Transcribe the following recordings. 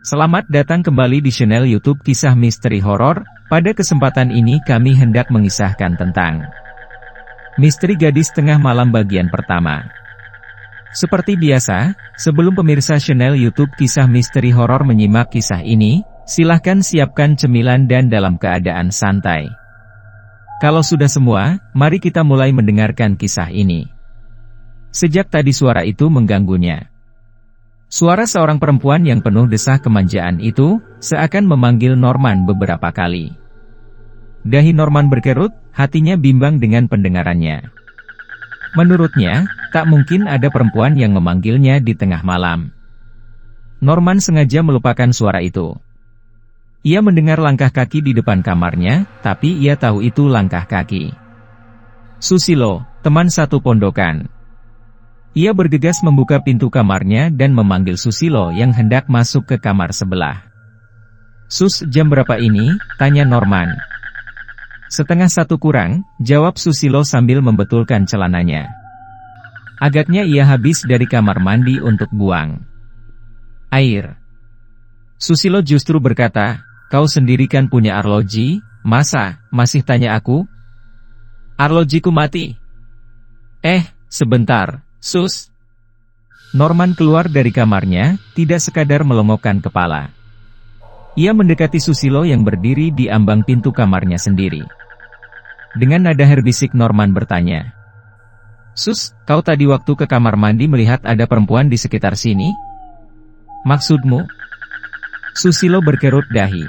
Selamat datang kembali di channel YouTube Kisah Misteri Horor. Pada kesempatan ini kami hendak mengisahkan tentang Misteri Gadis Tengah Malam bagian pertama. Seperti biasa, sebelum pemirsa channel YouTube Kisah Misteri Horor menyimak kisah ini, silahkan siapkan cemilan dan dalam keadaan santai. Kalau sudah semua, mari kita mulai mendengarkan kisah ini. Sejak tadi suara itu mengganggunya. Suara seorang perempuan yang penuh desah kemanjaan itu, seakan memanggil Norman beberapa kali. Dahi Norman berkerut, hatinya bimbang dengan pendengarannya. Menurutnya, tak mungkin ada perempuan yang memanggilnya di tengah malam. Norman sengaja melupakan suara itu. Ia mendengar langkah kaki di depan kamarnya, tapi ia tahu itu langkah kaki Susilo, teman satu pondokan. Ia bergegas membuka pintu kamarnya dan memanggil Susilo yang hendak masuk ke kamar sebelah. "Sus, jam berapa ini?" tanya Norman. "1:30 kurang," jawab Susilo sambil membetulkan celananya. Agaknya ia habis dari kamar mandi untuk buang air. Susilo justru berkata, "Kau sendiri kan punya arloji, masa masih tanya aku? Arlojiku mati." Sebentar, Sus." Norman keluar dari kamarnya, tidak sekadar melongokkan kepala. Ia mendekati Susilo yang berdiri di ambang pintu kamarnya sendiri. Dengan nada herbisik Norman bertanya, "Sus, kau tadi waktu ke kamar mandi melihat ada perempuan di sekitar sini? Maksudmu?" Susilo berkerut dahi.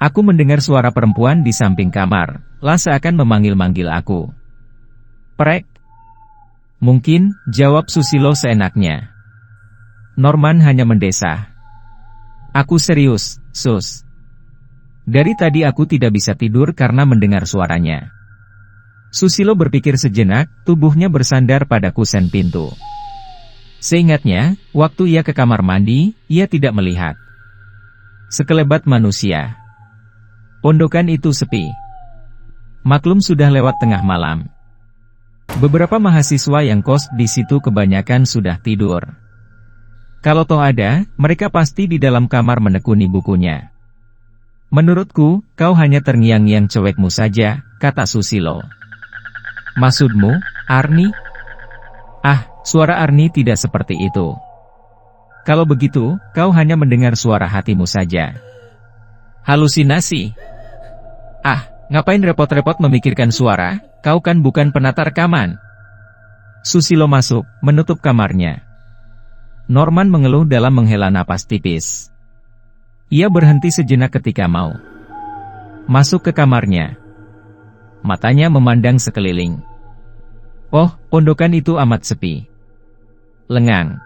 "Aku mendengar suara perempuan di samping kamar, lah seakan memanggil-manggil aku." "Prek." "Mungkin," jawab Susilo seenaknya. Norman hanya mendesah. "Aku serius, Sus. Dari tadi aku tidak bisa tidur karena mendengar suaranya." Susilo berpikir sejenak, tubuhnya bersandar pada kusen pintu. Seingatnya, waktu ia ke kamar mandi, ia tidak melihat sekelebat manusia. Pondokan itu sepi. Maklum sudah lewat tengah malam. Beberapa mahasiswa yang kos di situ kebanyakan sudah tidur. Kalau toh ada, mereka pasti di dalam kamar menekuni bukunya. "Menurutku, kau hanya terngiang-ngiang cewekmu saja," kata Susilo. "Maksudmu, Arni?" Suara Arni tidak seperti itu. "Kalau begitu, kau hanya mendengar suara hatimu saja. Halusinasi. Ngapain repot-repot memikirkan suara? Kau kan bukan penata rekaman." Susilo masuk, menutup kamarnya. Norman mengeluh dalam menghela napas tipis. Ia berhenti sejenak ketika mau masuk ke kamarnya. Matanya memandang sekeliling. Pondokan itu amat sepi. Lengang.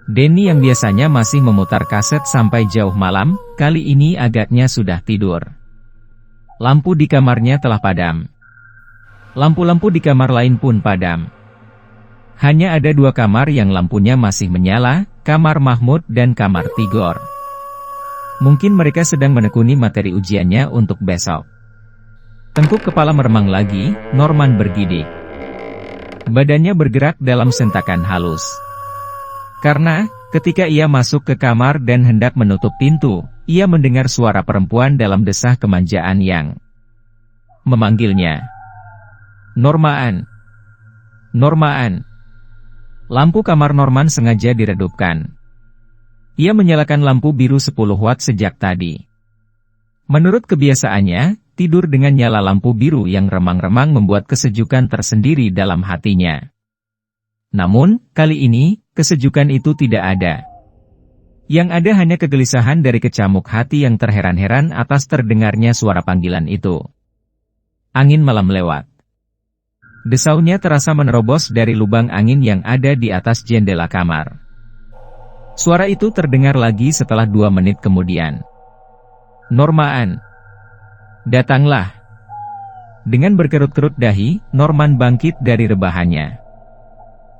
Denny yang biasanya masih memutar kaset sampai jauh malam, kali ini agaknya sudah tidur. Lampu di kamarnya telah padam. Lampu-lampu di kamar lain pun padam. Hanya ada 2 kamar yang lampunya masih menyala, kamar Mahmud dan kamar Tigor. Mungkin mereka sedang menekuni materi ujiannya untuk besok. Tengkuk kepala meremang lagi, Norman bergidik. Badannya bergerak dalam sentakan halus. Karena, ketika ia masuk ke kamar dan hendak menutup pintu, ia mendengar suara perempuan dalam desah kemanjaan yang memanggilnya. "Norman! Norman!" Lampu kamar Norman sengaja diredupkan. Ia menyalakan lampu biru 10 watt sejak tadi. Menurut kebiasaannya, tidur dengan nyala lampu biru yang remang-remang membuat kesejukan tersendiri dalam hatinya. Namun, kali ini, kesejukan itu tidak ada. Yang ada hanya kegelisahan dari kecamuk hati yang terheran-heran atas terdengarnya suara panggilan itu. Angin malam lewat. Desaunya terasa menerobos dari lubang angin yang ada di atas jendela kamar. Suara itu terdengar lagi setelah 2 menit kemudian. "Norman! Datanglah!" Dengan berkerut-kerut dahi, Norman bangkit dari rebahannya.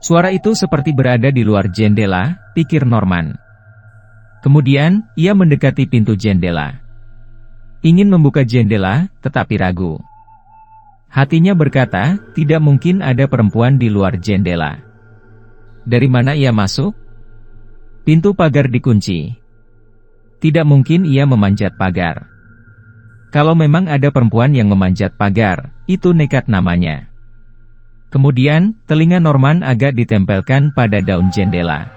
Suara itu seperti berada di luar jendela, pikir Norman. Kemudian, ia mendekati pintu jendela. Ingin membuka jendela, tetapi ragu. Hatinya berkata, tidak mungkin ada perempuan di luar jendela. Dari mana ia masuk? Pintu pagar dikunci. Tidak mungkin ia memanjat pagar. Kalau memang ada perempuan yang memanjat pagar, itu nekat namanya. Kemudian, telinga Norman agak ditempelkan pada daun jendela.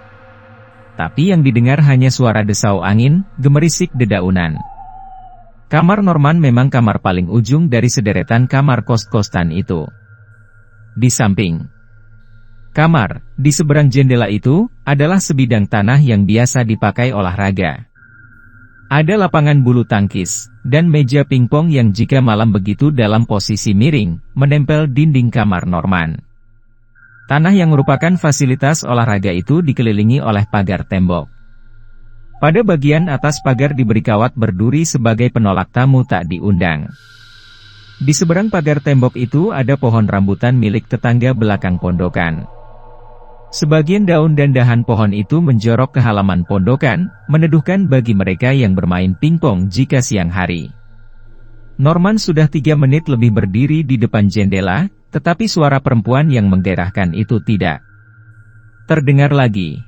Tapi yang didengar hanya suara desau angin, gemerisik dedaunan. Kamar Norman memang kamar paling ujung dari sederetan kamar kos-kosan itu. Di samping kamar, di seberang jendela itu, adalah sebidang tanah yang biasa dipakai olahraga. Ada lapangan bulu tangkis, dan meja pingpong yang jika malam begitu dalam posisi miring, menempel dinding kamar Norman. Tanah yang merupakan fasilitas olahraga itu dikelilingi oleh pagar tembok. Pada bagian atas pagar diberi kawat berduri sebagai penolak tamu tak diundang. Di seberang pagar tembok itu ada pohon rambutan milik tetangga belakang pondokan. Sebagian daun dan dahan pohon itu menjorok ke halaman pondokan, meneduhkan bagi mereka yang bermain pingpong jika siang hari. Norman sudah 3 menit lebih berdiri di depan jendela, tetapi suara perempuan yang menggairahkan itu tidak terdengar lagi.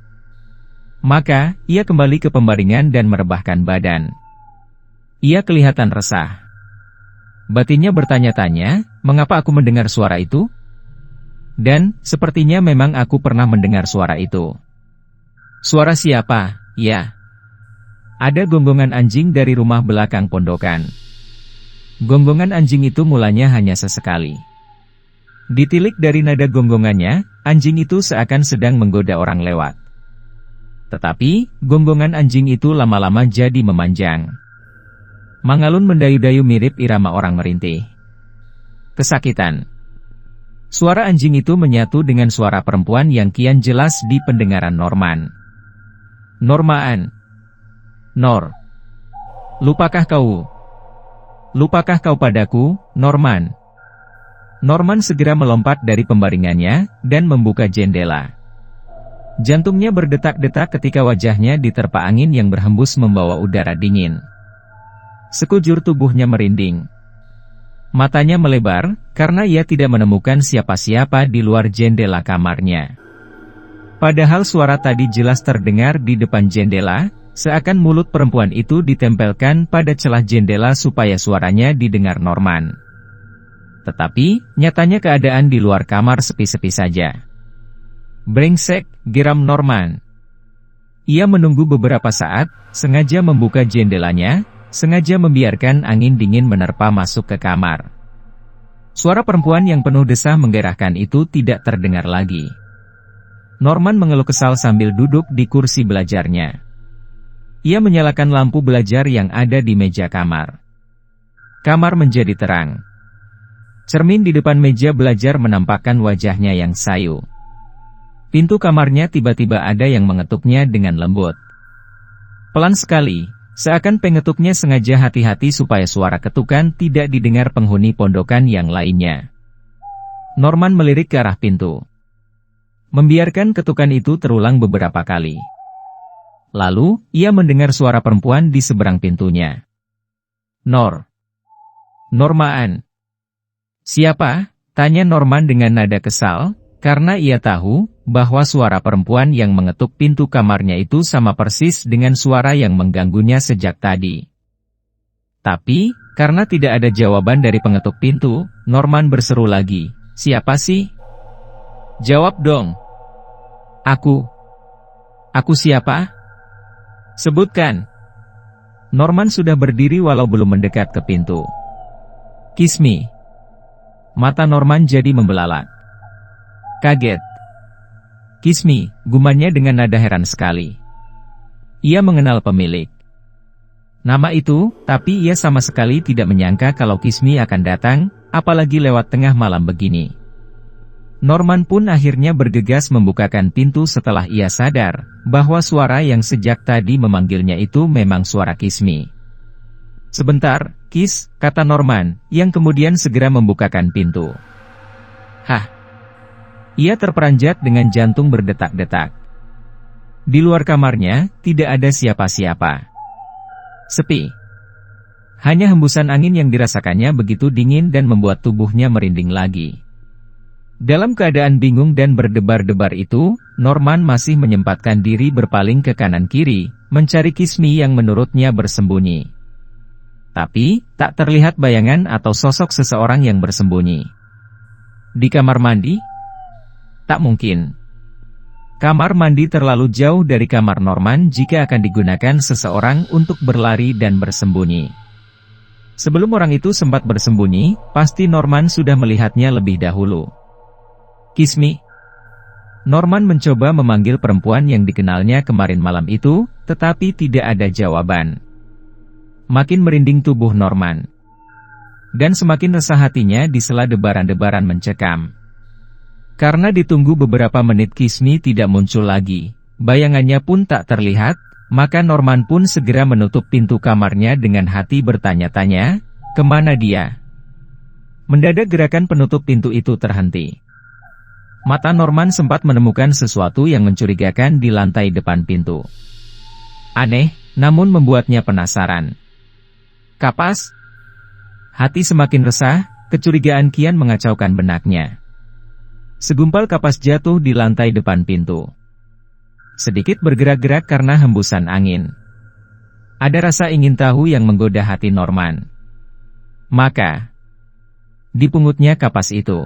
Maka, ia kembali ke pembaringan dan merebahkan badan. Ia kelihatan resah. Batinnya bertanya-tanya, mengapa aku mendengar suara itu? Dan, sepertinya memang aku pernah mendengar suara itu. Suara siapa? Ya. Ada gonggongan anjing dari rumah belakang pondokan. Gonggongan anjing itu mulanya hanya sesekali. Ditilik dari nada gonggongannya, anjing itu seakan sedang menggoda orang lewat. Tetapi, gonggongan anjing itu lama-lama jadi memanjang. Mangalun mendayu-dayu mirip irama orang merintih. Kesakitan. Suara anjing itu menyatu dengan suara perempuan yang kian jelas di pendengaran Norman. Normaan. Nor. Lupakah kau? Lupakah kau padaku, Norman? Norman segera melompat dari pembaringannya, dan membuka jendela. Jantungnya berdetak-detak ketika wajahnya diterpa angin yang berhembus membawa udara dingin. Sekujur tubuhnya merinding. Matanya melebar, karena ia tidak menemukan siapa-siapa di luar jendela kamarnya. Padahal suara tadi jelas terdengar di depan jendela, seakan mulut perempuan itu ditempelkan pada celah jendela supaya suaranya didengar Norman. Tetapi, nyatanya keadaan di luar kamar sepi-sepi saja. Brengsek, geram Norman. Ia menunggu beberapa saat, sengaja membuka jendelanya, sengaja membiarkan angin dingin menerpa masuk ke kamar. Suara perempuan yang penuh desah menggairahkan itu tidak terdengar lagi. Norman mengeluh kesal sambil duduk di kursi belajarnya. Ia menyalakan lampu belajar yang ada di meja kamar. Kamar menjadi terang. Cermin di depan meja belajar menampakkan wajahnya yang sayu. Pintu kamarnya tiba-tiba ada yang mengetuknya dengan lembut. Pelan sekali. Seakan pengetuknya sengaja hati-hati supaya suara ketukan tidak didengar penghuni pondokan yang lainnya. Norman melirik ke arah pintu. Membiarkan ketukan itu terulang beberapa kali. Lalu, ia mendengar suara perempuan di seberang pintunya. Normaan. Siapa? Tanya Norman dengan nada kesal, karena ia tahu bahwa suara perempuan yang mengetuk pintu kamarnya itu sama persis dengan suara yang mengganggunya sejak tadi. Tapi, karena tidak ada jawaban dari pengetuk pintu, Norman berseru lagi, "Siapa sih? Jawab dong." Aku siapa? Sebutkan." Norman sudah berdiri walau belum mendekat ke pintu. "Kiss me." Mata Norman jadi membelalak. Kaget. "Kiss me," gumannya dengan nada heran sekali. Ia mengenal pemilik nama itu, tapi ia sama sekali tidak menyangka kalau Kiss me akan datang, apalagi lewat tengah malam begini. Norman pun akhirnya bergegas membukakan pintu setelah ia sadar bahwa suara yang sejak tadi memanggilnya itu memang suara Kiss me. "Sebentar, Kiss," kata Norman, yang kemudian segera membukakan pintu. "Hah?" Ia terperanjat dengan jantung berdetak-detak. Di luar kamarnya, tidak ada siapa-siapa. Sepi. Hanya hembusan angin yang dirasakannya begitu dingin dan membuat tubuhnya merinding lagi. Dalam keadaan bingung dan berdebar-debar itu, Norman masih menyempatkan diri berpaling ke kanan kiri, mencari Kismi yang menurutnya bersembunyi. Tapi, tak terlihat bayangan atau sosok seseorang yang bersembunyi. Di kamar mandi? Tak mungkin. Kamar mandi terlalu jauh dari kamar Norman jika akan digunakan seseorang untuk berlari dan bersembunyi. Sebelum orang itu sempat bersembunyi, pasti Norman sudah melihatnya lebih dahulu. Kismi. Norman mencoba memanggil perempuan yang dikenalnya kemarin malam itu, tetapi tidak ada jawaban. Makin merinding tubuh Norman. Dan semakin resah hatinya di sela debaran-debaran mencekam. Karena ditunggu beberapa menit Kismi tidak muncul lagi, bayangannya pun tak terlihat, maka Norman pun segera menutup pintu kamarnya dengan hati bertanya-tanya, kemana dia? Mendadak gerakan penutup pintu itu terhenti. Mata Norman sempat menemukan sesuatu yang mencurigakan di lantai depan pintu. Aneh, namun membuatnya penasaran. Kapas? Hati semakin resah, kecurigaan kian mengacaukan benaknya. Segumpal kapas jatuh di lantai depan pintu. Sedikit bergerak-gerak karena hembusan angin. Ada rasa ingin tahu yang menggoda hati Norman. Maka, dipungutnya kapas itu.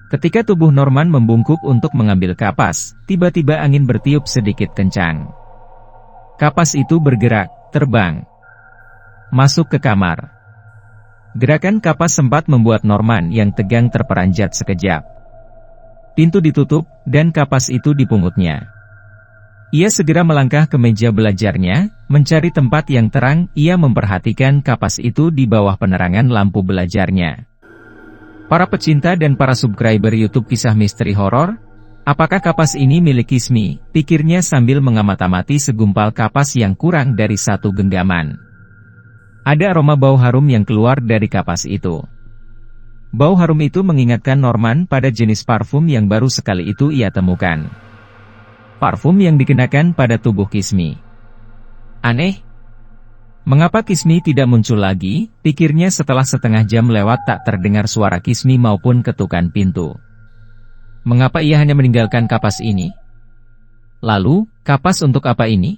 Ketika tubuh Norman membungkuk untuk mengambil kapas, tiba-tiba angin bertiup sedikit kencang. Kapas itu bergerak, terbang. Masuk ke kamar. Gerakan kapas sempat membuat Norman yang tegang terperanjat sekejap. Pintu ditutup, dan kapas itu dipungutnya. Ia segera melangkah ke meja belajarnya, mencari tempat yang terang, ia memperhatikan kapas itu di bawah penerangan lampu belajarnya. Para pecinta dan para subscriber YouTube Kisah Misteri Horor, apakah kapas ini milik Kismi? Pikirnya sambil mengamati segumpal kapas yang kurang dari satu genggaman. Ada aroma bau harum yang keluar dari kapas itu. Bau harum itu mengingatkan Norman pada jenis parfum yang baru sekali itu ia temukan. Parfum yang dikenakan pada tubuh Kismi. Aneh. Mengapa Kismi tidak muncul lagi? Pikirnya setelah setengah jam lewat tak terdengar suara Kismi maupun ketukan pintu. Mengapa ia hanya meninggalkan kapas ini? Lalu, kapas untuk apa ini?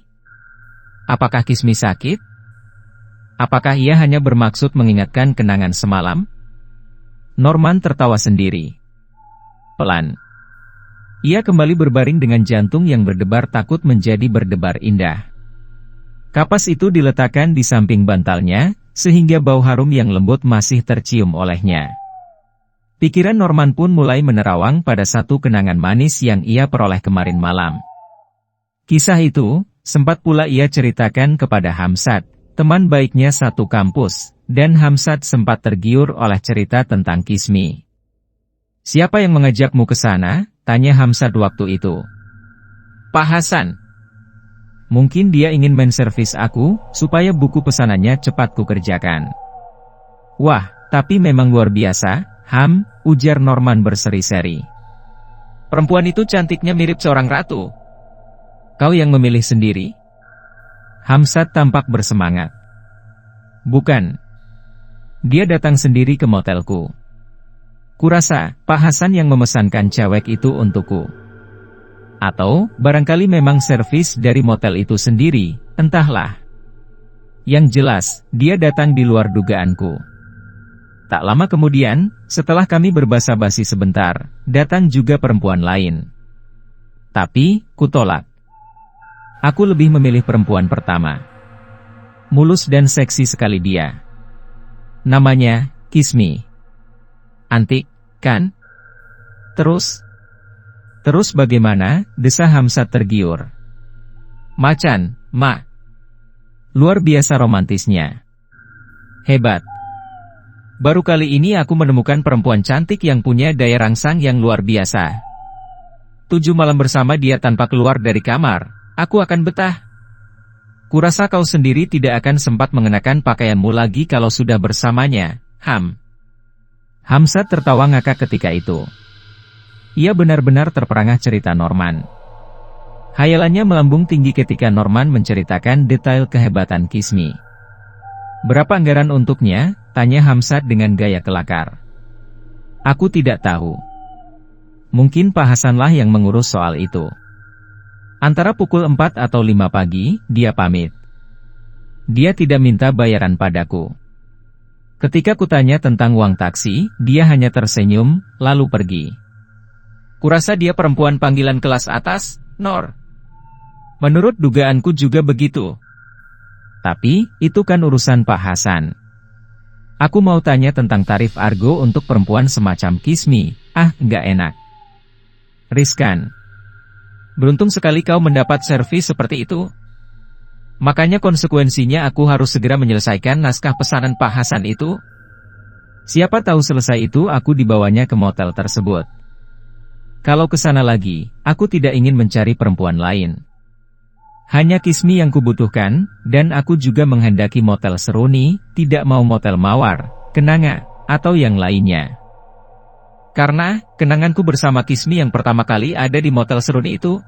Apakah Kismi sakit? Apakah ia hanya bermaksud mengingatkan kenangan semalam? Norman tertawa sendiri. Pelan. Ia kembali berbaring dengan jantung yang berdebar takut menjadi berdebar indah. Kapas itu diletakkan di samping bantalnya, sehingga bau harum yang lembut masih tercium olehnya. Pikiran Norman pun mulai menerawang pada satu kenangan manis yang ia peroleh kemarin malam. Kisah itu, sempat pula ia ceritakan kepada Hamsat, teman baiknya satu kampus. Dan Hamsat sempat tergiur oleh cerita tentang Kismi. Siapa yang mengajakmu ke sana? Tanya Hamsat waktu itu. Pak Hasan. Mungkin dia ingin menservis aku, supaya buku pesanannya cepat kukerjakan. Wah, tapi memang luar biasa, Ham, ujar Norman berseri-seri. Perempuan itu cantiknya mirip seorang ratu. Kau yang memilih sendiri? Hamsat tampak bersemangat. Bukan. Dia datang sendiri ke motelku. Kurasa, Pak Hasan yang memesankan cewek itu untukku. Atau, barangkali memang servis dari motel itu sendiri, entahlah. Yang jelas, dia datang di luar dugaanku. Tak lama kemudian, setelah kami berbasa-basi sebentar, datang juga perempuan lain. Tapi, kutolak. Aku lebih memilih perempuan pertama. Mulus dan seksi sekali dia. Namanya, Kismi. Antik, kan? Terus bagaimana? Desa Hamsat tergiur. Macan, Ma. Luar biasa romantisnya. Hebat. Baru kali ini aku menemukan perempuan cantik yang punya daya rangsang yang luar biasa. 7 malam bersama dia tanpa keluar dari kamar, aku akan betah. Kurasa kau sendiri tidak akan sempat mengenakan pakaianmu lagi kalau sudah bersamanya, Ham. Hamsat tertawa ngakak ketika itu. Ia benar-benar terperangah cerita Norman. Hayalannya melambung tinggi ketika Norman menceritakan detail kehebatan Kismi. Berapa anggaran untuknya? Tanya Hamsat dengan gaya kelakar. Aku tidak tahu. Mungkin Pak Hasanlah yang mengurus soal itu. Antara pukul 4 atau 5 pagi, dia pamit. Dia tidak minta bayaran padaku. Ketika kutanya tentang uang taksi, dia hanya tersenyum, lalu pergi. Kurasa dia perempuan panggilan kelas atas, Nor. Menurut dugaanku juga begitu. Tapi, itu kan urusan Pak Hasan. Aku mau tanya tentang tarif argo untuk perempuan semacam Kismi. Nggak enak. Riskan. Beruntung sekali kau mendapat servis seperti itu. Makanya konsekuensinya aku harus segera menyelesaikan naskah pesanan Pak Hasan itu. Siapa tahu selesai itu aku dibawanya ke motel tersebut. Kalau ke sana lagi, aku tidak ingin mencari perempuan lain. Hanya Kismi yang kubutuhkan, dan aku juga menghendaki motel Seruni, tidak mau motel Mawar, Kenanga, atau yang lainnya. Karena, kenanganku bersama Kismi yang pertama kali ada di motel Seruni itu.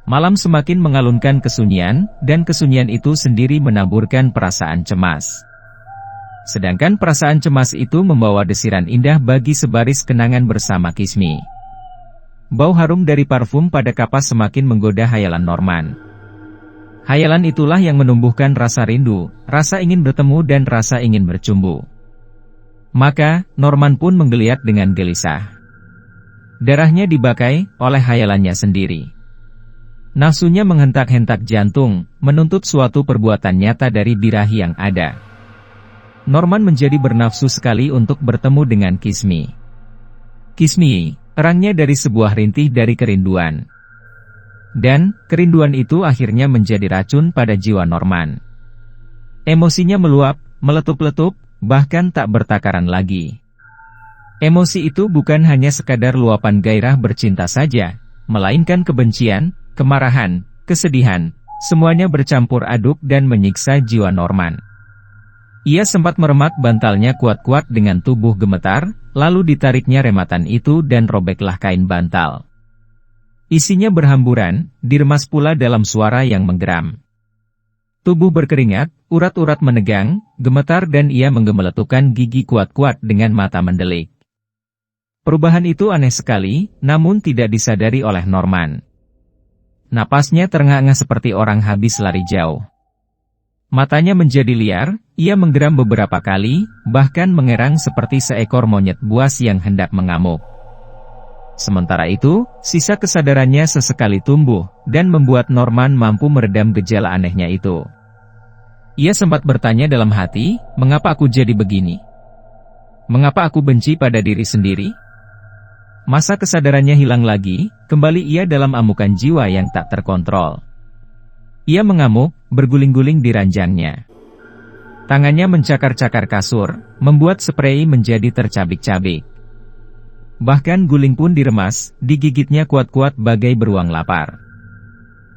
Malam semakin mengalunkan kesunyian, dan kesunyian itu sendiri menaburkan perasaan cemas. Sedangkan perasaan cemas itu membawa desiran indah bagi sebaris kenangan bersama Kismi. Bau harum dari parfum pada kapas semakin menggoda hayalan Norman. Hayalan itulah yang menumbuhkan rasa rindu, rasa ingin bertemu dan rasa ingin bercumbu. Maka, Norman pun menggeliat dengan gelisah. Darahnya dibakai oleh hayalannya sendiri. Nafsunya menghentak-hentak jantung, menuntut suatu perbuatan nyata dari birahi yang ada. Norman menjadi bernafsu sekali untuk bertemu dengan Kismi. Kismi, erangnya dari sebuah rintih dari kerinduan. Dan, kerinduan itu akhirnya menjadi racun pada jiwa Norman. Emosinya meluap, meletup-letup, bahkan tak bertakaran lagi. Emosi itu bukan hanya sekadar luapan gairah bercinta saja, melainkan kebencian, kemarahan, kesedihan, semuanya bercampur aduk dan menyiksa jiwa Norman. Ia sempat meremat bantalnya kuat-kuat dengan tubuh gemetar, lalu ditariknya rematan itu dan robeklah kain bantal. Isinya berhamburan, diremas pula dalam suara yang menggeram. Tubuh berkeringat, urat-urat menegang, gemetar dan ia menggemeletukan gigi kuat-kuat dengan mata mendelik. Perubahan itu aneh sekali, namun tidak disadari oleh Norman. Napasnya terengah-engah seperti orang habis lari jauh. Matanya menjadi liar, ia menggeram beberapa kali, bahkan mengerang seperti seekor monyet buas yang hendak mengamuk. Sementara itu, sisa kesadarannya sesekali tumbuh, dan membuat Norman mampu meredam gejala anehnya itu. Ia sempat bertanya dalam hati, mengapa aku jadi begini? Mengapa aku benci pada diri sendiri? Masa kesadarannya hilang lagi, kembali ia dalam amukan jiwa yang tak terkontrol. Ia mengamuk, berguling-guling di ranjangnya. Tangannya mencakar-cakar kasur, membuat sprei menjadi tercabik-cabik. Bahkan guling pun diremas, digigitnya kuat-kuat bagai beruang lapar.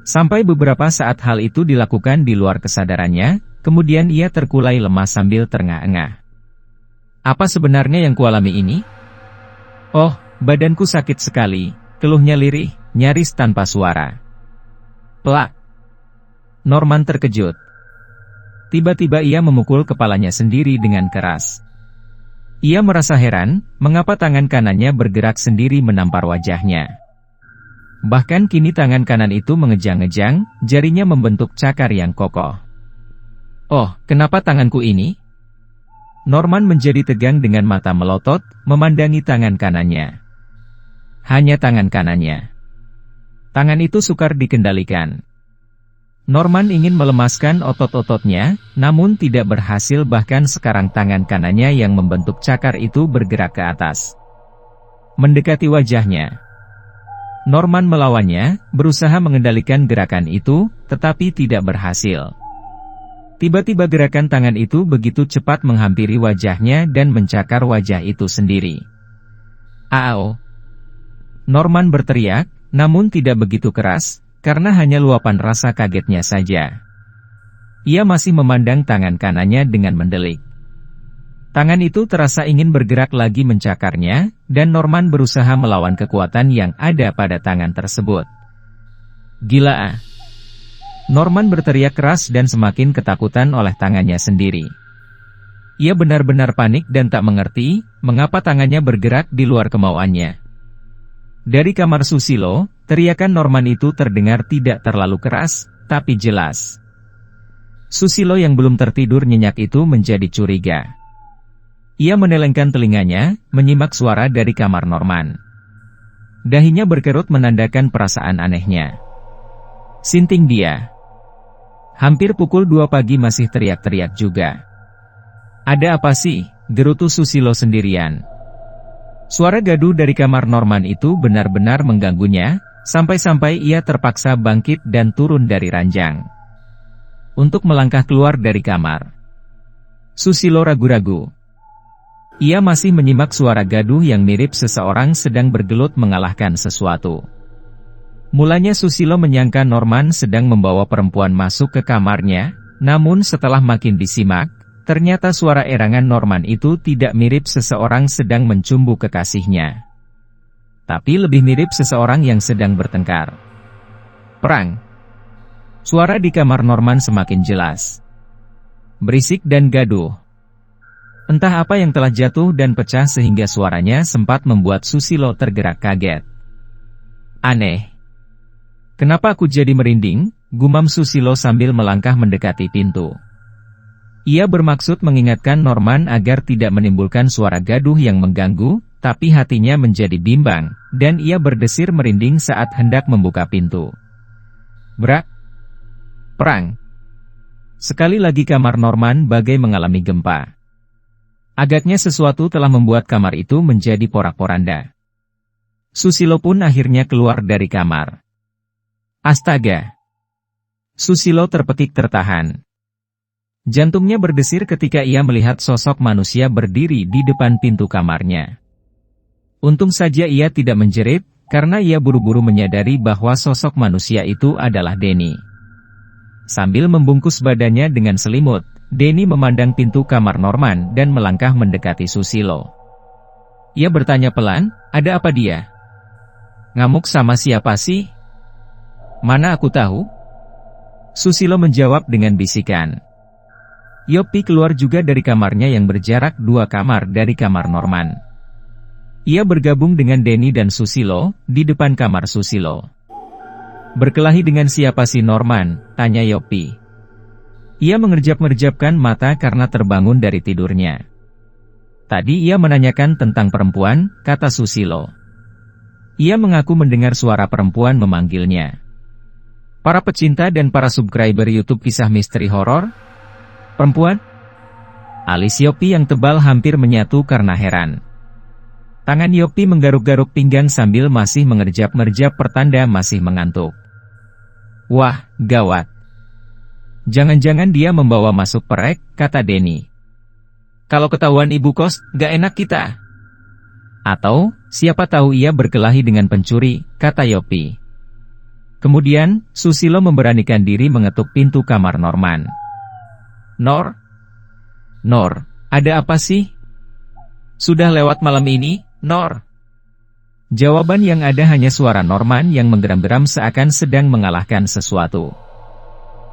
Sampai beberapa saat hal itu dilakukan di luar kesadarannya, kemudian ia terkulai lemas sambil terengah-engah. Apa sebenarnya yang kualami ini? Oh, badanku sakit sekali, keluhnya lirih, nyaris tanpa suara. Plak! Norman terkejut. Tiba-tiba ia memukul kepalanya sendiri dengan keras. Ia merasa heran, mengapa tangan kanannya bergerak sendiri menampar wajahnya. Bahkan kini tangan kanan itu mengejang-ngejang, jarinya membentuk cakar yang kokoh. Oh, kenapa tanganku ini? Norman menjadi tegang dengan mata melotot, memandangi tangan kanannya. Hanya tangan kanannya. Tangan itu sukar dikendalikan. Norman ingin melemaskan otot-ototnya, namun tidak berhasil bahkan sekarang tangan kanannya yang membentuk cakar itu bergerak ke atas. Mendekati wajahnya. Norman melawannya, berusaha mengendalikan gerakan itu, tetapi tidak berhasil. Tiba-tiba gerakan tangan itu begitu cepat menghampiri wajahnya dan mencakar wajah itu sendiri. Au! Norman berteriak, namun tidak begitu keras, karena hanya luapan rasa kagetnya saja. Ia masih memandang tangan kanannya dengan mendelik. Tangan itu terasa ingin bergerak lagi mencakarnya, dan Norman berusaha melawan kekuatan yang ada pada tangan tersebut. Gila! Norman berteriak keras dan semakin ketakutan oleh tangannya sendiri. Ia benar-benar panik dan tak mengerti, mengapa tangannya bergerak di luar kemauannya. Dari kamar Susilo, teriakan Norman itu terdengar tidak terlalu keras, tapi jelas. Susilo yang belum tertidur nyenyak itu menjadi curiga. Ia menelengkan telinganya, menyimak suara dari kamar Norman. Dahinya berkerut menandakan perasaan anehnya. Sinting dia. Hampir pukul 2 pagi masih teriak-teriak juga. Ada apa sih? Gerutu Susilo sendirian. Suara gaduh dari kamar Norman itu benar-benar mengganggunya, sampai-sampai ia terpaksa bangkit dan turun dari ranjang. Untuk melangkah keluar dari kamar. Susilo ragu-ragu. Ia masih menyimak suara gaduh yang mirip seseorang sedang bergelut mengalahkan sesuatu. Mulanya Susilo menyangka Norman sedang membawa perempuan masuk ke kamarnya, namun setelah makin disimak, ternyata suara erangan Norman itu tidak mirip seseorang sedang mencumbu kekasihnya. Tapi lebih mirip seseorang yang sedang bertengkar. Perang. Suara di kamar Norman semakin jelas. Berisik dan gaduh. Entah apa yang telah jatuh dan pecah sehingga suaranya sempat membuat Susilo tergerak kaget. Aneh. Kenapa aku jadi merinding? Gumam Susilo sambil melangkah mendekati pintu. Ia bermaksud mengingatkan Norman agar tidak menimbulkan suara gaduh yang mengganggu, tapi hatinya menjadi bimbang, dan ia berdesir merinding saat hendak membuka pintu. Brak! Perang! Sekali lagi kamar Norman bagai mengalami gempa. Agaknya sesuatu telah membuat kamar itu menjadi porak-poranda. Susilo pun akhirnya keluar dari kamar. Astaga! Susilo terpetik tertahan. Jantungnya berdesir ketika ia melihat sosok manusia berdiri di depan pintu kamarnya. Untung saja ia tidak menjerit, karena ia buru-buru menyadari bahwa sosok manusia itu adalah Denny. Sambil membungkus badannya dengan selimut, Denny memandang pintu kamar Norman dan melangkah mendekati Susilo. Ia bertanya pelan, ada apa dia? Ngamuk sama siapa sih? Mana aku tahu? Susilo menjawab dengan bisikan. Yopi keluar juga dari kamarnya yang berjarak 2 kamar dari kamar Norman. Ia bergabung dengan Denny dan Susilo, di depan kamar Susilo. Berkelahi dengan siapa si Norman? Tanya Yopi. Ia mengerjap-ngerjapkan mata karena terbangun dari tidurnya. Tadi ia menanyakan tentang perempuan, kata Susilo. Ia mengaku mendengar suara perempuan memanggilnya. Para pecinta dan para subscriber YouTube kisah misteri horor, perempuan? Alis Yopi yang tebal hampir menyatu karena heran. Tangan Yopi menggaruk-garuk pinggang sambil masih mengerjap-ngerjap pertanda masih mengantuk. Wah, gawat. Jangan-jangan dia membawa masuk perek, kata Denny. Kalau ketahuan ibu kos, gak enak kita. Atau, siapa tahu ia berkelahi dengan pencuri, kata Yopi. Kemudian, Susilo memberanikan diri mengetuk pintu kamar Norman. Nor, ada apa sih? Sudah lewat malam ini, Nor. Jawaban yang ada hanya suara Norman yang menggeram-geram seakan sedang mengalahkan sesuatu.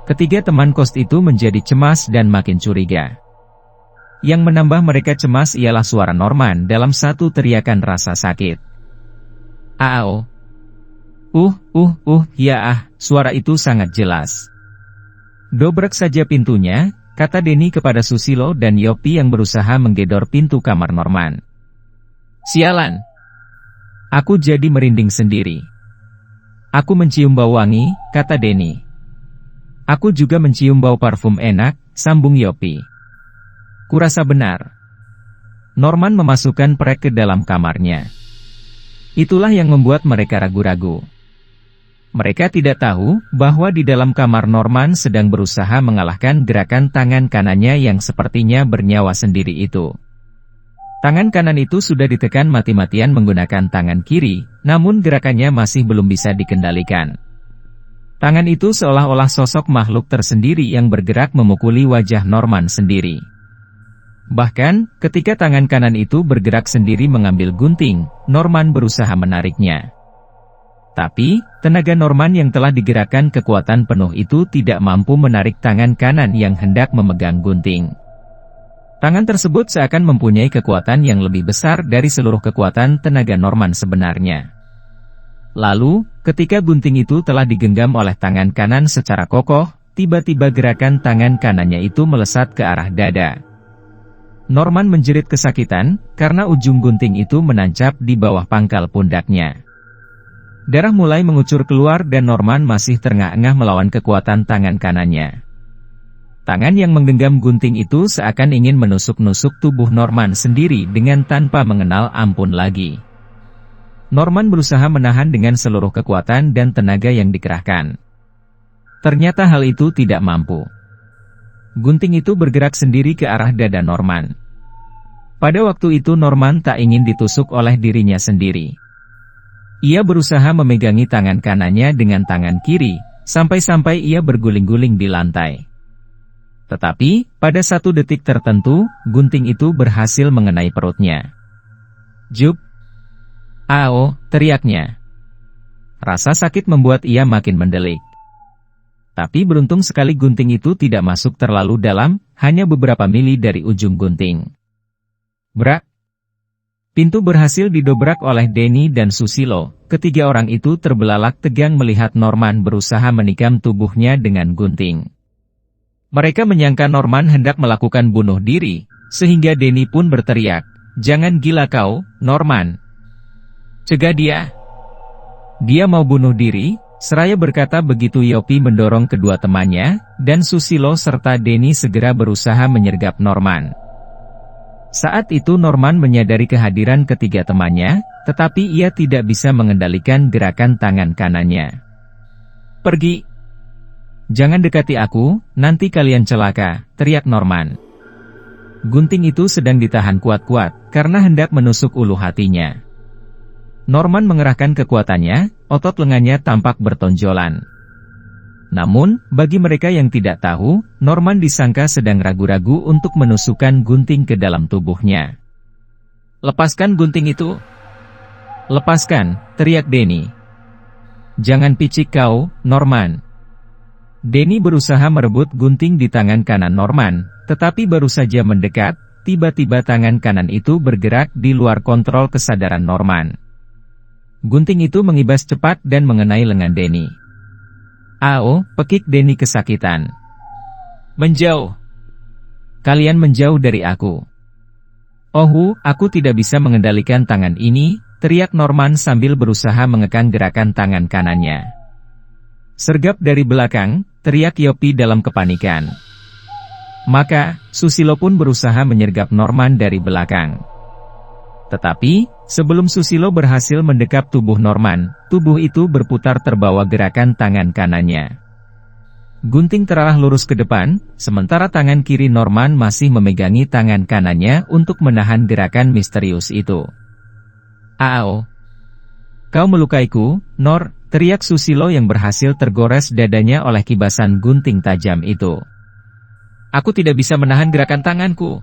Ketiga teman kos itu menjadi cemas dan makin curiga. Yang menambah mereka cemas ialah suara Norman dalam satu teriakan rasa sakit. Aau. Suara itu sangat jelas. Dobrak saja pintunya, kata Denny kepada Susilo dan Yopi yang berusaha menggedor pintu kamar Norman. Sialan. Aku jadi merinding sendiri. Aku mencium bau wangi, kata Denny. Aku juga mencium bau parfum enak, sambung Yopi. Kurasa benar. Norman memasukkan perek ke dalam kamarnya. Itulah yang membuat mereka ragu-ragu. Mereka tidak tahu bahwa di dalam kamar Norman sedang berusaha mengalahkan gerakan tangan kanannya yang sepertinya bernyawa sendiri itu. Tangan kanan itu sudah ditekan mati-matian menggunakan tangan kiri, namun gerakannya masih belum bisa dikendalikan. Tangan itu seolah-olah sosok makhluk tersendiri yang bergerak memukuli wajah Norman sendiri. Bahkan, ketika tangan kanan itu bergerak sendiri mengambil gunting, Norman berusaha menariknya. Tapi, tenaga Norman yang telah digerakkan kekuatan penuh itu tidak mampu menarik tangan kanan yang hendak memegang gunting. Tangan tersebut seakan mempunyai kekuatan yang lebih besar dari seluruh kekuatan tenaga Norman sebenarnya. Lalu, ketika gunting itu telah digenggam oleh tangan kanan secara kokoh, tiba-tiba gerakan tangan kanannya itu melesat ke arah dada. Norman menjerit kesakitan, karena ujung gunting itu menancap di bawah pangkal pundaknya. Darah mulai mengucur keluar dan Norman masih terengah-engah melawan kekuatan tangan kanannya. Tangan yang menggenggam gunting itu seakan ingin menusuk-nusuk tubuh Norman sendiri dengan tanpa mengenal ampun lagi. Norman berusaha menahan dengan seluruh kekuatan dan tenaga yang dikerahkan. Ternyata hal itu tidak mampu. Gunting itu bergerak sendiri ke arah dada Norman. Pada waktu itu Norman tak ingin ditusuk oleh dirinya sendiri. Ia berusaha memegangi tangan kanannya dengan tangan kiri, sampai-sampai ia berguling-guling di lantai. Tetapi, pada satu detik tertentu, gunting itu berhasil mengenai perutnya. Jup! Ao! Teriaknya. Rasa sakit membuat ia makin mendelik. Tapi beruntung sekali gunting itu tidak masuk terlalu dalam, hanya beberapa mili dari ujung gunting. Brak! Pintu berhasil didobrak oleh Denny dan Susilo. Ketiga orang itu terbelalak tegang melihat Norman berusaha menikam tubuhnya dengan gunting. Mereka menyangka Norman hendak melakukan bunuh diri, sehingga Denny pun berteriak, "Jangan gila kau, Norman! Cegah dia! Dia mau bunuh diri!" Seraya berkata begitu Yopi mendorong kedua temannya, dan Susilo serta Denny segera berusaha menyergap Norman. Saat itu Norman menyadari kehadiran ketiga temannya, tetapi ia tidak bisa mengendalikan gerakan tangan kanannya. "Pergi! Jangan dekati aku, nanti kalian celaka," teriak Norman. Gunting itu sedang ditahan kuat-kuat, karena hendak menusuk ulu hatinya. Norman mengerahkan kekuatannya, otot lengannya tampak bertonjolan. Namun, bagi mereka yang tidak tahu, Norman disangka sedang ragu-ragu untuk menusukkan gunting ke dalam tubuhnya. "Lepaskan gunting itu! Lepaskan!" teriak Denny. "Jangan picik kau, Norman!" Denny berusaha merebut gunting di tangan kanan Norman, tetapi baru saja mendekat, tiba-tiba tangan kanan itu bergerak di luar kontrol kesadaran Norman. Gunting itu mengibas cepat dan mengenai lengan Denny. "Ao!" pekik Denny kesakitan. "Menjauh! Kalian menjauh dari aku!" "Oh, aku tidak bisa mengendalikan tangan ini," teriak Norman sambil berusaha mengekang gerakan tangan kanannya. Sergap dari belakang, teriak Yopi dalam kepanikan. Maka, Susilo pun berusaha menyergap Norman dari belakang. Tetapi, sebelum Susilo berhasil mendekap tubuh Norman, tubuh itu berputar terbawa gerakan tangan kanannya. Gunting terarah lurus ke depan, sementara tangan kiri Norman masih memegangi tangan kanannya untuk menahan gerakan misterius itu. "Ao! Kau melukaiku, Nor!" teriak Susilo yang berhasil tergores dadanya oleh kibasan gunting tajam itu. "Aku tidak bisa menahan gerakan tanganku.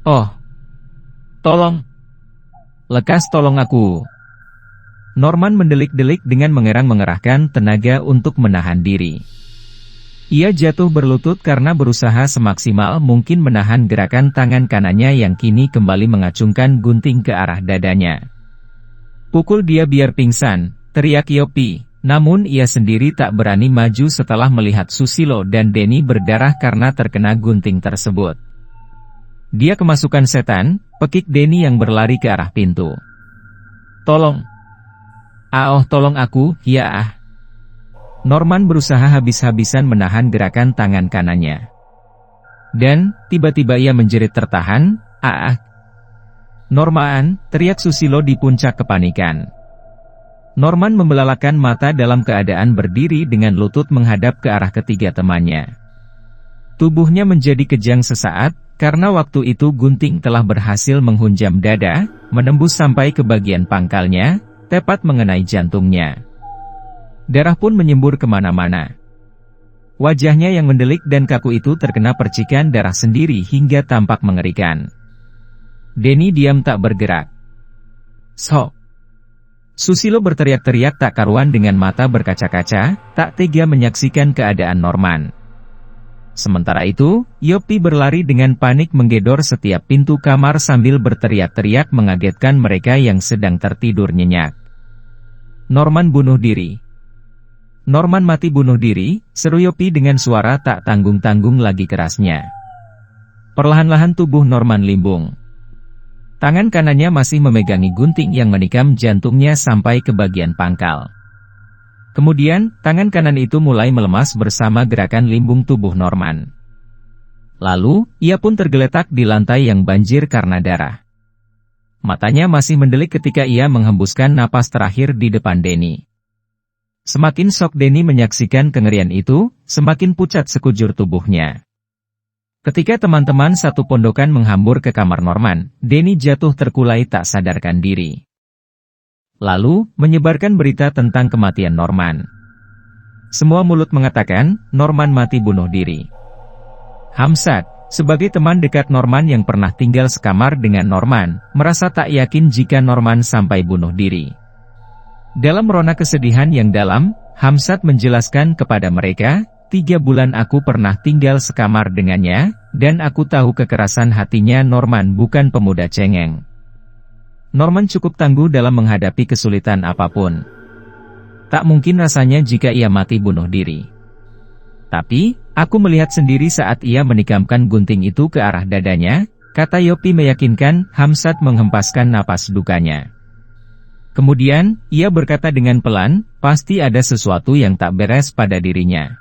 Oh! Tolong! Lekas tolong aku!" Norman mendelik-delik dengan mengerang-mengerahkan tenaga untuk menahan diri. Ia jatuh berlutut karena berusaha semaksimal mungkin menahan gerakan tangan kanannya yang kini kembali mengacungkan gunting ke arah dadanya. "Pukul dia biar pingsan!" teriak Yopi, namun ia sendiri tak berani maju setelah melihat Susilo dan Denny berdarah karena terkena gunting tersebut. "Dia kemasukan setan," pekik Denny yang berlari ke arah pintu. "Tolong! Tolong aku, ya ah!" Norman berusaha habis-habisan menahan gerakan tangan kanannya. Dan, tiba-tiba ia menjerit tertahan, "Ah! Norman!" teriak Susilo di puncak kepanikan. Norman membelalakan mata dalam keadaan berdiri dengan lutut menghadap ke arah ketiga temannya. Tubuhnya menjadi kejang sesaat, karena waktu itu gunting telah berhasil menghunjam dada, menembus sampai ke bagian pangkalnya, tepat mengenai jantungnya. Darah pun menyembur kemana-mana. Wajahnya yang mendelik dan kaku itu terkena percikan darah sendiri hingga tampak mengerikan. Denny diam tak bergerak. "Sok!" Susilo berteriak-teriak tak karuan dengan mata berkaca-kaca, tak tega menyaksikan keadaan Norman. Sementara itu, Yopi berlari dengan panik menggedor setiap pintu kamar sambil berteriak-teriak mengagetkan mereka yang sedang tertidur nyenyak. Norman bunuh diri. Norman mati bunuh diri, seru Yopi dengan suara tak tanggung-tanggung lagi kerasnya. Perlahan-lahan tubuh Norman limbung. Tangan kanannya masih memegangi gunting yang menikam jantungnya sampai ke bagian pangkal. Kemudian, tangan kanan itu mulai melemas bersama gerakan limbung tubuh Norman. Lalu, ia pun tergeletak di lantai yang banjir karena darah. Matanya masih mendelik ketika ia menghembuskan napas terakhir di depan Denny. Semakin shock Denny menyaksikan kengerian itu, semakin pucat sekujur tubuhnya. Ketika teman-teman satu pondokan menghambur ke kamar Norman, Denny jatuh terkulai tak sadarkan diri. Lalu, menyebarkan berita tentang kematian Norman. Semua mulut mengatakan, Norman mati bunuh diri. Hamzat, sebagai teman dekat Norman yang pernah tinggal sekamar dengan Norman, merasa tak yakin jika Norman sampai bunuh diri. Dalam rona kesedihan yang dalam, Hamzat menjelaskan kepada mereka, 3 bulan aku pernah tinggal sekamar dengannya, dan aku tahu kekerasan hatinya Norman bukan pemuda cengeng. Norman cukup tangguh dalam menghadapi kesulitan apapun. Tak mungkin rasanya jika ia mati bunuh diri. Tapi, aku melihat sendiri saat ia menikamkan gunting itu ke arah dadanya, kata Yopi meyakinkan. Hamzat menghempaskan napas dukanya. Kemudian, ia berkata dengan pelan, pasti ada sesuatu yang tak beres pada dirinya.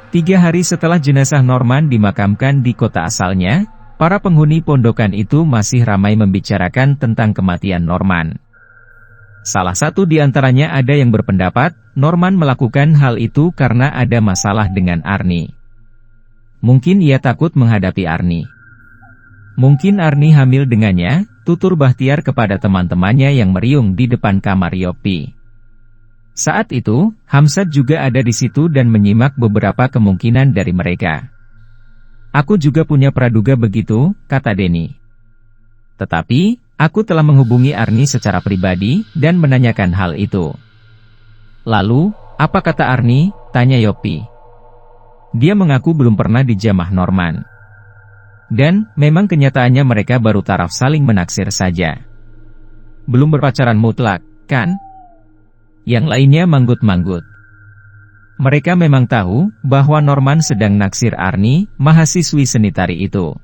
3 hari setelah jenazah Norman dimakamkan di kota asalnya, para penghuni pondokan itu masih ramai membicarakan tentang kematian Norman. Salah satu di antaranya ada yang berpendapat, Norman melakukan hal itu karena ada masalah dengan Arnie. Mungkin ia takut menghadapi Arnie. Mungkin Arnie hamil dengannya, tutur Bahtiar kepada teman-temannya yang meriung di depan kamar Yopi. Saat itu, Hamzat juga ada di situ dan menyimak beberapa kemungkinan dari mereka. Aku juga punya praduga begitu, kata Denny. Tetapi, aku telah menghubungi Arnie secara pribadi, dan menanyakan hal itu. Lalu, apa kata Arnie? Tanya Yopi. Dia mengaku belum pernah dijamah Norman. Dan, memang kenyataannya mereka baru taraf saling menaksir saja. Belum berpacaran mutlak, kan? Yang lainnya manggut-manggut. Mereka memang tahu, bahwa Norman sedang naksir Arnie, mahasiswi seni tari itu.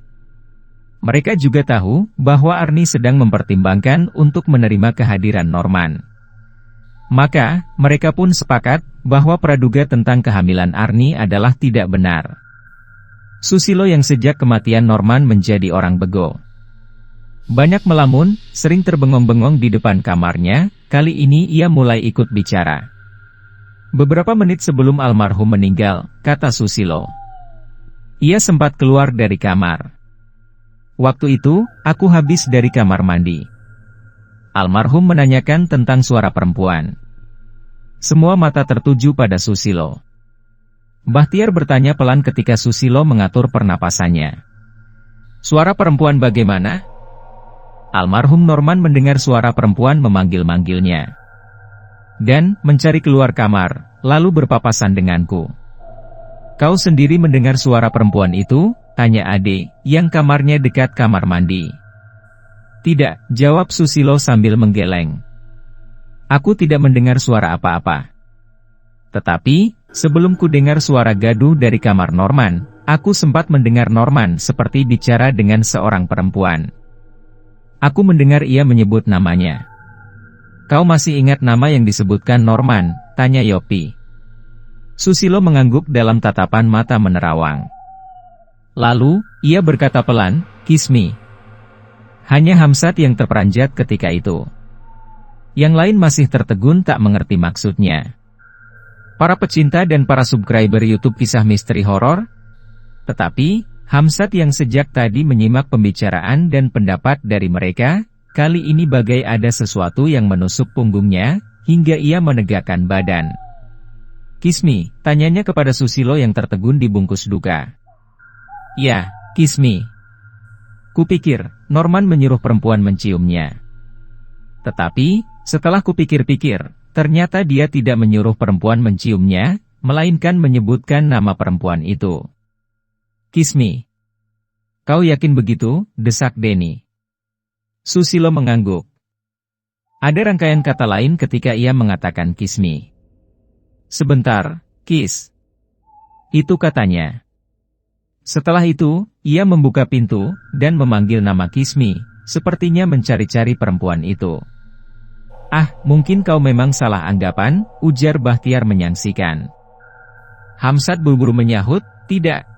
Mereka juga tahu, bahwa Arnie sedang mempertimbangkan untuk menerima kehadiran Norman. Maka, mereka pun sepakat, bahwa praduga tentang kehamilan Arnie adalah tidak benar. Susilo yang sejak kematian Norman menjadi orang bego. Banyak melamun, sering terbengong-bengong di depan kamarnya, kali ini ia mulai ikut bicara. Beberapa menit sebelum almarhum meninggal, kata Susilo. Ia sempat keluar dari kamar. Waktu itu, aku habis dari kamar mandi. Almarhum menanyakan tentang suara perempuan. Semua mata tertuju pada Susilo. Bahtiar bertanya pelan ketika Susilo mengatur pernapasannya. Suara perempuan bagaimana? Almarhum Norman mendengar suara perempuan memanggil-manggilnya. Dan, mencari keluar kamar, lalu berpapasan denganku. Kau sendiri mendengar suara perempuan itu? Tanya Ade, yang kamarnya dekat kamar mandi. Tidak, jawab Susilo sambil menggeleng. Aku tidak mendengar suara apa-apa. Tetapi, sebelum ku dengar suara gaduh dari kamar Norman, aku sempat mendengar Norman seperti bicara dengan seorang perempuan. Aku mendengar ia menyebut namanya. Kau masih ingat nama yang disebutkan Norman? Tanya Yopi. Susilo mengangguk dalam tatapan mata menerawang. Lalu, ia berkata pelan, "Kiss me." Hanya Hamzat yang terperanjat ketika itu. Yang lain masih tertegun tak mengerti maksudnya. Para pecinta dan para subscriber YouTube Kisah Misteri Horor. Tetapi, Hamzat yang sejak tadi menyimak pembicaraan dan pendapat dari mereka, kali ini bagai ada sesuatu yang menusuk punggungnya, hingga ia menegakkan badan. "Kiss me?" tanyanya kepada Susilo yang tertegun di bungkus duka. "Ya, kiss me." Kupikir, Norman menyuruh perempuan menciumnya. Tetapi, setelah kupikir-pikir, ternyata dia tidak menyuruh perempuan menciumnya, melainkan menyebutkan nama perempuan itu. "Kiss me." "Kau yakin begitu?" desak Denny. Susilo mengangguk. Ada rangkaian kata lain ketika ia mengatakan kiss me. Sebentar, kiss. Itu katanya. Setelah itu, ia membuka pintu, dan memanggil nama kiss me, sepertinya mencari-cari perempuan itu. Ah, mungkin kau memang salah anggapan, ujar Bahtiar menyangsikan. Hamzat buru-buru menyahut, tidak.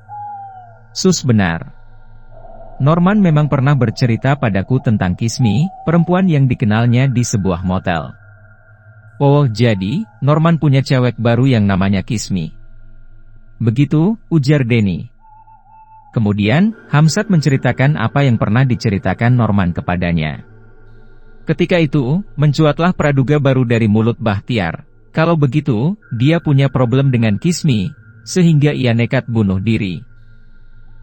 Sus benar. Norman memang pernah bercerita padaku tentang kiss me, perempuan yang dikenalnya di sebuah motel. Oh, jadi, Norman punya cewek baru yang namanya kiss me. Begitu, ujar Denny. Kemudian, Hamzat menceritakan apa yang pernah diceritakan Norman kepadanya. Ketika itu, mencuatlah praduga baru dari mulut Bahtiar. Kalau begitu, dia punya problem dengan kiss me, sehingga ia nekat bunuh diri.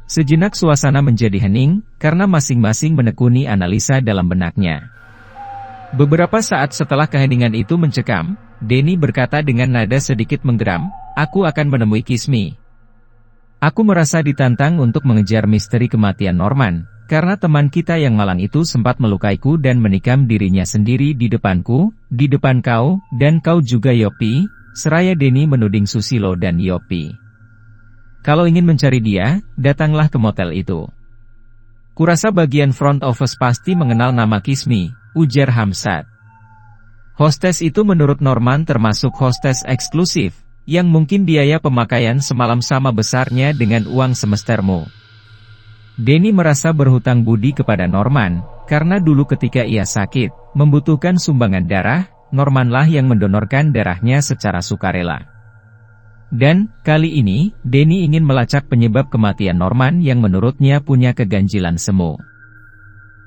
Sejenak suasana menjadi hening, karena masing-masing menekuni analisa dalam benaknya. Beberapa saat setelah keheningan itu mencekam, Denny berkata dengan nada sedikit menggeram, aku akan menemui kiss me. Aku merasa ditantang untuk mengejar misteri kematian Norman, karena teman kita yang malang itu sempat melukaiku dan menikam dirinya sendiri di depanku, di depan kau, dan kau juga Yopi, seraya Denny menuding Susilo dan Yopi. Kalau ingin mencari dia, datanglah ke motel itu. Kurasa bagian front office pasti mengenal nama kiss me, ujar Hamzat. Hostes itu menurut Norman termasuk hostes eksklusif, yang mungkin biaya pemakaian semalam sama besarnya dengan uang semestermu. Denny merasa berhutang budi kepada Norman, karena dulu ketika ia sakit, membutuhkan sumbangan darah, Normanlah yang mendonorkan darahnya secara sukarela. Dan, kali ini, Denny ingin melacak penyebab kematian Norman yang menurutnya punya keganjilan semu.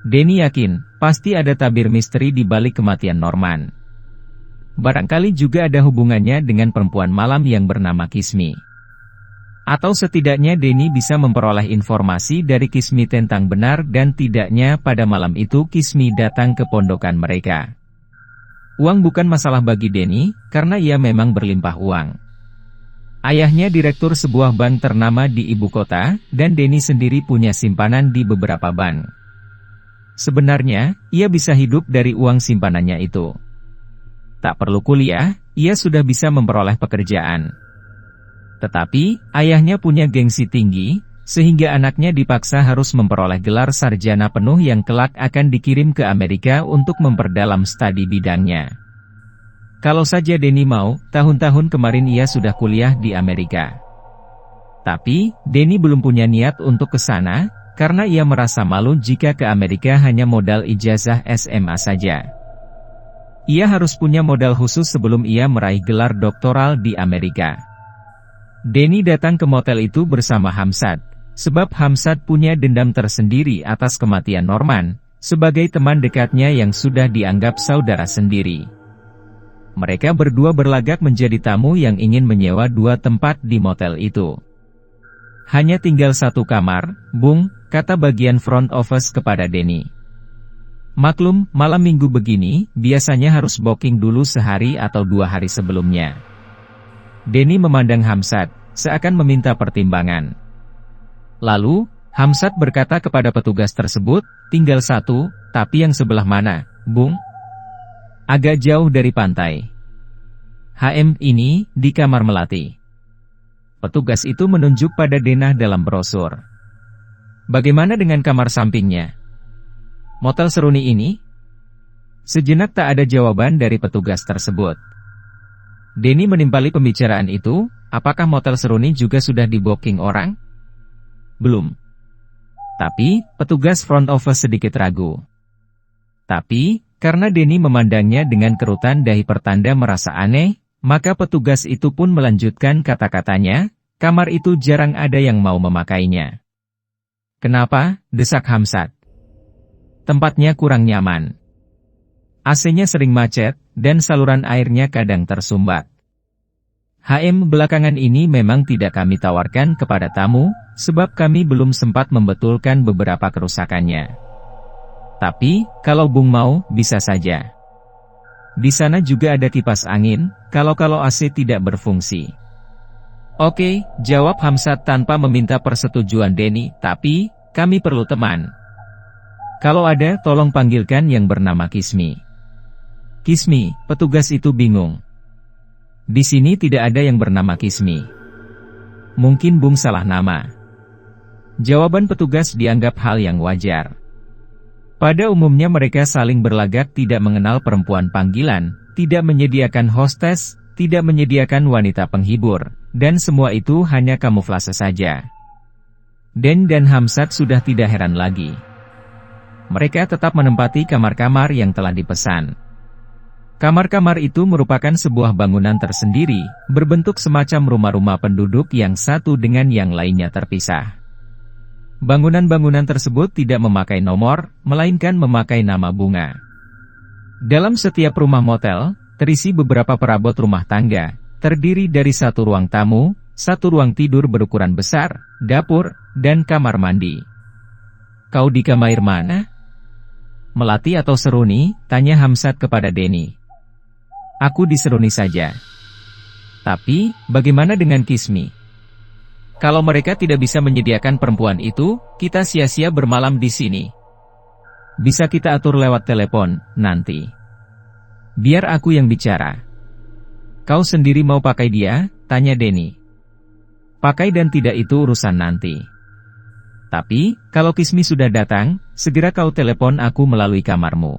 Denny yakin, pasti ada tabir misteri di balik kematian Norman. Barangkali juga ada hubungannya dengan perempuan malam yang bernama Kiss Me. Atau setidaknya Denny bisa memperoleh informasi dari Kiss Me tentang benar dan tidaknya pada malam itu Kiss Me datang ke pondokan mereka. Uang bukan masalah bagi Denny, karena ia memang berlimpah uang. Ayahnya direktur sebuah bank ternama di ibu kota, dan Denny sendiri punya simpanan di beberapa bank. Sebenarnya, ia bisa hidup dari uang simpanannya itu. Tak perlu kuliah, ia sudah bisa memperoleh pekerjaan. Tetapi, ayahnya punya gengsi tinggi, sehingga anaknya dipaksa harus memperoleh gelar sarjana penuh yang kelak akan dikirim ke Amerika untuk memperdalam studi bidangnya. Kalau saja Denny mau, tahun-tahun kemarin ia sudah kuliah di Amerika. Tapi, Denny belum punya niat untuk ke sana, karena ia merasa malu jika ke Amerika hanya modal ijazah SMA saja. Ia harus punya modal khusus sebelum ia meraih gelar doktoral di Amerika. Denny datang ke motel itu bersama Hamzat, sebab Hamzat punya dendam tersendiri atas kematian Norman, sebagai teman dekatnya yang sudah dianggap saudara sendiri. Mereka berdua berlagak menjadi tamu yang ingin menyewa 2 tempat di motel itu. Hanya tinggal 1 kamar, Bung, kata bagian front office kepada Denny. Maklum, malam minggu begini, biasanya harus booking dulu sehari atau 2 hari sebelumnya. Denny memandang Hamzat, seakan meminta pertimbangan. Lalu, Hamzat berkata kepada petugas tersebut, tinggal 1, tapi yang sebelah mana, Bung? Agak jauh dari pantai. Ini, di kamar melati. Petugas itu menunjuk pada denah dalam brosur. Bagaimana dengan kamar sampingnya? Motel Seruni ini? Sejenak tak ada jawaban dari petugas tersebut. Denny menimpali pembicaraan itu, apakah motel Seruni juga sudah di-booking orang? Belum. Tapi, petugas front office sedikit ragu. Tapi, karena Denny memandangnya dengan kerutan dahi pertanda merasa aneh, maka petugas itu pun melanjutkan kata-katanya, kamar itu jarang ada yang mau memakainya. Kenapa? Desak Hamzat. Tempatnya kurang nyaman. AC-nya sering macet, dan saluran airnya kadang tersumbat. Belakangan ini memang tidak kami tawarkan kepada tamu, sebab kami belum sempat membetulkan beberapa kerusakannya. Tapi, kalau Bung mau, bisa saja. Di sana juga ada kipas angin, kalau AC tidak berfungsi. Oke, jawab Hamzat tanpa meminta persetujuan Denny, tapi, kami perlu teman. Kalau ada, tolong panggilkan yang bernama Kiss Me. Kismi, petugas itu bingung. Di sini tidak ada yang bernama Kismi. Mungkin Bung salah nama. Jawaban petugas dianggap hal yang wajar. Pada umumnya mereka saling berlagak tidak mengenal perempuan panggilan, tidak menyediakan hostes, tidak menyediakan wanita penghibur, dan semua itu hanya kamuflase saja. Den dan Hamzat sudah tidak heran lagi. Mereka tetap menempati kamar-kamar yang telah dipesan. Kamar-kamar itu merupakan sebuah bangunan tersendiri, berbentuk semacam rumah-rumah penduduk yang satu dengan yang lainnya terpisah. Bangunan-bangunan tersebut tidak memakai nomor, melainkan memakai nama bunga. Dalam setiap rumah motel, terisi beberapa perabot rumah tangga, terdiri dari satu ruang tamu, satu ruang tidur berukuran besar, dapur, dan kamar mandi. Kau di kamar mana? Melati atau Seruni? Tanya Hamzat kepada Denny. Aku di Seruni saja. Tapi, bagaimana dengan Kismi? Kalau mereka tidak bisa menyediakan perempuan itu, kita sia-sia bermalam di sini. Bisa kita atur lewat telepon, nanti. Biar aku yang bicara. Kau sendiri mau pakai dia? Tanya Denny. Pakai dan tidak itu urusan nanti. Tapi, kalau Kismi sudah datang, segera kau telepon aku melalui kamarmu.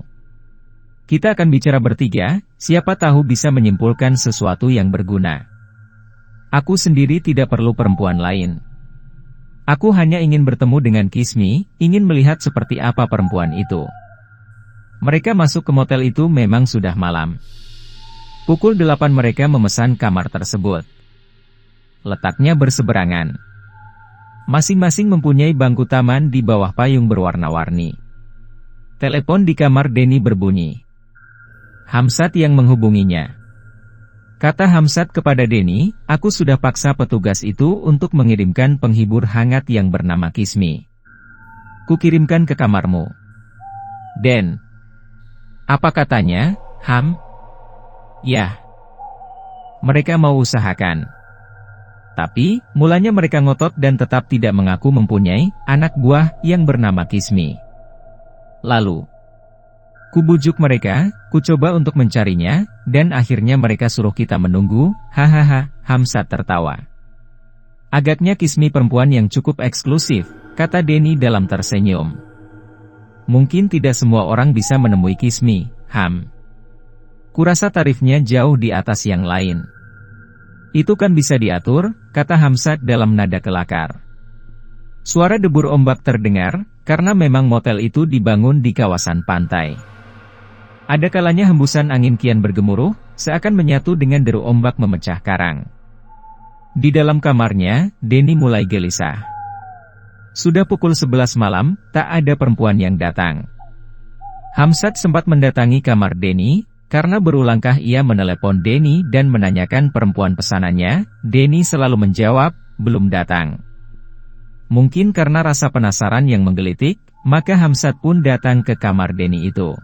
Kita akan bicara bertiga, siapa tahu bisa menyimpulkan sesuatu yang berguna. Aku sendiri tidak perlu perempuan lain. Aku hanya ingin bertemu dengan Kismi, ingin melihat seperti apa perempuan itu. Mereka masuk ke motel itu memang sudah malam. Pukul 8 mereka memesan kamar tersebut. Letaknya berseberangan. Masing-masing mempunyai bangku taman di bawah payung berwarna-warni. Telepon di kamar Denny berbunyi. Hamzat yang menghubunginya. Kata Hamzat kepada Denny, aku sudah paksa petugas itu untuk mengirimkan penghibur hangat yang bernama Kismi. Kukirimkan ke kamarmu. Den. Apa katanya, Ham? Ya. Mereka mau usahakan. Tapi, mulanya mereka ngotot dan tetap tidak mengaku mempunyai anak buah yang bernama Kismi. Lalu, kubujuk mereka, kucoba untuk mencarinya, dan akhirnya mereka suruh kita menunggu, hahaha, Hamzat tertawa. Agaknya Kismi perempuan yang cukup eksklusif, kata Denny dalam tersenyum. Mungkin tidak semua orang bisa menemui Kismi, Ham. Kurasa tarifnya jauh di atas yang lain. Itu kan bisa diatur, kata Hamzat dalam nada kelakar. Suara debur ombak terdengar, karena memang motel itu dibangun di kawasan pantai. Ada kalanya hembusan angin kian bergemuruh, seakan menyatu dengan deru ombak memecah karang. Di dalam kamarnya, Denny mulai gelisah. Sudah pukul 11 malam, tak ada perempuan yang datang. Hamzat sempat mendatangi kamar Denny, karena berulangkah ia menelepon Denny dan menanyakan perempuan pesanannya. Denny selalu menjawab, belum datang. Mungkin karena rasa penasaran yang menggelitik, maka Hamzat pun datang ke kamar Denny itu.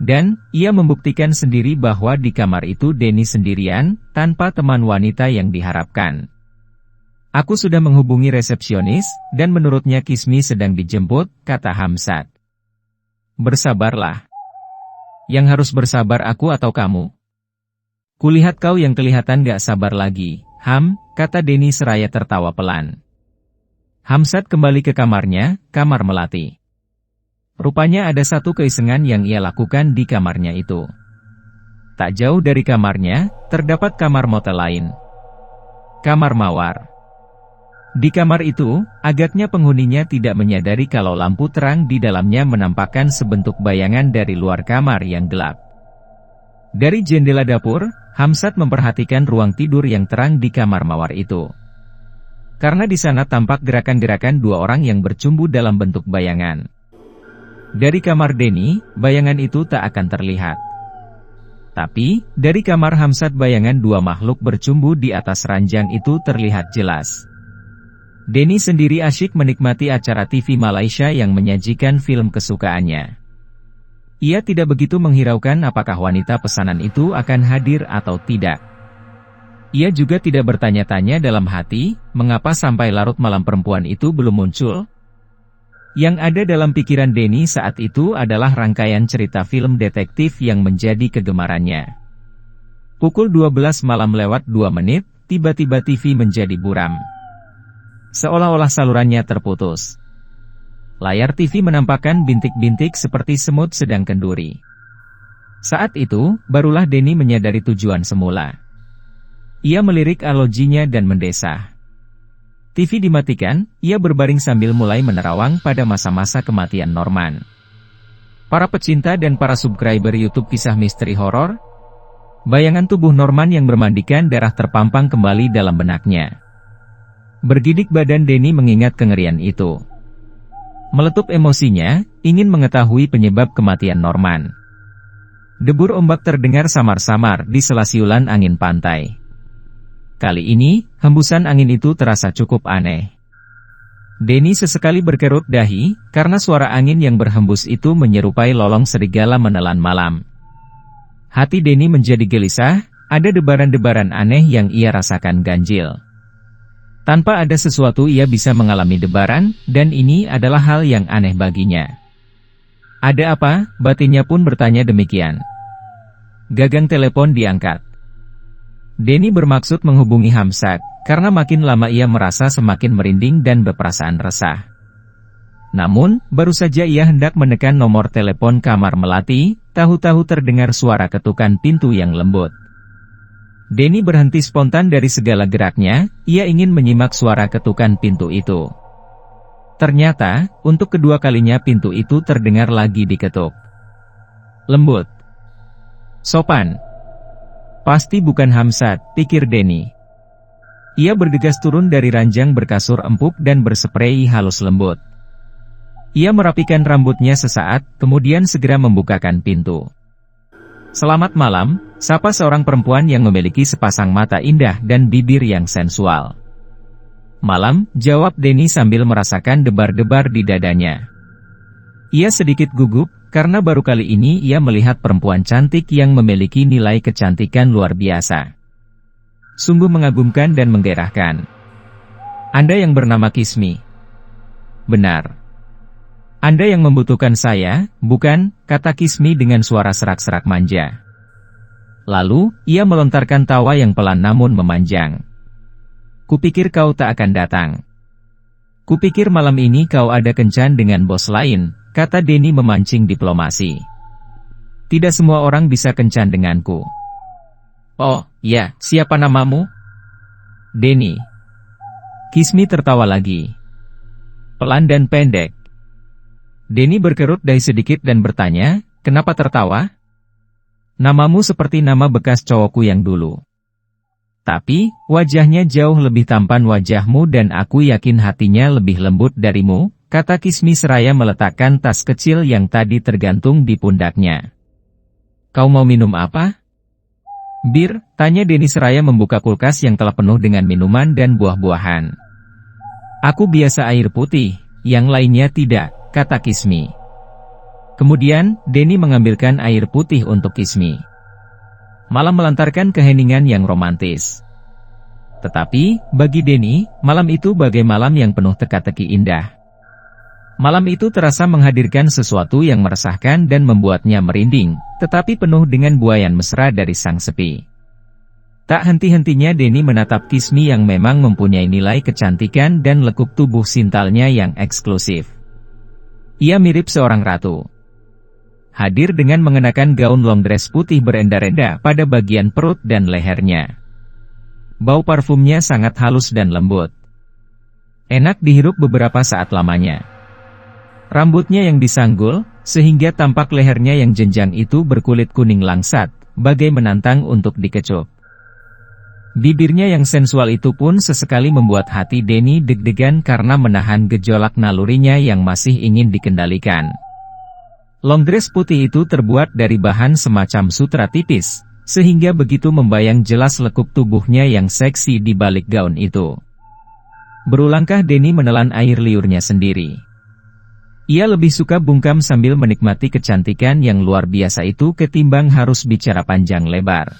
Dan, ia membuktikan sendiri bahwa di kamar itu Denny sendirian, tanpa teman wanita yang diharapkan. Aku sudah menghubungi resepsionis, dan menurutnya Kismi sedang dijemput, kata Hamzat. Bersabarlah. Yang harus bersabar aku atau kamu? Kulihat kau yang kelihatan gak sabar lagi, Ham, kata Denny seraya tertawa pelan. Hamzat kembali ke kamarnya, kamar Melati. Rupanya ada satu keisengan yang ia lakukan di kamarnya itu. Tak jauh dari kamarnya, terdapat kamar motel lain. Kamar mawar. Di kamar itu, agaknya penghuninya tidak menyadari kalau lampu terang di dalamnya menampakkan sebentuk bayangan dari luar kamar yang gelap. Dari jendela dapur, Hamzat memperhatikan ruang tidur yang terang di kamar mawar itu. Karena di sana tampak gerakan-gerakan dua orang yang bercumbu dalam bentuk bayangan. Dari kamar Denny, bayangan itu tak akan terlihat. Tapi, dari kamar Hamzat bayangan dua makhluk bercumbu di atas ranjang itu terlihat jelas. Denny sendiri asyik menikmati acara TV Malaysia yang menyajikan film kesukaannya. Ia tidak begitu menghiraukan apakah wanita pesanan itu akan hadir atau tidak. Ia juga tidak bertanya-tanya dalam hati, mengapa sampai larut malam perempuan itu belum muncul? Yang ada dalam pikiran Denny saat itu adalah rangkaian cerita film detektif yang menjadi kegemarannya. Pukul 12 malam lewat 2 menit, tiba-tiba TV menjadi buram. Seolah-olah salurannya terputus. Layar TV menampakkan bintik-bintik seperti semut sedang kenduri. Saat itu, barulah Denny menyadari tujuan semula. Ia melirik arlojinya dan mendesah. TV dimatikan, ia berbaring sambil mulai menerawang pada masa-masa kematian Norman. Para pecinta dan para subscriber YouTube kisah misteri horor, bayangan tubuh Norman yang bermandikan darah terpampang kembali dalam benaknya. Bergidik badan Denny mengingat kengerian itu. Meletup emosinya, ingin mengetahui penyebab kematian Norman. Debur ombak terdengar samar-samar di sela siulan angin pantai. Kali ini, hembusan angin itu terasa cukup aneh. Denny sesekali berkerut dahi, karena suara angin yang berhembus itu menyerupai lolong serigala menelan malam. Hati Denny menjadi gelisah, ada debaran-debaran aneh yang ia rasakan ganjil. Tanpa ada sesuatu ia bisa mengalami debaran, dan ini adalah hal yang aneh baginya. Ada apa? Batinnya pun bertanya demikian. Gagang telepon diangkat. Denny bermaksud menghubungi Hamzat, karena makin lama ia merasa semakin merinding dan berperasaan resah. Namun, baru saja ia hendak menekan nomor telepon kamar melati, tahu-tahu terdengar suara ketukan pintu yang lembut. Denny berhenti spontan dari segala geraknya, ia ingin menyimak suara ketukan pintu itu. Ternyata, untuk kedua kalinya pintu itu terdengar lagi diketuk. Lembut. Sopan. Pasti bukan Hamzat, pikir Denny. Ia bergegas turun dari ranjang berkasur empuk dan bersprei halus lembut. Ia merapikan rambutnya sesaat, kemudian segera membukakan pintu. Selamat malam, sapa seorang perempuan yang memiliki sepasang mata indah dan bibir yang sensual. Malam, jawab Denny sambil merasakan debar-debar di dadanya. Ia sedikit gugup, karena baru kali ini ia melihat perempuan cantik yang memiliki nilai kecantikan luar biasa. Sungguh mengagumkan dan menggairahkan. Anda yang bernama Kismi? Benar. Anda yang membutuhkan saya, bukan? Kata Kismi dengan suara serak-serak manja. Lalu, ia melontarkan tawa yang pelan namun memanjang. Kupikir kau tak akan datang. Kupikir malam ini kau ada kencan dengan bos lain, kata Denny memancing diplomasi. Tidak semua orang bisa kencan denganku. Oh, ya, siapa namamu? Denny. Kismi tertawa lagi. Pelan dan pendek. Denny berkerut dahi sedikit dan bertanya, kenapa tertawa? Namamu seperti nama bekas cowokku yang dulu. Tapi, wajahnya jauh lebih tampan wajahmu dan aku yakin hatinya lebih lembut darimu, kata Kismi seraya meletakkan tas kecil yang tadi tergantung di pundaknya. Kau mau minum apa? Bir, tanya Denny seraya membuka kulkas yang telah penuh dengan minuman dan buah-buahan. Aku biasa air putih, yang lainnya tidak, kata Kismi. Kemudian, Denny mengambilkan air putih untuk Kismi. Malam melantarkan keheningan yang romantis. Tetapi, bagi Denny, malam itu bagai malam yang penuh teka-teki indah. Malam itu terasa menghadirkan sesuatu yang meresahkan dan membuatnya merinding, tetapi penuh dengan buayan mesra dari sang sepi. Tak henti-hentinya Denny menatap Kismi yang memang mempunyai nilai kecantikan dan lekuk tubuh sintalnya yang eksklusif. Ia mirip seorang ratu. Hadir dengan mengenakan gaun long dress putih berenda-renda pada bagian perut dan lehernya. Bau parfumnya sangat halus dan lembut. Enak dihirup beberapa saat lamanya. Rambutnya yang disanggul, sehingga tampak lehernya yang jenjang itu berkulit kuning langsat, bagai menantang untuk dikecup. Bibirnya yang sensual itu pun sesekali membuat hati Denny deg-degan karena menahan gejolak nalurinya yang masih ingin dikendalikan. Long dress putih itu terbuat dari bahan semacam sutra tipis, sehingga begitu membayang jelas lekuk tubuhnya yang seksi di balik gaun itu. Berulangkah Denny menelan air liurnya sendiri. Ia lebih suka bungkam sambil menikmati kecantikan yang luar biasa itu ketimbang harus bicara panjang lebar.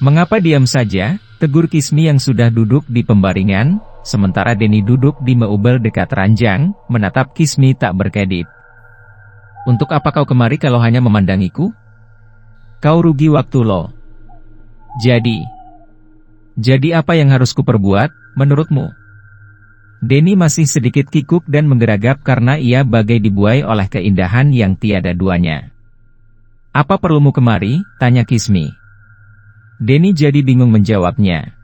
Mengapa diam saja? Tegur Kismi yang sudah duduk di pembaringan, sementara Denny duduk di meubel dekat ranjang, menatap Kismi tak berkedip. Untuk apa kau kemari kalau hanya memandangiku? Kau rugi waktu lo. Jadi apa yang harus kuperbuat, menurutmu? Denny masih sedikit kikuk dan menggeragap karena ia bagai dibuai oleh keindahan yang tiada duanya. Apa perlumu kemari? Tanya Kismi. Denny jadi bingung menjawabnya.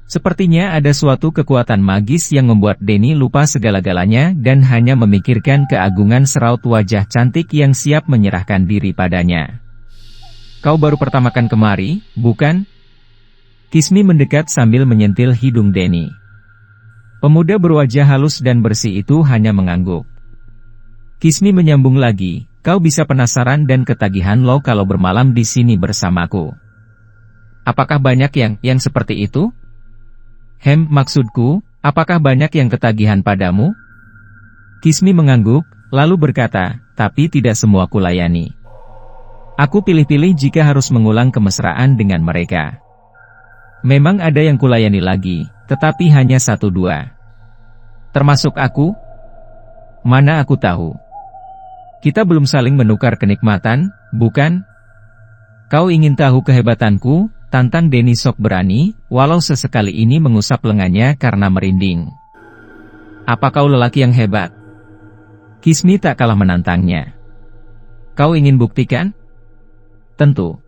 Sepertinya ada suatu kekuatan magis yang membuat Denny lupa segala-galanya dan hanya memikirkan keagungan seraut wajah cantik yang siap menyerahkan diri padanya. Kau baru pertama kali kemari, bukan? Kismi mendekat sambil menyentil hidung Denny. Pemuda berwajah halus dan bersih itu hanya mengangguk. Kismi menyambung lagi, kau bisa penasaran dan ketagihan lo kalau bermalam di sini bersamaku. Apakah banyak yang seperti itu? Maksudku, apakah banyak yang ketagihan padamu? Kismi mengangguk, lalu berkata, tapi tidak semua kulayani. Aku pilih-pilih jika harus mengulang kemesraan dengan mereka. Memang ada yang kulayani lagi, tetapi hanya 1-2. Termasuk aku? Mana aku tahu. Kita belum saling menukar kenikmatan, bukan? Kau ingin tahu kehebatanku? Tantang Denny sok berani, walau sesekali ini mengusap lengannya karena merinding. Apa kau lelaki yang hebat? Kismi tak kalah menantangnya. Kau ingin buktikan? Tentu.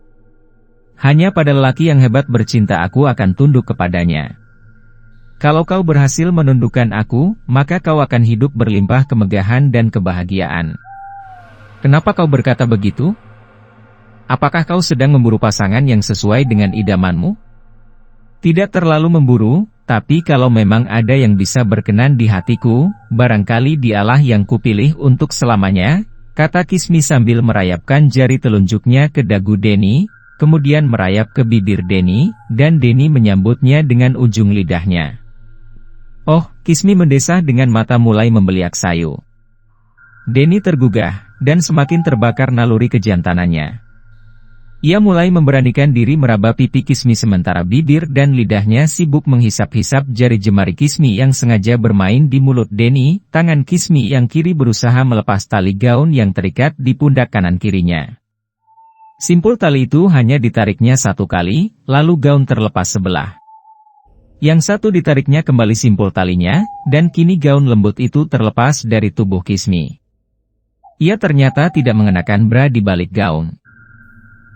Hanya pada lelaki yang hebat bercinta aku akan tunduk kepadanya. Kalau kau berhasil menundukkan aku, maka kau akan hidup berlimpah kemegahan dan kebahagiaan. Kenapa kau berkata begitu? Apakah kau sedang memburu pasangan yang sesuai dengan idamanmu? Tidak terlalu memburu, tapi kalau memang ada yang bisa berkenan di hatiku, barangkali dialah yang kupilih untuk selamanya, kata Kismi sambil merayapkan jari telunjuknya ke dagu Denny, kemudian merayap ke bibir Denny, dan Denny menyambutnya dengan ujung lidahnya. Oh, Kismi mendesah dengan mata mulai membeliak sayu. Denny tergugah, dan semakin terbakar naluri kejantanannya. Ia mulai memberanikan diri meraba pipi Kismi sementara bibir dan lidahnya sibuk menghisap-hisap jari jemari Kismi yang sengaja bermain di mulut Denny. Tangan Kismi yang kiri berusaha melepas tali gaun yang terikat di pundak kanan kirinya. Simpul tali itu hanya ditariknya 1 kali, lalu gaun terlepas sebelah. Yang satu ditariknya kembali simpul talinya, dan kini gaun lembut itu terlepas dari tubuh Kismi. Ia ternyata tidak mengenakan bra di balik gaun.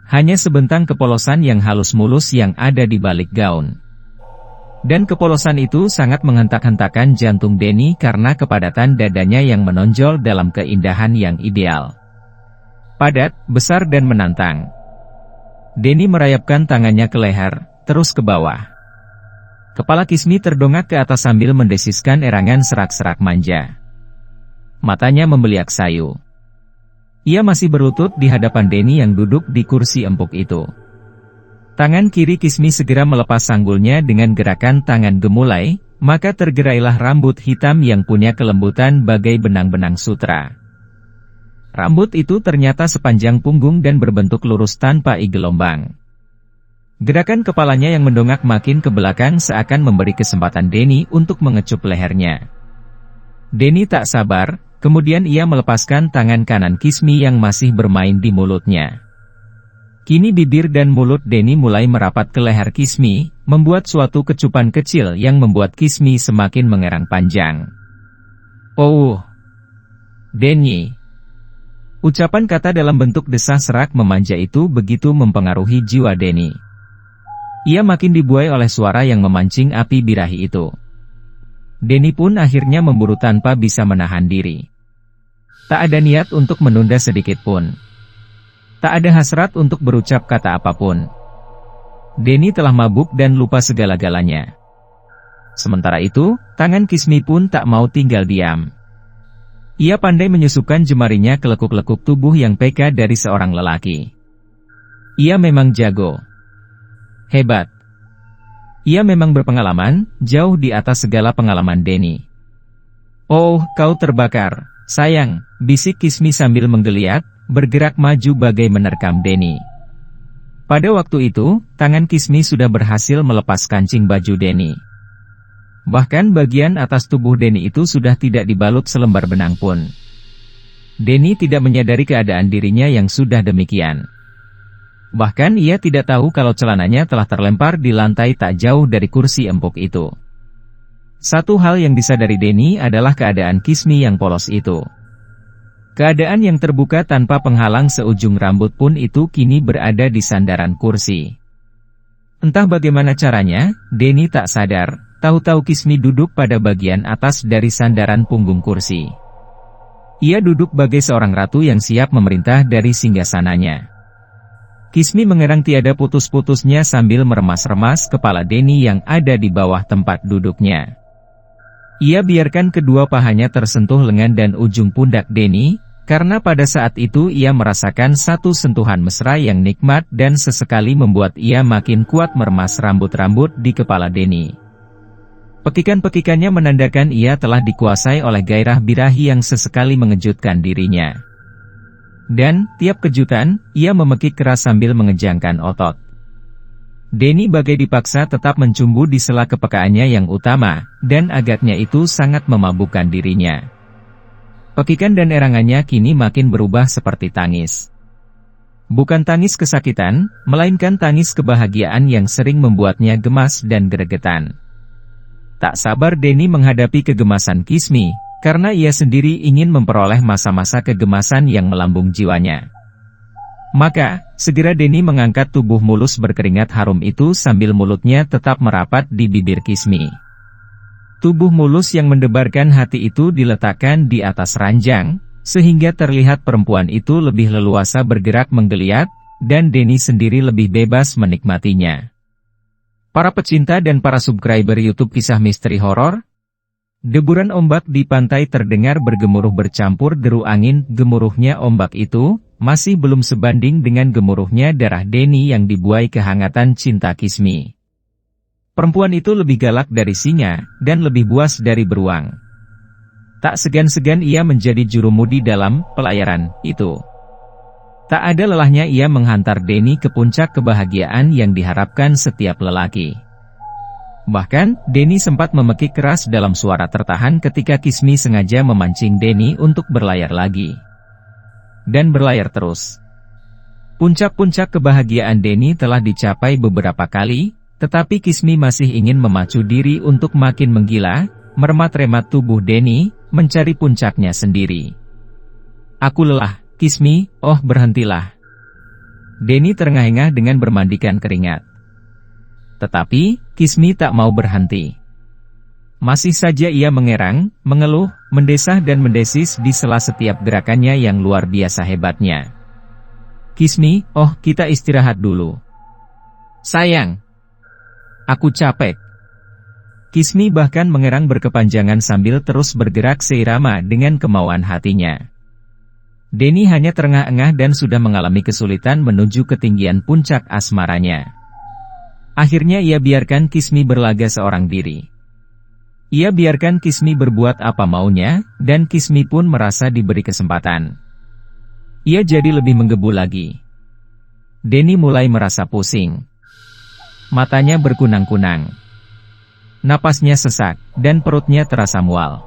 Hanya sebentang kepolosan yang halus mulus yang ada di balik gaun. Dan kepolosan itu sangat menghentak-hentakan jantung Denny karena kepadatan dadanya yang menonjol dalam keindahan yang ideal. Padat, besar dan menantang. Denny merayapkan tangannya ke leher, terus ke bawah. Kepala Kismi terdongak ke atas sambil mendesiskan erangan serak-serak manja. Matanya membeliak sayu. Ia masih berlutut di hadapan Denny yang duduk di kursi empuk itu. Tangan kiri Kismi segera melepas sanggulnya dengan gerakan tangan gemulai, maka tergerailah rambut hitam yang punya kelembutan bagai benang-benang sutra. Rambut itu ternyata sepanjang punggung dan berbentuk lurus tanpa gelombang. Gerakan kepalanya yang mendongak makin ke belakang seakan memberi kesempatan Denny untuk mengecup lehernya. Denny tak sabar. Kemudian ia melepaskan tangan kanan Kismi yang masih bermain di mulutnya. Kini bibir dan mulut Denny mulai merapat ke leher Kismi, membuat suatu kecupan kecil yang membuat Kismi semakin mengerang panjang. Oh, Denny. Ucapan kata dalam bentuk desah serak memanja itu begitu mempengaruhi jiwa Denny. Ia makin dibuai oleh suara yang memancing api birahi itu. Denny pun akhirnya memburu tanpa bisa menahan diri. Tak ada niat untuk menunda sedikit pun. Tak ada hasrat untuk berucap kata apapun. Denny telah mabuk dan lupa segala-galanya. Sementara itu, tangan Kismi pun tak mau tinggal diam. Ia pandai menyusupkan jemarinya ke lekuk-lekuk tubuh yang peka dari seorang lelaki. Ia memang jago. Hebat. Ia memang berpengalaman, jauh di atas segala pengalaman Denny. Oh, kau terbakar, sayang, bisik Kismi sambil menggeliat, bergerak maju bagai menerkam Denny. Pada waktu itu, tangan Kismi sudah berhasil melepas kancing baju Denny. Bahkan bagian atas tubuh Denny itu sudah tidak dibalut selembar benang pun. Denny tidak menyadari keadaan dirinya yang sudah demikian. Bahkan ia tidak tahu kalau celananya telah terlempar di lantai tak jauh dari kursi empuk itu. Satu hal yang disadari Denny adalah keadaan Kismi yang polos itu. Keadaan yang terbuka tanpa penghalang seujung rambut pun itu kini berada di sandaran kursi. Entah bagaimana caranya, Denny tak sadar. Tahu-tahu Kismi duduk pada bagian atas dari sandaran punggung kursi. Ia duduk bagai seorang ratu yang siap memerintah dari singgasananya. Kismi mengerang tiada putus-putusnya sambil meremas-remas kepala Denny yang ada di bawah tempat duduknya. Ia biarkan kedua pahanya tersentuh lengan dan ujung pundak Denny, karena pada saat itu ia merasakan satu sentuhan mesra yang nikmat dan sesekali membuat ia makin kuat meremas rambut-rambut di kepala Denny. Pekikan-pekikannya menandakan ia telah dikuasai oleh gairah birahi yang sesekali mengejutkan dirinya. Dan, tiap kejutan, ia memekik keras sambil mengejangkan otot. Denny bagai dipaksa tetap mencumbu di sela kepekaannya yang utama, dan agaknya itu sangat memabukkan dirinya. Pekikan dan erangannya kini makin berubah seperti tangis. Bukan tangis kesakitan, melainkan tangis kebahagiaan yang sering membuatnya gemas dan gregetan. Tak sabar Denny menghadapi kegemasan Kismi, karena ia sendiri ingin memperoleh masa-masa kegemasan yang melambung jiwanya. Maka, segera Denny mengangkat tubuh mulus berkeringat harum itu sambil mulutnya tetap merapat di bibir Kismi. Tubuh mulus yang mendebarkan hati itu diletakkan di atas ranjang, sehingga terlihat perempuan itu lebih leluasa bergerak menggeliat, dan Denny sendiri lebih bebas menikmatinya. Para pecinta dan para subscriber YouTube Kisah Misteri Horor, deburan ombak di pantai terdengar bergemuruh bercampur deru angin. Gemuruhnya ombak itu masih belum sebanding dengan gemuruhnya darah Denny yang dibuai kehangatan cinta Kismi. Perempuan itu lebih galak dari singa, dan lebih buas dari beruang. Tak segan-segan ia menjadi jurumudi dalam pelayaran itu. Tak ada lelahnya ia menghantar Denny ke puncak kebahagiaan yang diharapkan setiap lelaki. Bahkan, Denny sempat memekik keras dalam suara tertahan ketika Kismi sengaja memancing Denny untuk berlayar lagi. Dan berlayar terus. Puncak-puncak kebahagiaan Denny telah dicapai beberapa kali, tetapi Kismi masih ingin memacu diri untuk makin menggila, meremat-remat tubuh Denny, mencari puncaknya sendiri. Aku lelah. Kismi, oh berhentilah. Denny terengah-engah dengan bermandikan keringat. Tetapi, Kismi tak mau berhenti. Masih saja ia mengerang, mengeluh, mendesah dan mendesis di sela setiap gerakannya yang luar biasa hebatnya. Kismi, oh kita istirahat dulu. Sayang. Aku capek. Kismi bahkan mengerang berkepanjangan sambil terus bergerak seirama dengan kemauan hatinya. Denny hanya terengah-engah dan sudah mengalami kesulitan menuju ketinggian puncak asmaranya. Akhirnya ia biarkan Kismi berlaga seorang diri. Ia biarkan Kismi berbuat apa maunya, dan Kismi pun merasa diberi kesempatan. Ia jadi lebih menggebu lagi. Denny mulai merasa pusing. Matanya berkunang-kunang. Napasnya sesak, dan perutnya terasa mual.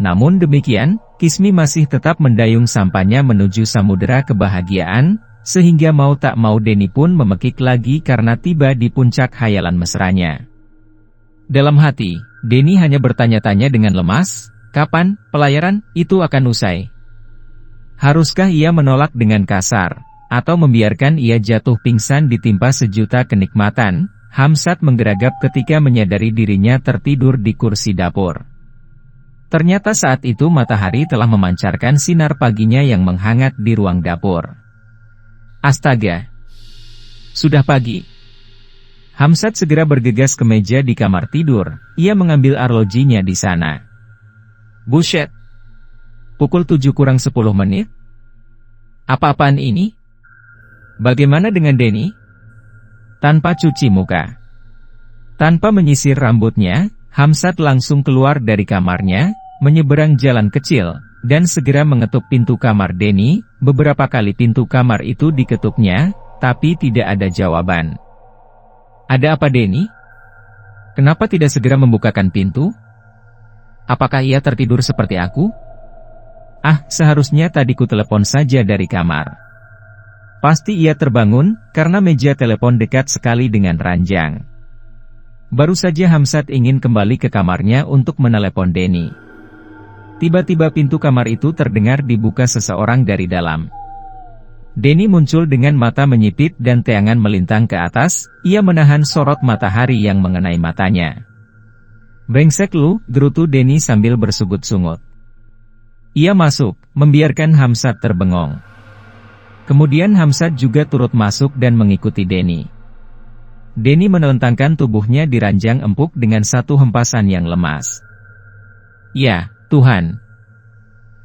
Namun demikian, Kismi masih tetap mendayung sampannya menuju samudera kebahagiaan, sehingga mau tak mau Denny pun memekik lagi karena tiba di puncak hayalan mesranya. Dalam hati, Denny hanya bertanya-tanya dengan lemas, kapan pelayaran itu akan usai? Haruskah ia menolak dengan kasar, atau membiarkan ia jatuh pingsan ditimpa sejuta kenikmatan? Hamsat menggeragap ketika menyadari dirinya tertidur di kursi dapur. Ternyata saat itu matahari telah memancarkan sinar paginya yang menghangat di ruang dapur. Astaga! Sudah pagi. Hamsat segera bergegas ke meja di kamar tidur, ia mengambil arlojinya di sana. Buset! Pukul 7 kurang 10 menit? Apa-apaan ini? Bagaimana dengan Denny? Tanpa cuci muka. Tanpa menyisir rambutnya, Hamsat langsung keluar dari kamarnya, menyeberang jalan kecil, dan segera mengetuk pintu kamar Denny. Beberapa kali pintu kamar itu diketuknya, tapi tidak ada jawaban. Ada apa Denny? Kenapa tidak segera membukakan pintu? Apakah ia tertidur seperti aku? Ah, seharusnya tadi ku telepon saja dari kamar. Pasti ia terbangun, karena meja telepon dekat sekali dengan ranjang. Baru saja Hamzat ingin kembali ke kamarnya untuk menelepon Denny. Tiba-tiba pintu kamar itu terdengar dibuka seseorang dari dalam. Denny muncul dengan mata menyipit dan teangan melintang ke atas, ia menahan sorot matahari yang mengenai matanya. "Brengsek lu," gerutu Denny sambil bersungut-sungut. Ia masuk, membiarkan Hamzat terbengong. Kemudian Hamzat juga turut masuk dan mengikuti Denny. Denny menelentangkan tubuhnya di ranjang empuk dengan satu hempasan yang lemas. "Ya, Tuhan.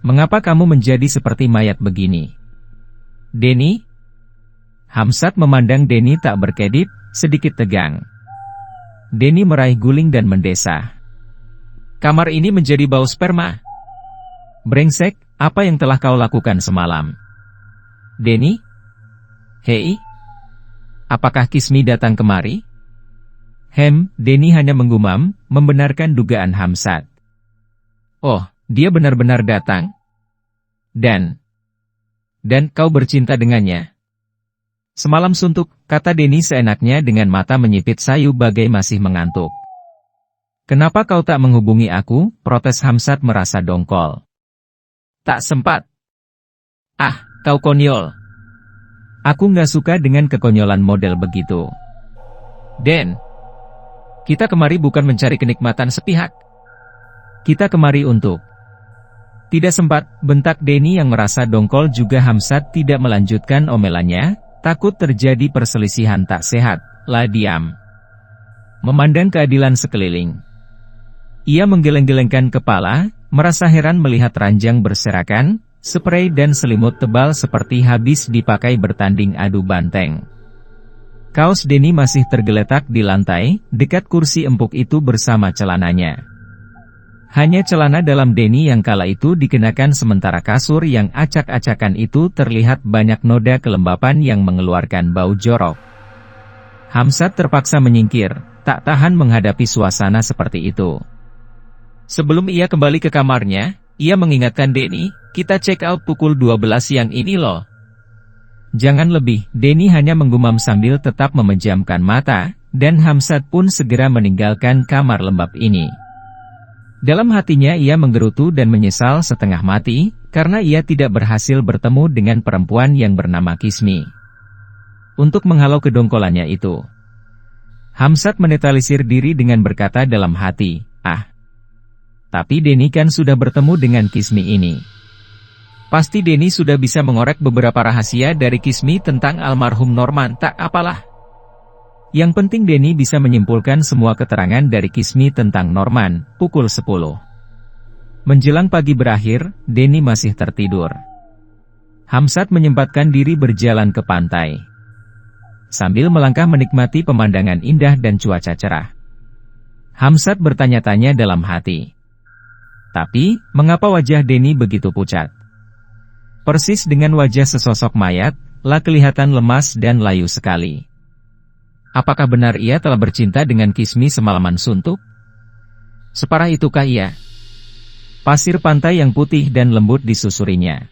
Mengapa kamu menjadi seperti mayat begini?" "Denny?" Hamzat memandang Denny tak berkedip, sedikit tegang. Denny meraih guling dan mendesah. "Kamar ini menjadi bau sperma. Brengsek, apa yang telah kau lakukan semalam?" "Denny? Hei? Apakah Kismi datang kemari?" Denny hanya menggumam, membenarkan dugaan Hamzat. "Oh, dia benar-benar datang? Dan kau bercinta dengannya?" "Semalam suntuk," kata Denny seenaknya dengan mata menyipit sayu bagai masih mengantuk. "Kenapa kau tak menghubungi aku?" protes Hamzat merasa dongkol. "Tak sempat." "Ah, kau konyol. Aku nggak suka dengan kekonyolan model begitu. Den, kita kemari bukan mencari kenikmatan sepihak. Kita kemari untuk..." "Tidak sempat," bentak Denny yang merasa dongkol juga. Hamzat tidak melanjutkan omelannya, takut terjadi perselisihan tak sehat. Lah diam. Memandang keadilan sekeliling. Ia menggeleng-gelengkan kepala, merasa heran melihat ranjang berserakan, spray dan selimut tebal seperti habis dipakai bertanding adu banteng. Kaos Denny masih tergeletak di lantai, dekat kursi empuk itu bersama celananya. Hanya celana dalam Denny yang kala itu dikenakan, sementara kasur yang acak-acakan itu terlihat banyak noda kelembapan yang mengeluarkan bau jorok. Hamzat terpaksa menyingkir, tak tahan menghadapi suasana seperti itu. Sebelum ia kembali ke kamarnya, ia mengingatkan Denny, "Kita check out pukul 12 siang ini loh." "Jangan lebih," Denny hanya menggumam sambil tetap memejamkan mata, dan Hamzat pun segera meninggalkan kamar lembab ini. Dalam hatinya ia menggerutu dan menyesal setengah mati, karena ia tidak berhasil bertemu dengan perempuan yang bernama Kismi. Untuk menghalau kedongkolannya itu, Hamzat menetralisir diri dengan berkata dalam hati, "Ah, tapi Denny kan sudah bertemu dengan Kismi ini. Pasti Denny sudah bisa mengorek beberapa rahasia dari Kismi tentang almarhum Norman, tak apalah. Yang penting Denny bisa menyimpulkan semua keterangan dari Kismi tentang Norman." Pukul 10. Menjelang pagi berakhir, Denny masih tertidur. Hamzat menyempatkan diri berjalan ke pantai. Sambil melangkah menikmati pemandangan indah dan cuaca cerah. Hamzat bertanya-tanya dalam hati. Tapi, mengapa wajah Denny begitu pucat? Persis dengan wajah sesosok mayat, lah kelihatan lemas dan layu sekali. Apakah benar ia telah bercinta dengan Kismi semalaman suntuk? Separah itukah ia? Pasir pantai yang putih dan lembut disusurinya.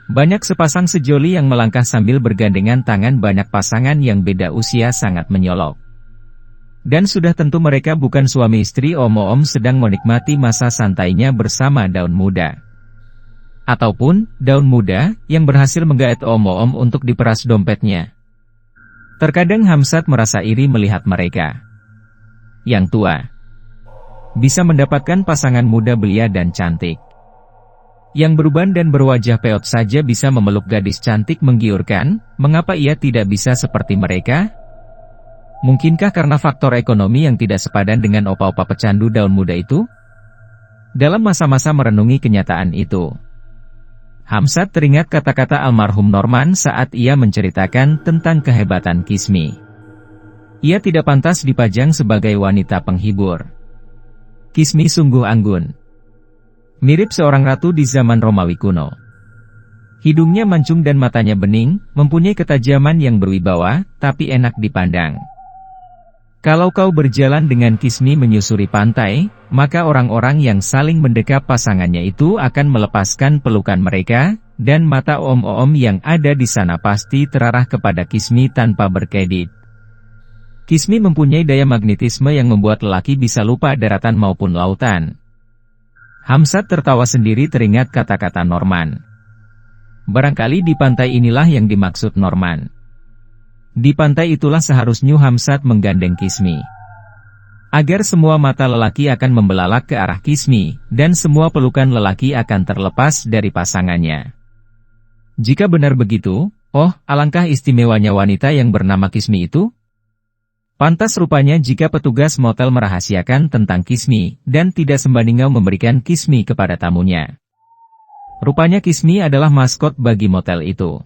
Banyak sepasang sejoli yang melangkah sambil bergandengan tangan. Banyak pasangan yang beda usia sangat menyolok. Dan sudah tentu mereka bukan suami istri. Om-om sedang menikmati masa santainya bersama daun muda. Ataupun, daun muda, yang berhasil menggaet om-om untuk diperas dompetnya. Terkadang Hamzat merasa iri melihat mereka. Yang tua bisa mendapatkan pasangan muda belia dan cantik. Yang beruban dan berwajah peot saja bisa memeluk gadis cantik menggiurkan. Mengapa ia tidak bisa seperti mereka? Mungkinkah karena faktor ekonomi yang tidak sepadan dengan opa-opa pecandu daun muda itu? Dalam masa-masa merenungi kenyataan itu, Hamzat teringat kata-kata almarhum Norman saat ia menceritakan tentang kehebatan Kismi. Ia tidak pantas dipajang sebagai wanita penghibur. Kismi sungguh anggun. Mirip seorang ratu di zaman Romawi kuno. Hidungnya mancung dan matanya bening, mempunyai ketajaman yang berwibawa, tapi enak dipandang. Kalau kau berjalan dengan Kismi menyusuri pantai, maka orang-orang yang saling mendekap pasangannya itu akan melepaskan pelukan mereka, dan mata om-om yang ada di sana pasti terarah kepada Kismi tanpa berkedip. Kismi mempunyai daya magnetisme yang membuat lelaki bisa lupa daratan maupun lautan. Hamzat tertawa sendiri teringat kata-kata Norman. Barangkali di pantai inilah yang dimaksud Norman. Di pantai itulah seharusnya Hamzat menggandeng Kismi. Agar semua mata lelaki akan membelalak ke arah Kismi, dan semua pelukan lelaki akan terlepas dari pasangannya. Jika benar begitu, oh, alangkah istimewanya wanita yang bernama Kismi itu. Pantas rupanya jika petugas motel merahasiakan tentang Kismi, dan tidak sembandingau memberikan Kismi kepada tamunya. Rupanya Kismi adalah maskot bagi motel itu.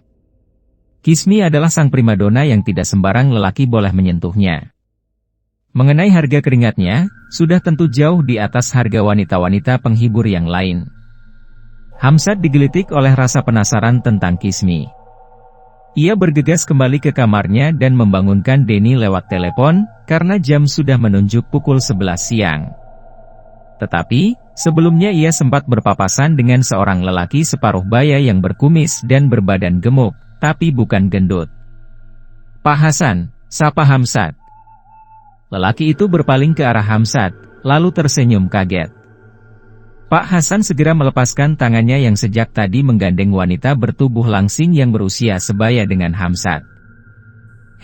Kismi adalah sang primadona yang tidak sembarang lelaki boleh menyentuhnya. Mengenai harga keringatnya, sudah tentu jauh di atas harga wanita-wanita penghibur yang lain. Hamzat digelitik oleh rasa penasaran tentang Kismi. Ia bergegas kembali ke kamarnya dan membangunkan Denny lewat telepon, karena jam sudah menunjuk pukul 11 siang. Tetapi, sebelumnya ia sempat berpapasan dengan seorang lelaki separuh baya yang berkumis dan berbadan gemuk, tapi bukan gendut. "Pak Hasan," sapa Hamzat. Lelaki itu berpaling ke arah Hamzat, lalu tersenyum kaget. Pak Hasan segera melepaskan tangannya yang sejak tadi menggandeng wanita bertubuh langsing yang berusia sebaya dengan Hamzat.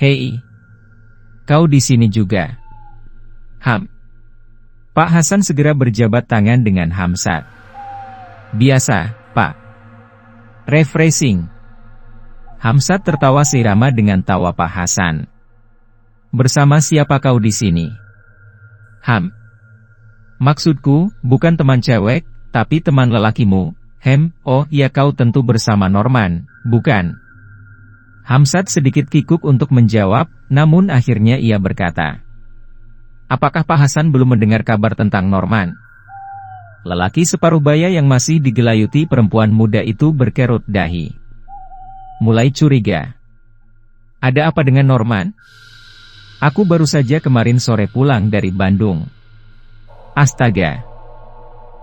"Hei, kau di sini juga?" Pak Hasan segera berjabat tangan dengan Hamzat. "Biasa, Pak. Refreshing." Hamzat tertawa seirama dengan tawa Pak Hasan. "Bersama siapa kau di sini?" "Maksudku, bukan teman cewek, tapi teman lelakimu." Oh ya, kau tentu bersama Norman, bukan?" Hamzat sedikit kikuk untuk menjawab, namun akhirnya ia berkata, "Apakah Pak Hasan belum mendengar kabar tentang Norman?" Lelaki separuh baya yang masih digelayuti perempuan muda itu berkerut dahi. Mulai curiga. "Ada apa dengan Norman? Aku baru saja kemarin sore pulang dari Bandung." "Astaga.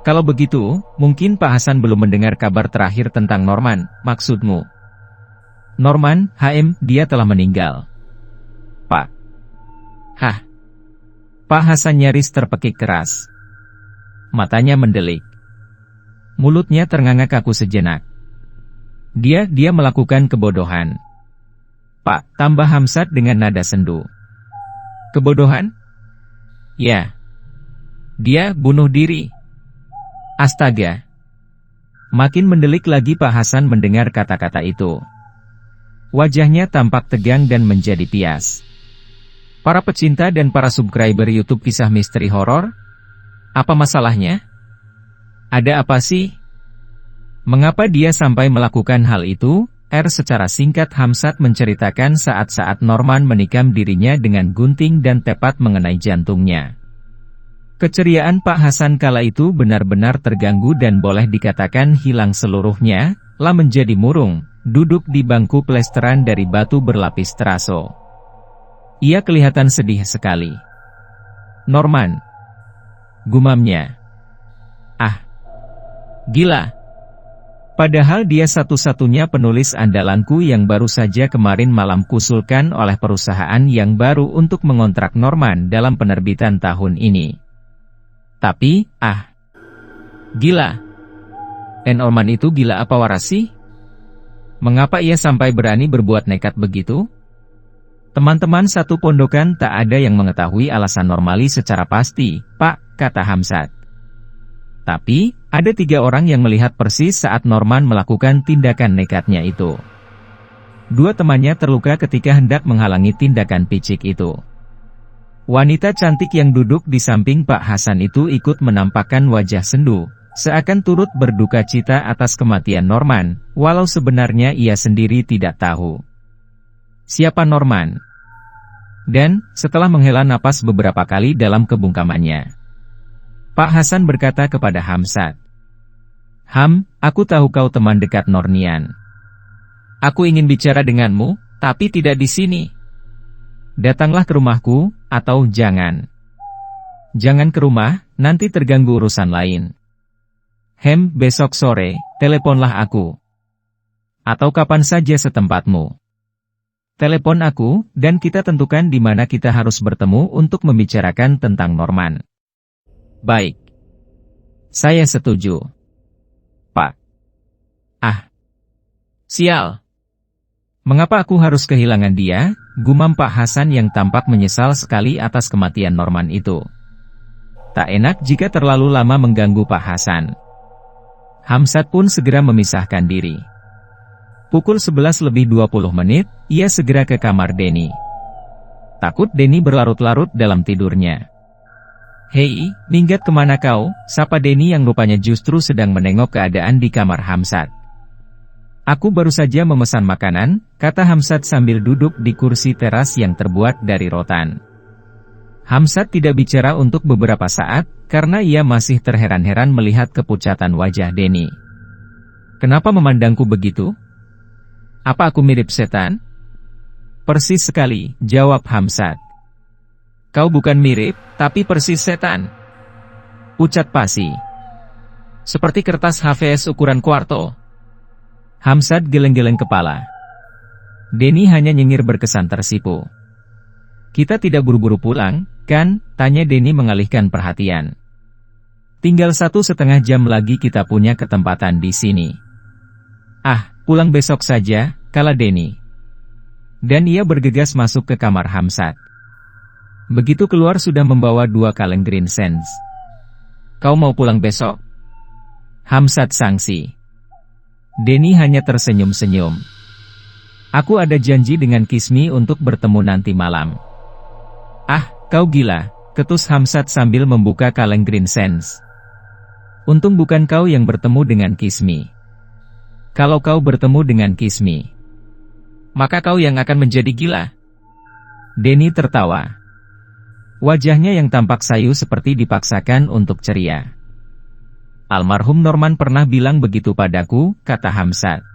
Kalau begitu, mungkin Pak Hasan belum mendengar kabar terakhir tentang Norman, maksudmu?" "Norman, dia telah meninggal." "Pak." Pak Hasan nyaris terpekik keras. Matanya mendelik. Mulutnya ternganga kaku sejenak. Dia melakukan kebodohan." "Pak," tambah Hamzat dengan nada sendu. "Kebodohan?" "Ya. Dia bunuh diri." "Astaga." Makin mendelik lagi Pak Hasan mendengar kata-kata itu. Wajahnya tampak tegang dan menjadi pias. "Para pecinta dan para subscriber YouTube Kisah Misteri Horor, apa masalahnya? Ada apa sih? Mengapa dia sampai melakukan hal itu?" Secara singkat Hamzat menceritakan saat-saat Norman menikam dirinya dengan gunting dan tepat mengenai jantungnya. Keceriaan Pak Hasan kala itu benar-benar terganggu dan boleh dikatakan hilang seluruhnya, lah menjadi murung, duduk di bangku plesteran dari batu berlapis teraso. Ia kelihatan sedih sekali. "Norman," gumamnya. Gila. Padahal dia satu-satunya penulis andalanku yang baru saja kemarin malam kusulkan oleh perusahaan yang baru untuk mengontrak Norman dalam penerbitan tahun ini. Tapi, gila. Norman itu gila apa waras sih? Mengapa ia sampai berani berbuat nekat begitu? Teman-teman satu pondokan tak ada yang mengetahui alasan Normali secara pasti, Pak, kata Hamzat. Tapi, ada 3 orang yang melihat persis saat Norman melakukan tindakan nekatnya itu. 2 temannya terluka ketika hendak menghalangi tindakan picik itu. Wanita cantik yang duduk di samping Pak Hasan itu ikut menampakkan wajah sendu, seakan turut berduka cita atas kematian Norman, walau sebenarnya ia sendiri tidak tahu siapa Norman. Dan, setelah menghela napas beberapa kali dalam kebungkamannya, Pak Hasan berkata kepada Hamzat, aku tahu kau teman dekat Nornian. Aku ingin bicara denganmu, tapi tidak di sini. Datanglah ke rumahku, Atau jangan. Jangan ke rumah, nanti terganggu urusan lain. Besok sore, teleponlah aku. Atau kapan saja setempatmu. Telepon aku, dan kita tentukan di mana kita harus bertemu untuk membicarakan tentang Norman. Baik. Saya setuju. Pak. Sial. Mengapa aku harus kehilangan dia? Gumam Pak Hasan yang tampak menyesal sekali atas kematian Norman itu. Tak enak jika terlalu lama mengganggu Pak Hasan. Hamzat pun segera memisahkan diri. Pukul 11:20, ia segera ke kamar Denny. Takut Denny berlarut-larut dalam tidurnya. Hei, minggat kemana kau? Sapa Denny yang rupanya justru sedang menengok keadaan di kamar Hamzat. Aku baru saja memesan makanan, kata Hamzat sambil duduk di kursi teras yang terbuat dari rotan. Hamzat tidak bicara untuk beberapa saat, karena ia masih terheran-heran melihat kepucatan wajah Denny. Kenapa memandangku begitu? Apa aku mirip setan? Persis sekali, jawab Hamzat. Kau bukan mirip, tapi persis setan. Ucat Pasi. Seperti kertas HVS ukuran kuarto. Hamzat geleng-geleng kepala. Denny hanya nyengir berkesan tersipu. Kita tidak buru-buru pulang, kan? Tanya Denny mengalihkan perhatian. Tinggal 1,5 jam lagi kita punya ketempatan di sini. Pulang besok saja, kala Denny. Dan ia bergegas masuk ke kamar Hamzat. Begitu keluar sudah membawa 2 kaleng green sands. Kau mau pulang besok? Hamzat sangsi. Denny hanya tersenyum-senyum. Aku ada janji dengan Kismi untuk bertemu nanti malam. Kau gila, ketus Hamzat sambil membuka kaleng green sands. Untung bukan kau yang bertemu dengan Kismi. Kalau kau bertemu dengan Kismi, maka kau yang akan menjadi gila. Denny tertawa. Wajahnya yang tampak sayu seperti dipaksakan untuk ceria. Almarhum Norman pernah bilang begitu padaku, kata Hamzat.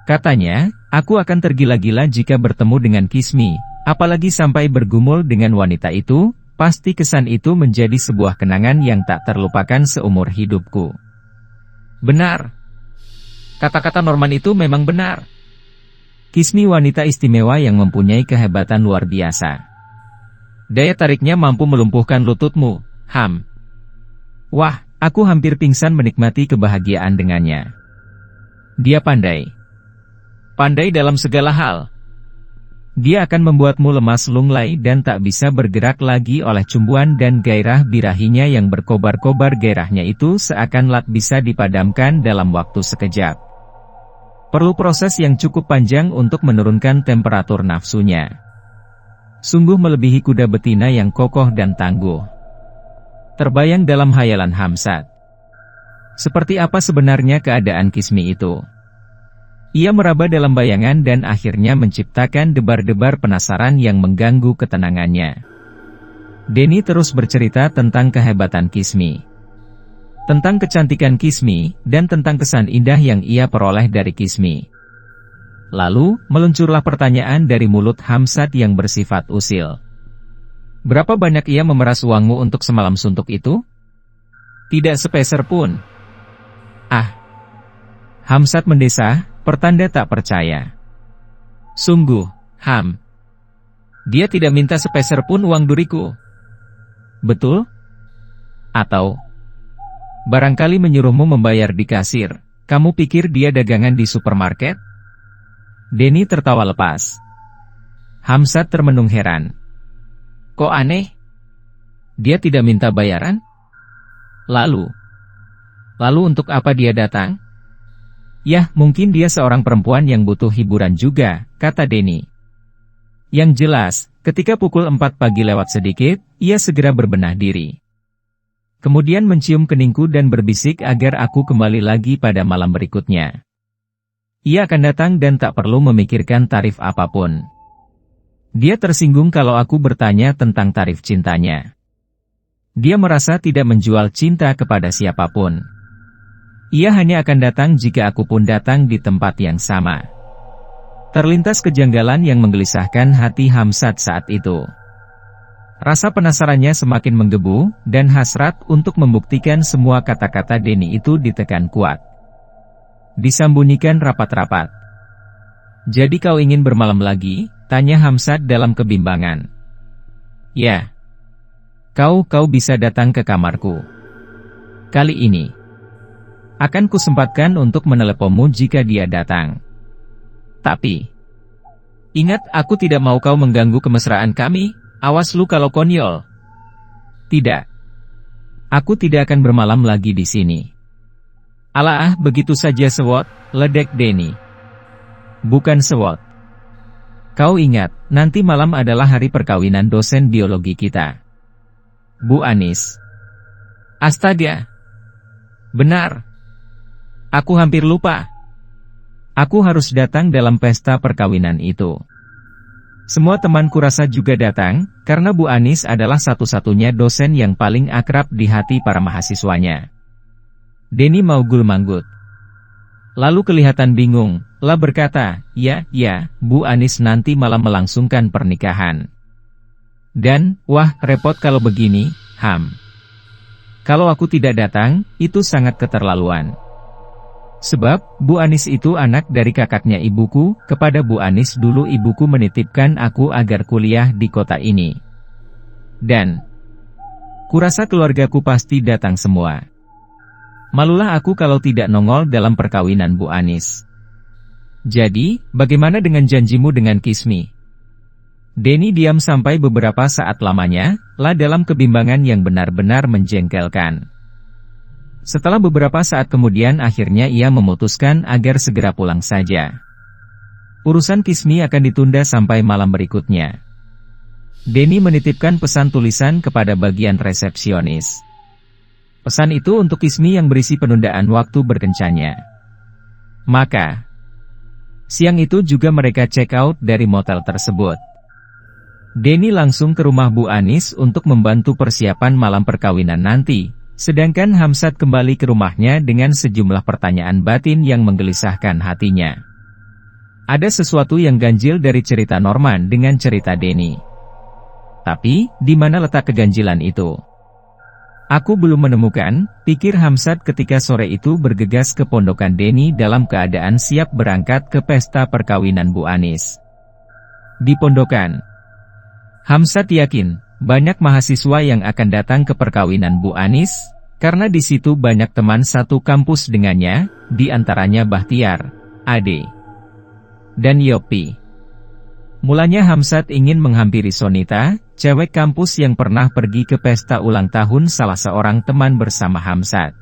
Katanya, aku akan tergila-gila jika bertemu dengan Kismi, apalagi sampai bergumul dengan wanita itu, pasti kesan itu menjadi sebuah kenangan yang tak terlupakan seumur hidupku. Benar. Kata-kata Norman itu memang benar. Kismi wanita istimewa yang mempunyai kehebatan luar biasa. Daya tariknya mampu melumpuhkan lututmu, Ham. Wah, aku hampir pingsan menikmati kebahagiaan dengannya. Dia pandai. Pandai dalam segala hal. Dia akan membuatmu lemas lunglai dan tak bisa bergerak lagi oleh cumbuan dan gairah birahinya yang berkobar-kobar. Gairahnya itu seakan bisa dipadamkan dalam waktu sekejap. Perlu proses yang cukup panjang untuk menurunkan temperatur nafsunya. Sungguh melebihi kuda betina yang kokoh dan tangguh. Terbayang dalam hayalan Hamzat. Seperti apa sebenarnya keadaan Kismi itu? Ia meraba dalam bayangan dan akhirnya menciptakan debar-debar penasaran yang mengganggu ketenangannya. Denny terus bercerita tentang kehebatan Kismi, tentang kecantikan Kismi, dan tentang kesan indah yang ia peroleh dari Kismi. Lalu, meluncurlah pertanyaan dari mulut Hamzat yang bersifat usil. Berapa banyak ia memeras uangmu untuk semalam suntuk itu? Tidak sepeser pun. Hamzat mendesah, pertanda tak percaya. Sungguh, Ham. Dia tidak minta sepeser pun uang duriku. Betul? Atau barangkali menyuruhmu membayar di kasir. Kamu pikir dia dagangan di supermarket? Denny tertawa lepas. Hamzat termenung heran. Kok aneh? Dia tidak minta bayaran? Lalu untuk apa dia datang? Yah, mungkin dia seorang perempuan yang butuh hiburan juga, kata Denny. Yang jelas, ketika pukul 4 pagi lewat sedikit, ia segera berbenah diri. Kemudian mencium keningku dan berbisik agar aku kembali lagi pada malam berikutnya. Ia akan datang dan tak perlu memikirkan tarif apapun. Dia tersinggung kalau aku bertanya tentang tarif cintanya. Dia merasa tidak menjual cinta kepada siapapun. Ia hanya akan datang jika aku pun datang di tempat yang sama. Terlintas kejanggalan yang menggelisahkan hati Hamzat saat itu. Rasa penasarannya semakin menggebu, dan hasrat untuk membuktikan semua kata-kata Denny itu ditekan kuat. Disembunyikan rapat-rapat. "Jadi kau ingin bermalam lagi?" tanya Hamzat dalam kebimbangan. "Ya. Kau bisa datang ke kamarku. Kali ini akan kusempatkan untuk meneleponmu jika dia datang. Tapi ingat, aku tidak mau kau mengganggu kemesraan kami. Awas lu kalau konyol." "Tidak. Aku tidak akan bermalam lagi di sini." "Alah, begitu saja sewot," ledek Denny. "Bukan sewot. Kau ingat, nanti malam adalah hari perkawinan dosen biologi kita, Bu Anis." "Astaga. Benar. Aku hampir lupa. Aku harus datang dalam pesta perkawinan itu." Semua temanku rasa juga datang, karena Bu Anis adalah satu-satunya dosen yang paling akrab di hati para mahasiswanya. Denny maugul-manggut. Lalu kelihatan bingung, lah berkata, ya, Bu Anis nanti malam melangsungkan pernikahan. Dan, wah, repot kalau begini, Ham. Kalau aku tidak datang, itu sangat keterlaluan. Sebab, Bu Anis itu anak dari kakaknya ibuku. Kepada Bu Anis dulu ibuku menitipkan aku agar kuliah di kota ini. Dan kurasa keluargaku pasti datang semua. Malulah aku kalau tidak nongol dalam perkawinan Bu Anis. Jadi, bagaimana dengan janjimu dengan Kismi? Denny diam sampai beberapa saat lamanya, lah dalam kebimbangan yang benar-benar menjengkelkan. Setelah beberapa saat kemudian akhirnya ia memutuskan agar segera pulang saja. Urusan Kismi akan ditunda sampai malam berikutnya. Denny menitipkan pesan tulisan kepada bagian resepsionis. Pesan itu untuk Kismi yang berisi penundaan waktu berkencannya. Maka siang itu juga mereka check out dari motel tersebut. Denny langsung ke rumah Bu Anis untuk membantu persiapan malam perkawinan nanti. Sedangkan Hamzat kembali ke rumahnya dengan sejumlah pertanyaan batin yang menggelisahkan hatinya. Ada sesuatu yang ganjil dari cerita Norman dengan cerita Denny. Tapi, di mana letak keganjilan itu? Aku belum menemukan, pikir Hamzat ketika sore itu bergegas ke pondokan Denny dalam keadaan siap berangkat ke pesta perkawinan Bu Anis. Di pondokan, Hamzat yakin banyak mahasiswa yang akan datang ke perkawinan Bu Anis, karena di situ banyak teman satu kampus dengannya, di antaranya Bahtiar, Ade, dan Yopi. Mulanya Hamzat ingin menghampiri Sonita, cewek kampus yang pernah pergi ke pesta ulang tahun salah seorang teman bersama Hamzat.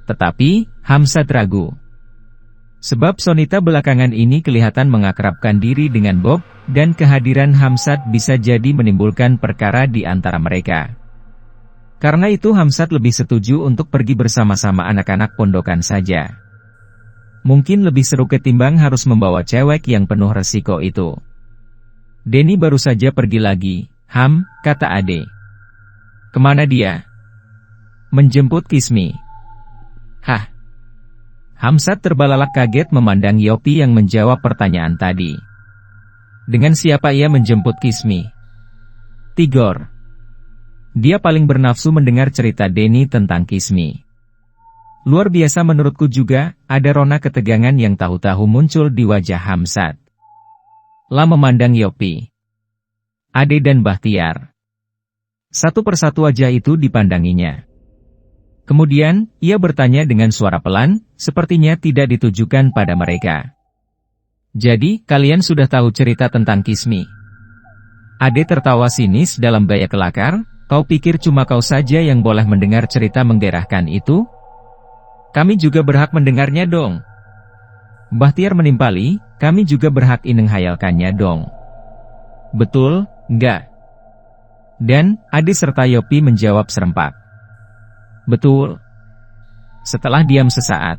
Tetapi, Hamzat ragu. Sebab Sonita belakangan ini kelihatan mengakrabkan diri dengan Bob, dan kehadiran Hamzat bisa jadi menimbulkan perkara di antara mereka. Karena itu Hamzat lebih setuju untuk pergi bersama-sama anak-anak pondokan saja. Mungkin lebih seru ketimbang harus membawa cewek yang penuh resiko itu. Denny baru saja pergi lagi, Ham, kata Ade. Kemana dia? Menjemput Kismi. Hah? Hamzat terbelalak kaget memandang Yopi yang menjawab pertanyaan tadi. Dengan siapa ia menjemput Kismi? Tigor. Dia paling bernafsu mendengar cerita Denny tentang Kismi. Luar biasa menurutku juga, ada rona ketegangan yang tahu-tahu muncul di wajah Hamzat. Lah memandang Yopi, Ade dan Bahtiar. Satu persatu wajah itu dipandanginya. Kemudian, ia bertanya dengan suara pelan, sepertinya tidak ditujukan pada mereka. Jadi, kalian sudah tahu cerita tentang Kismi? Ade tertawa sinis dalam gaya kelakar, kau pikir cuma kau saja yang boleh mendengar cerita menggerahkan itu? Kami juga berhak mendengarnya dong. Bahtiar menimpali, kami juga berhak menghayalkannya dong. Betul, enggak? Dan, Ade serta Yopi menjawab serempak. Betul. Setelah diam sesaat,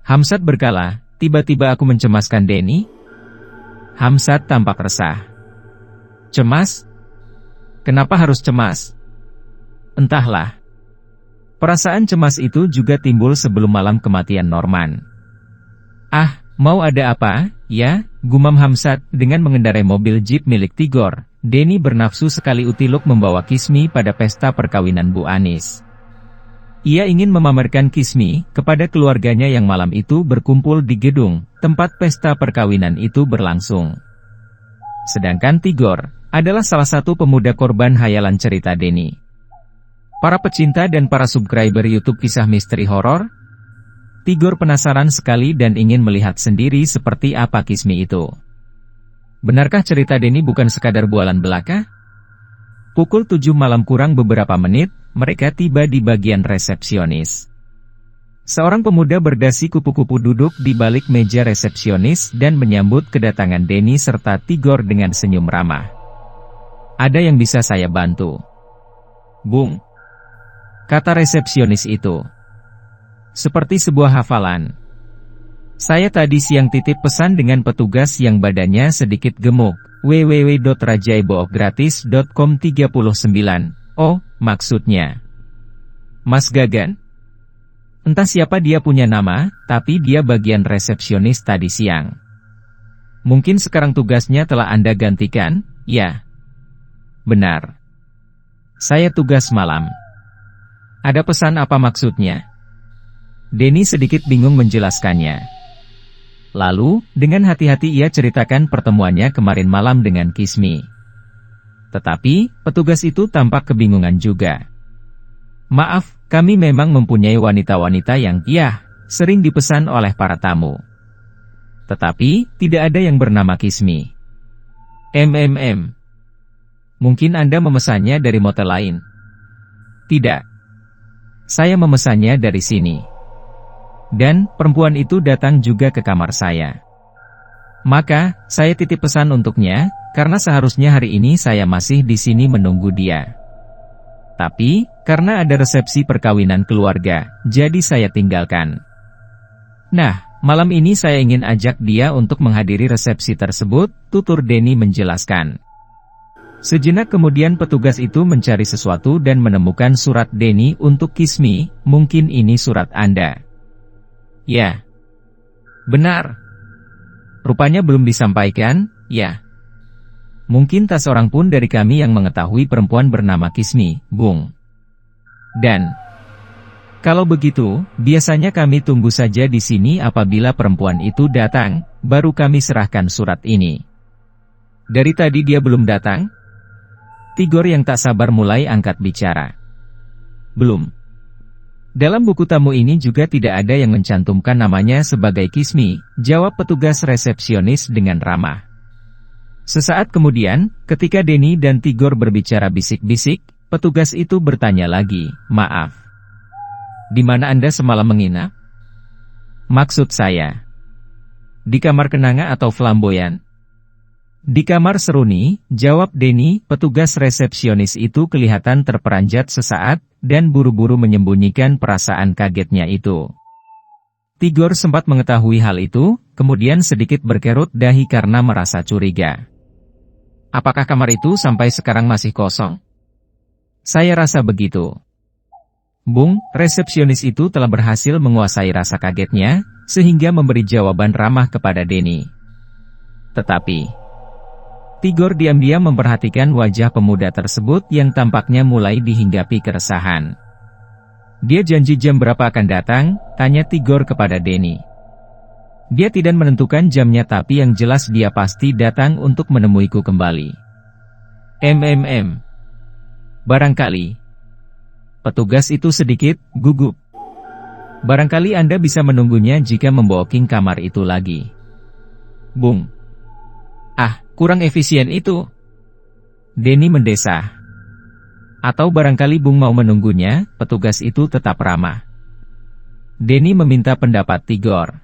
Hamzat berkala, tiba-tiba aku mencemaskan Denny. Hamzat tampak resah. Cemas? Kenapa harus cemas? Entahlah. Perasaan cemas itu juga timbul sebelum malam kematian Norman. Ah, mau ada apa, ya? Gumam Hamzat dengan mengendarai mobil jeep milik Tigor, Denny bernafsu sekali Utiluk membawa Kismi pada pesta perkawinan Bu Anis. Ia ingin memamerkan Kismi kepada keluarganya yang malam itu berkumpul di gedung tempat pesta perkawinan itu berlangsung. Sedangkan Tigor adalah salah satu pemuda korban hayalan cerita Denny. Para pecinta dan para subscriber YouTube kisah misteri horor, Tigor penasaran sekali dan ingin melihat sendiri seperti apa Kismi itu. Benarkah cerita Denny bukan sekadar bualan belaka? Pukul 7 malam kurang beberapa menit, mereka tiba di bagian resepsionis. Seorang pemuda berdasi kupu-kupu duduk di balik meja resepsionis dan menyambut kedatangan Denny serta Tigor dengan senyum ramah. "Ada yang bisa saya bantu, Bung?" kata resepsionis itu. Seperti sebuah hafalan. "Saya tadi siang titip pesan dengan petugas yang badannya sedikit gemuk. www.rajaibookgratis.com 39. Oh, maksudnya Mas Gagan? Entah siapa dia punya nama, tapi dia bagian resepsionis tadi siang. Mungkin sekarang tugasnya telah Anda gantikan?" "Ya. Benar. Saya tugas malam." "Ada pesan apa maksudnya?" Denny sedikit bingung menjelaskannya. Lalu, dengan hati-hati ia ceritakan pertemuannya kemarin malam dengan Kismi. Tetapi, petugas itu tampak kebingungan juga. "Maaf, kami memang mempunyai wanita-wanita yang, sering dipesan oleh para tamu. Tetapi, tidak ada yang bernama Kismi." Mungkin Anda memesannya dari motel lain?" "Tidak. Saya memesannya dari sini. Dan, perempuan itu datang juga ke kamar saya. Maka, saya titip pesan untuknya, karena seharusnya hari ini saya masih di sini menunggu dia. Tapi, karena ada resepsi perkawinan keluarga, jadi saya tinggalkan. Nah, malam ini saya ingin ajak dia untuk menghadiri resepsi tersebut," tutur Denny menjelaskan. Sejenak kemudian petugas itu mencari sesuatu dan menemukan surat Denny untuk Kismi. "Mungkin ini surat Anda?" "Ya. Benar. Rupanya belum disampaikan, ya. Mungkin tak seorang pun dari kami yang mengetahui perempuan bernama Kismi, Bung. Dan kalau begitu, biasanya kami tunggu saja di sini apabila perempuan itu datang, baru kami serahkan surat ini. Dari tadi dia belum datang?" Tigor yang tak sabar mulai angkat bicara. "Belum. Dalam buku tamu ini juga tidak ada yang mencantumkan namanya sebagai Kismi," jawab petugas resepsionis dengan ramah. Sesaat kemudian, ketika Denny dan Tigor berbicara bisik-bisik, petugas itu bertanya lagi, "Maaf. Di mana Anda semalam menginap?" "Maksud saya, di kamar kenanga atau flamboyan?" "Di kamar seruni," jawab Denny. Petugas resepsionis itu kelihatan terperanjat sesaat, dan buru-buru menyembunyikan perasaan kagetnya itu. Tigor sempat mengetahui hal itu, kemudian sedikit berkerut dahi karena merasa curiga. "Apakah kamar itu sampai sekarang masih kosong?" "Saya rasa begitu, Bung." Resepsionis itu telah berhasil menguasai rasa kagetnya, sehingga memberi jawaban ramah kepada Denny. Tetapi Tigor diam-diam memperhatikan wajah pemuda tersebut yang tampaknya mulai dihinggapi keresahan. "Dia janji jam berapa akan datang?" tanya Tigor kepada Denny. "Dia tidak menentukan jamnya, tapi yang jelas dia pasti datang untuk menemuiku kembali." Barangkali. Petugas itu sedikit gugup. "Barangkali Anda bisa menunggunya jika membawa King kamar itu lagi, Bung." Kurang efisien itu," Denny mendesah. "Atau barangkali Bung mau menunggunya?" Petugas itu tetap ramah. Denny meminta pendapat Tigor.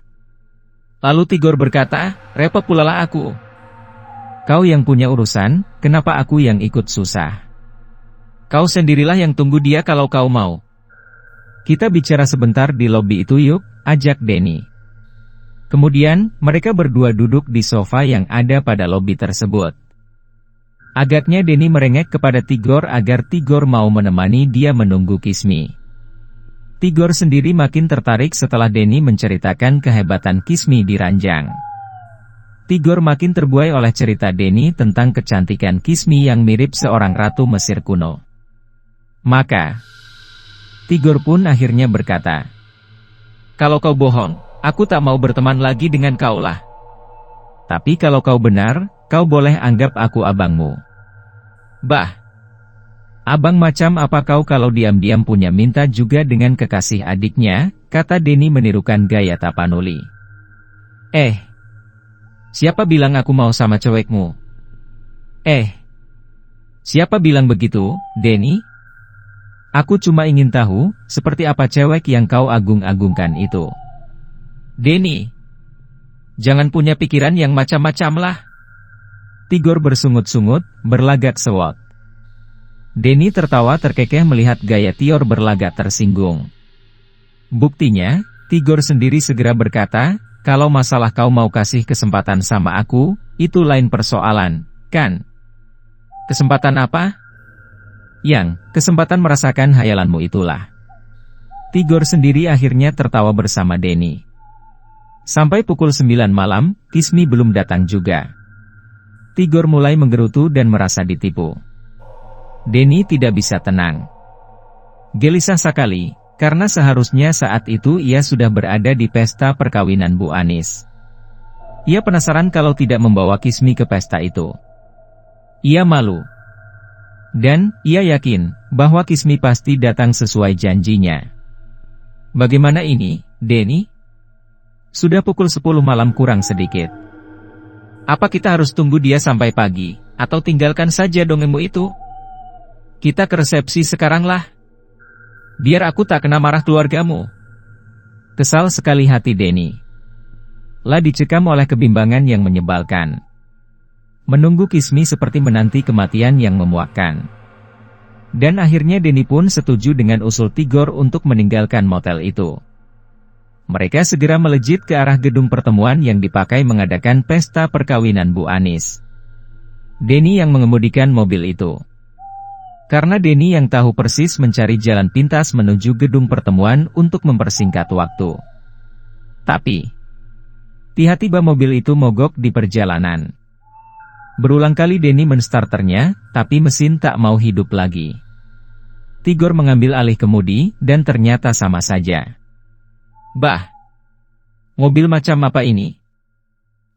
Lalu Tigor berkata, "Repot pula lah aku. Kau yang punya urusan, kenapa aku yang ikut susah? Kau sendirilah yang tunggu dia kalau kau mau. Kita bicara sebentar di lobi itu yuk," ajak Denny. Kemudian, mereka berdua duduk di sofa yang ada pada lobi tersebut. Agaknya Denny merengek kepada Tigor agar Tigor mau menemani dia menunggu Kismi. Tigor sendiri makin tertarik setelah Denny menceritakan kehebatan Kismi di ranjang. Tigor makin terbuai oleh cerita Denny tentang kecantikan Kismi yang mirip seorang ratu Mesir kuno. Maka, Tigor pun akhirnya berkata, "Kalau kau bohong, aku tak mau berteman lagi dengan kau lah. Tapi kalau kau benar, kau boleh anggap aku abangmu." "Bah, abang macam apa kau kalau diam-diam punya minta juga dengan kekasih adiknya," kata Denny menirukan gaya Tapanuli. Siapa bilang aku mau sama cewekmu?" Siapa bilang begitu, Denny? Aku cuma ingin tahu, seperti apa cewek yang kau agung-agungkan itu." "Denny, jangan punya pikiran yang macam-macam lah." Tigor bersungut-sungut, berlagak sewot. Denny tertawa terkekeh melihat gaya Tior berlagak tersinggung. Buktinya, Tigor sendiri segera berkata, "Kalau masalah kau mau kasih kesempatan sama aku, itu lain persoalan, kan?" "Kesempatan apa?" "Yang, kesempatan merasakan hayalanmu itulah." Tigor sendiri akhirnya tertawa bersama Denny. Sampai pukul 9 malam, Kismi belum datang juga. Tigor mulai menggerutu dan merasa ditipu. Denny tidak bisa tenang. Gelisah sekali, karena seharusnya saat itu ia sudah berada di pesta perkawinan Bu Anis. Ia penasaran kalau tidak membawa Kismi ke pesta itu. Ia malu. Dan, ia yakin, bahwa Kismi pasti datang sesuai janjinya. "Bagaimana ini, Denny? Sudah pukul 10 malam kurang sedikit. Apa kita harus tunggu dia sampai pagi, atau tinggalkan saja dongengmu itu? Kita ke resepsi sekarang lah. Biar aku tak kena marah keluargamu." Kesal sekali hati Denny. Lah dicekam oleh kebimbangan yang menyebalkan. Menunggu Kismi seperti menanti kematian yang memuakkan. Dan akhirnya Denny pun setuju dengan usul Tigor untuk meninggalkan motel itu. Mereka segera melejit ke arah gedung pertemuan yang dipakai mengadakan pesta perkawinan Bu Anis. Denny yang mengemudikan mobil itu. Karena Denny yang tahu persis mencari jalan pintas menuju gedung pertemuan untuk mempersingkat waktu. Tapi, tiba-tiba mobil itu mogok di perjalanan. Berulang kali Denny menstarternya, tapi mesin tak mau hidup lagi. Tigor mengambil alih kemudi, dan ternyata sama saja. "Bah, mobil macam apa ini?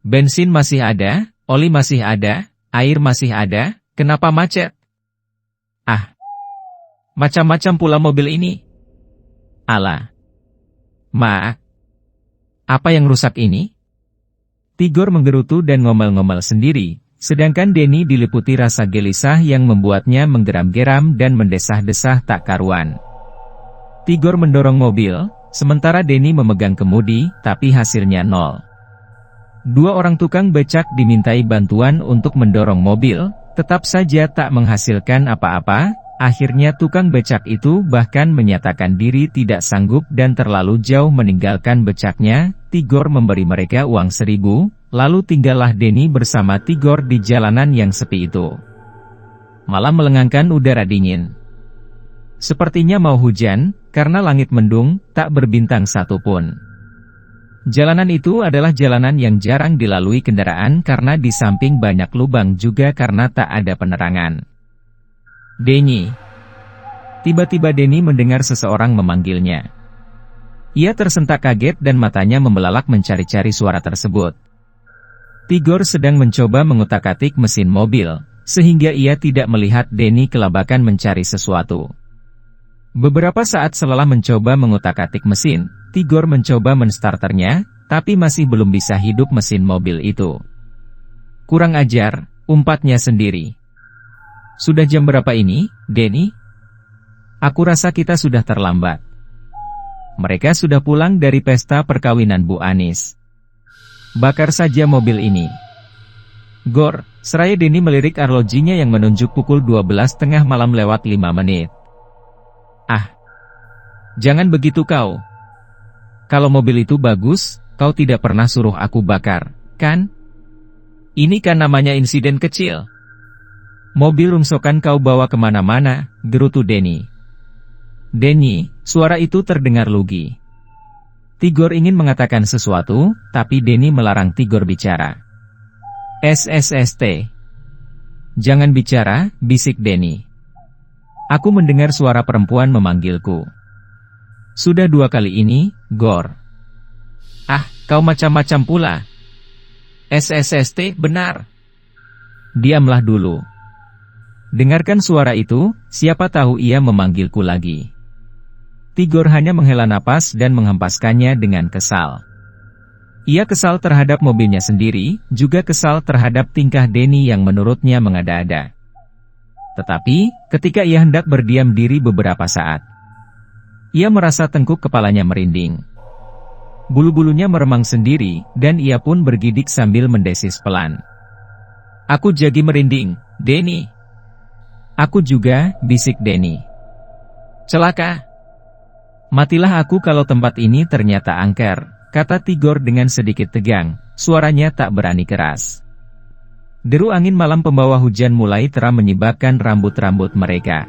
Bensin masih ada, oli masih ada, air masih ada, kenapa macet? Macam-macam pula mobil ini. Alah. Maaf. Apa yang rusak ini?" Tigor menggerutu dan ngomel-ngomel sendiri, sedangkan Denny diliputi rasa gelisah yang membuatnya menggeram-geram dan mendesah-desah tak karuan. Tigor mendorong mobil, sementara Denny memegang kemudi, tapi hasilnya nol. Dua orang tukang becak dimintai bantuan untuk mendorong mobil, tetap saja tak menghasilkan apa-apa. Akhirnya tukang becak itu bahkan menyatakan diri tidak sanggup dan terlalu jauh meninggalkan becaknya. Tigor memberi mereka uang 1.000, lalu tinggallah Denny bersama Tigor di jalanan yang sepi itu. Malam melengangkan udara dingin. Sepertinya mau hujan, karena langit mendung, tak berbintang satupun. Jalanan itu adalah jalanan yang jarang dilalui kendaraan karena di samping banyak lubang juga karena tak ada penerangan. "Denny." Tiba-tiba Denny mendengar seseorang memanggilnya. Ia tersentak kaget dan matanya membelalak mencari-cari suara tersebut. Tigor sedang mencoba mengutak-atik mesin mobil, sehingga ia tidak melihat Denny kelabakan mencari sesuatu. Beberapa saat setelah mencoba mengutak-atik mesin, Tigor mencoba menstarternya, tapi masih belum bisa hidup mesin mobil itu. "Kurang ajar," umpatnya sendiri. "Sudah jam berapa ini, Denny? Aku rasa kita sudah terlambat." Mereka sudah pulang dari pesta perkawinan Bu Anis. "Bakar saja mobil ini." "Gor," seraya Denny melirik arlojinya yang menunjuk pukul 12 tengah malam lewat 5 menit. Jangan begitu kau. Kalau mobil itu bagus, kau tidak pernah suruh aku bakar, kan? Ini kan namanya insiden kecil. Mobil rungsokan kau bawa kemana-mana," gerutu Denny. "Denny," suara itu terdengar lugi. Tigor ingin mengatakan sesuatu, tapi Denny melarang Tigor bicara. SSST. Jangan bicara, bisik Denny. Aku mendengar suara perempuan memanggilku. Sudah 2 kali ini, Gor. Ah, kau macam-macam pula. SSST, benar. Diamlah dulu. Dengarkan suara itu, siapa tahu ia memanggilku lagi. Tigor hanya menghela napas dan menghempaskannya dengan kesal. Ia kesal terhadap mobilnya sendiri, juga kesal terhadap tingkah Denny yang menurutnya mengada-ada. Tetapi, ketika ia hendak berdiam diri beberapa saat, ia merasa tengkuk kepalanya merinding. Bulu-bulunya meremang sendiri, dan ia pun bergidik sambil mendesis pelan. Aku jadi merinding, Denny. Aku juga, bisik Denny. Celaka. Matilah aku kalau tempat ini ternyata angker, kata Tigor dengan sedikit tegang, suaranya tak berani keras. Deru angin malam pembawa hujan mulai terang menyibakkan rambut-rambut mereka.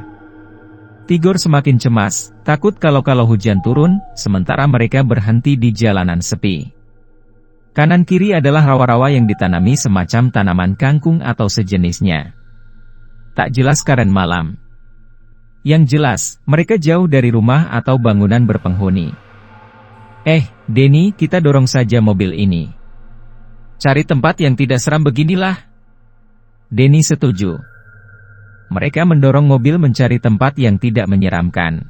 Tigor semakin cemas, takut kalau hujan turun, sementara mereka berhenti di jalanan sepi. Kanan kiri adalah rawa-rawa yang ditanami semacam tanaman kangkung atau sejenisnya. Tak jelas karen malam. Yang jelas, mereka jauh dari rumah atau bangunan berpenghuni. Denny, kita dorong saja mobil ini. Cari tempat yang tidak seram beginilah. Denny setuju. Mereka mendorong mobil mencari tempat yang tidak menyeramkan.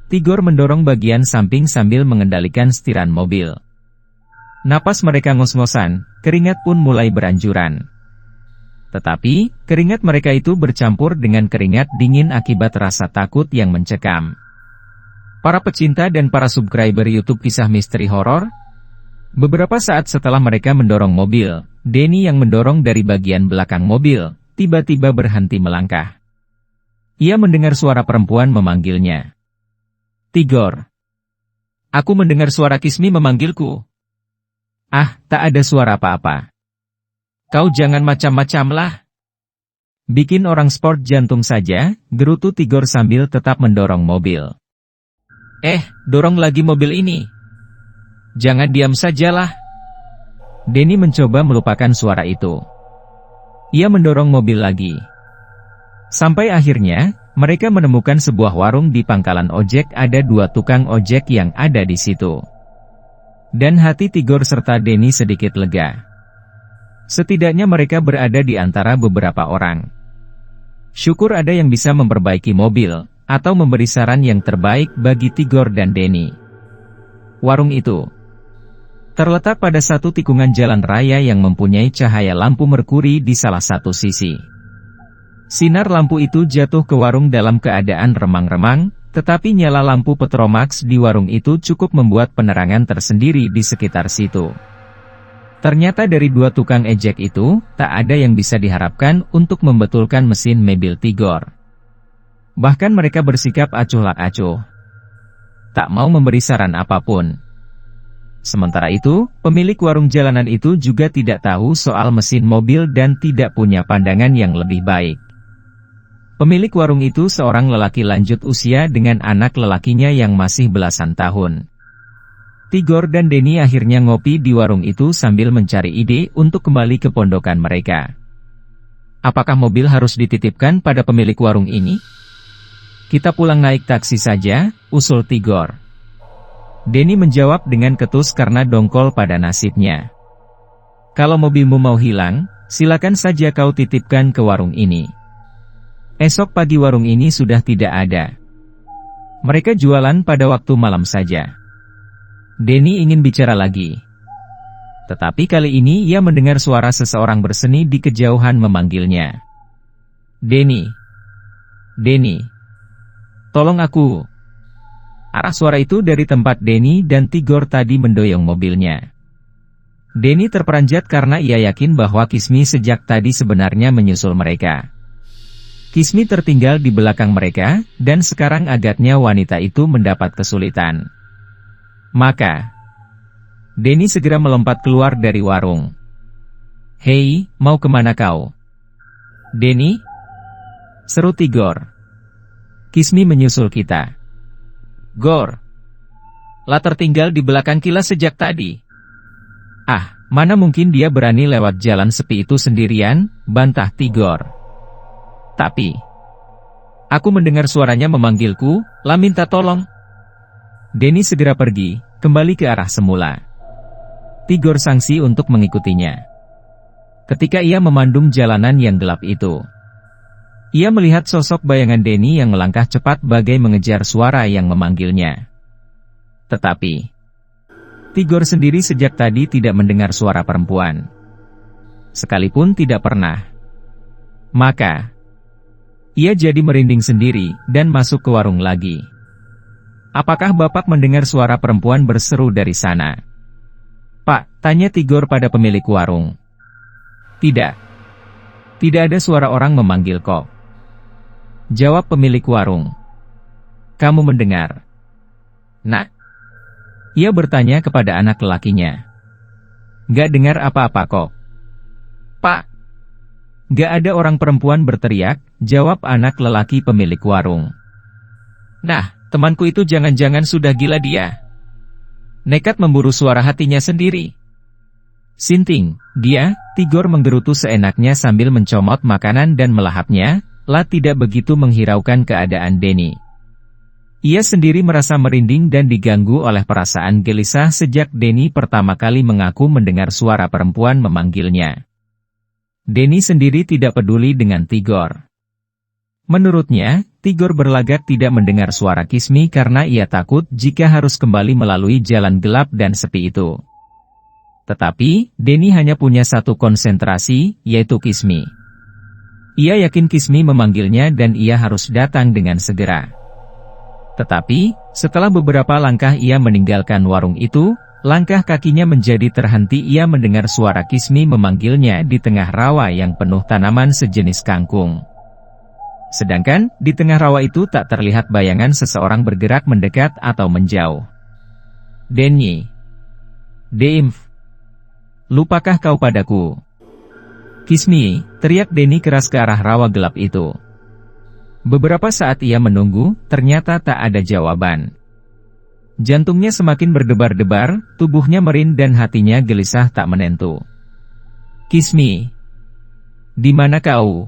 Tigor mendorong bagian samping sambil mengendalikan setiran mobil. Napas mereka ngos-ngosan, keringat pun mulai beranjuran. Tetapi, keringat mereka itu bercampur dengan keringat dingin akibat rasa takut yang mencekam. Para pecinta dan para subscriber YouTube Kisah Misteri Horor. Beberapa saat setelah mereka mendorong mobil, Denny yang mendorong dari bagian belakang mobil, tiba-tiba berhenti melangkah. Ia mendengar suara perempuan memanggilnya. Tigor. Aku mendengar suara Kismi memanggilku. Ah, tak ada suara apa-apa. Kau jangan macam-macam lah. Bikin orang sport jantung saja, gerutu Tigor sambil tetap mendorong mobil. Dorong lagi mobil ini. Jangan diam sajalah. Denny mencoba melupakan suara itu. Ia mendorong mobil lagi. Sampai akhirnya, mereka menemukan sebuah warung di pangkalan ojek. Ada 2 tukang ojek yang ada di situ. Dan hati Tigor serta Denny sedikit lega. Setidaknya mereka berada di antara beberapa orang. Syukur ada yang bisa memperbaiki mobil, atau memberi saran yang terbaik bagi Tigor dan Denny. Warung itu terletak pada satu tikungan jalan raya yang mempunyai cahaya lampu merkuri di salah satu sisi. Sinar lampu itu jatuh ke warung dalam keadaan remang-remang, tetapi nyala lampu Petromax di warung itu cukup membuat penerangan tersendiri di sekitar situ. Ternyata dari 2 tukang ejek itu, tak ada yang bisa diharapkan untuk membetulkan mesin mobil Tigor. Bahkan mereka bersikap acuh tak acuh. Tak mau memberi saran apapun. Sementara itu, pemilik warung jalanan itu juga tidak tahu soal mesin mobil dan tidak punya pandangan yang lebih baik. Pemilik warung itu seorang lelaki lanjut usia dengan anak lelakinya yang masih belasan tahun. Tigor dan Denny akhirnya ngopi di warung itu sambil mencari ide untuk kembali ke pondokan mereka. Apakah mobil harus dititipkan pada pemilik warung ini? Kita pulang naik taksi saja, usul Tigor. Denny menjawab dengan ketus karena dongkol pada nasibnya. Kalau mobilmu mau hilang, silakan saja kau titipkan ke warung ini. Esok pagi warung ini sudah tidak ada. Mereka jualan pada waktu malam saja. Denny ingin bicara lagi. Tetapi kali ini ia mendengar suara seseorang berseni di kejauhan memanggilnya. Denny. Denny. Tolong aku. Arah suara itu dari tempat Denny dan Tigor tadi mendoyong mobilnya. Denny terperanjat karena ia yakin bahwa Kismi sejak tadi sebenarnya menyusul mereka. Kismi tertinggal di belakang mereka, dan sekarang agaknya wanita itu mendapat kesulitan. Maka, Denny segera melompat keluar dari warung. Hei, mau kemana kau? Denny? Seru Tigor. Kismi menyusul kita. Gor. Lah tertinggal di belakang kilas sejak tadi. Ah, Mana mungkin dia berani lewat jalan sepi itu sendirian, bantah Tigor. Tapi, aku mendengar suaranya memanggilku, lah minta tolong. Denny segera pergi, kembali ke arah semula. Tigor sangsi untuk mengikutinya. Ketika ia memandung jalanan yang gelap itu, ia melihat sosok bayangan Denny yang melangkah cepat bagai mengejar suara yang memanggilnya. Tetapi, Tigor sendiri sejak tadi tidak mendengar suara perempuan. Sekalipun tidak pernah. Maka, ia jadi merinding sendiri, dan masuk ke warung lagi. Apakah Bapak mendengar suara perempuan berseru dari sana? Pak, tanya Tigor pada pemilik warung. Tidak. Tidak ada suara orang memanggil kok. Jawab pemilik warung. Kamu mendengar? Nak? Ia bertanya kepada anak lelakinya. Gak dengar apa-apa kok. Pak. Gak ada orang perempuan berteriak, jawab anak lelaki pemilik warung. Nah, temanku itu jangan-jangan sudah gila dia. Nekat memburu suara hatinya sendiri. Sinting, dia, Tigor menggerutu seenaknya sambil mencomot makanan dan melahapnya, lah tidak begitu menghiraukan keadaan Denny. Ia sendiri merasa merinding dan diganggu oleh perasaan gelisah sejak Denny pertama kali mengaku mendengar suara perempuan memanggilnya. Denny sendiri tidak peduli dengan Tigor. Menurutnya, Tigor berlagak tidak mendengar suara Kismi karena ia takut jika harus kembali melalui jalan gelap dan sepi itu. Tetapi, Denny hanya punya satu konsentrasi, yaitu Kismi. Ia yakin Kismi memanggilnya dan ia harus datang dengan segera. Tetapi, setelah beberapa langkah ia meninggalkan warung itu, langkah kakinya menjadi terhenti ia mendengar suara Kismi memanggilnya di tengah rawa yang penuh tanaman sejenis kangkung. Sedangkan, di tengah rawa itu tak terlihat bayangan seseorang bergerak mendekat atau menjauh. Denny. Deimf. Lupakah kau padaku? Kismi, teriak Denny keras ke arah rawa gelap itu. Beberapa saat ia menunggu, ternyata tak ada jawaban. Jantungnya semakin berdebar-debar, tubuhnya merin dan hatinya gelisah tak menentu. Kismi. Di mana kau?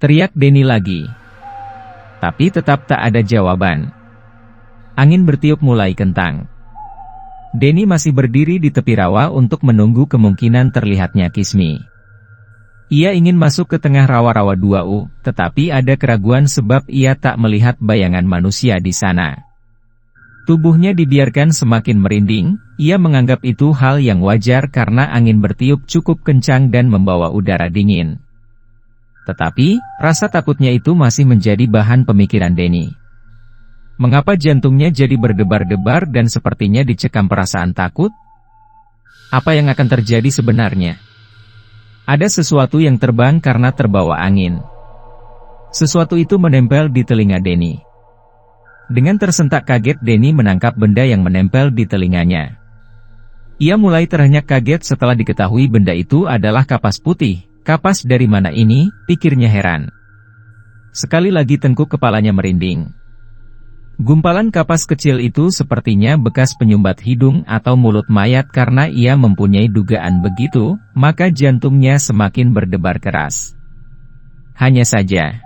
Teriak Denny lagi. Tapi tetap tak ada jawaban. Angin bertiup mulai kentang. Denny masih berdiri di tepi rawa untuk menunggu kemungkinan terlihatnya Kismi. Ia ingin masuk ke tengah rawa-rawa 2U, tetapi ada keraguan sebab ia tak melihat bayangan manusia di sana. Tubuhnya dibiarkan semakin merinding, ia menganggap itu hal yang wajar karena angin bertiup cukup kencang dan membawa udara dingin. Tetapi, rasa takutnya itu masih menjadi bahan pemikiran Denny. Mengapa jantungnya jadi berdebar-debar dan sepertinya dicekam perasaan takut? Apa yang akan terjadi sebenarnya? Ada sesuatu yang terbang karena terbawa angin. Sesuatu itu menempel di telinga Denny. Dengan tersentak kaget Denny menangkap benda yang menempel di telinganya. Ia mulai terhenyak kaget setelah diketahui benda itu adalah kapas putih. Kapas dari mana ini, pikirnya heran. Sekali lagi tengkuk kepalanya merinding. Gumpalan kapas kecil itu sepertinya bekas penyumbat hidung atau mulut mayat karena ia mempunyai dugaan begitu, maka jantungnya semakin berdebar keras. Hanya saja,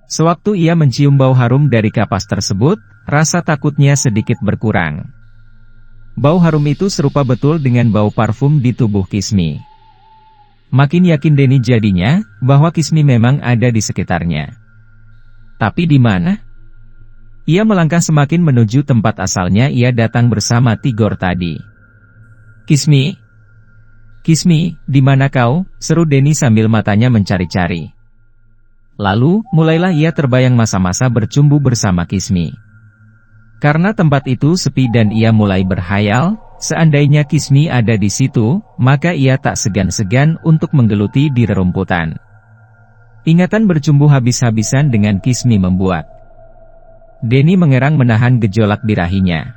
sewaktu ia mencium bau harum dari kapas tersebut, rasa takutnya sedikit berkurang. Bau harum itu serupa betul dengan bau parfum di tubuh Kismi. Makin yakin Denny jadinya, bahwa Kismi memang ada di sekitarnya. Tapi di mana? Ia melangkah semakin menuju tempat asalnya ia datang bersama Tigor tadi. Kismi? Kismi, di mana kau? Seru Denny sambil matanya mencari-cari. Lalu, mulailah ia terbayang masa-masa bercumbu bersama Kismi. Karena tempat itu sepi dan ia mulai berhayal, seandainya Kismi ada di situ, maka ia tak segan-segan untuk menggeluti di rerumputan. Ingatan bercumbu habis-habisan dengan Kismi membuat Denny mengerang menahan gejolak birahinya.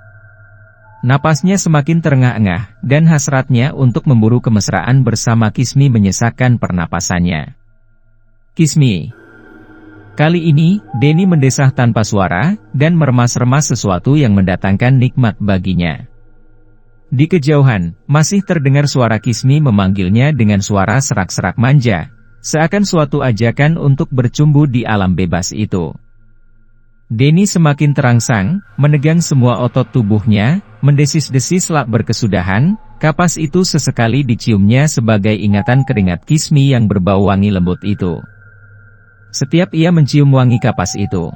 Napasnya semakin terengah-engah, dan hasratnya untuk memburu kemesraan bersama Kismi menyesakkan pernapasannya. Kismi. Kali ini, Denny mendesah tanpa suara, dan meremas-remas sesuatu yang mendatangkan nikmat baginya. Di kejauhan, masih terdengar suara Kismi memanggilnya dengan suara serak-serak manja, seakan suatu ajakan untuk bercumbu di alam bebas itu. Denny semakin terangsang, menegang semua otot tubuhnya, mendesis-desis lak berkesudahan, kapas itu sesekali diciumnya sebagai ingatan keringat Kismi yang berbau wangi lembut itu. Setiap ia mencium wangi kapas itu,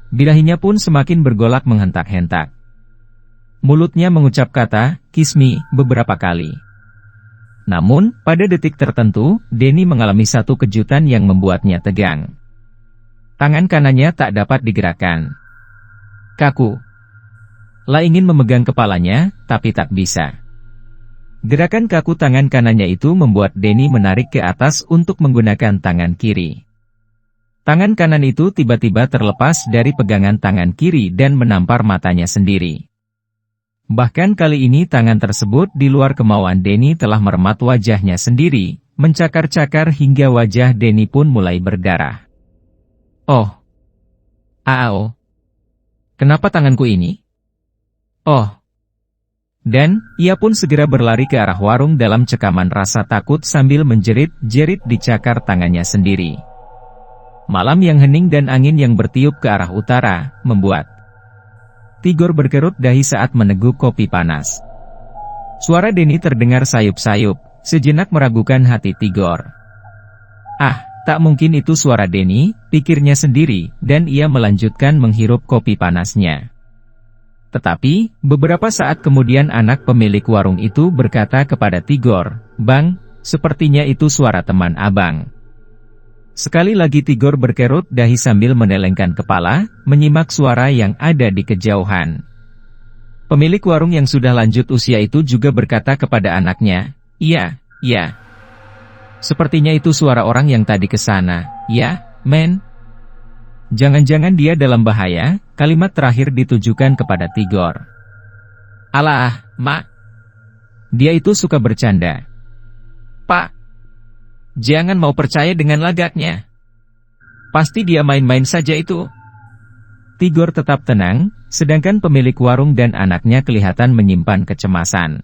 birahinya pun semakin bergolak menghentak-hentak. Mulutnya mengucap kata, "Kismi," beberapa kali. Namun, pada detik tertentu, Denny mengalami satu kejutan yang membuatnya tegang. Tangan kanannya tak dapat digerakkan. Kaku. La ingin memegang kepalanya, tapi tak bisa. Gerakan kaku tangan kanannya itu membuat Denny menarik ke atas untuk menggunakan tangan kiri. Tangan kanan itu tiba-tiba terlepas dari pegangan tangan kiri dan menampar matanya sendiri. Bahkan kali ini tangan tersebut di luar kemauan Denny telah meremat wajahnya sendiri, mencakar-cakar hingga wajah Denny pun mulai berdarah. Oh. Aao. Kenapa tanganku ini? Oh. Dan, ia pun segera berlari ke arah warung dalam cekaman rasa takut sambil menjerit-jerit dicakar tangannya sendiri. Malam yang hening dan angin yang bertiup ke arah utara, membuat Tigor berkerut dahi saat meneguk kopi panas. Suara Denny terdengar sayup-sayup, sejenak meragukan hati Tigor. Ah, tak mungkin itu suara Denny, pikirnya sendiri, dan ia melanjutkan menghirup kopi panasnya. Tetapi, beberapa saat kemudian anak pemilik warung itu berkata kepada Tigor, "Bang, sepertinya itu suara teman abang." Sekali lagi Tigor berkerut dahi sambil menelengkan kepala, menyimak suara yang ada di kejauhan. Pemilik warung yang sudah lanjut usia itu juga berkata kepada anaknya, Iya. Sepertinya itu suara orang yang tadi ke sana, ya, men? Jangan-jangan dia dalam bahaya?" Kalimat terakhir ditujukan kepada Tigor. "Alah, Mak. Dia itu suka bercanda." "Pak, jangan mau percaya dengan lagaknya. Pasti dia main-main saja itu." Tigor tetap tenang, sedangkan pemilik warung dan anaknya kelihatan menyimpan kecemasan.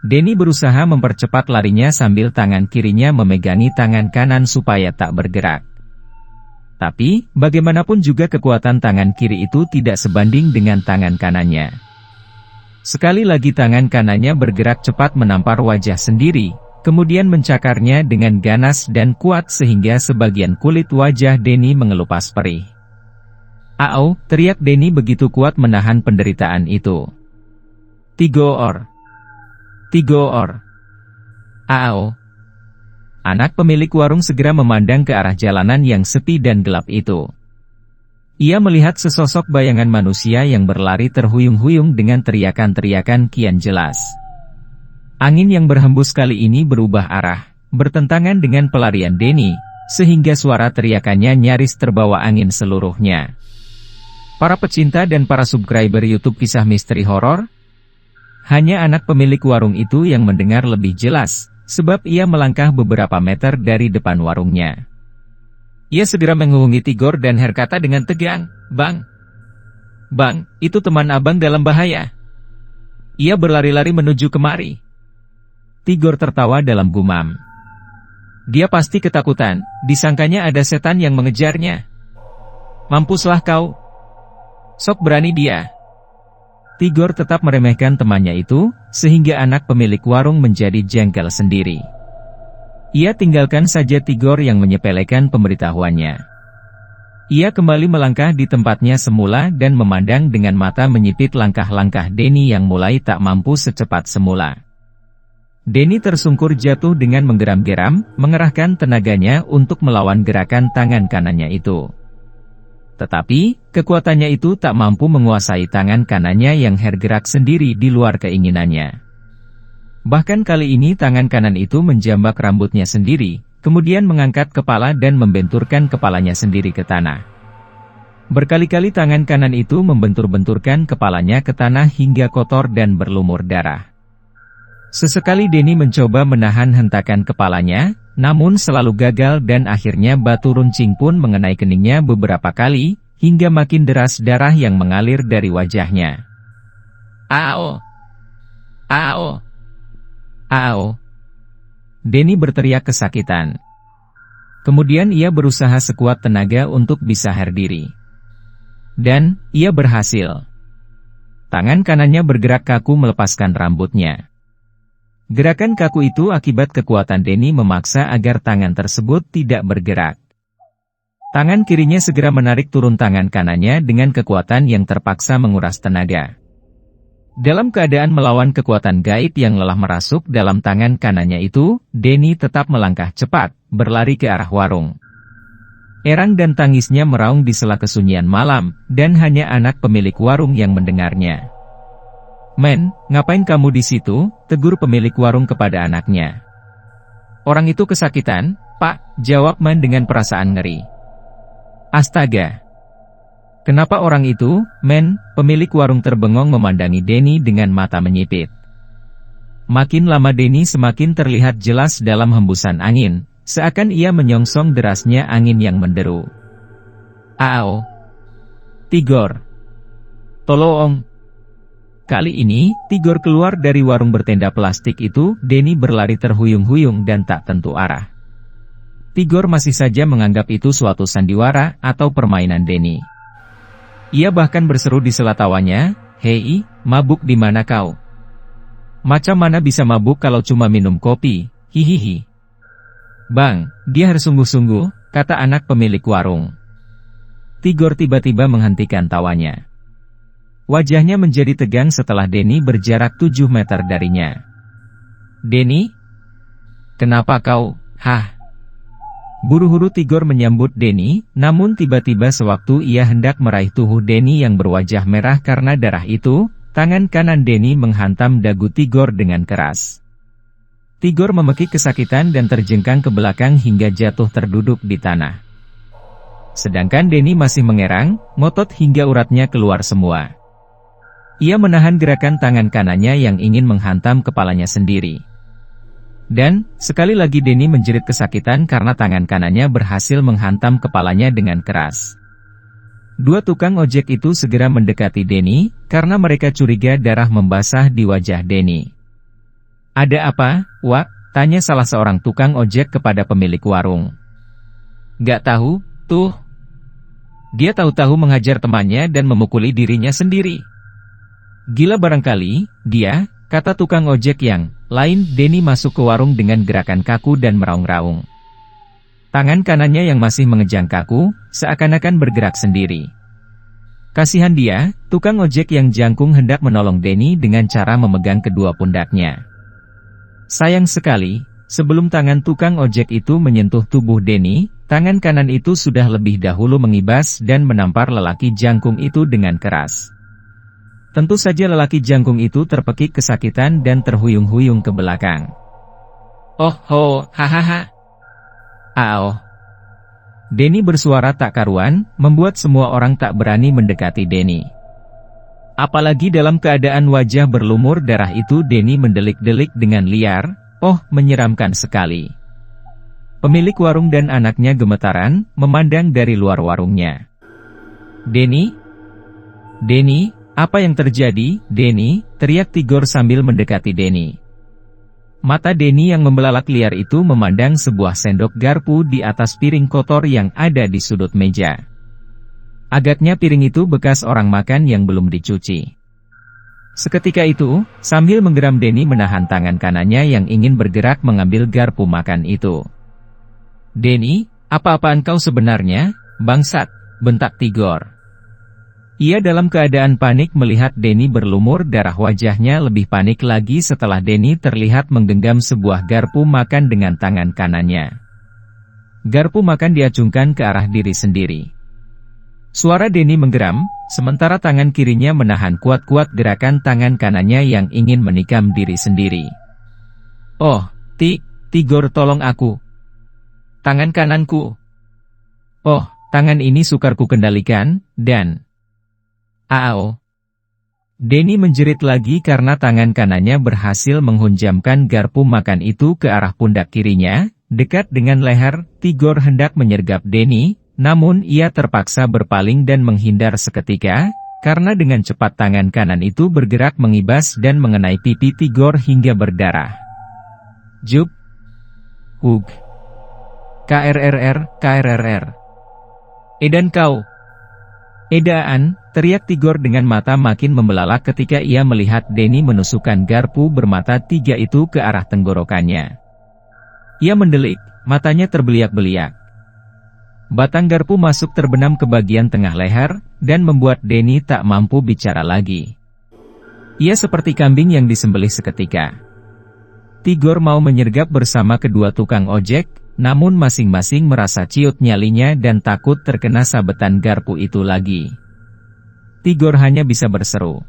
Denny berusaha mempercepat larinya sambil tangan kirinya memegangi tangan kanan supaya tak bergerak. Tapi, bagaimanapun juga kekuatan tangan kiri itu tidak sebanding dengan tangan kanannya. Sekali lagi tangan kanannya bergerak cepat menampar wajah sendiri, kemudian mencakarnya dengan ganas dan kuat sehingga sebagian kulit wajah Denny mengelupas perih. "Aau!" teriak Denny begitu kuat menahan penderitaan itu. Tigor! Aau!" Anak pemilik warung segera memandang ke arah jalanan yang sepi dan gelap itu. Ia melihat sesosok bayangan manusia yang berlari terhuyung-huyung dengan teriakan-teriakan kian jelas. Angin yang berhembus kali ini berubah arah, bertentangan dengan pelarian Denny, sehingga suara teriakannya nyaris terbawa angin seluruhnya. Para pecinta dan para subscriber YouTube Kisah Misteri Horor, hanya anak pemilik warung itu yang mendengar lebih jelas, sebab ia melangkah beberapa meter dari depan warungnya. Ia segera menghubungi Tigor dan berkata dengan tegang, Bang, itu teman abang dalam bahaya. Ia berlari-lari menuju kemari." Tigor tertawa dalam gumam. "Dia pasti ketakutan, disangkanya ada setan yang mengejarnya. Mampuslah kau. Sok berani dia." Tigor tetap meremehkan temannya itu, sehingga anak pemilik warung menjadi jengkel sendiri. Ia tinggalkan saja Tigor yang menyepelekan pemberitahuannya. Ia kembali melangkah di tempatnya semula dan memandang dengan mata menyipit langkah-langkah Denny yang mulai tak mampu secepat semula. Denny tersungkur jatuh dengan menggeram-geram, mengerahkan tenaganya untuk melawan gerakan tangan kanannya itu. Tetapi, kekuatannya itu tak mampu menguasai tangan kanannya yang bergerak sendiri di luar keinginannya. Bahkan kali ini tangan kanan itu menjambak rambutnya sendiri, kemudian mengangkat kepala dan membenturkan kepalanya sendiri ke tanah. Berkali-kali tangan kanan itu membentur-benturkan kepalanya ke tanah hingga kotor dan berlumur darah. Sesekali Denny mencoba menahan hentakan kepalanya, namun selalu gagal dan akhirnya batu runcing pun mengenai keningnya beberapa kali, hingga makin deras darah yang mengalir dari wajahnya. "Ao! Ao! Ao! Denny berteriak kesakitan. Kemudian ia berusaha sekuat tenaga untuk bisa berdiri. Dan, ia berhasil. Tangan kanannya bergerak kaku melepaskan rambutnya. Gerakan kaku itu akibat kekuatan Denny memaksa agar tangan tersebut tidak bergerak. Tangan kirinya segera menarik turun tangan kanannya dengan kekuatan yang terpaksa menguras tenaga. Dalam keadaan melawan kekuatan gaib yang lelah merasuk dalam tangan kanannya itu, Denny tetap melangkah cepat, berlari ke arah warung. Erang dan tangisnya meraung di sela kesunyian malam, dan hanya anak pemilik warung yang mendengarnya. "Men, ngapain kamu di situ?" tegur pemilik warung kepada anaknya. "Orang itu kesakitan, Pak," jawab Men dengan perasaan ngeri. "Astaga! Kenapa orang itu, Men?" Pemilik warung terbengong memandangi Denny dengan mata menyipit. Makin lama Denny semakin terlihat jelas dalam hembusan angin, seakan ia menyongsong derasnya angin yang menderu. "Ao! Tigor! Tolong!" Kali ini, Tigor keluar dari warung bertenda plastik itu. Denny berlari terhuyung-huyung dan tak tentu arah. Tigor masih saja menganggap itu suatu sandiwara atau permainan Denny. Ia bahkan berseru di sela tawanya, "Hei, mabuk di mana kau? Macam mana bisa mabuk kalau cuma minum kopi, hihihi." "Bang, dia harus sungguh-sungguh," kata anak pemilik warung. Tigor tiba-tiba menghentikan tawanya. Wajahnya menjadi tegang setelah Denny berjarak 7 meter darinya. "Denny? Kenapa kau, hah?" Buru-buru Tigor menyambut Denny, namun tiba-tiba sewaktu ia hendak meraih tubuh Denny yang berwajah merah karena darah itu, tangan kanan Denny menghantam dagu Tigor dengan keras. Tigor memekik kesakitan dan terjengkang ke belakang hingga jatuh terduduk di tanah. Sedangkan Denny masih mengerang, ngotot hingga uratnya keluar semua. Ia menahan gerakan tangan kanannya yang ingin menghantam kepalanya sendiri. Dan, sekali lagi Denny menjerit kesakitan karena tangan kanannya berhasil menghantam kepalanya dengan keras. Dua tukang ojek itu segera mendekati Denny, karena mereka curiga darah membasah di wajah Denny. "Ada apa, Wak?" tanya salah seorang tukang ojek kepada pemilik warung. "Gak tahu, tuh. Dia tahu-tahu menghajar temannya dan memukuli dirinya sendiri." "Gila barangkali, dia," kata tukang ojek yang lain. Denny masuk ke warung dengan gerakan kaku dan meraung-raung. Tangan kanannya yang masih mengejang kaku, seakan-akan bergerak sendiri. Kasihan dia, tukang ojek yang jangkung hendak menolong Denny dengan cara memegang kedua pundaknya. Sayang sekali, sebelum tangan tukang ojek itu menyentuh tubuh Denny, tangan kanan itu sudah lebih dahulu mengibas dan menampar lelaki jangkung itu dengan keras. Tentu saja lelaki jangkung itu terpekik kesakitan dan terhuyung-huyung ke belakang. "Oh ho, hahaha. Ao!" Denny bersuara tak karuan, membuat semua orang tak berani mendekati Denny. Apalagi dalam keadaan wajah berlumur darah itu Denny mendelik-delik dengan liar. Oh, menyeramkan sekali. Pemilik warung dan anaknya gemetaran, memandang dari luar warungnya. "Denny? Denny? Apa yang terjadi, Denny?" teriak Tigor sambil mendekati Denny. Mata Denny yang membelalak liar itu memandang sebuah sendok garpu di atas piring kotor yang ada di sudut meja. Agaknya piring itu bekas orang makan yang belum dicuci. Seketika itu, sambil menggeram Denny menahan tangan kanannya yang ingin bergerak mengambil garpu makan itu. "Denny, apa-apaan kau sebenarnya, bangsat?" bentak Tigor. Ia dalam keadaan panik melihat Denny berlumur darah. Wajahnya lebih panik lagi setelah Denny terlihat menggenggam sebuah garpu makan dengan tangan kanannya. Garpu makan diacungkan ke arah diri sendiri. Suara Denny menggeram, sementara tangan kirinya menahan kuat-kuat gerakan tangan kanannya yang ingin menikam diri sendiri. "Oh, Tigor, tolong aku. Tangan kananku. Oh, tangan ini sukar ku kendalikan, dan... Ao!" Denny menjerit lagi karena tangan kanannya berhasil menghunjamkan garpu makan itu ke arah pundak kirinya, dekat dengan leher. Tigor hendak menyergap Denny, namun ia terpaksa berpaling dan menghindar seketika, karena dengan cepat tangan kanan itu bergerak mengibas dan mengenai pipi Tigor hingga berdarah. Jup. Hug. KRRR. Edan kau. Edaan, teriak Tigor dengan mata makin membelalak ketika ia melihat Denny menusukkan garpu bermata 3 itu ke arah tenggorokannya. Ia mendelik, matanya terbeliak-beliak. Batang garpu masuk terbenam ke bagian tengah leher, dan membuat Denny tak mampu bicara lagi. Ia seperti kambing yang disembelih seketika. Tigor mau menyergap bersama kedua tukang ojek, namun masing-masing merasa ciut nyalinya dan takut terkena sabetan garpu itu lagi. Tigor hanya bisa berseru,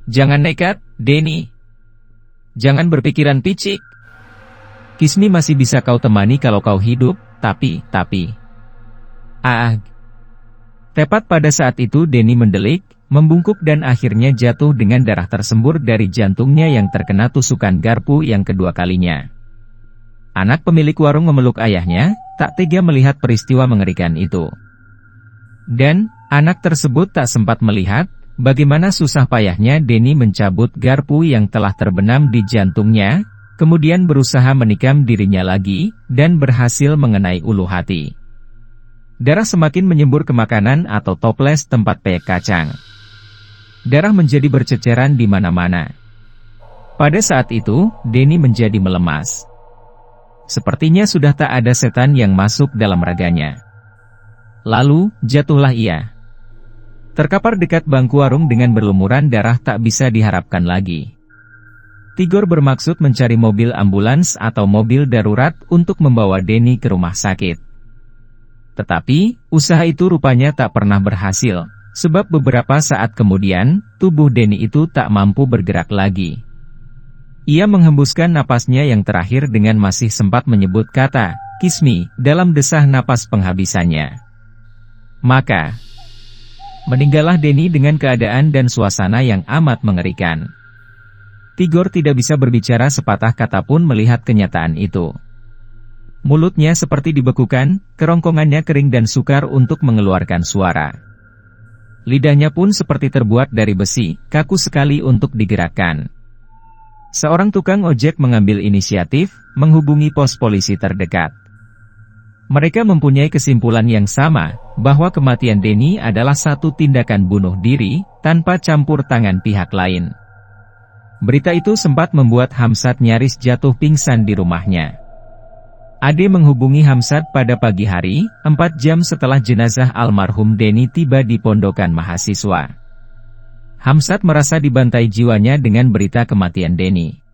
"Jangan nekat, Denny. Jangan berpikiran picik. Kismi masih bisa kau temani kalau kau hidup, tapi... Tepat pada saat itu Denny mendelik, membungkuk dan akhirnya jatuh dengan darah tersembur dari jantungnya yang terkena tusukan garpu yang kedua kalinya. Anak pemilik warung memeluk ayahnya, tak tega melihat peristiwa mengerikan itu. Dan, anak tersebut tak sempat melihat, bagaimana susah payahnya Denny mencabut garpu yang telah terbenam di jantungnya, kemudian berusaha menikam dirinya lagi, dan berhasil mengenai ulu hati. Darah semakin menyembur ke makanan atau toples tempat peyek kacang. Darah menjadi berceceran di mana-mana. Pada saat itu, Denny menjadi melemas. Sepertinya sudah tak ada setan yang masuk dalam raganya. Lalu, jatuhlah ia. Terkapar dekat bangku warung dengan berlumuran darah tak bisa diharapkan lagi. Tigor bermaksud mencari mobil ambulans atau mobil darurat untuk membawa Denny ke rumah sakit. Tetapi, usaha itu rupanya tak pernah berhasil, sebab beberapa saat kemudian, tubuh Denny itu tak mampu bergerak lagi. Ia menghembuskan napasnya yang terakhir dengan masih sempat menyebut kata, "Kismi," dalam desah napas penghabisannya. Maka, meninggallah Denny dengan keadaan dan suasana yang amat mengerikan. Tigor tidak bisa berbicara sepatah kata pun melihat kenyataan itu. Mulutnya seperti dibekukan, kerongkongannya kering dan sukar untuk mengeluarkan suara. Lidahnya pun seperti terbuat dari besi, kaku sekali untuk digerakkan. Seorang tukang ojek mengambil inisiatif, menghubungi pos polisi terdekat. Mereka mempunyai kesimpulan yang sama, bahwa kematian Denny adalah satu tindakan bunuh diri, tanpa campur tangan pihak lain. Berita itu sempat membuat Hamsat nyaris jatuh pingsan di rumahnya. Ade menghubungi Hamsat pada pagi hari, 4 jam setelah jenazah almarhum Denny tiba di pondokan mahasiswa. Hamsat merasa dibantai jiwanya dengan berita kematian Denny.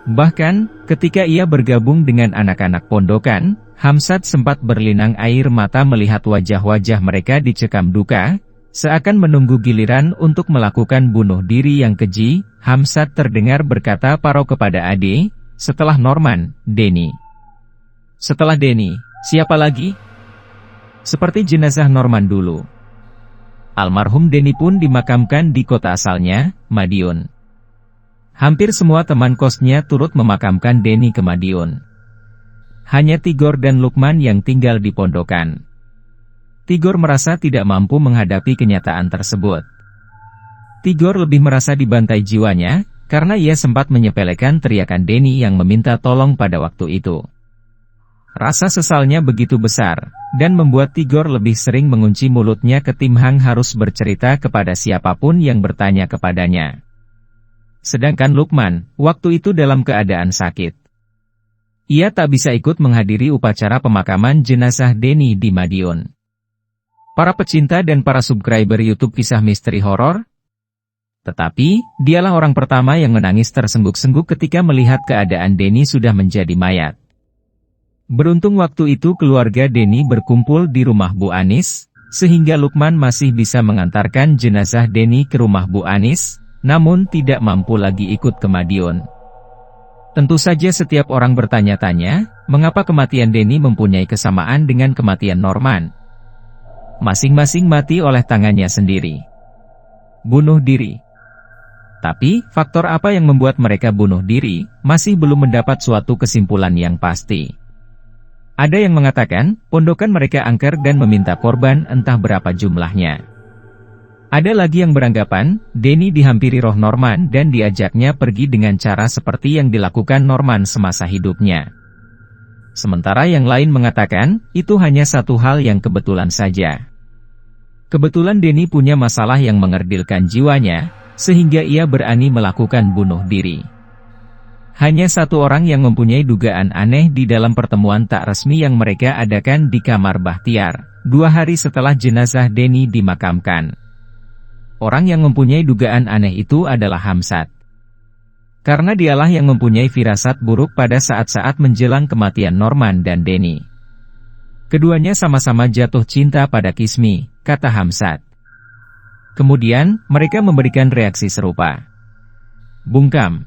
Bahkan, ketika ia bergabung dengan anak-anak pondokan, Hamsat sempat berlinang air mata melihat wajah-wajah mereka dicekam duka, seakan menunggu giliran untuk melakukan bunuh diri yang keji. Hamsat terdengar berkata Paro kepada Ade, "Setelah Norman, Denny. Setelah Denny, siapa lagi?" Seperti jenazah Norman dulu. Almarhum Denny pun dimakamkan di kota asalnya, Madiun. Hampir semua teman kosnya turut memakamkan Denny ke Madiun. Hanya Tigor dan Lukman yang tinggal di pondokan. Tigor merasa tidak mampu menghadapi kenyataan tersebut. Tigor lebih merasa dibantai jiwanya, karena ia sempat menyepelekan teriakan Denny yang meminta tolong pada waktu itu. Rasa sesalnya begitu besar, dan membuat Tigor lebih sering mengunci mulutnya ketimbang harus bercerita kepada siapapun yang bertanya kepadanya. Sedangkan Lukman, waktu itu dalam keadaan sakit. Ia tak bisa ikut menghadiri upacara pemakaman jenazah Denny di Madiun. Para pecinta dan para subscriber YouTube Kisah Misteri Horor. Tetapi, dialah orang pertama yang menangis tersengguk-sengguk ketika melihat keadaan Denny sudah menjadi mayat. Beruntung waktu itu keluarga Denny berkumpul di rumah Bu Anis, sehingga Lukman masih bisa mengantarkan jenazah Denny ke rumah Bu Anis, namun tidak mampu lagi ikut ke Madiun. Tentu saja setiap orang bertanya-tanya, mengapa kematian Denny mempunyai kesamaan dengan kematian Norman. Masing-masing mati oleh tangannya sendiri. Bunuh diri. Tapi, faktor apa yang membuat mereka bunuh diri, masih belum mendapat suatu kesimpulan yang pasti. Ada yang mengatakan, pondokan mereka angker dan meminta korban entah berapa jumlahnya. Ada lagi yang beranggapan, Denny dihampiri roh Norman dan diajaknya pergi dengan cara seperti yang dilakukan Norman semasa hidupnya. Sementara yang lain mengatakan, itu hanya satu hal yang kebetulan saja. Kebetulan Denny punya masalah yang mengerdilkan jiwanya, sehingga ia berani melakukan bunuh diri. Hanya satu orang yang mempunyai dugaan aneh di dalam pertemuan tak resmi yang mereka adakan di kamar Bahtiar, 2 hari setelah jenazah Denny dimakamkan. Orang yang mempunyai dugaan aneh itu adalah Hamzat. Karena dialah yang mempunyai firasat buruk pada saat-saat menjelang kematian Norman dan Denny. Keduanya sama-sama jatuh cinta pada Kismi, kata Hamzat. Kemudian, mereka memberikan reaksi serupa. Bungkam.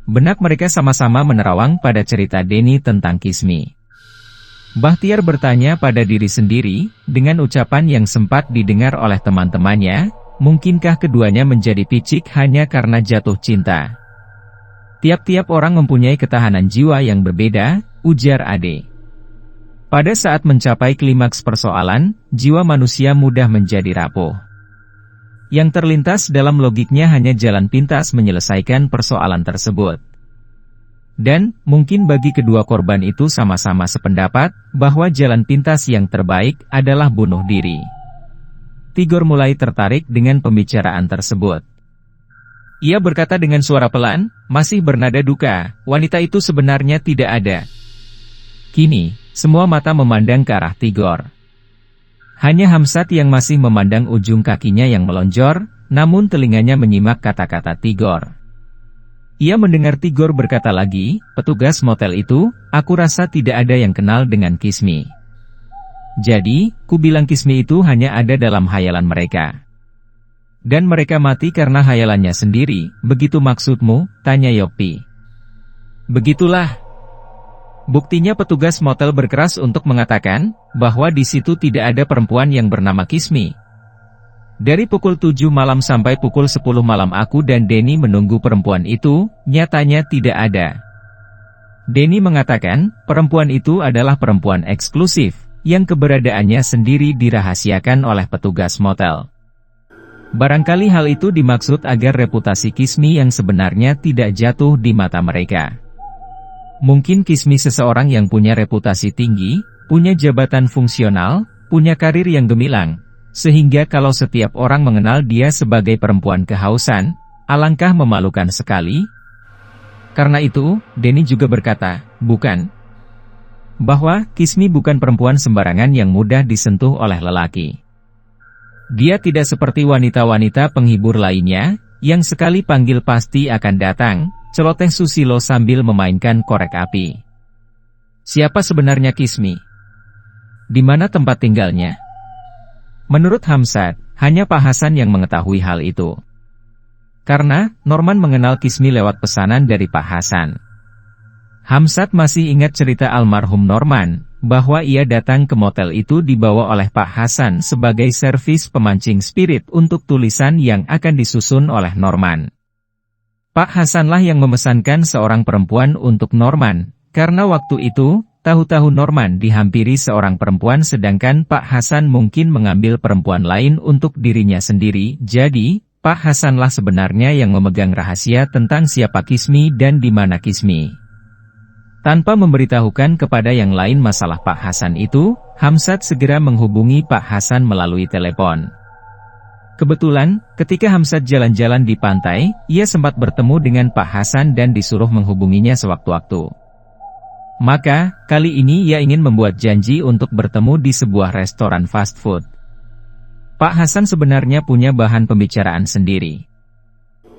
Benak mereka sama-sama menerawang pada cerita Denny tentang Kismi. Bahtiar bertanya pada diri sendiri, dengan ucapan yang sempat didengar oleh teman-temannya, mungkinkah keduanya menjadi picik hanya karena jatuh cinta? Tiap-tiap orang mempunyai ketahanan jiwa yang berbeda, ujar Ade. Pada saat mencapai klimaks persoalan, jiwa manusia mudah menjadi rapuh. Yang terlintas dalam logiknya hanya jalan pintas menyelesaikan persoalan tersebut. Dan, mungkin bagi kedua korban itu sama-sama sependapat, bahwa jalan pintas yang terbaik adalah bunuh diri. Tigor mulai tertarik dengan pembicaraan tersebut. Ia berkata dengan suara pelan, masih bernada duka, wanita itu sebenarnya tidak ada. Kini, semua mata memandang ke arah Tigor. Hanya Hamzat yang masih memandang ujung kakinya yang melonjor, namun telinganya menyimak kata-kata Tigor. Ia mendengar Tigor berkata lagi, petugas motel itu, aku rasa tidak ada yang kenal dengan Kismi. Jadi, ku bilang Kismi itu hanya ada dalam hayalan mereka. Dan mereka mati karena hayalannya sendiri, begitu maksudmu? Tanya Yopi. Begitulah. Buktinya petugas motel berkeras untuk mengatakan, bahwa di situ tidak ada perempuan yang bernama Kismi. Dari pukul 7 malam sampai pukul 10 malam aku dan Denny menunggu perempuan itu, nyatanya tidak ada. Denny mengatakan, perempuan itu adalah perempuan eksklusif, yang keberadaannya sendiri dirahasiakan oleh petugas motel. Barangkali hal itu dimaksud agar reputasi Kismi yang sebenarnya tidak jatuh di mata mereka. Mungkin Kismi seseorang yang punya reputasi tinggi, punya jabatan fungsional, punya karir yang gemilang, sehingga kalau setiap orang mengenal dia sebagai perempuan kehausan, alangkah memalukan sekali. Karena itu, Denny juga berkata, bukan. Bahwa, Kismi bukan perempuan sembarangan yang mudah disentuh oleh lelaki. Dia tidak seperti wanita-wanita penghibur lainnya, yang sekali panggil pasti akan datang, celoteh Susilo sambil memainkan korek api. Siapa sebenarnya Kismi? Di mana tempat tinggalnya? Menurut Hamzat, hanya Pak Hasan yang mengetahui hal itu. Karena, Norman mengenal Kismi lewat pesanan dari Pak Hasan. Hamzat masih ingat cerita almarhum Norman, bahwa ia datang ke motel itu dibawa oleh Pak Hasan sebagai servis pemancing spirit untuk tulisan yang akan disusun oleh Norman. Pak Hasanlah yang memesankan seorang perempuan untuk Norman, karena waktu itu, tahu-tahu Norman dihampiri seorang perempuan sedangkan Pak Hasan mungkin mengambil perempuan lain untuk dirinya sendiri, jadi, Pak Hasanlah sebenarnya yang memegang rahasia tentang siapa Kismi dan di mana Kismi. Tanpa memberitahukan kepada yang lain masalah Pak Hasan itu, Hamzat segera menghubungi Pak Hasan melalui telepon. Kebetulan, ketika Hamzat jalan-jalan di pantai, ia sempat bertemu dengan Pak Hasan dan disuruh menghubunginya sewaktu-waktu. Maka, kali ini ia ingin membuat janji untuk bertemu di sebuah restoran fast food. Pak Hasan sebenarnya punya bahan pembicaraan sendiri.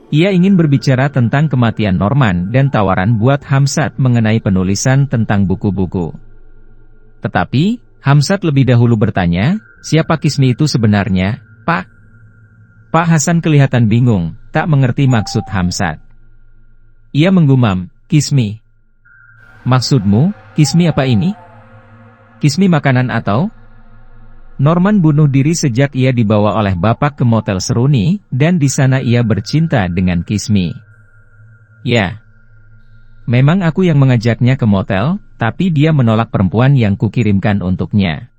Ia ingin berbicara tentang kematian Norman dan tawaran buat Hamzat mengenai penulisan tentang buku-buku. Tetapi, Hamzat lebih dahulu bertanya, siapa Kismi itu sebenarnya, Pak? Pak Hasan kelihatan bingung, tak mengerti maksud Hamzat. Ia menggumam, Kismi. Maksudmu, Kismi apa ini? Kismi makanan atau? Norman bunuh diri sejak ia dibawa oleh bapak ke motel Seruni, dan di sana ia bercinta dengan Kismi. Ya. Memang aku yang mengajaknya ke motel, tapi dia menolak perempuan yang kukirimkan untuknya.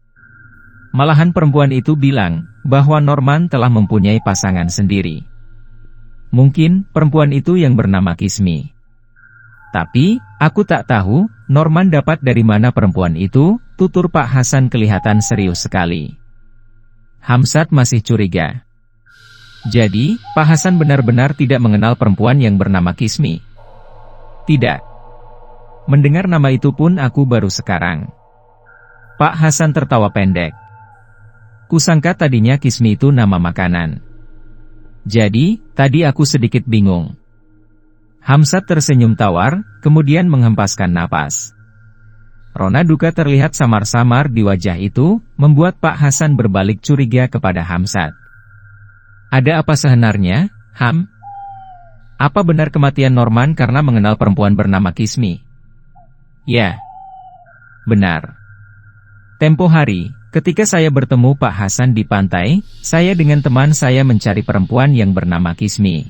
Malahan perempuan itu bilang bahwa Norman telah mempunyai pasangan sendiri. Mungkin perempuan itu yang bernama Kismi. Tapi, aku tak tahu, Norman dapat dari mana perempuan itu, tutur Pak Hasan kelihatan serius sekali. Hamzat masih curiga. Jadi, Pak Hasan benar-benar tidak mengenal perempuan yang bernama Kismi? Tidak. Mendengar nama itu pun aku baru sekarang. Pak Hasan tertawa pendek. Kusangka tadinya Kismi itu nama makanan. Jadi, tadi aku sedikit bingung. Hamzat tersenyum tawar, kemudian menghempaskan napas. Rona duka terlihat samar-samar di wajah itu, membuat Pak Hasan berbalik curiga kepada Hamzat. Ada apa sebenarnya, Ham? Apa benar kematian Norman karena mengenal perempuan bernama Kismi? Ya. Benar. Tempo hari, ketika saya bertemu Pak Hasan di pantai, saya dengan teman saya mencari perempuan yang bernama Kismi.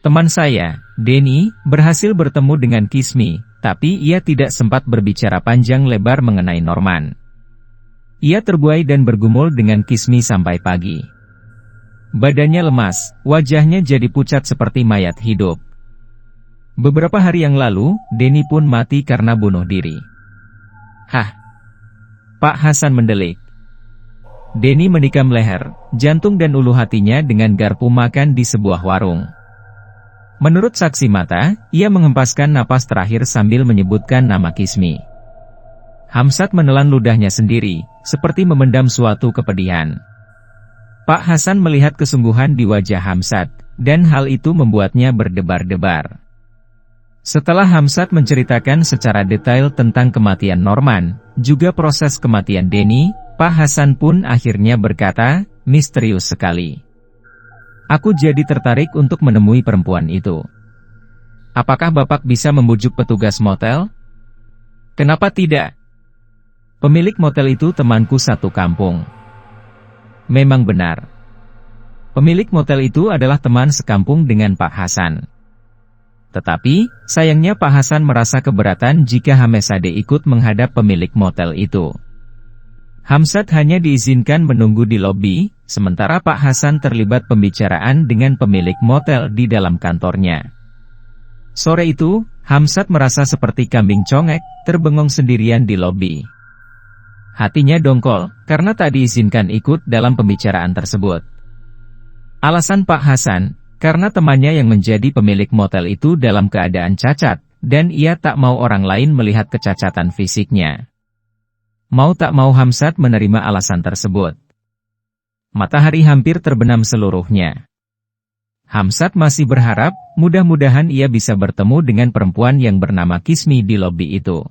Teman saya, Denny, berhasil bertemu dengan Kismi, tapi ia tidak sempat berbicara panjang lebar mengenai Norman. Ia terbuai dan bergumul dengan Kismi sampai pagi. Badannya lemas, wajahnya jadi pucat seperti mayat hidup. Beberapa hari yang lalu, Denny pun mati karena bunuh diri. Hah? Pak Hasan mendelik. Denny menikam leher, jantung dan ulu hatinya dengan garpu makan di sebuah warung. Menurut saksi mata, ia menghempaskan napas terakhir sambil menyebutkan nama Kismi. Hamzat menelan ludahnya sendiri, seperti memendam suatu kepedihan. Pak Hasan melihat kesungguhan di wajah Hamzat, dan hal itu membuatnya berdebar-debar. Setelah Hamzat menceritakan secara detail tentang kematian Norman, juga proses kematian Denny, Pak Hasan pun akhirnya berkata, misterius sekali. Aku jadi tertarik untuk menemui perempuan itu. Apakah Bapak bisa membujuk petugas motel? Kenapa tidak? Pemilik motel itu temanku satu kampung. Memang benar. Pemilik motel itu adalah teman sekampung dengan Pak Hasan. Tetapi, sayangnya Pak Hasan merasa keberatan jika Hamesade ikut menghadap pemilik motel itu. Hamzat hanya diizinkan menunggu di lobi, sementara Pak Hasan terlibat pembicaraan dengan pemilik motel di dalam kantornya. Sore itu, Hamzat merasa seperti kambing congek, terbengong sendirian di lobi. Hatinya dongkol, karena tak diizinkan ikut dalam pembicaraan tersebut. Alasan Pak Hasan, karena temannya yang menjadi pemilik motel itu dalam keadaan cacat, dan ia tak mau orang lain melihat kecacatan fisiknya. Mau tak mau Hamzat menerima alasan tersebut. Matahari hampir terbenam seluruhnya. Hamzat masih berharap, mudah-mudahan ia bisa bertemu dengan perempuan yang bernama Kismi di lobi itu.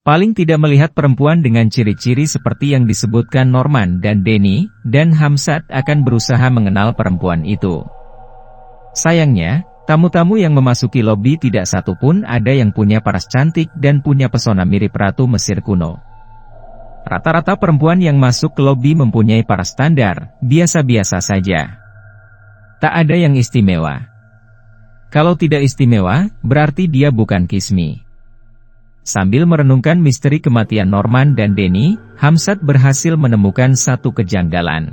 Paling tidak melihat perempuan dengan ciri-ciri seperti yang disebutkan Norman dan Denny, dan Hamzat akan berusaha mengenal perempuan itu. Sayangnya, tamu-tamu yang memasuki lobi tidak satu pun ada yang punya paras cantik dan punya pesona mirip Ratu Mesir kuno. Rata-rata perempuan yang masuk ke lobi mempunyai paras standar, biasa-biasa saja. Tak ada yang istimewa. Kalau tidak istimewa, berarti dia bukan Kismi. Sambil merenungkan misteri kematian Norman dan Denny, Hamzat berhasil menemukan satu kejanggalan.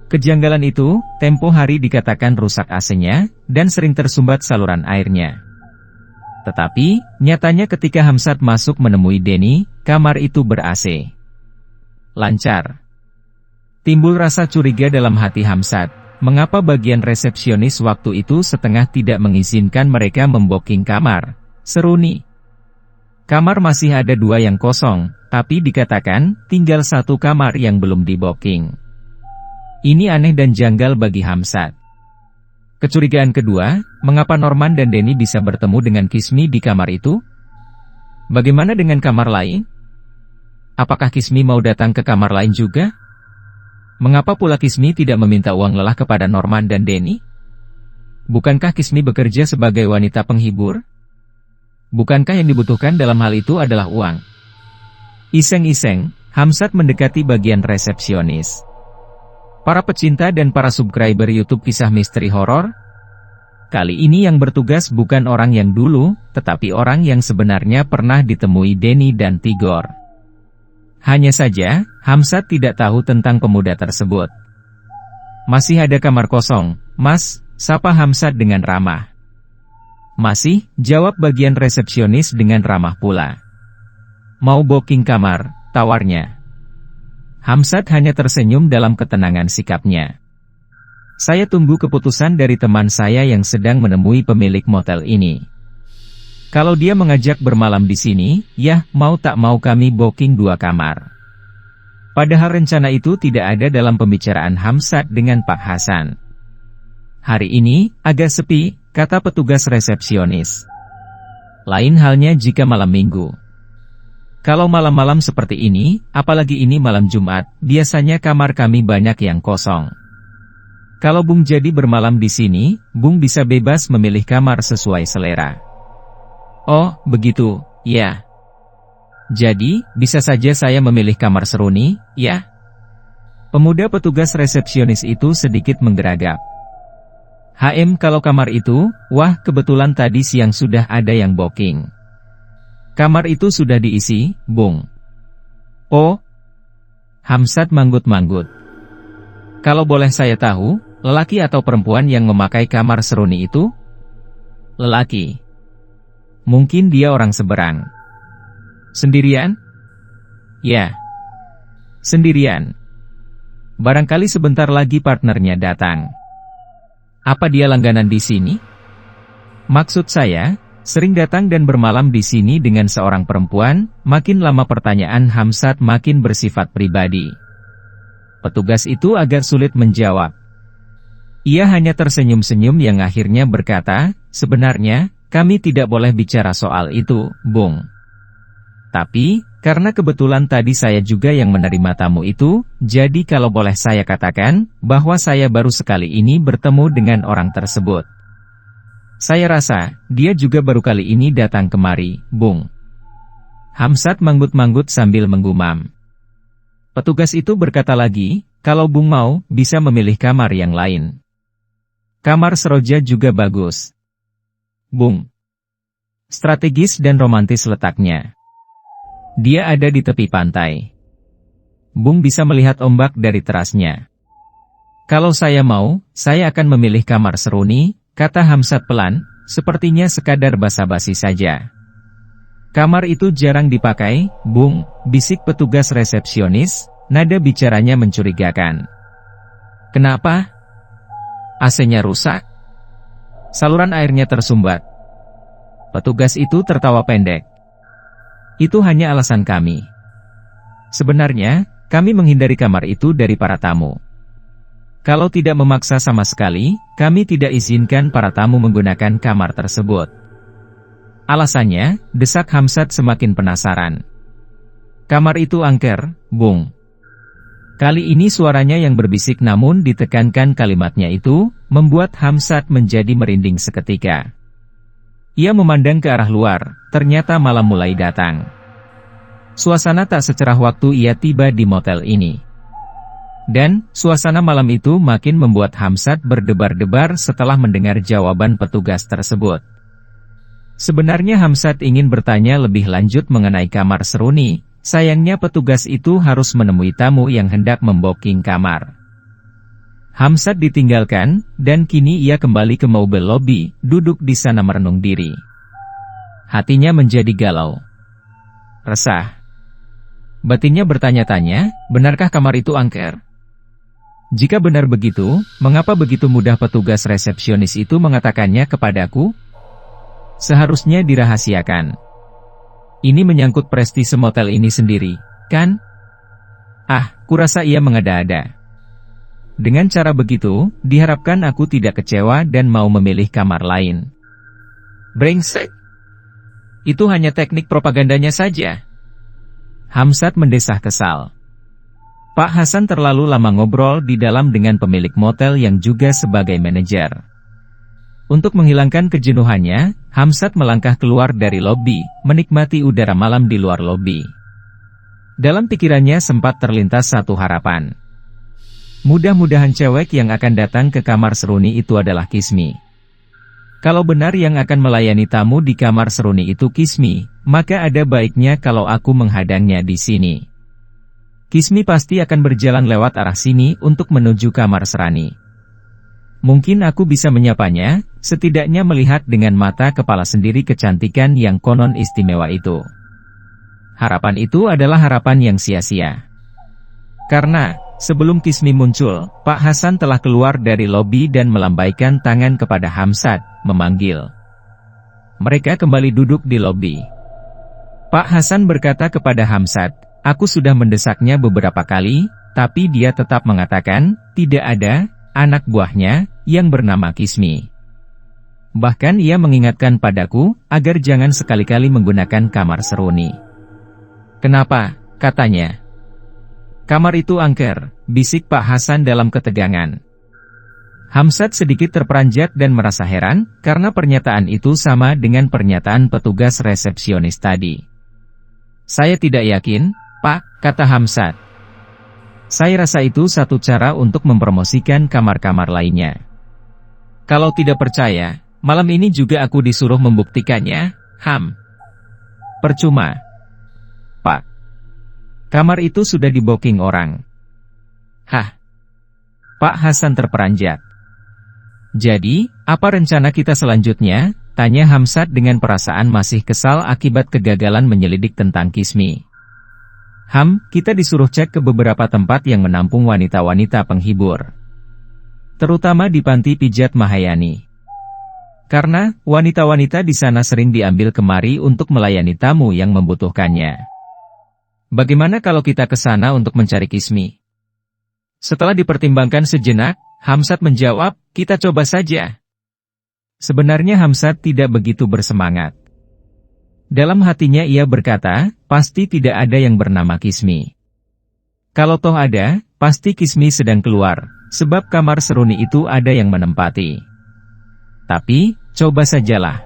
Kejanggalan itu, tempo hari dikatakan rusak AC-nya, dan sering tersumbat saluran airnya. Tetapi, nyatanya ketika Hamzat masuk menemui Denny, kamar itu ber-AC. Lancar. Timbul rasa curiga dalam hati Hamzat, mengapa bagian resepsionis waktu itu setengah tidak mengizinkan mereka membooking kamar, seruni. Kamar masih ada 2 yang kosong, tapi dikatakan, tinggal 1 kamar yang belum dibooking. Ini aneh dan janggal bagi Hamzat. Kecurigaan kedua, mengapa Norman dan Denny bisa bertemu dengan Kismi di kamar itu? Bagaimana dengan kamar lain? Apakah Kismi mau datang ke kamar lain juga? Mengapa pula Kismi tidak meminta uang lelah kepada Norman dan Denny? Bukankah Kismi bekerja sebagai wanita penghibur? Bukankah yang dibutuhkan dalam hal itu adalah uang? Iseng-iseng, Hamzat mendekati bagian resepsionis. Para pecinta dan para subscriber YouTube Kisah Misteri Horor, kali ini yang bertugas bukan orang yang dulu, tetapi orang yang sebenarnya pernah ditemui Denny dan Tigor. Hanya saja, Hamzat tidak tahu tentang pemuda tersebut. "Masih ada kamar kosong, Mas?" sapa Hamzat dengan ramah. "Masih," jawab bagian resepsionis dengan ramah pula. "Mau booking kamar?" tawarnya. Hamzat hanya tersenyum dalam ketenangan sikapnya. "Saya tunggu keputusan dari teman saya yang sedang menemui pemilik motel ini. Kalau dia mengajak bermalam di sini, ya, mau tak mau kami booking 2 kamar." Padahal rencana itu tidak ada dalam pembicaraan Hamzat dengan Pak Hasan. "Hari ini, agak sepi," kata petugas resepsionis. "Lain halnya jika malam minggu. Kalau malam-malam seperti ini, apalagi ini malam Jumat, biasanya kamar kami banyak yang kosong. Kalau Bung jadi bermalam di sini, Bung bisa bebas memilih kamar sesuai selera." "Oh, begitu, ya. Jadi, bisa saja saya memilih kamar seruni, ya?" Pemuda petugas resepsionis itu sedikit menggeragap. Kalau kamar itu, wah, kebetulan tadi siang sudah ada yang booking. Kamar itu sudah diisi, Bung." "Oh." Hamzat manggut-manggut. "Kalau boleh saya tahu, lelaki atau perempuan yang memakai kamar seruni itu?" "Lelaki." "Mungkin dia orang seberang." "Sendirian?" "Ya, sendirian. Barangkali sebentar lagi partnernya datang." "Apa dia langganan di sini?" "Maksud saya, sering datang dan bermalam di sini dengan seorang perempuan." Makin lama pertanyaan Hamzat makin bersifat pribadi. Petugas itu agak sulit menjawab. Ia hanya tersenyum-senyum yang akhirnya berkata, "Sebenarnya, kami tidak boleh bicara soal itu, Bung. Tapi, karena kebetulan tadi saya juga yang menerima tamu itu, jadi kalau boleh saya katakan, bahwa saya baru sekali ini bertemu dengan orang tersebut. Saya rasa, dia juga baru kali ini datang kemari, Bung." Hamzat manggut-manggut sambil menggumam. Petugas itu berkata lagi, "Kalau Bung mau, bisa memilih kamar yang lain. Kamar Seroja juga bagus, Bung. Strategis dan romantis letaknya. Dia ada di tepi pantai. Bung bisa melihat ombak dari terasnya. Kalau saya mau, saya akan memilih kamar seruni," kata Hamzat pelan, sepertinya sekadar basa-basi saja. "Kamar itu jarang dipakai, Bung," bisik petugas resepsionis, nada bicaranya mencurigakan. "Kenapa? AC-nya rusak? Saluran airnya tersumbat?" Petugas itu tertawa pendek. "Itu hanya alasan kami. Sebenarnya, kami menghindari kamar itu dari para tamu. Kalau tidak memaksa sama sekali, kami tidak izinkan para tamu menggunakan kamar tersebut." "Alasannya?" desak Hamzat semakin penasaran. "Kamar itu angker, Bung." Kali ini suaranya yang berbisik namun ditekankan kalimatnya itu, membuat Hamzat menjadi merinding seketika. Ia memandang ke arah luar, ternyata malam mulai datang. Suasana tak secerah waktu ia tiba di motel ini. Dan, suasana malam itu makin membuat Hamzat berdebar-debar setelah mendengar jawaban petugas tersebut. Sebenarnya Hamzat ingin bertanya lebih lanjut mengenai kamar seruni, sayangnya petugas itu harus menemui tamu yang hendak membooking kamar. Hamzat ditinggalkan, dan kini ia kembali ke mobil lobi, duduk di sana merenung diri. Hatinya menjadi galau. Resah. Batinnya bertanya-tanya, benarkah kamar itu angker? Jika benar begitu, mengapa begitu mudah petugas resepsionis itu mengatakannya kepadaku? Seharusnya dirahasiakan. Ini menyangkut prestise motel ini sendiri, kan? Kurasa ia mengada-ada. Dengan cara begitu, diharapkan aku tidak kecewa dan mau memilih kamar lain. Brengsek. Itu hanya teknik propagandanya saja. Hamzat mendesah kesal. Pak Hasan terlalu lama ngobrol di dalam dengan pemilik motel yang juga sebagai manajer. Untuk menghilangkan kejenuhannya, Hamzat melangkah keluar dari lobi, menikmati udara malam di luar lobi. Dalam pikirannya sempat terlintas satu harapan. Mudah-mudahan cewek yang akan datang ke kamar seruni itu adalah Kismi. Kalau benar yang akan melayani tamu di kamar seruni itu Kismi, maka ada baiknya kalau aku menghadangnya di sini. Kismi pasti akan berjalan lewat arah sini untuk menuju kamar Serani. Mungkin aku bisa menyapanya, setidaknya melihat dengan mata kepala sendiri kecantikan yang konon istimewa itu. Harapan itu adalah harapan yang sia-sia. Karena, sebelum Kismi muncul, Pak Hasan telah keluar dari lobi dan melambaikan tangan kepada Hamzat, memanggil. Mereka kembali duduk di lobi. Pak Hasan berkata kepada Hamzat, "Aku sudah mendesaknya beberapa kali, tapi dia tetap mengatakan, tidak ada anak buahnya yang bernama Kismi. Bahkan ia mengingatkan padaku, agar jangan sekali-kali menggunakan kamar Seruni." "Kenapa?" katanya. "Kamar itu angker," bisik Pak Hasan dalam ketegangan. Hamzat sedikit terperanjat dan merasa heran, karena pernyataan itu sama dengan pernyataan petugas resepsionis tadi. "Saya tidak yakin, Pak," kata Hamzat. "Saya rasa itu satu cara untuk mempromosikan kamar-kamar lainnya. Kalau tidak percaya, malam ini juga aku disuruh membuktikannya, Ham." "Percuma, Pak. Kamar itu sudah di-booking orang." "Hah?" Pak Hasan terperanjat. "Jadi, apa rencana kita selanjutnya?" tanya Hamzat dengan perasaan masih kesal akibat kegagalan menyelidik tentang Kismi. Kita disuruh cek ke beberapa tempat yang menampung wanita-wanita penghibur. Terutama di panti pijat Mahayani. Karena, wanita-wanita di sana sering diambil kemari untuk melayani tamu yang membutuhkannya. Bagaimana kalau kita ke sana untuk mencari Kismi?" Setelah dipertimbangkan sejenak, Hamzat menjawab, "Kita coba saja." Sebenarnya Hamzat tidak begitu bersemangat. Dalam hatinya ia berkata, pasti tidak ada yang bernama Kismi. Kalau toh ada, pasti Kismi sedang keluar, sebab kamar Seruni itu ada yang menempati. Tapi, coba sajalah.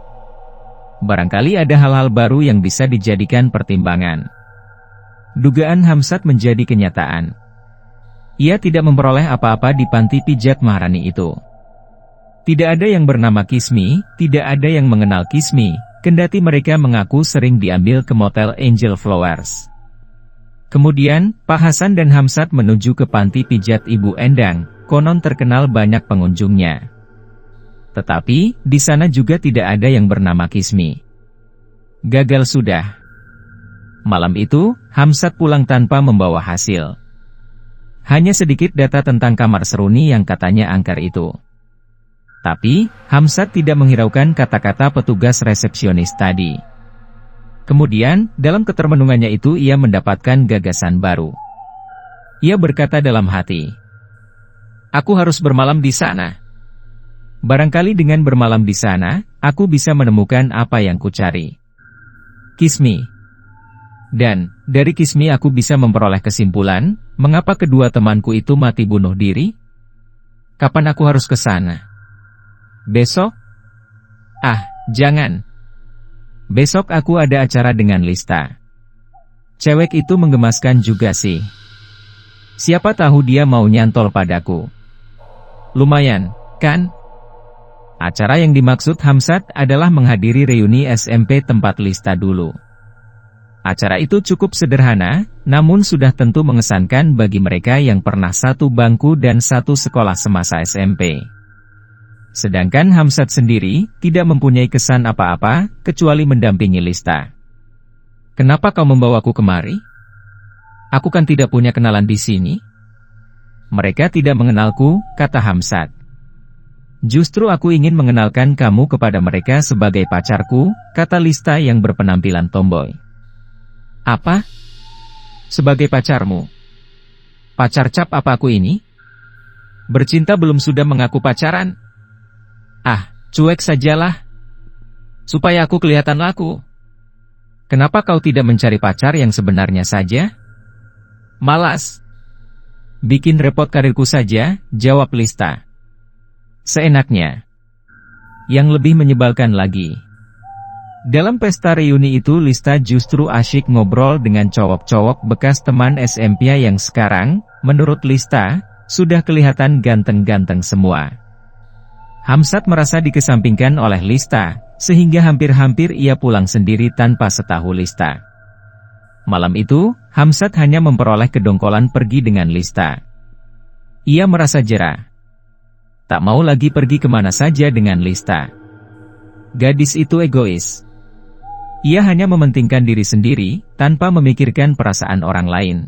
Barangkali ada hal-hal baru yang bisa dijadikan pertimbangan. Dugaan Hamzat menjadi kenyataan. Ia tidak memperoleh apa-apa di panti pijat Maharani itu. Tidak ada yang bernama Kismi, tidak ada yang mengenal Kismi, kendati mereka mengaku sering diambil ke motel Angel Flowers. Kemudian, Pak Hasan dan Hamzat menuju ke panti pijat Ibu Endang, konon terkenal banyak pengunjungnya. Tetapi, di sana juga tidak ada yang bernama Kismi. Gagal sudah. Malam itu, Hamzat pulang tanpa membawa hasil. Hanya sedikit data tentang kamar Seruni yang katanya angker itu. Tapi, Hamzat tidak menghiraukan kata-kata petugas resepsionis tadi. Kemudian, dalam ketermenungannya itu ia mendapatkan gagasan baru. Ia berkata dalam hati, "Aku harus bermalam di sana. Barangkali dengan bermalam di sana, aku bisa menemukan apa yang kucari. Kismi. Dan, dari Kismi aku bisa memperoleh kesimpulan, mengapa kedua temanku itu mati bunuh diri? Kapan aku harus ke sana? Besok? Ah, jangan. Besok aku ada acara dengan Lista. Cewek itu menggemaskan juga sih. Siapa tahu dia mau nyantol padaku. Lumayan, kan?" Acara yang dimaksud Hamzat adalah menghadiri reuni SMP tempat Lista dulu. Acara itu cukup sederhana, namun sudah tentu mengesankan bagi mereka yang pernah satu bangku dan satu sekolah semasa SMP. Sedangkan Hamzat sendiri, tidak mempunyai kesan apa-apa, kecuali mendampingi Lista. "Kenapa kau membawaku kemari? Aku kan tidak punya kenalan di sini." "Mereka tidak mengenalku," kata Hamzat. "Justru aku ingin mengenalkan kamu kepada mereka sebagai pacarku," kata Lista yang berpenampilan tomboy. "Apa? Sebagai pacarmu? Pacar cap apa aku ini? Bercinta belum sudah mengaku pacaran? Ah, cuek sajalah. Supaya aku kelihatan laku. Kenapa kau tidak mencari pacar yang sebenarnya saja? Malas. Bikin repot karirku saja," jawab Lista. Seenaknya. Yang lebih menyebalkan lagi. Dalam pesta reuni itu Lista justru asyik ngobrol dengan cowok-cowok bekas teman SMP yang sekarang, menurut Lista, sudah kelihatan ganteng-ganteng semua. Hamzat merasa dikesampingkan oleh Lista, sehingga hampir-hampir ia pulang sendiri tanpa setahu Lista. Malam itu, Hamzat hanya memperoleh kedongkolan pergi dengan Lista. Ia merasa jera. Tak mau lagi pergi kemana saja dengan Lista. Gadis itu egois. Ia hanya mementingkan diri sendiri, tanpa memikirkan perasaan orang lain.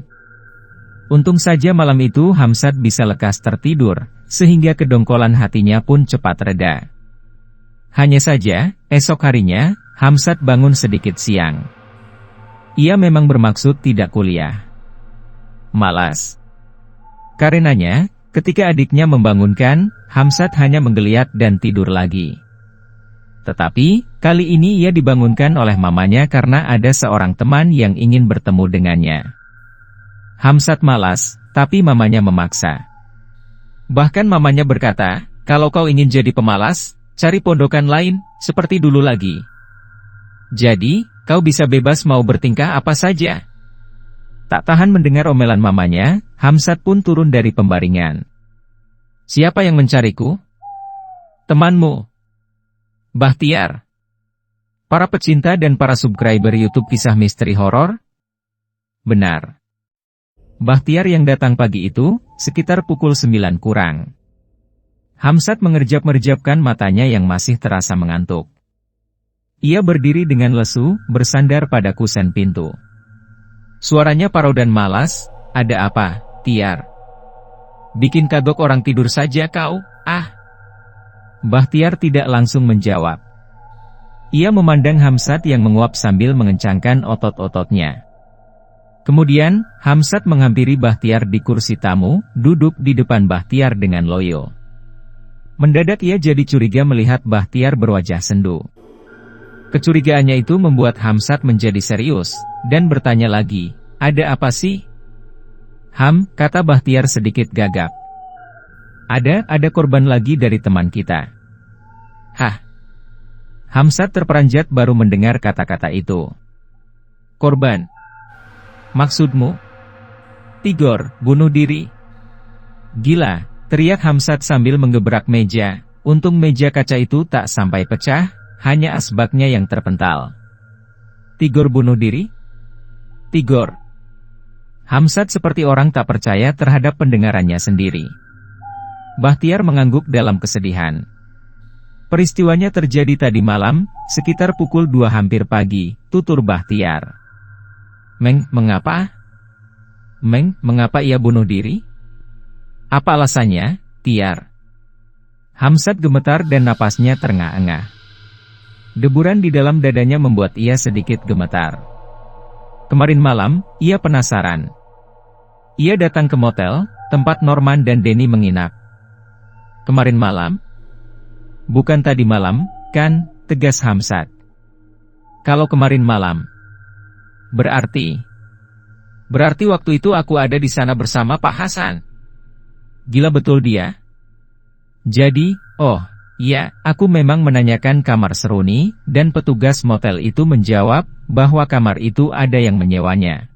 Untung saja malam itu Hamzat bisa lekas tertidur, sehingga kedongkolan hatinya pun cepat reda. Hanya saja, esok harinya, Hamzat bangun sedikit siang. Ia memang bermaksud tidak kuliah. Malas. Karenanya, ketika adiknya membangunkan, Hamzat hanya menggeliat dan tidur lagi. Tetapi, kali ini ia dibangunkan oleh mamanya karena ada seorang teman yang ingin bertemu dengannya. Hamzat malas, tapi mamanya memaksa. Bahkan mamanya berkata, kalau kau ingin jadi pemalas, cari pondokan lain, seperti dulu lagi. Jadi, kau bisa bebas mau bertingkah apa saja. Tak tahan mendengar omelan mamanya, Hamzat pun turun dari pembaringan. Siapa yang mencariku? Temanmu. Bahtiar. Para pecinta dan para subscriber YouTube kisah misteri horor? Benar. Bahtiar yang datang pagi itu, sekitar pukul 9 kurang. Hamzat mengerjap-merjapkan matanya yang masih terasa mengantuk. Ia berdiri dengan lesu, bersandar pada kusen pintu. Suaranya parau dan malas, ada apa, Tiar? Bikin kagok orang tidur saja kau, ah. Bahtiar tidak langsung menjawab. Ia memandang Hamzat yang menguap sambil mengencangkan otot-ototnya. Kemudian, Hamzat menghampiri Bahtiar di kursi tamu, duduk di depan Bahtiar dengan loyo. Mendadak ia jadi curiga melihat Bahtiar berwajah sendu. Kecurigaannya itu membuat Hamzat menjadi serius, dan bertanya lagi, ada apa sih? Kata Bahtiar sedikit gagap. Ada korban lagi dari teman kita. Hah? Hamzat terperanjat baru mendengar kata-kata itu. Korban? Maksudmu? Tigor, bunuh diri. Gila, teriak Hamzat sambil menggebrak meja. Untung meja kaca itu tak sampai pecah, hanya asbaknya yang terpental. Tigor bunuh diri? Tigor. Hamzat seperti orang tak percaya terhadap pendengarannya sendiri. Bahtiar mengangguk dalam kesedihan. Peristiwanya terjadi tadi malam, sekitar pukul 2 hampir pagi, tutur Bahtiar. Mengapa? Mengapa ia bunuh diri? Apa alasannya, Tiar? Hamzat gemetar dan napasnya terengah-engah. Deburan di dalam dadanya membuat ia sedikit gemetar. Kemarin malam, ia penasaran. Ia datang ke motel, tempat Norman dan Denny menginap. Kemarin malam? Bukan tadi malam, kan, tegas Hamzat. Kalau kemarin malam. Berarti waktu itu aku ada di sana bersama Pak Hasan. Gila betul dia? Jadi, iya, aku memang menanyakan kamar seruni, dan petugas motel itu menjawab, bahwa kamar itu ada yang menyewanya.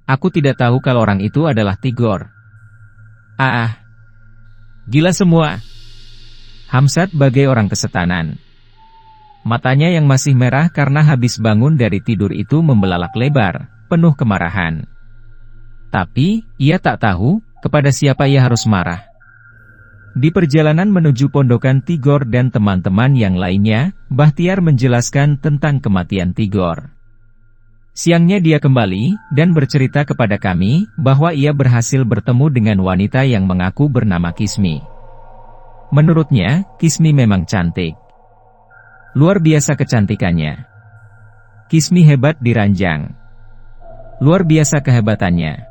Aku tidak tahu kalau orang itu adalah Tigor. Gila semua. Hamzat bagai orang kesetanan. Matanya yang masih merah karena habis bangun dari tidur itu membelalak lebar, penuh kemarahan. Tapi, ia tak tahu, kepada siapa ia harus marah. Di perjalanan menuju pondokan Tigor dan teman-teman yang lainnya, Bahtiar menjelaskan tentang kematian Tigor. Siangnya dia kembali, dan bercerita kepada kami, bahwa ia berhasil bertemu dengan wanita yang mengaku bernama Kismi. Menurutnya, Kismi memang cantik. Luar biasa kecantikannya. Kismi hebat di ranjang. Luar biasa kehebatannya.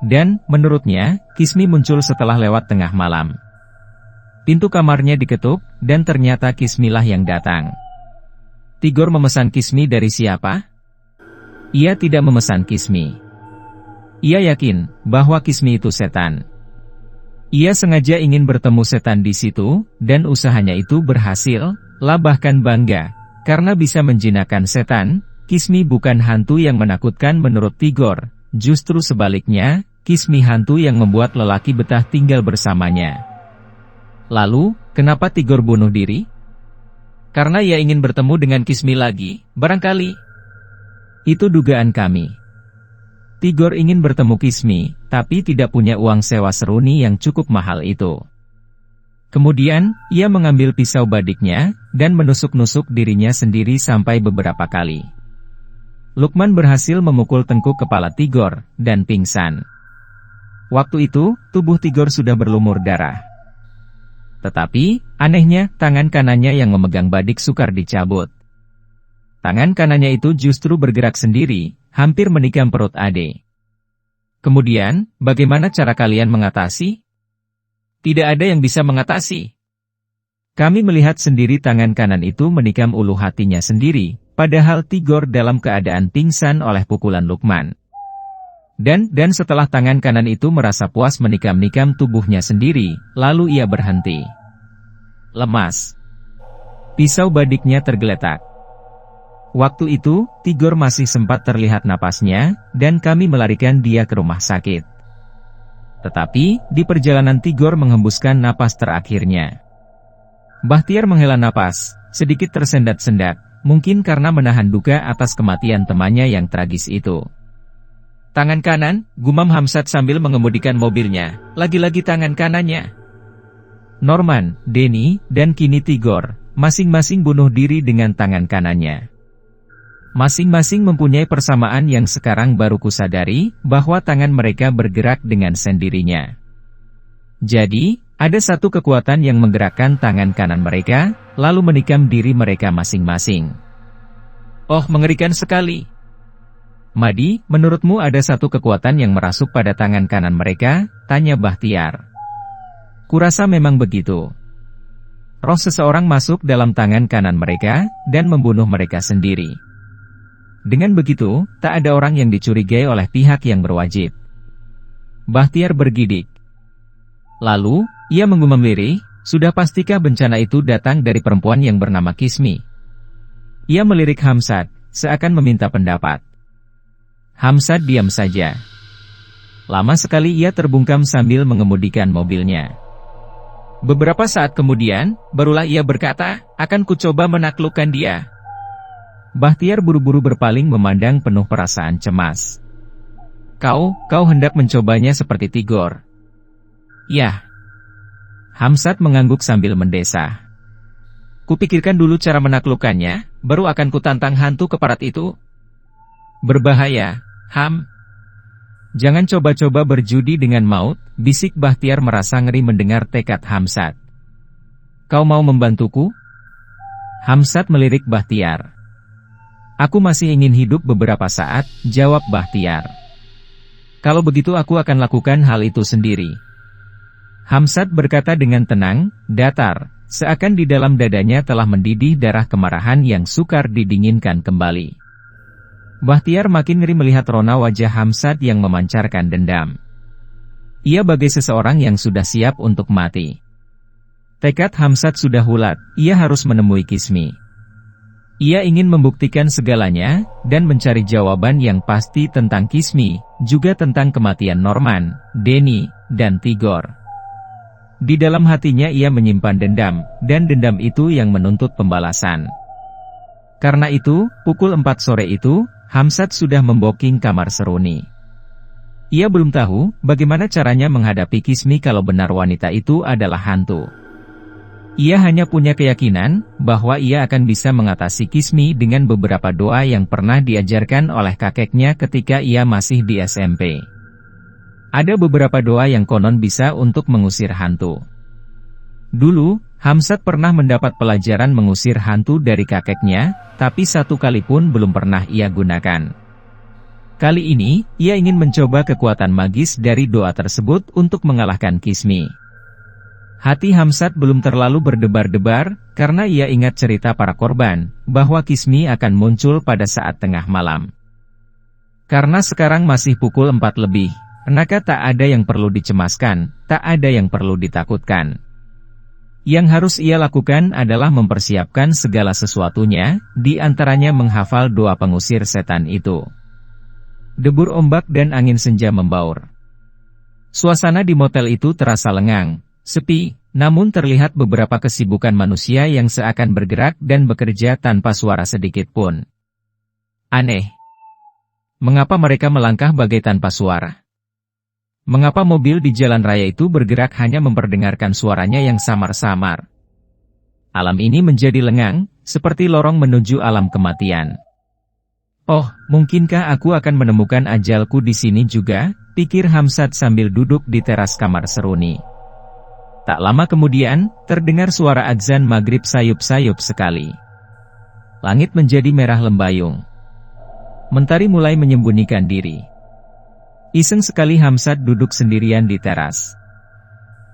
Dan, menurutnya, Kismi muncul setelah lewat tengah malam. Pintu kamarnya diketuk, dan ternyata Kismilah yang datang. Tigor memesan Kismi dari siapa? Ia tidak memesan Kismi. Ia yakin, bahwa Kismi itu setan. Ia sengaja ingin bertemu setan di situ, dan usahanya itu berhasil, bahkan bangga, karena bisa menjinakkan setan. Kismi bukan hantu yang menakutkan menurut Tigor. Justru sebaliknya, Kismi hantu yang membuat lelaki betah tinggal bersamanya. Lalu, kenapa Tigor bunuh diri? Karena ia ingin bertemu dengan Kismi lagi, barangkali. Itu dugaan kami. Tigor ingin bertemu Kismi, tapi tidak punya uang sewa seruni yang cukup mahal itu. Kemudian, ia mengambil pisau badiknya, dan menusuk-nusuk dirinya sendiri sampai beberapa kali. Lukman berhasil memukul tengkuk kepala Tigor, dan pingsan. Waktu itu, tubuh Tigor sudah berlumur darah. Tetapi, anehnya, tangan kanannya yang memegang badik sukar dicabut. Tangan kanannya itu justru bergerak sendiri, hampir menikam perut Ade. Kemudian, bagaimana cara kalian mengatasi? Tidak ada yang bisa mengatasi. Kami melihat sendiri tangan kanan itu menikam ulu hatinya sendiri, padahal Tigor dalam keadaan pingsan oleh pukulan Lukman. Dan setelah tangan kanan itu merasa puas menikam-nikam tubuhnya sendiri, lalu ia berhenti. Lemas. Pisau badiknya tergeletak. Waktu itu, Tigor masih sempat terlihat napasnya, dan kami melarikan dia ke rumah sakit. Tetapi, di perjalanan Tigor menghembuskan napas terakhirnya. Bahtiar menghela napas, sedikit tersendat-sendat, mungkin karena menahan duka atas kematian temannya yang tragis itu. Tangan kanan, gumam Hamzat sambil mengemudikan mobilnya, lagi-lagi tangan kanannya. Norman, Denny, dan kini Tigor, masing-masing bunuh diri dengan tangan kanannya. Masing-masing mempunyai persamaan yang sekarang baru kusadari, bahwa tangan mereka bergerak dengan sendirinya. Jadi, ada satu kekuatan yang menggerakkan tangan kanan mereka, lalu menikam diri mereka masing-masing. Oh, mengerikan sekali. Madi, menurutmu ada satu kekuatan yang merasuk pada tangan kanan mereka? Tanya Bahtiar. Kurasa memang begitu. Roh seseorang masuk dalam tangan kanan mereka, dan membunuh mereka sendiri. Dengan begitu, tak ada orang yang dicurigai oleh pihak yang berwajib. Bahtiar bergidik. Lalu, ia menggumam lirih, sudah pastikah bencana itu datang dari perempuan yang bernama Kismi? Ia melirik Hamzat, seakan meminta pendapat. Hamzat diam saja. Lama sekali ia terbungkam sambil mengemudikan mobilnya. Beberapa saat kemudian, barulah ia berkata, akan kucoba menaklukkan dia. Bahtiar buru-buru berpaling memandang penuh perasaan cemas. Kau hendak mencobanya seperti Tigor. Ya. Hamzat mengangguk sambil mendesah. Kupikirkan dulu cara menaklukkannya, baru akan kutantang hantu keparat itu. Berbahaya, Ham. Jangan coba-coba berjudi dengan maut, bisik Bahtiar merasa ngeri mendengar tekad Hamzat. Kau mau membantuku? Hamzat melirik Bahtiar. Aku masih ingin hidup beberapa saat, jawab Bahtiar. Kalau begitu aku akan lakukan hal itu sendiri. Hamzat berkata dengan tenang, datar, seakan di dalam dadanya telah mendidih darah kemarahan yang sukar didinginkan kembali. Bahtiar makin ngeri melihat rona wajah Hamzat yang memancarkan dendam. Ia bagai seseorang yang sudah siap untuk mati. Tekad Hamzat sudah bulat, ia harus menemui Kismi. Ia ingin membuktikan segalanya, dan mencari jawaban yang pasti tentang Kismi, juga tentang kematian Norman, Denny, dan Tigor. Di dalam hatinya ia menyimpan dendam, dan dendam itu yang menuntut pembalasan. Karena itu, pukul 4 sore itu, Hamzat sudah memboking kamar seruni. Ia belum tahu, bagaimana caranya menghadapi Kismi kalau benar wanita itu adalah hantu. Ia hanya punya keyakinan, bahwa ia akan bisa mengatasi Kismi dengan beberapa doa yang pernah diajarkan oleh kakeknya ketika ia masih di SMP. Ada beberapa doa yang konon bisa untuk mengusir hantu. Dulu, Hamzat pernah mendapat pelajaran mengusir hantu dari kakeknya, tapi satu kali pun belum pernah ia gunakan. Kali ini, ia ingin mencoba kekuatan magis dari doa tersebut untuk mengalahkan Kismi. Hati Hamzat belum terlalu berdebar-debar, karena ia ingat cerita para korban, bahwa Kismi akan muncul pada saat tengah malam. Karena sekarang masih pukul 4 lebih, maka tak ada yang perlu dicemaskan, tak ada yang perlu ditakutkan. Yang harus ia lakukan adalah mempersiapkan segala sesuatunya, di antaranya menghafal doa pengusir setan itu. Debur ombak dan angin senja membaur. Suasana di motel itu terasa lengang. Sepi, namun terlihat beberapa kesibukan manusia yang seakan bergerak dan bekerja tanpa suara sedikit pun. Aneh. Mengapa mereka melangkah bagai tanpa suara? Mengapa mobil di jalan raya itu bergerak hanya memperdengarkan suaranya yang samar-samar? Alam ini menjadi lengang, seperti lorong menuju alam kematian. Oh, mungkinkah aku akan menemukan ajalku di sini juga? Pikir Hamzat sambil duduk di teras kamar seruni. Tak lama kemudian, terdengar suara adzan maghrib sayup-sayup sekali. Langit menjadi merah lembayung. Mentari mulai menyembunyikan diri. Iseng sekali Hamzat duduk sendirian di teras.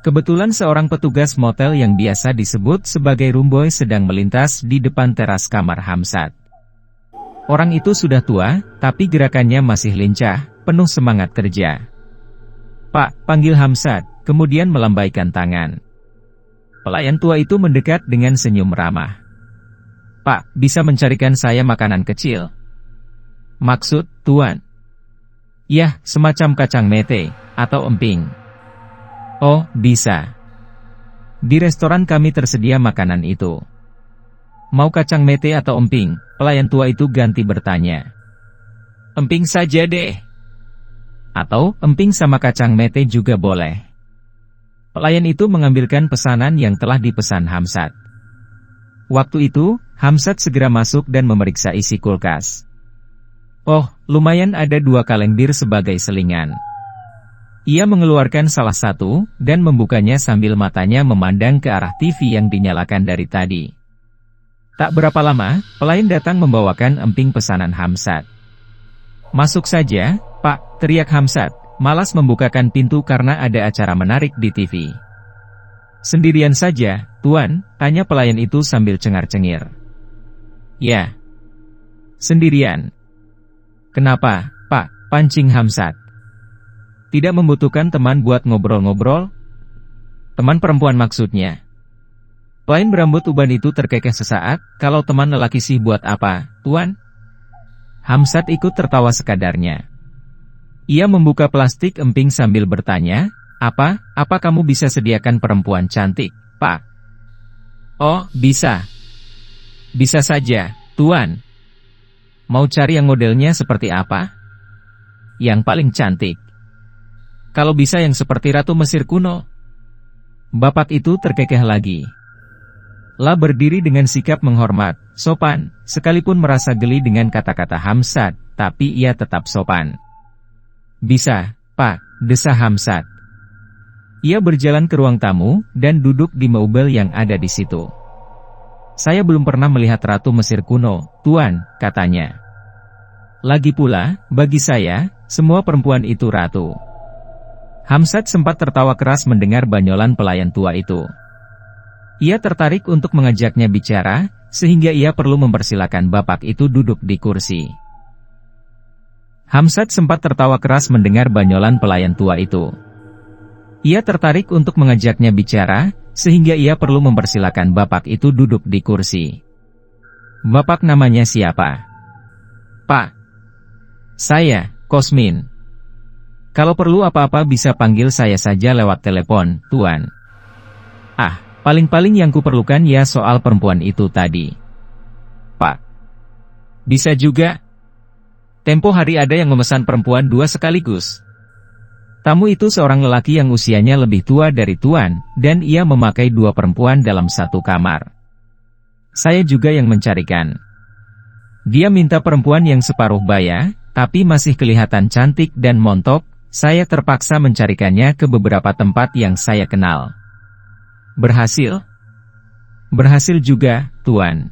Kebetulan seorang petugas motel yang biasa disebut sebagai rumboy sedang melintas di depan teras kamar Hamzat. Orang itu sudah tua, tapi gerakannya masih lincah, penuh semangat kerja. "Pak," panggil Hamzat, kemudian melambaikan tangan. Pelayan tua itu mendekat dengan senyum ramah. "Pak, bisa mencarikan saya makanan kecil?" "Maksud, Tuan?" "Yah, semacam kacang mete, atau emping." "Oh, bisa. Di restoran kami tersedia makanan itu." "Mau kacang mete atau emping?" Pelayan tua itu ganti bertanya. "Emping saja deh." "Atau, emping sama kacang mete juga boleh." Pelayan itu mengambilkan pesanan yang telah dipesan Hamzat. Waktu itu, Hamzat segera masuk dan memeriksa isi kulkas. Oh, lumayan ada 2 kaleng bir sebagai selingan. Ia mengeluarkan salah satu, dan membukanya sambil matanya memandang ke arah TV yang dinyalakan dari tadi. Tak berapa lama, pelayan datang membawakan emping pesanan Hamzat. "Masuk saja, Pak," teriak Hamzat, malas membukakan pintu karena ada acara menarik di TV. "Sendirian saja, Tuan?" tanya pelayan itu sambil cengar-cengir. "Ya, sendirian." "Kenapa, Pak?" pancing Hamzat. "Tidak membutuhkan teman buat ngobrol-ngobrol?" "Teman perempuan maksudnya?" Pelayan berambut uban itu terkekeh sesaat. "Kalau teman lelaki sih buat apa, Tuan?" Hamzat ikut tertawa sekadarnya. Ia membuka plastik emping sambil bertanya, Apa kamu bisa sediakan perempuan cantik, Pak?" "Oh, bisa. Bisa saja, Tuan." "Mau cari yang modelnya seperti apa?" "Yang paling cantik. Kalau bisa yang seperti Ratu Mesir kuno." Bapak itu terkekeh lagi. La berdiri dengan sikap menghormat, sopan, sekalipun merasa geli dengan kata-kata Hamzat, tapi ia tetap sopan. "Bisa, Pak," desa Hamzat. Ia berjalan ke ruang tamu, dan duduk di meubel yang ada di situ. "Saya belum pernah melihat Ratu Mesir kuno, Tuan," katanya. "Lagi pula, bagi saya, semua perempuan itu ratu." Hamzat sempat tertawa keras mendengar banyolan pelayan tua itu. Ia tertarik untuk mengajaknya bicara, sehingga ia perlu mempersilakan bapak itu duduk di kursi. Hamzat sempat tertawa keras mendengar banyolan pelayan tua itu. Ia tertarik untuk mengajaknya bicara, sehingga ia perlu mempersilakan bapak itu duduk di kursi. "Bapak namanya siapa?" "Pak, saya, Kosmin. Kalau perlu apa-apa bisa panggil saya saja lewat telepon, Tuan." "Ah, paling-paling yang kuperlukan ya soal perempuan itu tadi." "Pak, bisa juga. Tempo hari ada yang memesan perempuan 2 sekaligus. Tamu itu seorang lelaki yang usianya lebih tua dari Tuan, dan ia memakai 2 perempuan dalam 1 kamar. Saya juga yang mencarikan. Dia minta perempuan yang separuh baya, tapi masih kelihatan cantik dan montok. Saya terpaksa mencarikannya ke beberapa tempat yang saya kenal." "Berhasil?" "Berhasil juga, Tuan."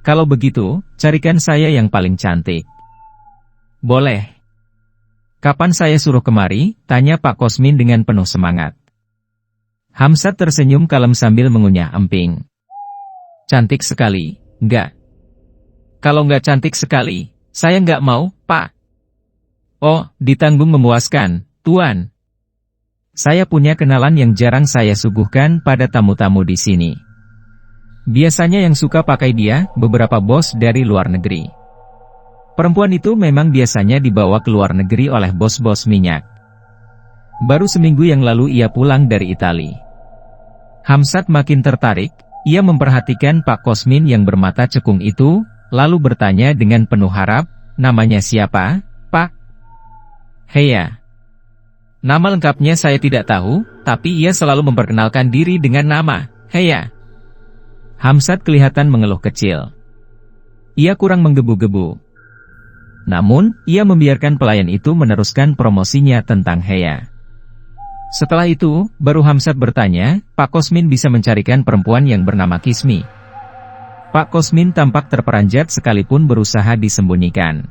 "Kalau begitu, carikan saya yang paling cantik." "Boleh. Kapan saya suruh kemari?" tanya Pak Kosmin dengan penuh semangat. Hamzat tersenyum kalem sambil mengunyah emping. "Cantik sekali, enggak?" "Kalau enggak cantik sekali, saya enggak mau, Pak." "Oh, ditanggung memuaskan, Tuan. Saya punya kenalan yang jarang saya suguhkan pada tamu-tamu di sini. Biasanya yang suka pakai dia, beberapa bos dari luar negeri. Perempuan itu memang biasanya dibawa ke luar negeri oleh bos-bos minyak. Baru seminggu yang lalu ia pulang dari Itali." Hamzat makin tertarik, ia memperhatikan Pak Kosmin yang bermata cekung itu, lalu bertanya dengan penuh harap, Namanya siapa, Pak? Heya. Nama lengkapnya saya tidak tahu, tapi ia selalu memperkenalkan diri dengan nama Heya. Hamzat kelihatan mengeluh kecil. Ia kurang menggebu-gebu. Namun, ia membiarkan pelayan itu meneruskan promosinya tentang Heya. Setelah itu, baru Hamzat bertanya, Pak Kosmin bisa mencarikan perempuan yang bernama Kismi. Pak Kosmin tampak terperanjat sekalipun berusaha disembunyikan.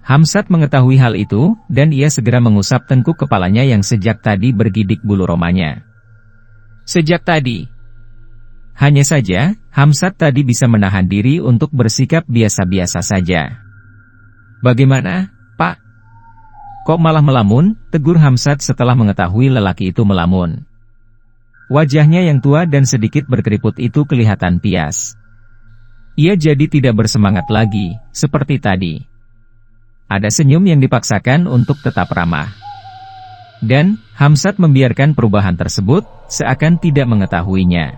Hamzat mengetahui hal itu, dan ia segera mengusap tengkuk kepalanya yang sejak tadi bergidik bulu romanya. Sejak tadi. Hanya saja, Hamzat tadi bisa menahan diri untuk bersikap biasa-biasa saja. Bagaimana, Pak? Kok malah melamun? Tegur Hamzat setelah mengetahui lelaki itu melamun. Wajahnya yang tua dan sedikit berkeriput itu kelihatan pias. Ia jadi tidak bersemangat lagi, seperti tadi. Ada senyum yang dipaksakan untuk tetap ramah. Dan, Hamzat membiarkan perubahan tersebut, seakan tidak mengetahuinya.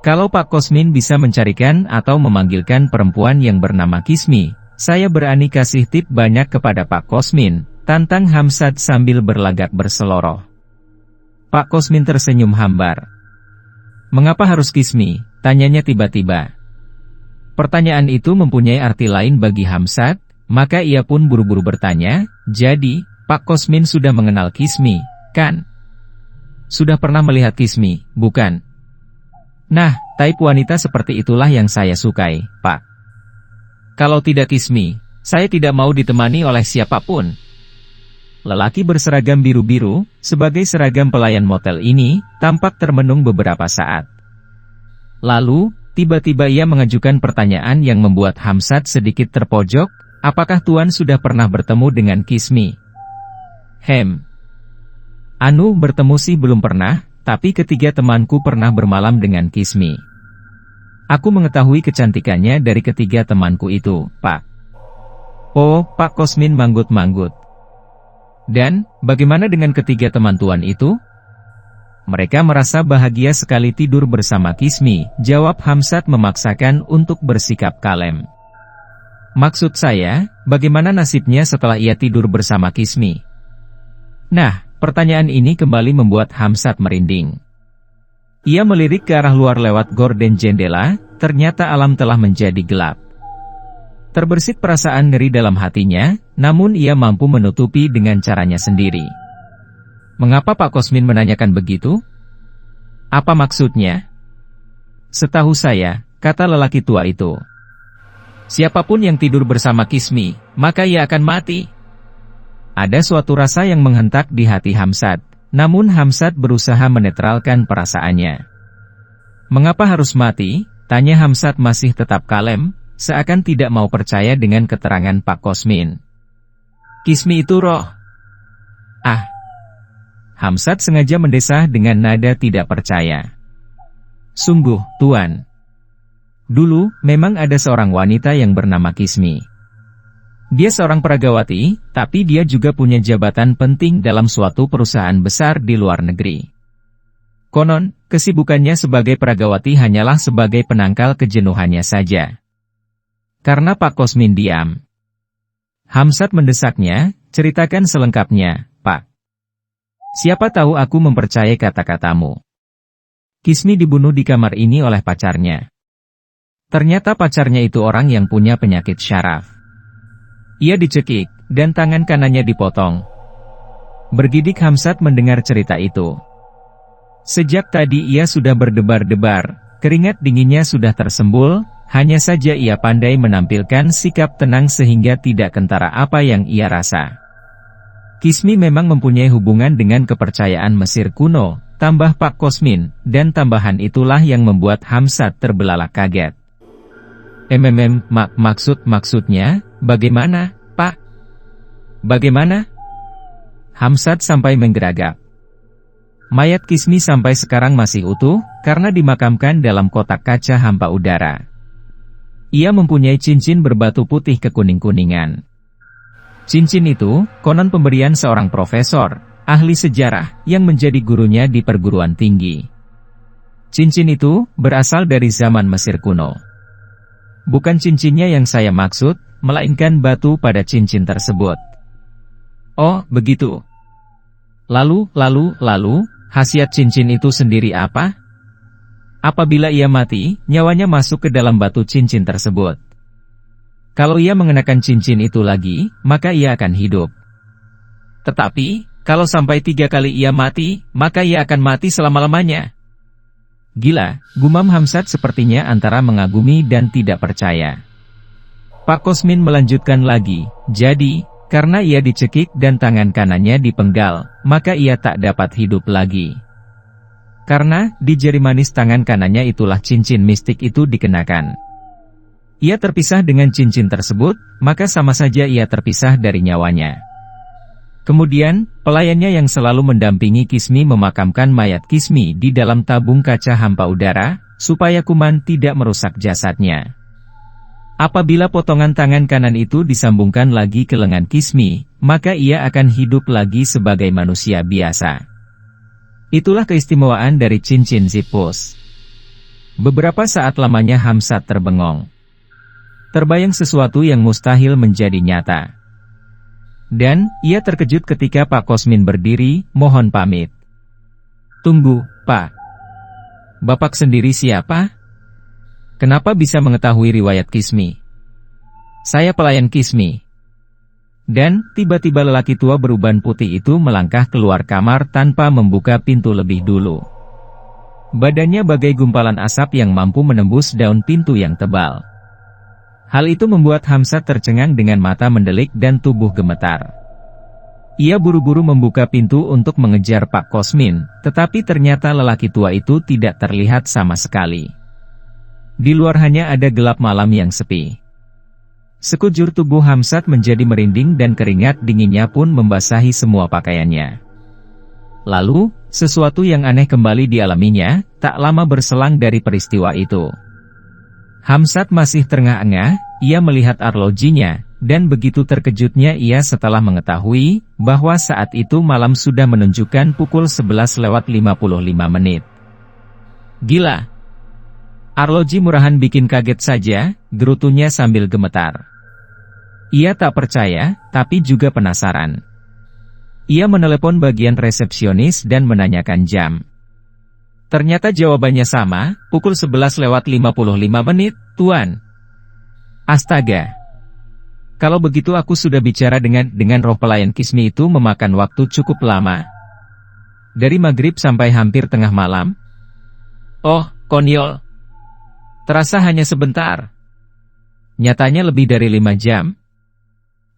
Kalau Pak Kosmin bisa mencarikan atau memanggilkan perempuan yang bernama Kismi, saya berani kasih tip banyak kepada Pak Kosmin, tantang Hamzat sambil berlagak berseloroh. Pak Kosmin tersenyum hambar. Mengapa harus Kismi? Tanyanya tiba-tiba. Pertanyaan itu mempunyai arti lain bagi Hamzat. Maka ia pun buru-buru bertanya, jadi, Pak Kosmin sudah mengenal Kismi, kan? Sudah pernah melihat Kismi, bukan? Nah, type wanita seperti itulah yang saya sukai, Pak. Kalau tidak Kismi, saya tidak mau ditemani oleh siapapun. Lelaki berseragam biru-biru, sebagai seragam pelayan motel ini, tampak termenung beberapa saat. Lalu, tiba-tiba ia mengajukan pertanyaan yang membuat Hamzat sedikit terpojok. Apakah Tuan sudah pernah bertemu dengan Kismi? Bertemu sih belum pernah, tapi ketiga temanku pernah bermalam dengan Kismi. Aku mengetahui kecantikannya dari ketiga temanku itu, Pak. Oh, Pak Kosmin manggut-manggut. Dan, bagaimana dengan ketiga teman Tuan itu? Mereka merasa bahagia sekali tidur bersama Kismi, jawab Hamzat memaksakan untuk bersikap kalem. Maksud saya, bagaimana nasibnya setelah ia tidur bersama Kismi? Nah, pertanyaan ini kembali membuat Hamzat merinding. Ia melirik ke arah luar lewat gorden jendela, ternyata alam telah menjadi gelap. Terbersit perasaan ngeri dalam hatinya, namun ia mampu menutupi dengan caranya sendiri. Mengapa Pak Kosmin menanyakan begitu? Apa maksudnya? Setahu saya, kata lelaki tua itu, siapapun yang tidur bersama Kismi, maka ia akan mati. Ada suatu rasa yang menghentak di hati Hamzat, namun Hamzat berusaha menetralkan perasaannya. Mengapa harus mati? Tanya Hamzat masih tetap kalem, seakan tidak mau percaya dengan keterangan Pak Kosmin. Kismi itu roh. Hamzat sengaja mendesah dengan nada tidak percaya. Sungguh, Tuan. Dulu, memang ada seorang wanita yang bernama Kismi. Dia seorang peragawati, tapi dia juga punya jabatan penting dalam suatu perusahaan besar di luar negeri. Konon, kesibukannya sebagai peragawati hanyalah sebagai penangkal kejenuhannya saja. Karena Pak Kosmin diam, Hamzat mendesaknya, ceritakan selengkapnya, Pak. Siapa tahu aku mempercayai kata-katamu. Kismi dibunuh di kamar ini oleh pacarnya. Ternyata pacarnya itu orang yang punya penyakit syaraf. Ia dicekik, dan tangan kanannya dipotong. Bergidik Hamzat mendengar cerita itu. Sejak tadi ia sudah berdebar-debar, keringat dinginnya sudah tersembul, hanya saja ia pandai menampilkan sikap tenang sehingga tidak kentara apa yang ia rasa. Kismi memang mempunyai hubungan dengan kepercayaan Mesir kuno, tambah Pak Kosmin, dan tambahan itulah yang membuat Hamzat terbelalak kaget. Maksudnya, bagaimana, Pak? Bagaimana? Hamzat sampai menggeragap. Mayat Kismi sampai sekarang masih utuh, karena dimakamkan dalam kotak kaca hampa udara. Ia mempunyai cincin berbatu putih kekuning-kuningan. Cincin itu, konon pemberian seorang profesor, ahli sejarah, yang menjadi gurunya di perguruan tinggi. Cincin itu, berasal dari zaman Mesir kuno. Bukan cincinnya yang saya maksud, melainkan batu pada cincin tersebut. Oh, begitu. Lalu, khasiat cincin itu sendiri apa? Apabila ia mati, nyawanya masuk ke dalam batu cincin tersebut. Kalau ia mengenakan cincin itu lagi, maka ia akan hidup. Tetapi, kalau sampai 3 kali ia mati, maka ia akan mati selama-lamanya. Gila, gumam Hamzat sepertinya antara mengagumi dan tidak percaya. Pak Kosmin melanjutkan lagi, jadi, karena ia dicekik dan tangan kanannya dipenggal, maka ia tak dapat hidup lagi. Karena, di jari manis tangan kanannya itulah cincin mistik itu dikenakan. Ia terpisah dengan cincin tersebut, maka sama saja ia terpisah dari nyawanya. Kemudian, pelayannya yang selalu mendampingi Kismi memakamkan mayat Kismi di dalam tabung kaca hampa udara, supaya kuman tidak merusak jasadnya. Apabila potongan tangan kanan itu disambungkan lagi ke lengan Kismi, maka ia akan hidup lagi sebagai manusia biasa. Itulah keistimewaan dari cincin Zipus. Beberapa saat lamanya Hamzat terbengong. Terbayang sesuatu yang mustahil menjadi nyata. Dan, ia terkejut ketika Pak Kosmin berdiri, mohon pamit. Tunggu, Pak. Bapak sendiri siapa? Kenapa bisa mengetahui riwayat Kismi? Saya pelayan Kismi. Dan, tiba-tiba lelaki tua beruban putih itu melangkah keluar kamar tanpa membuka pintu lebih dulu. Badannya bagai gumpalan asap yang mampu menembus daun pintu yang tebal. Hal itu membuat Hamzat tercengang dengan mata mendelik dan tubuh gemetar. Ia buru-buru membuka pintu untuk mengejar Pak Kosmin, tetapi ternyata lelaki tua itu tidak terlihat sama sekali. Di luar hanya ada gelap malam yang sepi. Sekujur tubuh Hamzat menjadi merinding dan keringat dinginnya pun membasahi semua pakaiannya. Lalu, sesuatu yang aneh kembali dialaminya, tak lama berselang dari peristiwa itu. Hamzat masih terengah-engah, ia melihat arlojinya, dan begitu terkejutnya ia setelah mengetahui, bahwa saat itu malam sudah menunjukkan pukul 11:55. Gila! Arloji murahan bikin kaget saja, gerutunya sambil gemetar. Ia tak percaya, tapi juga penasaran. Ia menelepon bagian resepsionis dan menanyakan jam. Ternyata jawabannya sama, pukul 11:55, Tuan. Astaga. Kalau begitu aku sudah bicara dengan roh pelayan Kismi itu memakan waktu cukup lama. Dari maghrib sampai hampir tengah malam. Oh, konyol. Terasa hanya sebentar. Nyatanya lebih dari 5 jam.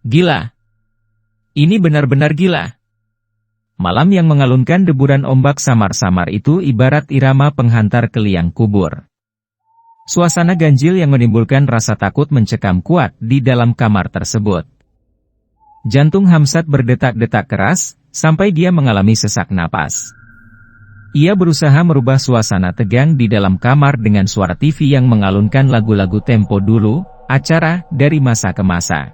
Gila. Ini benar-benar gila. Malam yang mengalunkan deburan ombak samar-samar itu ibarat irama penghantar ke liang kubur. Suasana ganjil yang menimbulkan rasa takut mencekam kuat di dalam kamar tersebut. Jantung Hamzat berdetak-detak keras, sampai dia mengalami sesak napas. Ia berusaha merubah suasana tegang di dalam kamar dengan suara TV yang mengalunkan lagu-lagu tempo dulu, acara dari masa ke masa.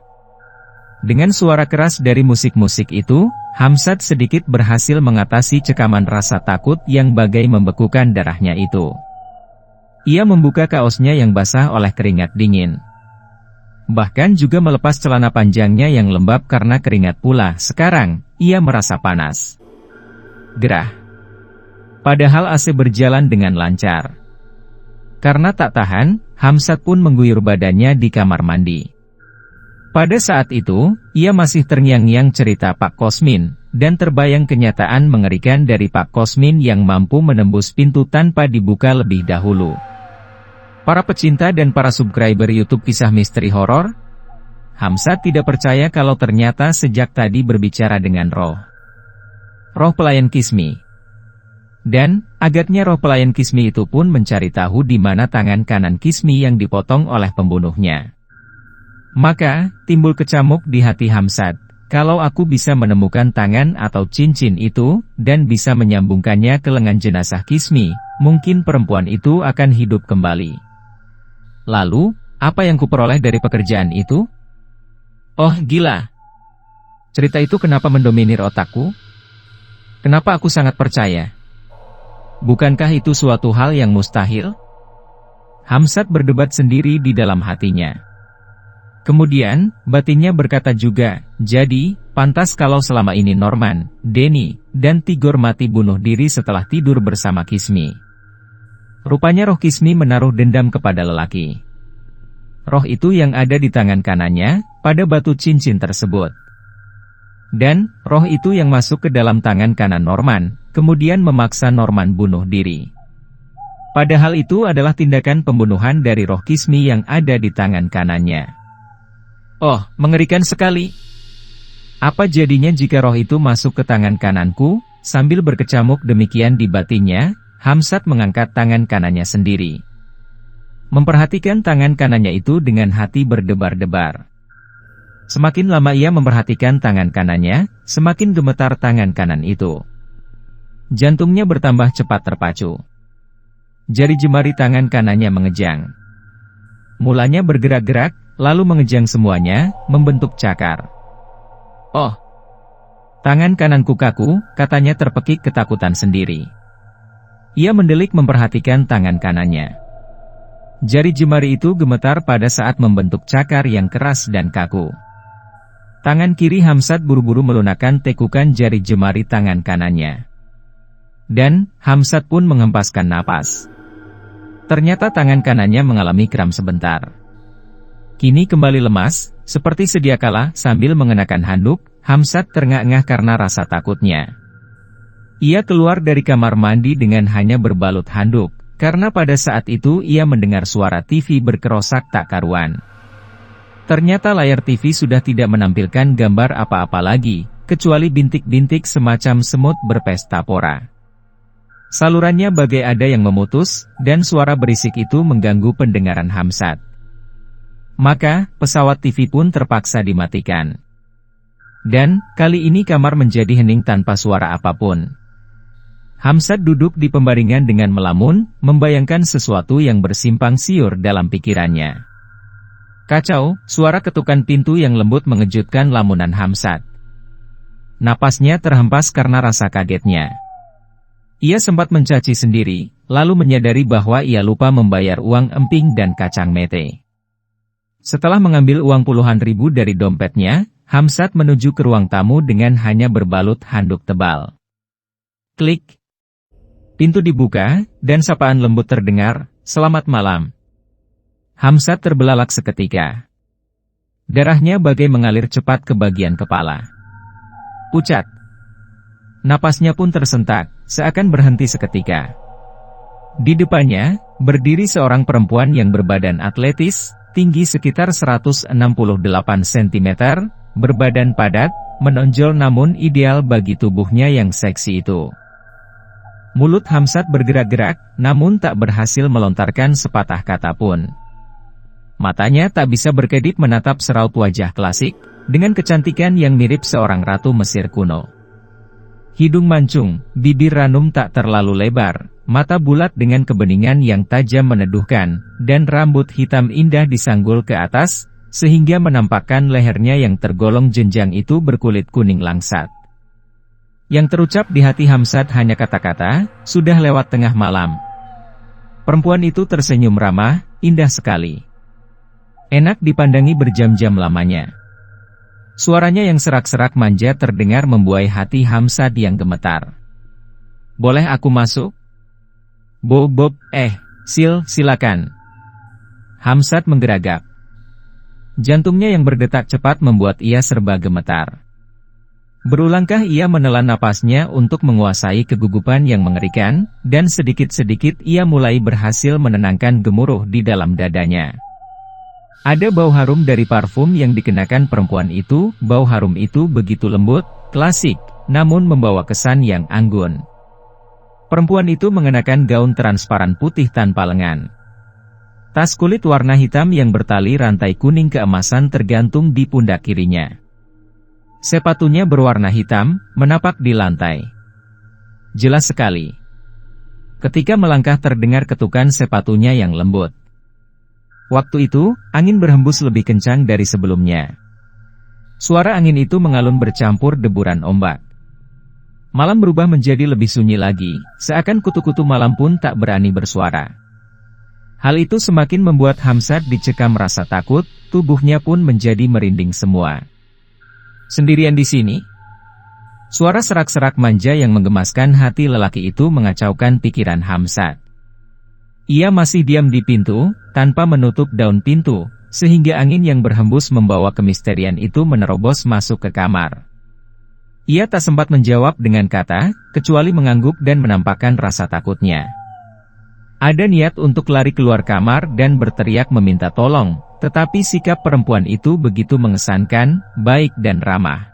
Dengan suara keras dari musik-musik itu, Hamzat sedikit berhasil mengatasi cekaman rasa takut yang bagai membekukan darahnya itu. Ia membuka kaosnya yang basah oleh keringat dingin. Bahkan juga melepas celana panjangnya yang lembab karena keringat pula. Sekarang, ia merasa panas. Gerah. Padahal AC berjalan dengan lancar. Karena tak tahan, Hamzat pun mengguyur badannya di kamar mandi. Pada saat itu, ia masih terngiang-ngiang cerita Pak Kosmin, dan terbayang kenyataan mengerikan dari Pak Kosmin yang mampu menembus pintu tanpa dibuka lebih dahulu. Para pecinta dan para subscriber YouTube Kisah Misteri Horor, Hamzat tidak percaya kalau ternyata sejak tadi berbicara dengan roh pelayan Kismi. Dan, agaknya roh pelayan Kismi itu pun mencari tahu di mana tangan kanan Kismi yang dipotong oleh pembunuhnya. Maka, timbul kecamuk di hati Hamzat, kalau aku bisa menemukan tangan atau cincin itu, dan bisa menyambungkannya ke lengan jenazah Kismi, mungkin perempuan itu akan hidup kembali. Lalu, apa yang kuperoleh dari pekerjaan itu? Oh, gila! Cerita itu kenapa mendominir otakku? Kenapa aku sangat percaya? Bukankah itu suatu hal yang mustahil? Hamzat berdebat sendiri di dalam hatinya. Kemudian, batinnya berkata juga, jadi, pantas kalau selama ini Norman, Denny, dan Tigor mati bunuh diri setelah tidur bersama Kismi. Rupanya roh Kismi menaruh dendam kepada lelaki. Roh itu yang ada di tangan kanannya, pada batu cincin tersebut. Dan, roh itu yang masuk ke dalam tangan kanan Norman, kemudian memaksa Norman bunuh diri. Padahal itu adalah tindakan pembunuhan dari roh Kismi yang ada di tangan kanannya. Oh, mengerikan sekali. Apa jadinya jika roh itu masuk ke tangan kananku? Sambil berkecamuk demikian di batinnya, Hamzat mengangkat tangan kanannya sendiri. Memperhatikan tangan kanannya itu dengan hati berdebar-debar. Semakin lama ia memperhatikan tangan kanannya, semakin gemetar tangan kanan itu. Jantungnya bertambah cepat terpacu. Jari jemari tangan kanannya mengejang. Mulanya bergerak-gerak, lalu mengejang semuanya, membentuk cakar. Oh! Tangan kananku kaku, katanya terpekik ketakutan sendiri. Ia mendelik memperhatikan tangan kanannya. Jari jemari itu gemetar pada saat membentuk cakar yang keras dan kaku. Tangan kiri Hamzat buru-buru melunakkan tekukan jari jemari tangan kanannya. Dan, Hamzat pun menghempaskan napas. Ternyata tangan kanannya mengalami kram sebentar. Kini kembali lemas, seperti sedia kala sambil mengenakan handuk, Hamzat terengah-engah karena rasa takutnya. Ia keluar dari kamar mandi dengan hanya berbalut handuk, karena pada saat itu ia mendengar suara TV berkerosak tak karuan. Ternyata layar TV sudah tidak menampilkan gambar apa-apa lagi, kecuali bintik-bintik semacam semut berpesta pora. Salurannya bagai ada yang memutus, dan suara berisik itu mengganggu pendengaran Hamzat. Maka, pesawat TV pun terpaksa dimatikan. Dan, kali ini kamar menjadi hening tanpa suara apapun. Hamzat duduk di pembaringan dengan melamun, membayangkan sesuatu yang bersimpang siur dalam pikirannya. Kacau, suara ketukan pintu yang lembut mengejutkan lamunan Hamzat. Napasnya terhempas karena rasa kagetnya. Ia sempat mencaci sendiri, lalu menyadari bahwa ia lupa membayar uang emping dan kacang mete. Setelah mengambil uang puluhan ribu dari dompetnya, Hamzat menuju ke ruang tamu dengan hanya berbalut handuk tebal. Klik. Pintu dibuka, dan sapaan lembut terdengar, "Selamat malam." Hamzat terbelalak seketika. Darahnya bagai mengalir cepat ke bagian kepala. Pucat. Napasnya pun tersentak, seakan berhenti seketika. Di depannya, berdiri seorang perempuan yang berbadan atletis, tinggi sekitar 168 cm, berbadan padat, menonjol namun ideal bagi tubuhnya yang seksi itu. Mulut Hamzat bergerak-gerak, namun tak berhasil melontarkan sepatah kata pun. Matanya tak bisa berkedip menatap seraut wajah klasik, dengan kecantikan yang mirip seorang ratu Mesir kuno. Hidung mancung, bibir ranum tak terlalu lebar, mata bulat dengan kebeningan yang tajam meneduhkan, dan rambut hitam indah disanggul ke atas, sehingga menampakkan lehernya yang tergolong jenjang itu berkulit kuning langsat. Yang terucap di hati Hamzat hanya kata-kata, "Sudah lewat tengah malam." Perempuan itu tersenyum ramah, indah sekali. Enak dipandangi berjam-jam lamanya. Suaranya yang serak-serak manja terdengar membuai hati Hamzat yang gemetar. "Boleh aku masuk?" Bob, silakan." Hamzat menggeragap. Jantungnya yang berdetak cepat membuat ia serba gemetar. Berulangkah ia menelan napasnya untuk menguasai kegugupan yang mengerikan, dan sedikit-sedikit ia mulai berhasil menenangkan gemuruh di dalam dadanya. Ada bau harum dari parfum yang dikenakan perempuan itu, bau harum itu begitu lembut, klasik, namun membawa kesan yang anggun. Perempuan itu mengenakan gaun transparan putih tanpa lengan. Tas kulit warna hitam yang bertali rantai kuning keemasan tergantung di pundak kirinya. Sepatunya berwarna hitam, menapak di lantai. Jelas sekali. Ketika melangkah terdengar ketukan sepatunya yang lembut. Waktu itu, angin berhembus lebih kencang dari sebelumnya. Suara angin itu mengalun bercampur deburan ombak. Malam berubah menjadi lebih sunyi lagi, seakan kutu-kutu malam pun tak berani bersuara. Hal itu semakin membuat Hamzat dicekam rasa takut, tubuhnya pun menjadi merinding semua. Sendirian di sini? Suara serak-serak manja yang menggemaskan hati lelaki itu mengacaukan pikiran Hamzat. Ia masih diam di pintu, tanpa menutup daun pintu, sehingga angin yang berhembus membawa kemisterian itu menerobos masuk ke kamar. Ia tak sempat menjawab dengan kata, kecuali mengangguk dan menampakkan rasa takutnya. Ada niat untuk lari keluar kamar dan berteriak meminta tolong, tetapi sikap perempuan itu begitu mengesankan, baik dan ramah.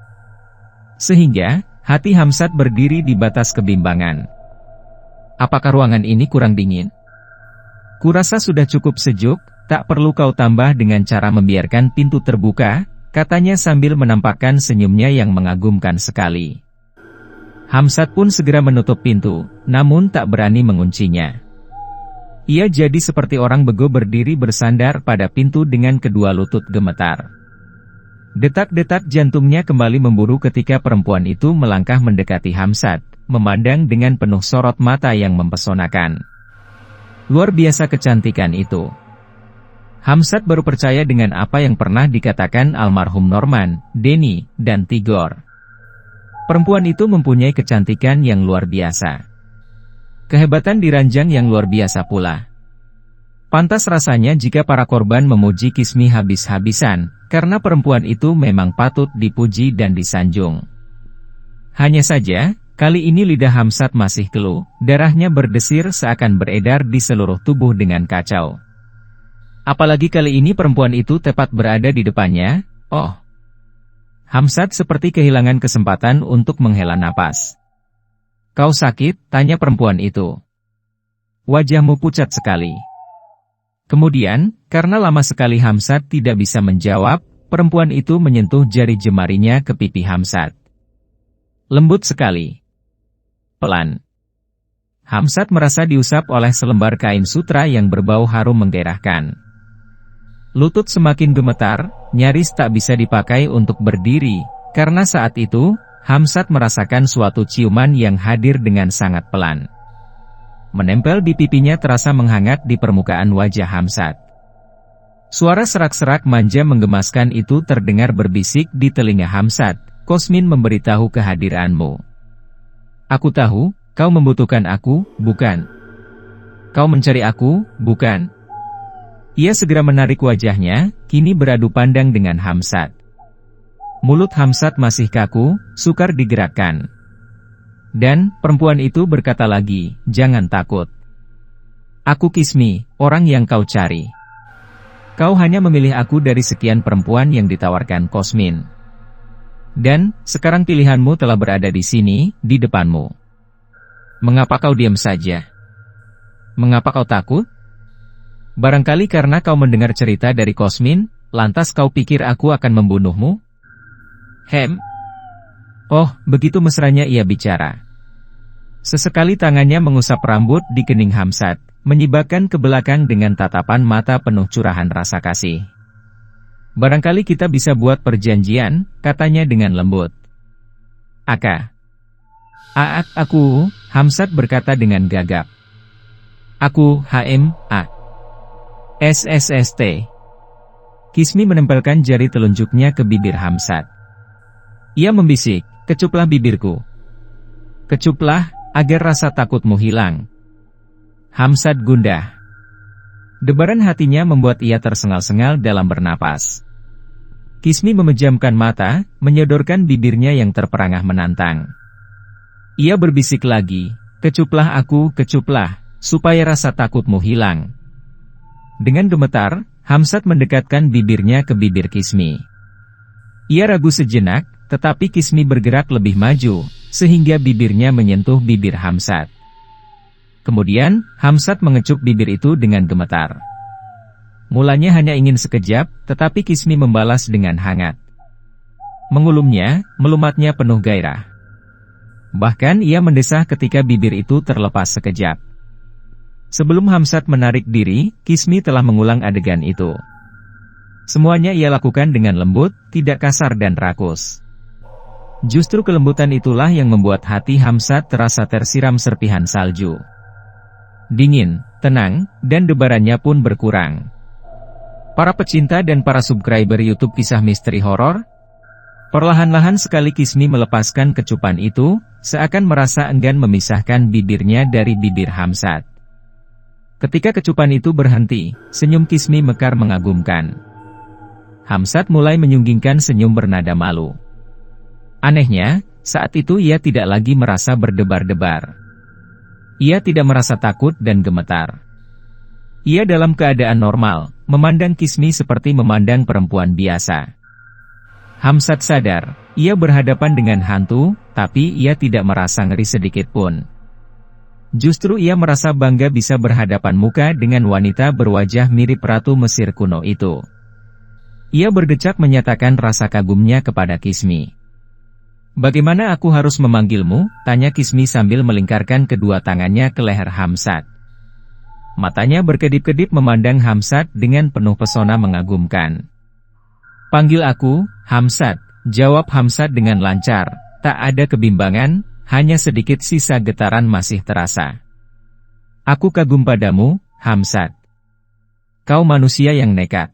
Sehingga, hati Hamzat berdiri di batas kebimbangan. Apakah ruangan ini kurang dingin? Kurasa sudah cukup sejuk, tak perlu kau tambah dengan cara membiarkan pintu terbuka, katanya sambil menampakkan senyumnya yang mengagumkan sekali. Hamzat pun segera menutup pintu, namun tak berani menguncinya. Ia jadi seperti orang bego berdiri bersandar pada pintu dengan kedua lutut gemetar. Detak-detak jantungnya kembali memburu ketika perempuan itu melangkah mendekati Hamzat, memandang dengan penuh sorot mata yang mempesonakan. Luar biasa kecantikan itu. Hamzat baru percaya dengan apa yang pernah dikatakan almarhum Norman, Denny, dan Tigor. Perempuan itu mempunyai kecantikan yang luar biasa. Kehebatan diranjang yang luar biasa pula. Pantas rasanya jika para korban memuji Kismi habis-habisan, karena perempuan itu memang patut dipuji dan disanjung. Hanya saja, kali ini lidah Hamzat masih keluh, darahnya berdesir seakan beredar di seluruh tubuh dengan kacau. Apalagi kali ini perempuan itu tepat berada di depannya, oh. Hamzat seperti kehilangan kesempatan untuk menghela napas. Kau sakit? Tanya perempuan itu. Wajahmu pucat sekali. Kemudian, karena lama sekali Hamzat tidak bisa menjawab, perempuan itu menyentuh jari jemarinya ke pipi Hamzat. Lembut sekali. Pelan. Hamzat merasa diusap oleh selembar kain sutra yang berbau harum menggairahkan. Lutut semakin gemetar, nyaris tak bisa dipakai untuk berdiri, karena saat itu, Hamzat merasakan suatu ciuman yang hadir dengan sangat pelan. Menempel di pipinya terasa menghangat di permukaan wajah Hamzat. Suara serak-serak manja menggemaskan itu terdengar berbisik di telinga Hamzat, Kosmin memberitahu kehadiranmu. Aku tahu, kau membutuhkan aku, bukan? Kau mencari aku, bukan? Ia segera menarik wajahnya, kini beradu pandang dengan Hamzat. Mulut Hamzat masih kaku, sukar digerakkan. Dan, perempuan itu berkata lagi, jangan takut. Aku Kismi, orang yang kau cari. Kau hanya memilih aku dari sekian perempuan yang ditawarkan Kosmin. Dan, sekarang pilihanmu telah berada di sini, di depanmu. Mengapa kau diam saja? Mengapa kau takut? Barangkali karena kau mendengar cerita dari Kosmin, lantas kau pikir aku akan membunuhmu? Oh, begitu mesranya ia bicara. Sesekali tangannya mengusap rambut di kening Hamzat, menyibakkan ke belakang dengan tatapan mata penuh curahan rasa kasih. Barangkali kita bisa buat perjanjian, katanya dengan lembut. Aku, Hamzat berkata dengan gagap. Aku, SSST. Kismi menempelkan jari telunjuknya ke bibir Hamzat. Ia membisik, kecuplah bibirku. Kecuplah, agar rasa takutmu hilang. Hamzat gundah. Debaran hatinya membuat ia tersengal-sengal dalam bernapas. Kismi memejamkan mata, menyodorkan bibirnya yang terperangah menantang. Ia berbisik lagi, kecuplah aku, kecuplah, supaya rasa takutmu hilang. Dengan gemetar, Hamzat mendekatkan bibirnya ke bibir Kismi. Ia ragu sejenak, tetapi Kismi bergerak lebih maju, sehingga bibirnya menyentuh bibir Hamzat. Kemudian, Hamzat mengecup bibir itu dengan gemetar. Mulanya hanya ingin sekejap, tetapi Kismi membalas dengan hangat. Mengulumnya, melumatnya penuh gairah. Bahkan ia mendesah ketika bibir itu terlepas sekejap. Sebelum Hamzat menarik diri, Kismi telah mengulang adegan itu. Semuanya ia lakukan dengan lembut, tidak kasar dan rakus. Justru kelembutan itulah yang membuat hati Hamzat terasa tersiram serpihan salju. Dingin, tenang, dan debarannya pun berkurang. Para pecinta dan para subscriber YouTube Kisah Misteri Horor, perlahan-lahan sekali Kismi melepaskan kecupan itu, seakan merasa enggan memisahkan bibirnya dari bibir Hamsat. Ketika kecupan itu berhenti, senyum Kismi mekar mengagumkan. Hamsat mulai menyunggingkan senyum bernada malu. Anehnya, saat itu ia tidak lagi merasa berdebar-debar. Ia tidak merasa takut dan gemetar. Ia dalam keadaan normal, memandang Kismi seperti memandang perempuan biasa. Hamsat sadar, ia berhadapan dengan hantu, tapi ia tidak merasa ngeri sedikit pun. Justru ia merasa bangga bisa berhadapan muka dengan wanita berwajah mirip Ratu Mesir kuno itu. Ia berdecak menyatakan rasa kagumnya kepada Kismi. "Bagaimana aku harus memanggilmu?" tanya Kismi sambil melingkarkan kedua tangannya ke leher Hamsat. Matanya berkedip-kedip memandang Hamsat dengan penuh pesona mengagumkan. "Panggil aku, Hamsat," jawab Hamsat dengan lancar, tak ada kebimbangan, hanya sedikit sisa getaran masih terasa. "Aku kagum padamu, Hamsat. Kau manusia yang nekat.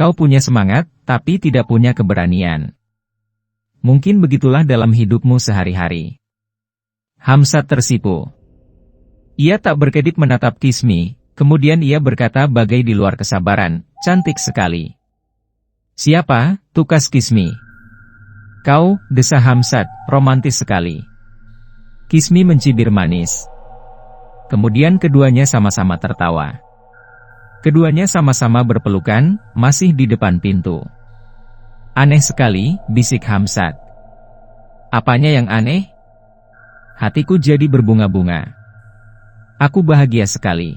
Kau punya semangat, tapi tidak punya keberanian. Mungkin begitulah dalam hidupmu sehari-hari." Hamsat tersipu. Ia tak berkedip menatap Kismi, kemudian ia berkata bagai di luar kesabaran, "Cantik sekali." "Siapa?" tukas Kismi. "Kau," desa Hamsat, "romantis sekali." Kismi mencibir manis. Kemudian keduanya sama-sama tertawa. Keduanya sama-sama berpelukan, masih di depan pintu. "Aneh sekali," bisik Hamsat. "Apanya yang aneh?" "Hatiku jadi berbunga-bunga. Aku bahagia sekali."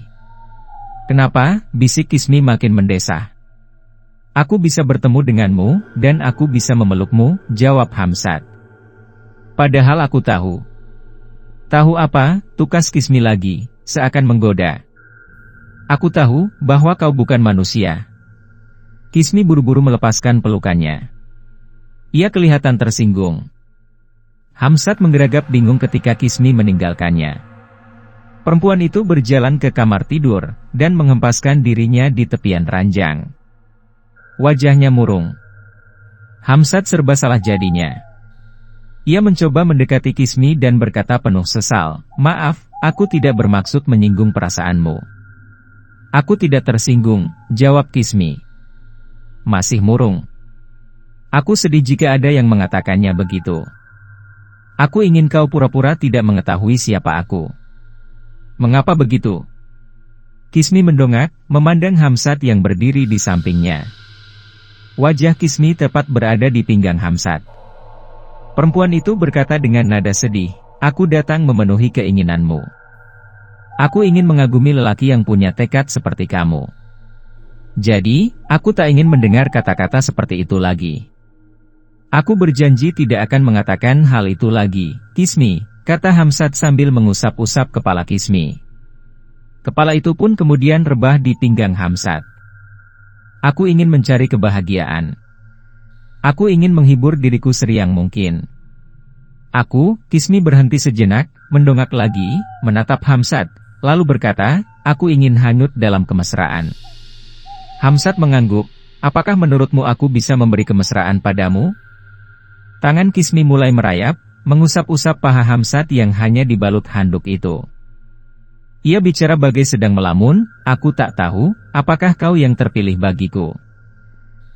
"Kenapa?" bisik Kismi makin mendesah. "Aku bisa bertemu denganmu, dan aku bisa memelukmu," jawab Hamsat. "Padahal aku tahu." "Tahu apa?" tukas Kismi lagi, seakan menggoda. "Aku tahu bahwa kau bukan manusia." Kismi buru-buru melepaskan pelukannya. Ia kelihatan tersinggung. Hamsat menggeragap bingung ketika Kismi meninggalkannya. Perempuan itu berjalan ke kamar tidur, dan menghempaskan dirinya di tepian ranjang. Wajahnya murung. Hamsat serba salah jadinya. Ia mencoba mendekati Kismi dan berkata penuh sesal, "Maaf, aku tidak bermaksud menyinggung perasaanmu." "Aku tidak tersinggung," jawab Kismi. Masih murung. "Aku sedih jika ada yang mengatakannya begitu. Aku ingin kau pura-pura tidak mengetahui siapa aku." "Mengapa begitu?" Kismi mendongak, memandang Hamsat yang berdiri di sampingnya. Wajah Kismi tepat berada di pinggang Hamsat. Perempuan itu berkata dengan nada sedih, "Aku datang memenuhi keinginanmu. Aku ingin mengagumi lelaki yang punya tekad seperti kamu. Jadi, aku tak ingin mendengar kata-kata seperti itu lagi. Aku berjanji tidak akan mengatakan hal itu lagi, Kismi," kata Hamsat sambil mengusap-usap kepala Kismi. Kepala itu pun kemudian rebah di pinggang Hamsat. "Aku ingin mencari kebahagiaan. Aku ingin menghibur diriku seriang mungkin. Aku," Kismi berhenti sejenak, mendongak lagi, menatap Hamsat, lalu berkata, "Aku ingin hanyut dalam kemesraan." Hamsat mengangguk, "Apakah menurutmu aku bisa memberi kemesraan padamu?" Tangan Kismi mulai merayap, mengusap-usap paha Hamsat yang hanya dibalut handuk itu. Ia bicara bagai sedang melamun, "Aku tak tahu, apakah kau yang terpilih bagiku.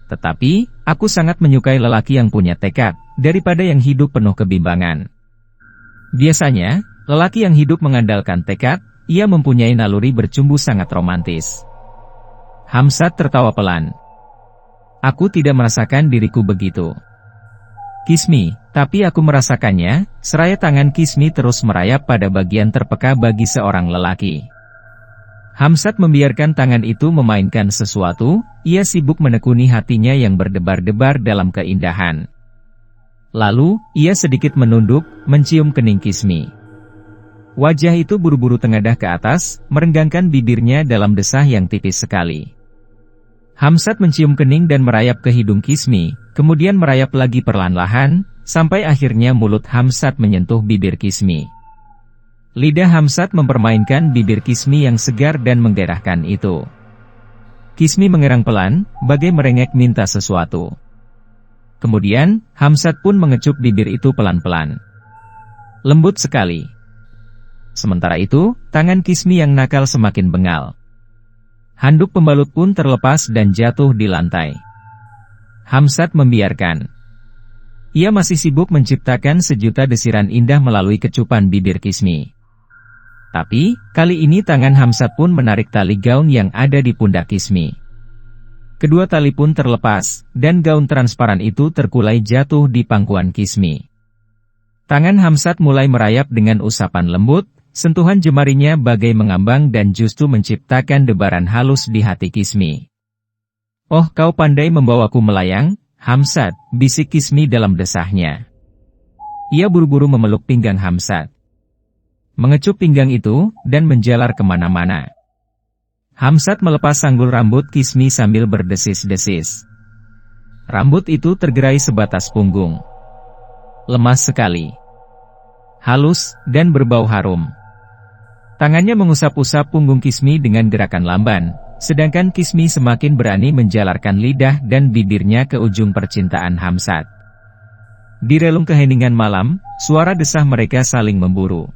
Tetapi, aku sangat menyukai lelaki yang punya tekad, daripada yang hidup penuh kebimbangan. Biasanya, lelaki yang hidup mengandalkan tekad, ia mempunyai naluri bercumbu sangat romantis." Hamsat tertawa pelan. "Aku tidak merasakan diriku begitu, Kismi, tapi aku merasakannya." Seraya tangan Kismi terus merayap pada bagian terpeka bagi seorang lelaki. Hamsat membiarkan tangan itu memainkan sesuatu, ia sibuk menekuni hatinya yang berdebar-debar dalam keindahan. Lalu, ia sedikit menunduk, mencium kening Kismi. Wajah itu buru-buru tengadah ke atas, merenggangkan bibirnya dalam desah yang tipis sekali. Hamsat mencium kening dan merayap ke hidung Kismi, kemudian merayap lagi perlahan-lahan, sampai akhirnya mulut Hamsat menyentuh bibir Kismi. Lidah Hamsat mempermainkan bibir Kismi yang segar dan menggairahkan itu. Kismi mengerang pelan, bagai merengek minta sesuatu. Kemudian, Hamsat pun mengecup bibir itu pelan-pelan. Lembut sekali. Sementara itu, tangan Kismi yang nakal semakin bengal. Handuk pembalut pun terlepas dan jatuh di lantai. Hamsat membiarkan. Ia masih sibuk menciptakan sejuta desiran indah melalui kecupan bibir Kismi. Tapi, kali ini tangan Hamsat pun menarik tali gaun yang ada di pundak Kismi. Kedua tali pun terlepas, dan gaun transparan itu terkulai jatuh di pangkuan Kismi. Tangan Hamsat mulai merayap dengan usapan lembut, sentuhan jemarinya bagai mengambang dan justru menciptakan debaran halus di hati Kismi. "Oh, kau pandai membawaku melayang, Hamsat," bisik Kismi dalam desahnya. Ia buru-buru memeluk pinggang Hamsat. Mengecup pinggang itu, dan menjalar kemana-mana. Hamsat melepas sanggul rambut Kismi sambil berdesis-desis. Rambut itu tergerai sebatas punggung. Lemas sekali. Halus, dan berbau harum. Tangannya mengusap-usap punggung Kismi dengan gerakan lamban, sedangkan Kismi semakin berani menjalarkan lidah dan bibirnya ke ujung percintaan Hamsat. Di relung keheningan malam, suara desah mereka saling memburu.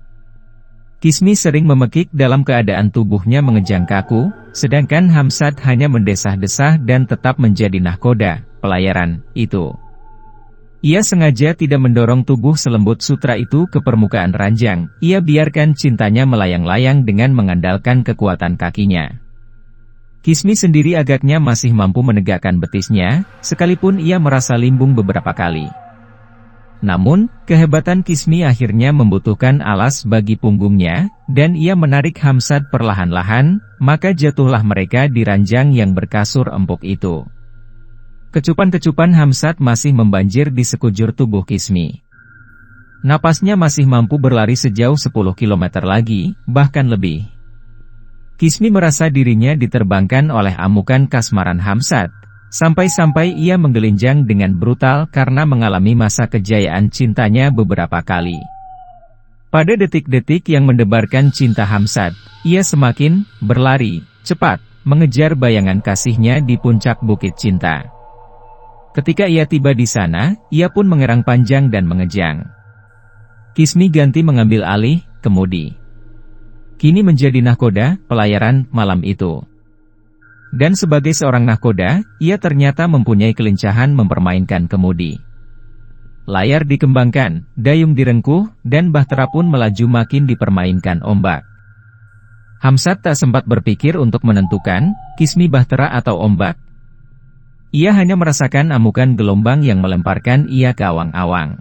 Kismi sering memekik dalam keadaan tubuhnya mengejang kaku, sedangkan Hamsat hanya mendesah-desah dan tetap menjadi nahkoda, pelayaran, itu. Ia sengaja tidak mendorong tubuh selembut sutra itu ke permukaan ranjang, ia biarkan cintanya melayang-layang dengan mengandalkan kekuatan kakinya. Kismi sendiri agaknya masih mampu menegakkan betisnya, sekalipun ia merasa limbung beberapa kali. Namun, kehebatan Kismi akhirnya membutuhkan alas bagi punggungnya, dan ia menarik Hamsat perlahan-lahan, maka jatuhlah mereka di ranjang yang berkasur empuk itu. Kecupan-kecupan Hamsat masih membanjir di sekujur tubuh Kismi. Napasnya masih mampu berlari sejauh 10 km lagi, bahkan lebih. Kismi merasa dirinya diterbangkan oleh amukan kasmaran Hamsat, sampai-sampai ia menggelinjang dengan brutal karena mengalami masa kejayaan cintanya beberapa kali. Pada detik-detik yang mendebarkan cinta Hamsat, ia semakin berlari cepat, mengejar bayangan kasihnya di puncak bukit cinta. Ketika ia tiba di sana, ia pun mengerang panjang dan mengejang. Kismi ganti mengambil alih kemudi. Kini menjadi nahkoda, pelayaran malam itu. Dan sebagai seorang nahkoda, ia ternyata mempunyai kelincahan mempermainkan kemudi. Layar dikembangkan, dayung direngkuh, dan bahtera pun melaju makin dipermainkan ombak. Hamsat tak sempat berpikir untuk menentukan, Kismi bahtera atau ombak. Ia hanya merasakan amukan gelombang yang melemparkan ia ke awang-awang.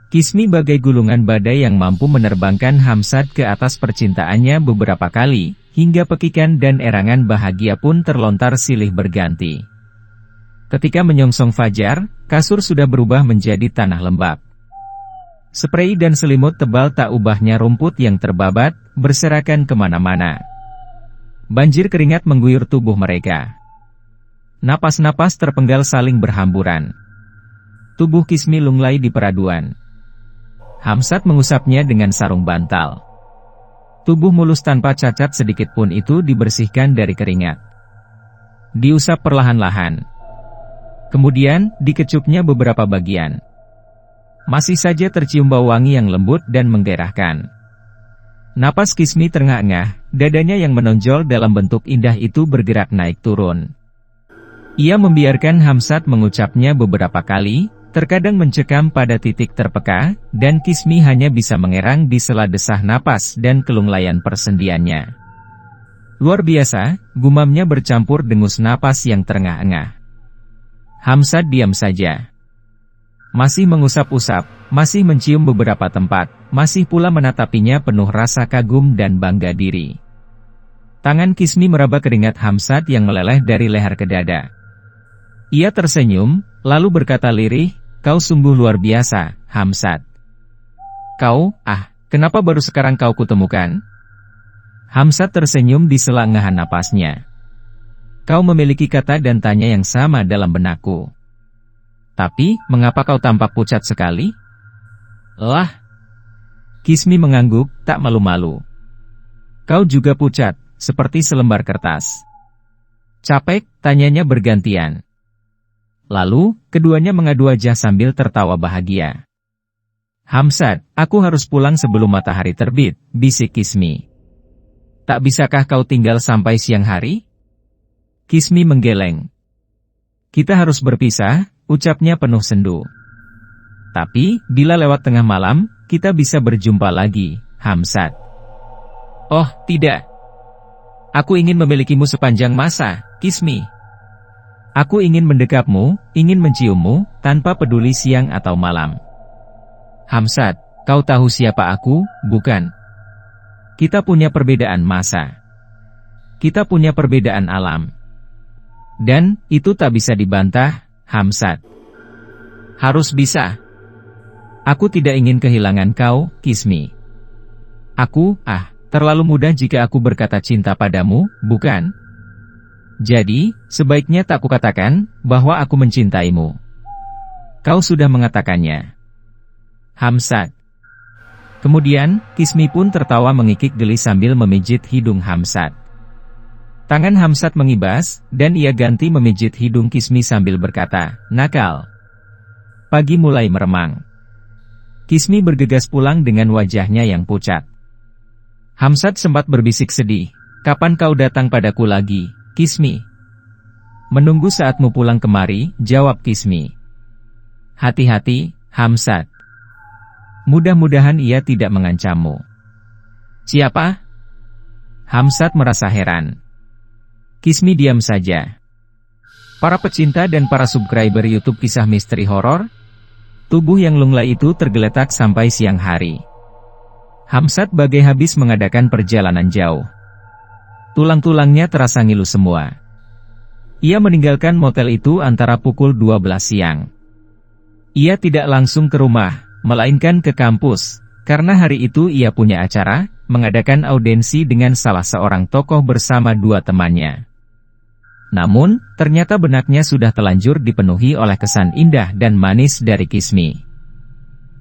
Kismi bagai gulungan badai yang mampu menerbangkan Hamsat ke atas percintaannya beberapa kali, hingga pekikan dan erangan bahagia pun terlontar silih berganti. Ketika menyongsong fajar, kasur sudah berubah menjadi tanah lembab. Sprei dan selimut tebal tak ubahnya rumput yang terbabat, berserakan kemana-mana. Banjir keringat mengguyur tubuh mereka. Napas-napas terpenggal saling berhamburan. Tubuh Kismi lunglai di peraduan. Hamsat mengusapnya dengan sarung bantal. Tubuh mulus tanpa cacat sedikit pun itu dibersihkan dari keringat. Diusap perlahan-lahan. Kemudian, dikecupnya beberapa bagian. Masih saja tercium bau wangi yang lembut dan menggairahkan. Napas Kismi terengah-engah, dadanya yang menonjol dalam bentuk indah itu bergerak naik turun. Ia membiarkan Hamsat mengucapnya beberapa kali, terkadang mencekam pada titik terpeka, dan Kismi hanya bisa mengerang di sela desah napas dan kelunglayan persendiannya. Luar biasa, gumamnya bercampur dengus napas yang terengah-engah. Hamsat diam saja. Masih mengusap-usap, masih mencium beberapa tempat, masih pula menatapinya penuh rasa kagum dan bangga diri. Tangan Kismi meraba keringat Hamsat yang meleleh dari leher ke dada. Ia tersenyum, lalu berkata lirih, "Kau sungguh luar biasa, Hamsat." "Kau, kenapa baru sekarang kau kutemukan?" Hamsat tersenyum di sela engahan napasnya. "Kau memiliki kata dan tanya yang sama dalam benakku. Tapi, mengapa kau tampak pucat sekali?" "Lah, Kismi mengangguk, tak malu-malu. Kau juga pucat, seperti selembar kertas. Capek, tanyanya bergantian. Lalu, keduanya mengadu wajah sambil tertawa bahagia. Hamsat, aku harus pulang sebelum matahari terbit, bisik Kismi. Tak bisakah kau tinggal sampai siang hari? Kismi menggeleng. Kita harus berpisah, ucapnya penuh sendu. Tapi, bila lewat tengah malam, kita bisa berjumpa lagi, Hamsat. Oh, tidak. Aku ingin memilikimu sepanjang masa, Kismi. Aku ingin mendekapmu, ingin menciummu, tanpa peduli siang atau malam. Hamsat, kau tahu siapa aku, bukan? Kita punya perbedaan masa. Kita punya perbedaan alam. Dan, itu tak bisa dibantah, Hamsat. Harus bisa. Aku tidak ingin kehilangan kau, Kismi. Aku, terlalu mudah jika aku berkata cinta padamu, bukan? Jadi, sebaiknya tak kukatakan bahwa aku mencintaimu. Kau sudah mengatakannya. Hamsat. Kemudian, Kismi pun tertawa mengikik geli sambil memijit hidung Hamsat. Tangan Hamsat mengibas, dan ia ganti memijit hidung Kismi sambil berkata, nakal. Pagi mulai meremang. Kismi bergegas pulang dengan wajahnya yang pucat. Hamsat sempat berbisik sedih, kapan kau datang padaku lagi, Kismi? Menunggu saatmu pulang kemari, jawab Kismi. Hati-hati, Hamsat. Mudah-mudahan ia tidak mengancammu. Siapa? Hamsat merasa heran. Kismi diam saja. Para pecinta dan para subscriber YouTube kisah misteri horor, tubuh yang lunglai itu tergeletak sampai siang hari. Hamsat bagai habis mengadakan perjalanan jauh. Tulang-tulangnya terasa ngilu semua. Ia meninggalkan motel itu antara pukul 12 siang. Ia tidak langsung ke rumah, melainkan ke kampus, karena hari itu ia punya acara, mengadakan audensi dengan salah seorang tokoh bersama dua temannya. Namun, ternyata benaknya sudah telanjur dipenuhi oleh kesan indah dan manis dari Kismi.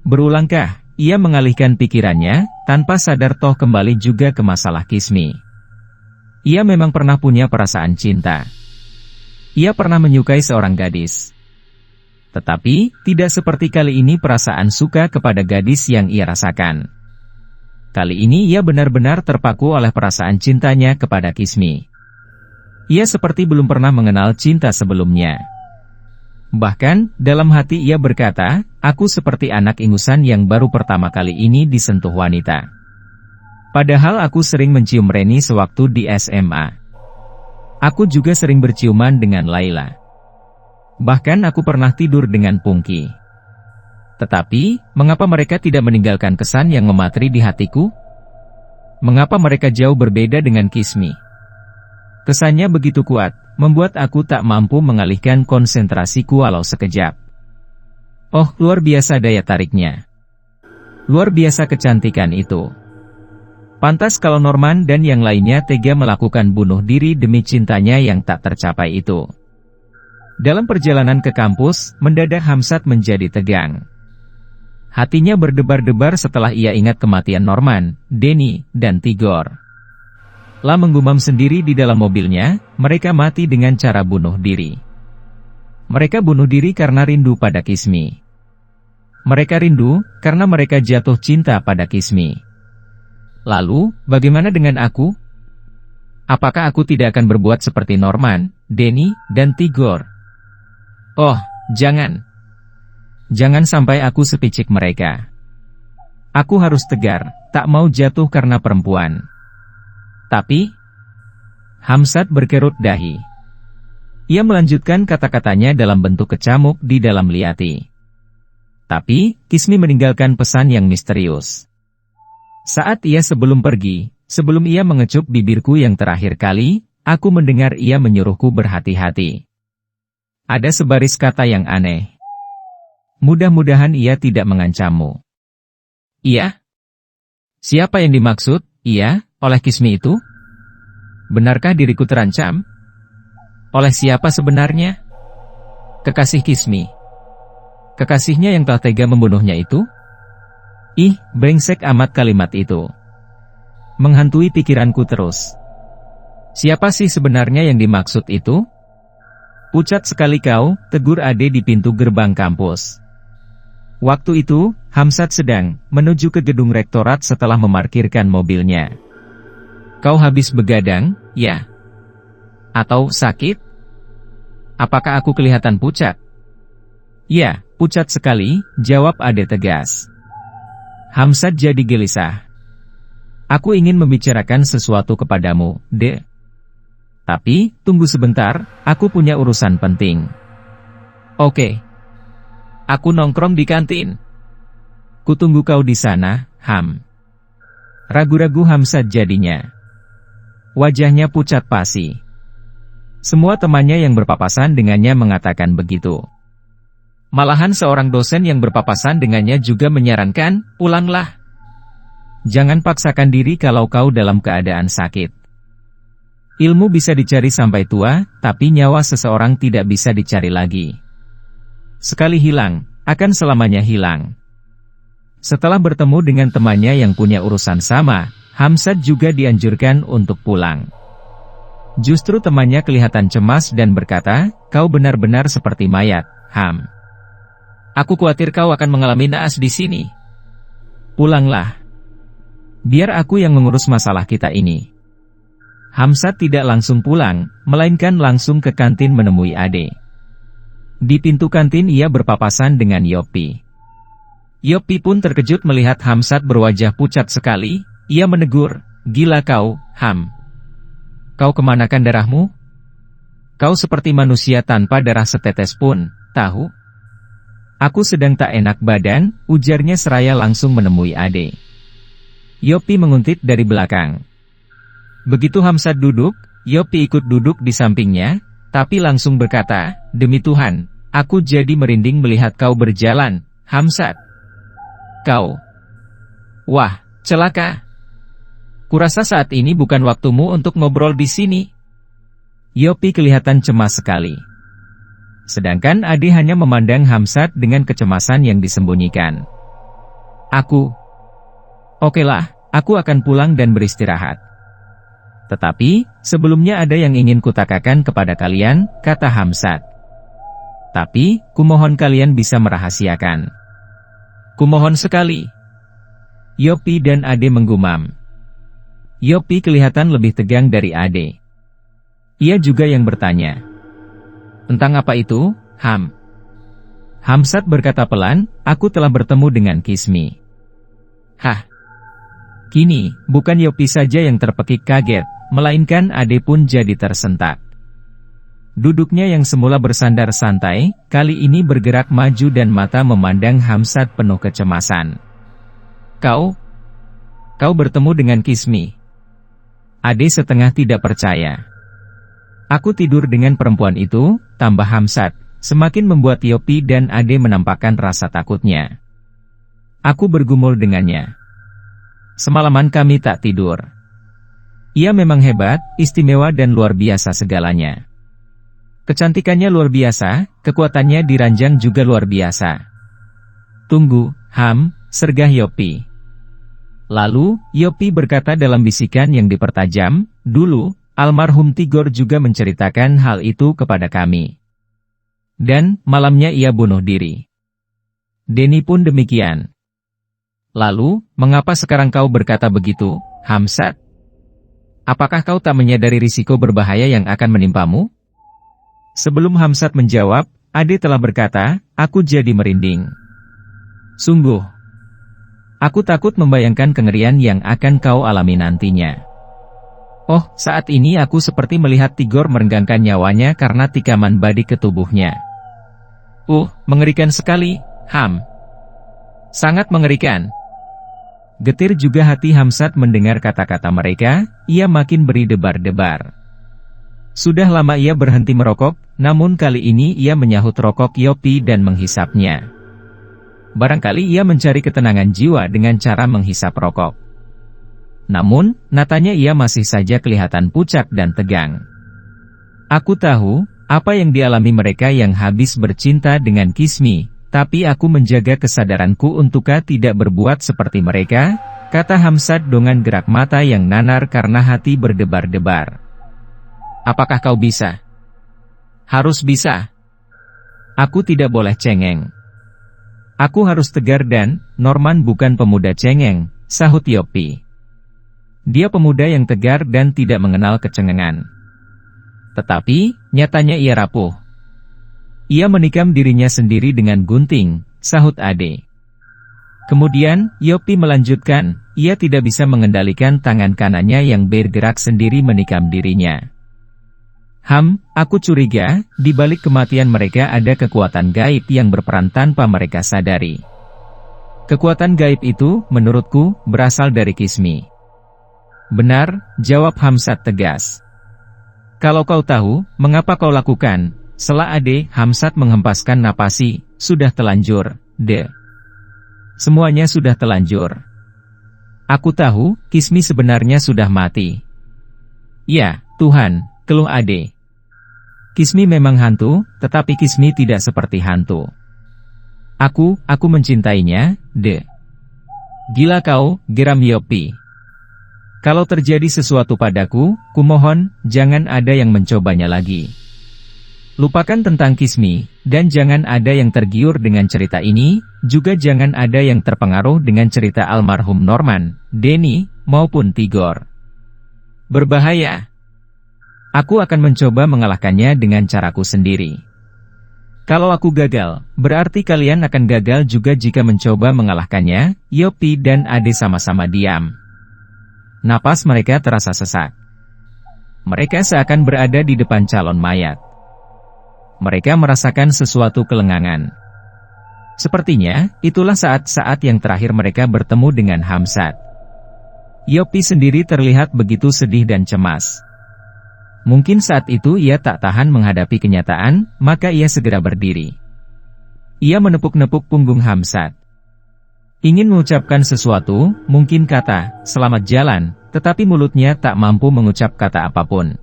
Berulangkah, ia mengalihkan pikirannya, tanpa sadar toh kembali juga ke masalah Kismi. Ia memang pernah punya perasaan cinta. Ia pernah menyukai seorang gadis. Tetapi, tidak seperti kali ini perasaan suka kepada gadis yang ia rasakan. Kali ini ia benar-benar terpaku oleh perasaan cintanya kepada Kismi. Ia seperti belum pernah mengenal cinta sebelumnya. Bahkan, dalam hati ia berkata, aku seperti anak ingusan yang baru pertama kali ini disentuh wanita. Padahal aku sering mencium Reni sewaktu di SMA. Aku juga sering berciuman dengan Laila. Bahkan aku pernah tidur dengan Pungki. Tetapi, mengapa mereka tidak meninggalkan kesan yang mematri di hatiku? Mengapa mereka jauh berbeda dengan Kismi? Kesannya begitu kuat, membuat aku tak mampu mengalihkan konsentrasiku walau sekejap. Oh, luar biasa daya tariknya. Luar biasa kecantikan itu. Pantas kalau Norman dan yang lainnya tega melakukan bunuh diri demi cintanya yang tak tercapai itu. Dalam perjalanan ke kampus, mendadak Hamsat menjadi tegang. Hatinya berdebar-debar setelah ia ingat kematian Norman, Denny, dan Tigor. La menggumam sendiri di dalam mobilnya, mereka mati dengan cara bunuh diri. Mereka bunuh diri karena rindu pada Kismi. Mereka rindu, karena mereka jatuh cinta pada Kismi. Lalu, bagaimana dengan aku? Apakah aku tidak akan berbuat seperti Norman, Denny, dan Tigor? Oh, jangan. Jangan sampai aku sepicik mereka. Aku harus tegar, tak mau jatuh karena perempuan. Tapi, Hamsat berkerut dahi. Ia melanjutkan kata-katanya dalam bentuk kecamuk di dalam liati. Tapi, Kismi meninggalkan pesan yang misterius. Saat ia sebelum pergi, sebelum ia mengecup bibirku yang terakhir kali, aku mendengar ia menyuruhku berhati-hati. Ada sebaris kata yang aneh. Mudah-mudahan ia tidak mengancammu. Iya? Siapa yang dimaksud, iya, oleh Kismi itu? Benarkah diriku terancam? Oleh siapa sebenarnya? Kekasih Kismi. Kekasihnya yang telah tega membunuhnya itu? Ih, brengsek amat kalimat itu. Menghantui pikiranku terus. Siapa sih sebenarnya yang dimaksud itu? Pucat sekali kau, tegur Ade di pintu gerbang kampus. Waktu itu, Hamzat sedang menuju ke gedung rektorat setelah memarkirkan mobilnya. Kau habis begadang, ya? Atau sakit? Apakah aku kelihatan pucat? Ya, pucat sekali, jawab Ade tegas. Hamzat jadi gelisah. Aku ingin membicarakan sesuatu kepadamu, De. Tapi, tunggu sebentar, aku punya urusan penting. Oke. Aku nongkrong di kantin. Kutunggu kau di sana, Ham. Ragu-ragu Hamzat jadinya. Wajahnya pucat pasi. Semua temannya yang berpapasan dengannya mengatakan begitu. Malahan seorang dosen yang berpapasan dengannya juga menyarankan, pulanglah. Jangan paksakan diri kalau kau dalam keadaan sakit. Ilmu bisa dicari sampai tua, tapi nyawa seseorang tidak bisa dicari lagi. Sekali hilang, akan selamanya hilang. Setelah bertemu dengan temannya yang punya urusan sama, Hamzat juga dianjurkan untuk pulang. Justru temannya kelihatan cemas dan berkata, kau benar-benar seperti mayat, Ham. Aku khawatir kau akan mengalami naas di sini. Pulanglah. Biar aku yang mengurus masalah kita ini. Hamzat tidak langsung pulang, melainkan langsung ke kantin menemui Ade. Di pintu kantin ia berpapasan dengan Yopi. Yopi pun terkejut melihat Hamzat berwajah pucat sekali, ia menegur, gila kau, Ham. Kau kemanakan darahmu? Kau seperti manusia tanpa darah setetes pun, tahu? Aku sedang tak enak badan, ujarnya seraya langsung menemui Ade. Yopi menguntit dari belakang. Begitu Hamzat duduk, Yopi ikut duduk di sampingnya, tapi langsung berkata, demi Tuhan, aku jadi merinding melihat kau berjalan, Hamzat. Kau. Wah, celaka. Kurasa saat ini bukan waktumu untuk ngobrol di sini. Yopi kelihatan cemas sekali. Sedangkan Ade hanya memandang Hamzat dengan kecemasan yang disembunyikan. Okelah, aku akan pulang dan beristirahat. Tetapi, sebelumnya ada yang ingin kutakan kepada kalian, kata Hamzat. Tapi, kumohon kalian bisa merahasiakan. Kumohon sekali. Yopi dan Ade menggumam. Yopi kelihatan lebih tegang dari Ade. Ia juga yang bertanya. Tentang apa itu, Ham? Hamzat berkata pelan, aku telah bertemu dengan Kismi. Hah? Kini, bukan Yopi saja yang terpekik kaget, melainkan Ade pun jadi tersentak. Duduknya yang semula bersandar santai, kali ini bergerak maju dan mata memandang Hamzat penuh kecemasan. Kau bertemu dengan Kismi. Ade setengah tidak percaya. Aku tidur dengan perempuan itu, tambah Hamzat, semakin membuat Yopi dan Ade menampakkan rasa takutnya. Aku bergumul dengannya. Semalaman kami tak tidur. Ia memang hebat, istimewa dan luar biasa segalanya. Kecantikannya luar biasa, kekuatannya di ranjang juga luar biasa. Tunggu, Ham, sergah Yopi. Lalu, Yopi berkata dalam bisikan yang dipertajam, dulu, almarhum Tigor juga menceritakan hal itu kepada kami. Dan, malamnya ia bunuh diri. Denny pun demikian. Lalu, mengapa sekarang kau berkata begitu, Hamzat? Apakah kau tak menyadari risiko berbahaya yang akan menimpamu? Sebelum Hamzat menjawab, Ade telah berkata, aku jadi merinding. Sungguh. Aku takut membayangkan kengerian yang akan kau alami nantinya. Oh, saat ini aku seperti melihat Tigor merenggangkan nyawanya karena tikaman badi ke tubuhnya. Mengerikan sekali, Ham. Sangat mengerikan. Getir juga hati Hamzat mendengar kata-kata mereka, ia makin berdebar-debar. Sudah lama ia berhenti merokok, namun kali ini ia menyahut rokok Yopi dan menghisapnya. Barangkali ia mencari ketenangan jiwa dengan cara menghisap rokok. Namun, natanya ia masih saja kelihatan pucat dan tegang. Aku tahu, apa yang dialami mereka yang habis bercinta dengan Kismi, Tapi aku menjaga kesadaranku untuk tidak berbuat seperti mereka, kata Hamzat dengan gerak mata yang nanar karena hati berdebar-debar. Apakah kau bisa? Harus bisa. Aku tidak boleh cengeng. Aku harus tegar dan, Norman bukan pemuda cengeng, sahut Yopi. Dia pemuda yang tegar dan tidak mengenal kecengengan. Tetapi, nyatanya ia rapuh. Ia menikam dirinya sendiri dengan gunting, sahut Ade. Kemudian, Yopi melanjutkan, ia tidak bisa mengendalikan tangan kanannya yang bergerak sendiri menikam dirinya. Aku curiga, di balik kematian mereka ada kekuatan gaib yang berperan tanpa mereka sadari. Kekuatan gaib itu, menurutku, berasal dari Kismi. Benar, jawab Hamzat tegas. Kalau kau tahu, mengapa kau lakukan? Sela Ade, Hamzat menghempaskan napasi, sudah telanjur, Semuanya sudah telanjur. Aku tahu, Kismi sebenarnya sudah mati. Ya, Tuhan, keluh Ade. Kismi memang hantu, tetapi Kismi tidak seperti hantu. Aku mencintainya, Gila kau, geram Yopi. Kalau terjadi sesuatu padaku, kumohon, jangan ada yang mencobanya lagi. Lupakan tentang Kismi, dan jangan ada yang tergiur dengan cerita ini, juga jangan ada yang terpengaruh dengan cerita almarhum Norman, Denny, maupun Tigor. Berbahaya. Aku akan mencoba mengalahkannya dengan caraku sendiri. Kalau aku gagal, berarti kalian akan gagal juga jika mencoba mengalahkannya. Yopi dan Ade sama-sama diam. Napas mereka terasa sesak. Mereka seakan berada di depan calon mayat. Mereka merasakan sesuatu kelengangan. Sepertinya, itulah saat-saat yang terakhir mereka bertemu dengan Hamzat. Yopi sendiri terlihat begitu sedih dan cemas. Mungkin saat itu ia tak tahan menghadapi kenyataan, maka ia segera berdiri. Ia menepuk-nepuk punggung Hamzat. Ingin mengucapkan sesuatu, mungkin kata, selamat jalan, tetapi mulutnya tak mampu mengucap kata apapun.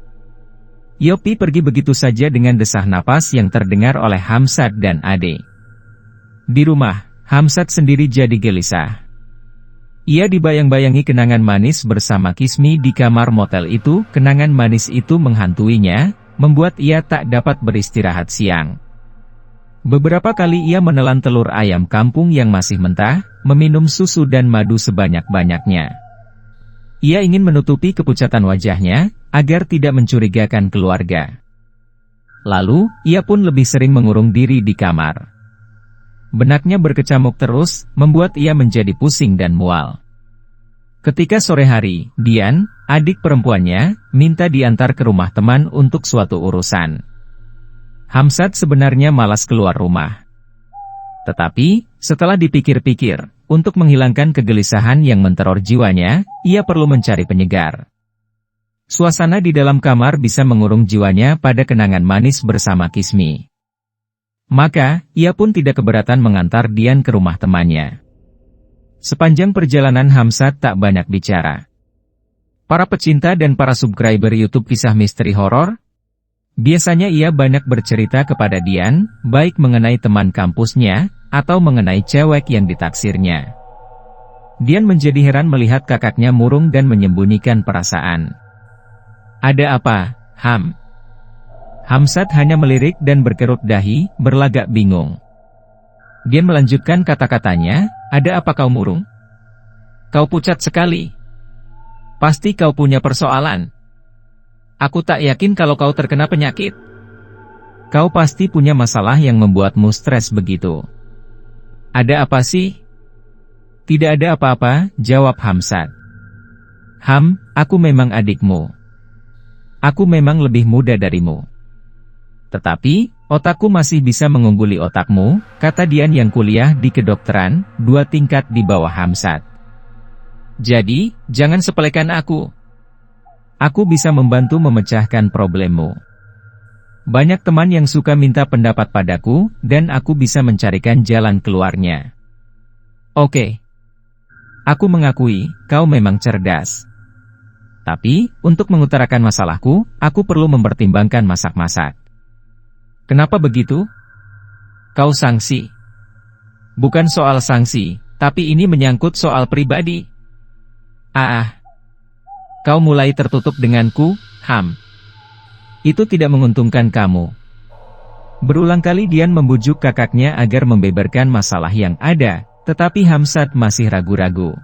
Yopi pergi begitu saja dengan desah napas yang terdengar oleh Hamzat dan Ade. Di rumah, Hamzat sendiri jadi gelisah. Ia dibayang-bayangi kenangan manis bersama Kismi di kamar motel itu. Kenangan manis itu menghantuinya, membuat ia tak dapat beristirahat siang. Beberapa kali ia menelan telur ayam kampung yang masih mentah, meminum susu dan madu sebanyak-banyaknya. Ia ingin menutupi kepucatan wajahnya, agar tidak mencurigakan keluarga. Lalu, ia pun lebih sering mengurung diri di kamar. Benaknya berkecamuk terus, membuat ia menjadi pusing dan mual. Ketika sore hari, Dian, adik perempuannya, minta diantar ke rumah teman untuk suatu urusan. Hamzat sebenarnya malas keluar rumah. Tetapi, setelah dipikir-pikir, untuk menghilangkan kegelisahan yang menteror jiwanya, ia perlu mencari penyegar. Suasana di dalam kamar bisa mengurung jiwanya pada kenangan manis bersama Kismi. Maka, ia pun tidak keberatan mengantar Dian ke rumah temannya. Sepanjang perjalanan Hamzat tak banyak bicara. Para pecinta dan para subscriber YouTube Kisah Misteri Horor, biasanya ia banyak bercerita kepada Dian, baik mengenai teman kampusnya, atau mengenai cewek yang ditaksirnya. Dian menjadi heran melihat kakaknya murung dan menyembunyikan perasaan. Ada apa, Ham? Hamzat hanya melirik dan berkerut dahi, berlagak bingung. Dian melanjutkan kata-katanya, ada apa kau murung? Kau pucat sekali. Pasti kau punya persoalan. Aku tak yakin kalau kau terkena penyakit. Kau pasti punya masalah yang membuatmu stres begitu. Ada apa sih? Tidak ada apa-apa, jawab Hamzat. Aku memang adikmu. Aku memang lebih muda darimu. Tetapi, otakku masih bisa mengungguli otakmu, kata Dian yang kuliah di kedokteran, 2 tingkat di bawah Hamzat. Jadi, jangan sepelekan aku. Aku bisa membantu memecahkan problemmu. Banyak teman yang suka minta pendapat padaku, dan aku bisa mencarikan jalan keluarnya. Oke. Aku mengakui, kau memang cerdas. Tapi, untuk mengutarakan masalahku, aku perlu mempertimbangkan masak-masak. Kenapa begitu? Kau sangsi. Bukan soal sanksi, tapi ini menyangkut soal pribadi. Kau mulai tertutup denganku, Ham. Itu tidak menguntungkan kamu. Berulang kali Dian membujuk kakaknya agar membeberkan masalah yang ada, tetapi Hamzat masih ragu-ragu.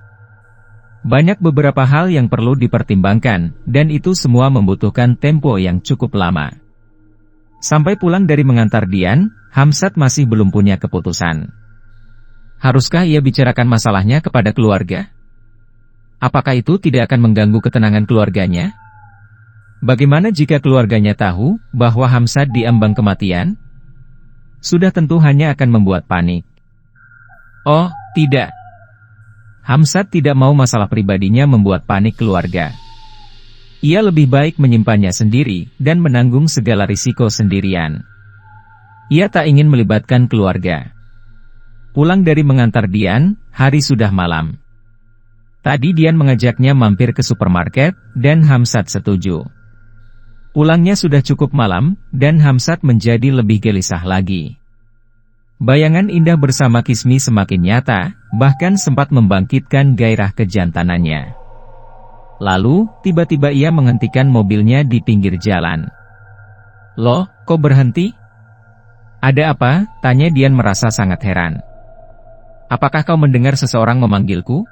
Banyak beberapa hal yang perlu dipertimbangkan, dan itu semua membutuhkan tempo yang cukup lama. Sampai pulang dari mengantar Dian, Hamzat masih belum punya keputusan. Haruskah ia bicarakan masalahnya kepada keluarga? Apakah itu tidak akan mengganggu ketenangan keluarganya? Bagaimana jika keluarganya tahu bahwa Hamzat diambang kematian? Sudah tentu hanya akan membuat panik. Oh, tidak. Hamzat tidak mau masalah pribadinya membuat panik keluarga. Ia lebih baik menyimpannya sendiri dan menanggung segala risiko sendirian. Ia tak ingin melibatkan keluarga. Pulang dari mengantar Dian, hari sudah malam. Tadi Dian mengajaknya mampir ke supermarket, dan Hamzat setuju. Pulangnya sudah cukup malam, dan Hamzat menjadi lebih gelisah lagi. Bayangan indah bersama Kismi semakin nyata, bahkan sempat membangkitkan gairah kejantanannya. Lalu, tiba-tiba ia menghentikan mobilnya di pinggir jalan. Loh, kok berhenti? Ada apa? Tanya Dian merasa sangat heran. Apakah kau mendengar seseorang memanggilku?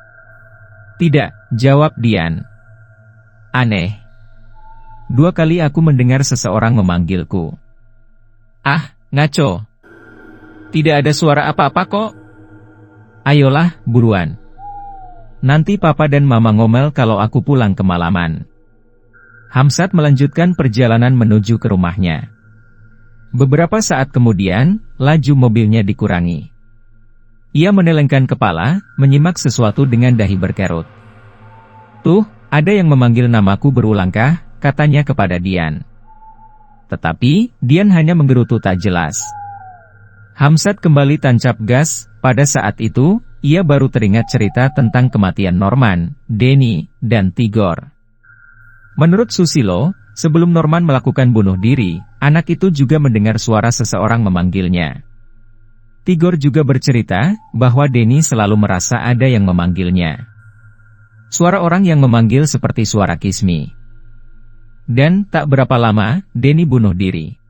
Tidak, jawab Dian. Aneh. 2 kali aku mendengar seseorang memanggilku. Ngaco. Tidak ada suara apa-apa kok. Ayolah, buruan. Nanti papa dan mama ngomel kalau aku pulang kemalaman. Hamzat melanjutkan perjalanan menuju ke rumahnya. Beberapa saat kemudian, laju mobilnya dikurangi. Ia menelengkan kepala, menyimak sesuatu dengan dahi berkerut. Tuh, ada yang memanggil namaku berulang kah? Katanya kepada Dian. Tetapi, Dian hanya menggerutu tak jelas. Hamzat kembali tancap gas. Pada saat itu, ia baru teringat cerita tentang kematian Norman, Denny, dan Tigor. Menurut Susilo, sebelum Norman melakukan bunuh diri, anak itu juga mendengar suara seseorang memanggilnya. Tigor juga bercerita bahwa Denny selalu merasa ada yang memanggilnya. Suara orang yang memanggil seperti suara Kismi. Dan tak berapa lama, Denny bunuh diri.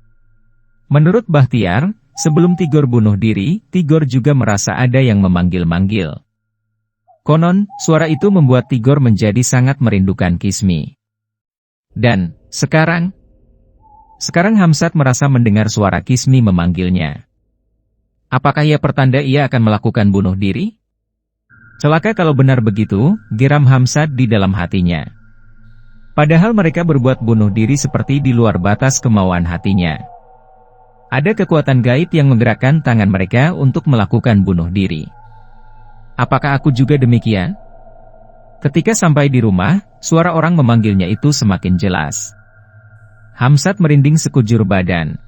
Menurut Bahtiar, sebelum Tigor bunuh diri, Tigor juga merasa ada yang memanggil-manggil. Konon, suara itu membuat Tigor menjadi sangat merindukan Kismi. Dan, sekarang Hamzat merasa mendengar suara Kismi memanggilnya. Apakah ia pertanda ia akan melakukan bunuh diri? Celaka kalau benar begitu, geram Hamzat di dalam hatinya. Padahal mereka berbuat bunuh diri seperti di luar batas kemauan hatinya. Ada kekuatan gaib yang menggerakkan tangan mereka untuk melakukan bunuh diri. Apakah aku juga demikian? Ketika sampai di rumah, suara orang memanggilnya itu semakin jelas. Hamzat merinding sekujur badan.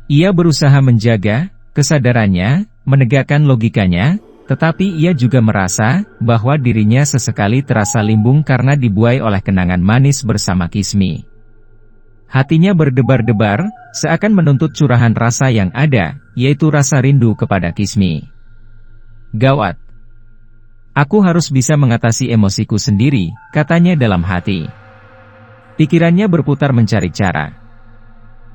Ia berusaha menjaga kesadarannya, menegakkan logikanya, tetapi ia juga merasa bahwa dirinya sesekali terasa limbung karena dibuai oleh kenangan manis bersama Kismi. Hatinya berdebar-debar, seakan menuntut curahan rasa yang ada, yaitu rasa rindu kepada Kismi. Gawat. Aku harus bisa mengatasi emosiku sendiri, katanya dalam hati. Pikirannya berputar mencari cara.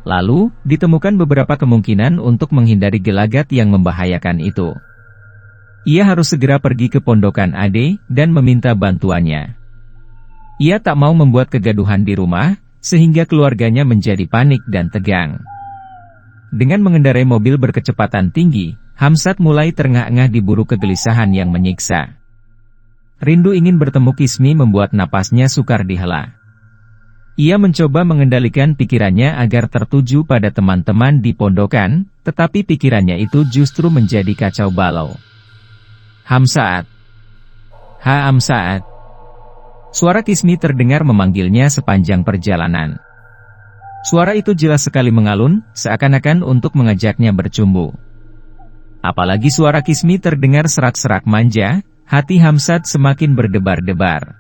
Lalu, ditemukan beberapa kemungkinan untuk menghindari gelagat yang membahayakan itu. Ia harus segera pergi ke pondokan Ade, dan meminta bantuannya. Ia tak mau membuat kegaduhan di rumah, sehingga keluarganya menjadi panik dan tegang. Dengan mengendarai mobil berkecepatan tinggi, Hamzat mulai terengah-engah diburu kegelisahan yang menyiksa. Rindu ingin bertemu Kismi membuat napasnya sukar dihela. Ia mencoba mengendalikan pikirannya agar tertuju pada teman-teman di pondokan, tetapi pikirannya itu justru menjadi kacau balau. Hamzat. Hamzat. Suara Kismi terdengar memanggilnya sepanjang perjalanan. Suara itu jelas sekali mengalun, seakan-akan untuk mengajaknya bercumbu. Apalagi suara Kismi terdengar serak-serak manja, hati Hamzat semakin berdebar-debar.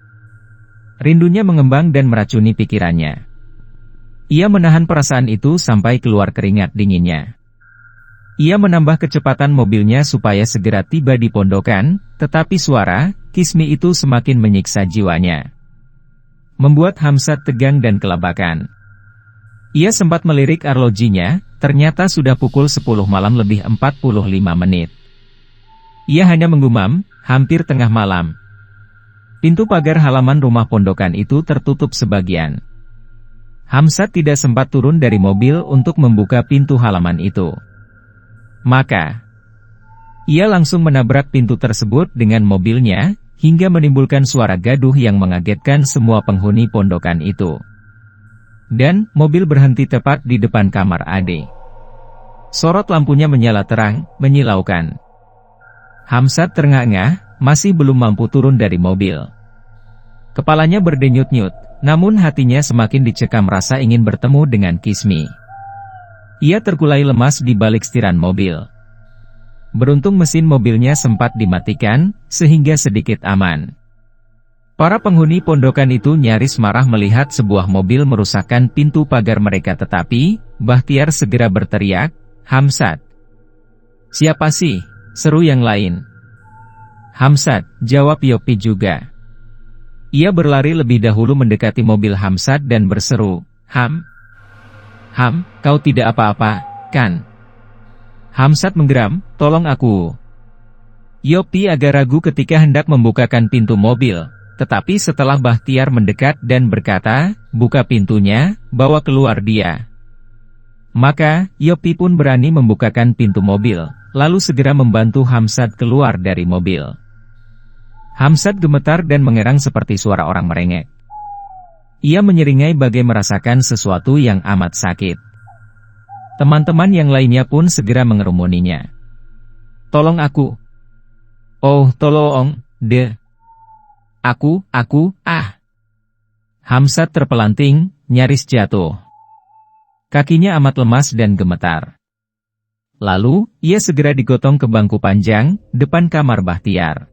Rindunya mengembang dan meracuni pikirannya. Ia menahan perasaan itu sampai keluar keringat dinginnya. Ia menambah kecepatan mobilnya supaya segera tiba di pondokan, tetapi suara Kismi itu semakin menyiksa jiwanya, membuat Hamzat tegang dan kelabakan. Ia sempat melirik arlojinya, ternyata sudah pukul 10 malam lebih 45 menit. Ia hanya menggumam, hampir tengah malam. Pintu pagar halaman rumah pondokan itu tertutup sebagian. Hamzat tidak sempat turun dari mobil untuk membuka pintu halaman itu. Maka, ia langsung menabrak pintu tersebut dengan mobilnya, hingga menimbulkan suara gaduh yang mengagetkan semua penghuni pondokan itu. Dan, mobil berhenti tepat di depan kamar Ade. Sorot lampunya menyala terang, menyilaukan. Hamzat terengah-engah, masih belum mampu turun dari mobil. Kepalanya berdenyut-nyut, namun hatinya semakin dicekam rasa ingin bertemu dengan Kismi. Ia terkulai lemas di balik setiran mobil. Beruntung mesin mobilnya sempat dimatikan, sehingga sedikit aman. Para penghuni pondokan itu nyaris marah melihat sebuah mobil merusakkan pintu pagar mereka, tetapi Bahtiar segera berteriak, "Hamzat!" "Siapa sih?" seru yang lain. "Hamzat," jawab Yopi juga. Ia berlari lebih dahulu mendekati mobil Hamzat dan berseru, Ham, kau tidak apa-apa, kan?" Hamzat menggeram, "Tolong aku." Yopi agak ragu ketika hendak membukakan pintu mobil, tetapi setelah Bahtiar mendekat dan berkata, "Buka pintunya, bawa keluar dia." Maka, Yopi pun berani membukakan pintu mobil, lalu segera membantu Hamzat keluar dari mobil. Hamzat gemetar dan mengerang seperti suara orang merengek. Ia menyeringai bagai merasakan sesuatu yang amat sakit. Teman-teman yang lainnya pun segera mengerumuninya. "Tolong aku." "Oh, tolong, deh. Aku, ah." Hamzat terpelanting, nyaris jatuh. Kakinya amat lemas dan gemetar. Lalu, ia segera digotong ke bangku panjang, depan kamar Bahtiar.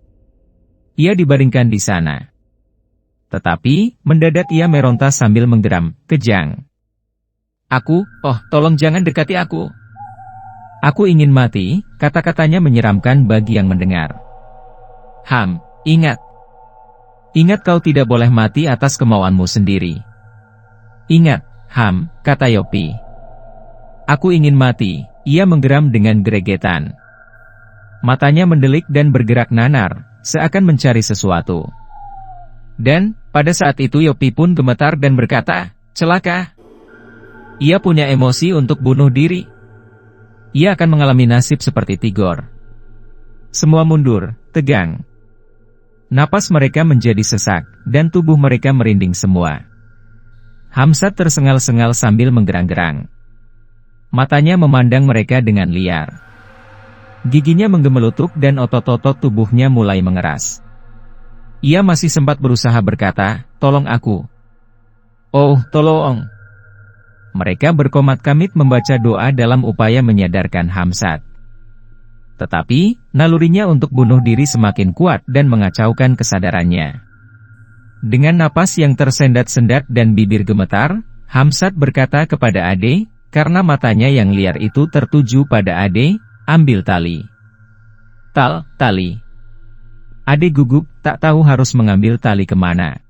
Ia dibaringkan di sana. Tetapi, mendadak ia meronta sambil menggeram, kejang. Tolong jangan dekati aku. Aku ingin mati," kata-katanya menyeramkan bagi yang mendengar. "Ham, ingat. Ingat kau tidak boleh mati atas kemauanmu sendiri." "Ingat, Ham," kata Yopi. "Aku ingin mati," ia menggeram dengan gregetan. Matanya mendelik dan bergerak nanar, seakan mencari sesuatu. Dan, pada saat itu Yopi pun gemetar dan berkata, "Celaka. Ia punya emosi untuk bunuh diri. Ia akan mengalami nasib seperti Tigor." Semua mundur, tegang. Napas mereka menjadi sesak, dan tubuh mereka merinding semua. Hamzat tersengal-sengal sambil menggerang-gerang. Matanya memandang mereka dengan liar. Giginya menggemelutuk dan otot-otot tubuhnya mulai mengeras. Ia masih sempat berusaha berkata, "Tolong aku. Oh, tolong." Mereka berkomat-kamit membaca doa dalam upaya menyadarkan Hamzat. Tetapi, nalurinya untuk bunuh diri semakin kuat dan mengacaukan kesadarannya. Dengan napas yang tersendat-sendat dan bibir gemetar, Hamzat berkata kepada Ade, karena matanya yang liar itu tertuju pada Ade, "Ambil tali." Tali. Ade gugup, tak tahu harus mengambil tali kemana.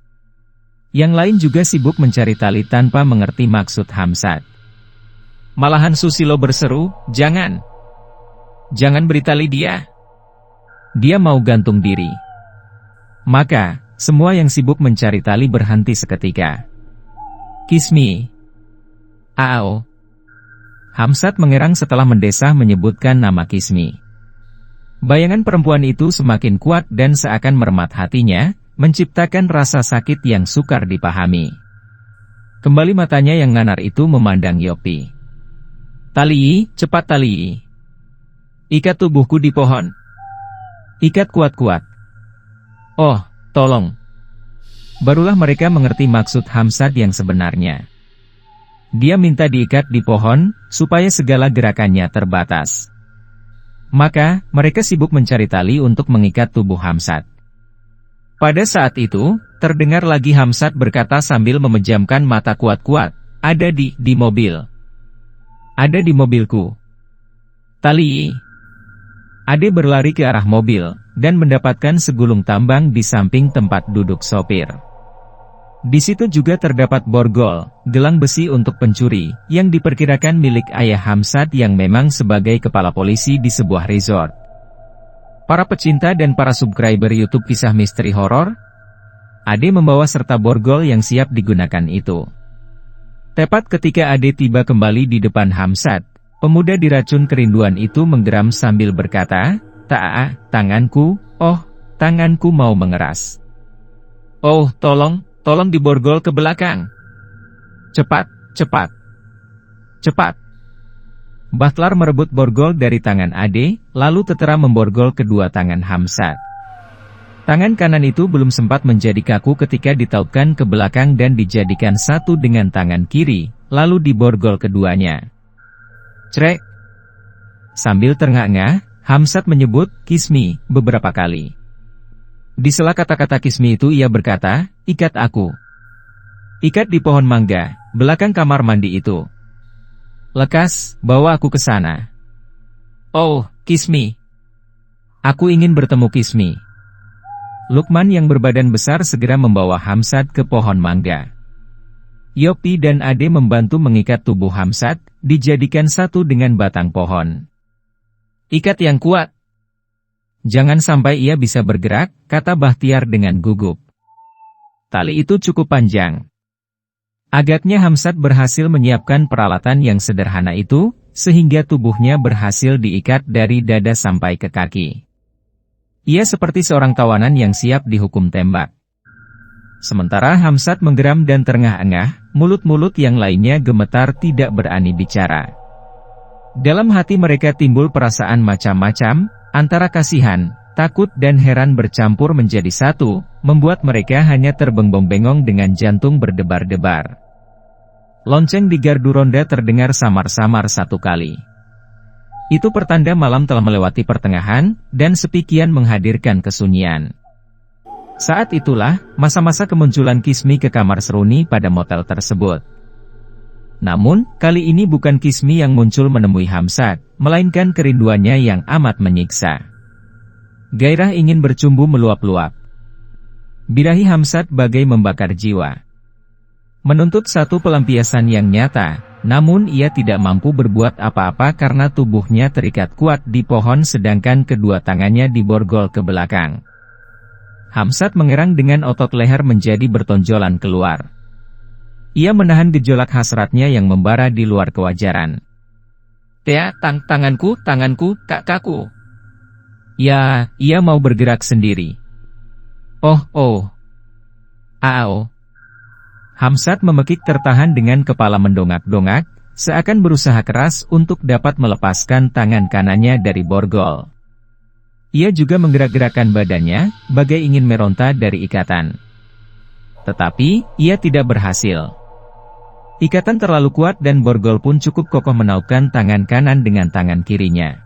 Yang lain juga sibuk mencari tali tanpa mengerti maksud Hamzat. Malahan Susilo berseru, Jangan beri tali dia. Dia mau gantung diri." Maka, semua yang sibuk mencari tali berhenti seketika. "Kismi. Ao." Hamzat mengerang setelah mendesah menyebutkan nama Kismi. Bayangan perempuan itu semakin kuat dan seakan meremat hatinya, menciptakan rasa sakit yang sukar dipahami. Kembali matanya yang nganar itu memandang Yopi. "Tali, cepat tali. Ikat tubuhku di pohon. Ikat kuat-kuat. Oh, tolong." Barulah mereka mengerti maksud Hamzat yang sebenarnya. Dia minta diikat di pohon, supaya segala gerakannya terbatas. Maka, mereka sibuk mencari tali untuk mengikat tubuh Hamzat. Pada saat itu, terdengar lagi Hamzat berkata sambil memejamkan mata kuat-kuat, "Ada di mobil. Ada di mobilku." Tali. Ade berlari ke arah mobil, dan mendapatkan segulung tambang di samping tempat duduk sopir. Di situ juga terdapat borgol, gelang besi untuk pencuri, yang diperkirakan milik ayah Hamzat yang memang sebagai kepala polisi di sebuah resort. Para pecinta dan para subscriber YouTube Kisah Misteri Horor, Ade membawa serta borgol yang siap digunakan itu. Tepat ketika Ade tiba kembali di depan Hamzat, pemuda diracun kerinduan itu menggeram sambil berkata, tanganku, tanganku mau mengeras. Oh, tolong diborgol ke belakang. Cepat, cepat, cepat. Bahtlar merebut borgol dari tangan Ade, lalu tetera memborgol kedua tangan Hamzat. Tangan kanan itu belum sempat menjadi kaku ketika ditautkan ke belakang dan dijadikan satu dengan tangan kiri, lalu diborgol keduanya. Crek. Sambil ternganga, Hamzat menyebut, "Kiss me," beberapa kali. Di sela kata-kata kiss me itu ia berkata, "Ikat aku. Ikat di pohon mangga, belakang kamar mandi itu. Lekas, bawa aku ke sana. Oh, kiss me. Aku ingin bertemu kiss me." Lukman yang berbadan besar segera membawa Hamzat ke pohon mangga. Yopi dan Ade membantu mengikat tubuh Hamzat, dijadikan satu dengan batang pohon. "Ikat yang kuat. Jangan sampai ia bisa bergerak," kata Bahtiar dengan gugup. Tali itu cukup panjang. Agaknya Hamzat berhasil menyiapkan peralatan yang sederhana itu, sehingga tubuhnya berhasil diikat dari dada sampai ke kaki. Ia seperti seorang tawanan yang siap dihukum tembak. Sementara Hamzat menggeram dan terengah-engah, mulut-mulut yang lainnya gemetar tidak berani bicara. Dalam hati mereka timbul perasaan macam-macam, antara kasihan, takut dan heran bercampur menjadi satu, membuat mereka hanya terbengbong-bengong dengan jantung berdebar-debar. Lonceng di gardu ronda terdengar samar-samar satu kali. Itu pertanda malam telah melewati pertengahan, dan sepi kian menghadirkan kesunyian. Saat itulah, masa-masa kemunculan Kismi ke kamar Seruni pada motel tersebut. Namun, kali ini bukan Kismi yang muncul menemui Hamzat, melainkan kerinduannya yang amat menyiksa. Gairah ingin bercumbu meluap-luap. Birahi Hamzat bagai membakar jiwa. Menuntut satu pelampiasan yang nyata, namun ia tidak mampu berbuat apa-apa karena tubuhnya terikat kuat di pohon sedangkan kedua tangannya diborgol ke belakang. Hamzat mengerang dengan otot leher menjadi bertonjolan keluar. Ia menahan gejolak hasratnya yang membara di luar kewajaran. Tanganku, kakakku. Ya, ia mau bergerak sendiri. Oh. Hamzat memekik tertahan dengan kepala mendongak-dongak, seakan berusaha keras untuk dapat melepaskan tangan kanannya dari borgol. Ia juga menggerak-gerakkan badannya, bagai ingin meronta dari ikatan. Tetapi, ia tidak berhasil. Ikatan terlalu kuat dan borgol pun cukup kokoh menautkan tangan kanan dengan tangan kirinya.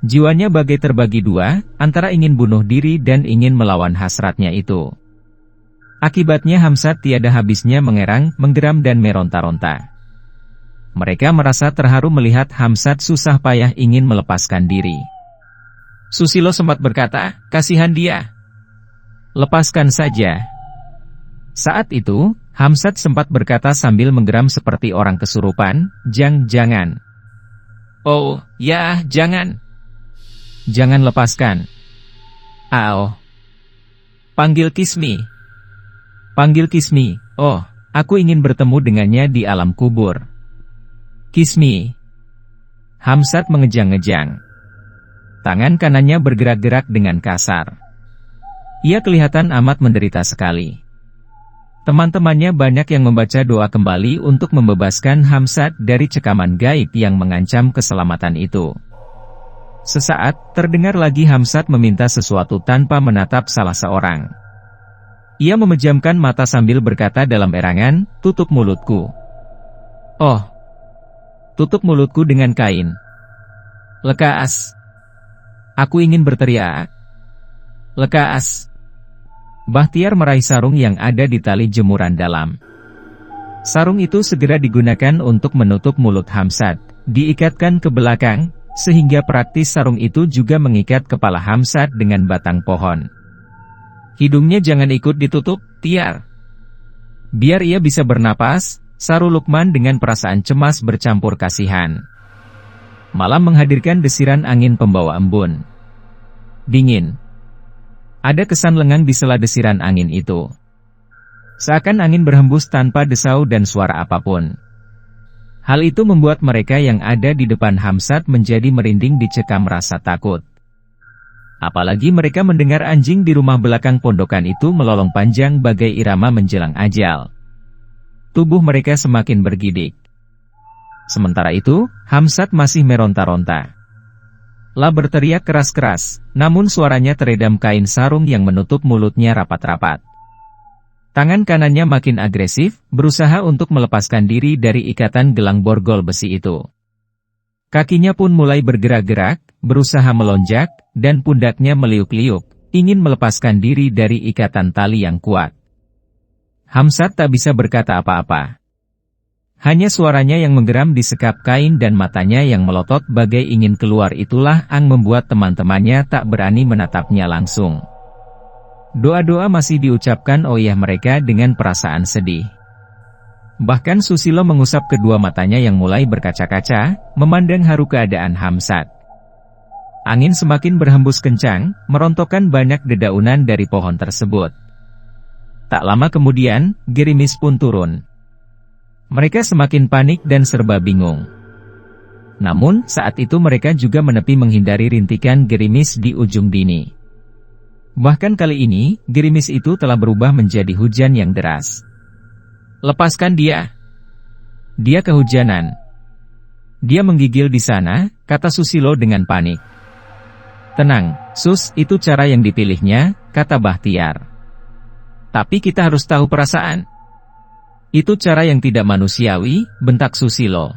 Jiwanya bagai terbagi dua, antara ingin bunuh diri dan ingin melawan hasratnya itu. Akibatnya Hamzat tiada habisnya mengerang, menggeram dan meronta-ronta. Mereka merasa terharu melihat Hamzat susah payah ingin melepaskan diri. Susilo sempat berkata, "Kasihan dia. Lepaskan saja." Saat itu, Hamzat sempat berkata sambil menggeram seperti orang kesurupan, Jangan. Oh, ya, jangan. Jangan lepaskan. Panggil Kismi. Panggil Kismi. Oh, aku ingin bertemu dengannya di alam kubur. Kismi. Hamzat mengejang-ngejang. Tangan kanannya bergerak-gerak dengan kasar. Ia kelihatan amat menderita sekali. Teman-temannya banyak yang membaca doa kembali untuk membebaskan Hamzat dari cekaman gaib yang mengancam keselamatan itu. Sesaat, terdengar lagi Hamzat meminta sesuatu tanpa menatap salah seorang. Ia memejamkan mata sambil berkata dalam erangan, "Tutup mulutku." Oh. Tutup mulutku dengan kain. Lekas. Aku ingin berteriak. Lekas. Bahtiar meraih sarung yang ada di tali jemuran dalam. Sarung itu segera digunakan untuk menutup mulut Hamzat, diikatkan ke belakang, sehingga praktis sarung itu juga mengikat kepala Hamzat dengan batang pohon. Hidungnya jangan ikut ditutup, Tiar. Biar ia bisa bernapas, saru Lukman dengan perasaan cemas bercampur kasihan. Malah menghadirkan desiran angin pembawa embun. Dingin. Ada kesan lengang di sela desiran angin itu. Seakan angin berhembus tanpa desau dan suara apapun. Hal itu membuat mereka yang ada di depan Hamzat menjadi merinding dicekam rasa takut. Apalagi mereka mendengar anjing di rumah belakang pondokan itu melolong panjang bagai irama menjelang ajal. Tubuh mereka semakin bergidik. Sementara itu, Hamzat masih meronta-ronta. Lah berteriak keras-keras, namun suaranya teredam kain sarung yang menutup mulutnya rapat-rapat. Tangan kanannya makin agresif, berusaha untuk melepaskan diri dari ikatan gelang borgol besi itu. Kakinya pun mulai bergerak-gerak, berusaha melonjak, dan pundaknya meliuk-liuk, ingin melepaskan diri dari ikatan tali yang kuat. Hamzat tak bisa berkata apa-apa. Hanya suaranya yang menggeram di sekap kain dan matanya yang melotot bagai ingin keluar itulah yang membuat teman-temannya tak berani menatapnya langsung. Doa-doa masih diucapkan oleh mereka dengan perasaan sedih. Bahkan Susilo mengusap kedua matanya yang mulai berkaca-kaca, memandang haru keadaan Hamzat. Angin semakin berhembus kencang, merontokkan banyak dedaunan dari pohon tersebut. Tak lama kemudian, gerimis pun turun. Mereka semakin panik dan serba bingung. Namun, saat itu mereka juga menepi menghindari rintikan gerimis di ujung dini. Bahkan kali ini, gerimis itu telah berubah menjadi hujan yang deras. Lepaskan dia. Dia kehujanan. Dia menggigil di sana, kata Susilo dengan panik. Tenang, Sus, itu cara yang dipilihnya, kata Bahtiar. Tapi kita harus tahu perasaan. Itu cara yang tidak manusiawi, bentak Susilo.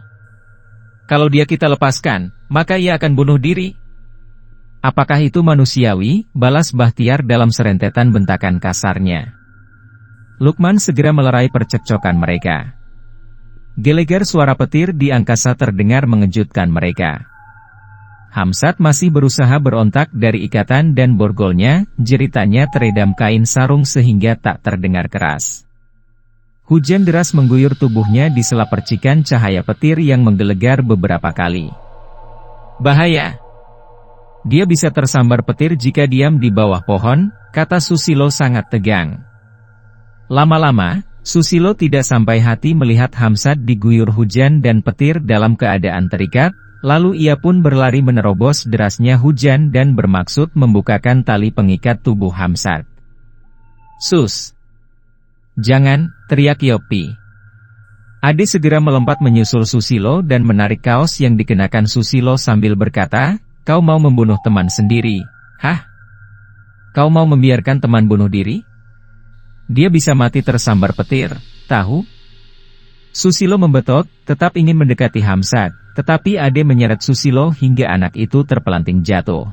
Kalau dia kita lepaskan, maka ia akan bunuh diri. Apakah itu manusiawi? Balas Bahtiar dalam serentetan bentakan kasarnya. Lukman segera melerai percekcokan mereka. Gelegar suara petir di angkasa terdengar mengejutkan mereka. Hamzat masih berusaha berontak dari ikatan dan borgolnya, jeritannya teredam kain sarung sehingga tak terdengar keras. Hujan deras mengguyur tubuhnya di sela percikan cahaya petir yang menggelegar beberapa kali. Bahaya! Dia bisa tersambar petir jika diam di bawah pohon, kata Susilo sangat tegang. Lama-lama, Susilo tidak sampai hati melihat Hamzat diguyur hujan dan petir dalam keadaan terikat, lalu ia pun berlari menerobos derasnya hujan dan bermaksud membukakan tali pengikat tubuh Hamzat. Sus! Jangan, teriak Yopi. Ade segera melompat menyusul Susilo dan menarik kaos yang dikenakan Susilo sambil berkata, kau mau membunuh teman sendiri, hah? Kau mau membiarkan teman bunuh diri? Dia bisa mati tersambar petir, tahu? Susilo membetot, tetap ingin mendekati Hamzat, tetapi Ade menyeret Susilo hingga anak itu terpelanting jatuh.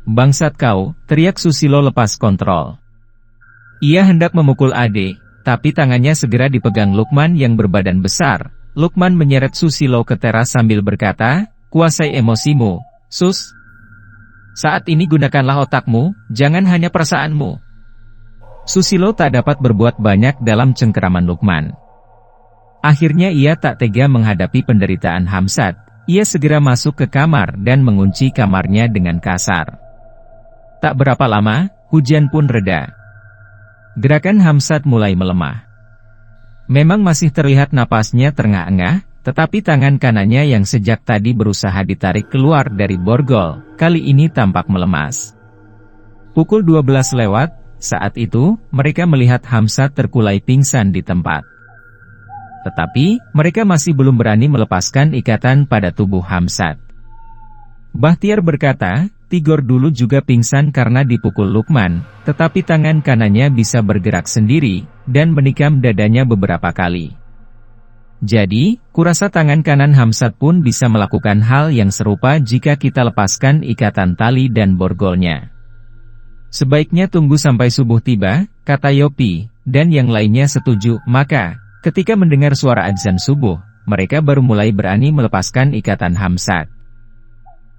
Bangsat kau, teriak Susilo lepas kontrol. Ia hendak memukul Ade, tapi tangannya segera dipegang Lukman yang berbadan besar. Lukman menyeret Susilo ke teras sambil berkata, kuasai emosimu, Sus. Saat ini gunakanlah otakmu, jangan hanya perasaanmu. Susilo tak dapat berbuat banyak dalam cengkeraman Lukman. Akhirnya ia tak tega menghadapi penderitaan Hamzat. Ia segera masuk ke kamar dan mengunci kamarnya dengan kasar. Tak berapa lama, hujan pun reda. Gerakan Hamzat mulai melemah. Memang masih terlihat napasnya terengah-engah, tetapi tangan kanannya yang sejak tadi berusaha ditarik keluar dari borgol, kali ini tampak melemas. Pukul 12 lewat, saat itu, mereka melihat Hamzat terkulai pingsan di tempat. Tetapi, mereka masih belum berani melepaskan ikatan pada tubuh Hamzat. Bahtiar berkata, Tigor dulu juga pingsan karena dipukul Lukman, tetapi tangan kanannya bisa bergerak sendiri, dan menikam dadanya beberapa kali. Jadi, kurasa tangan kanan Hamzat pun bisa melakukan hal yang serupa jika kita lepaskan ikatan tali dan borgolnya. Sebaiknya tunggu sampai subuh tiba, kata Yopi, dan yang lainnya setuju. Maka, ketika mendengar suara adzan subuh, mereka baru mulai berani melepaskan ikatan Hamzat.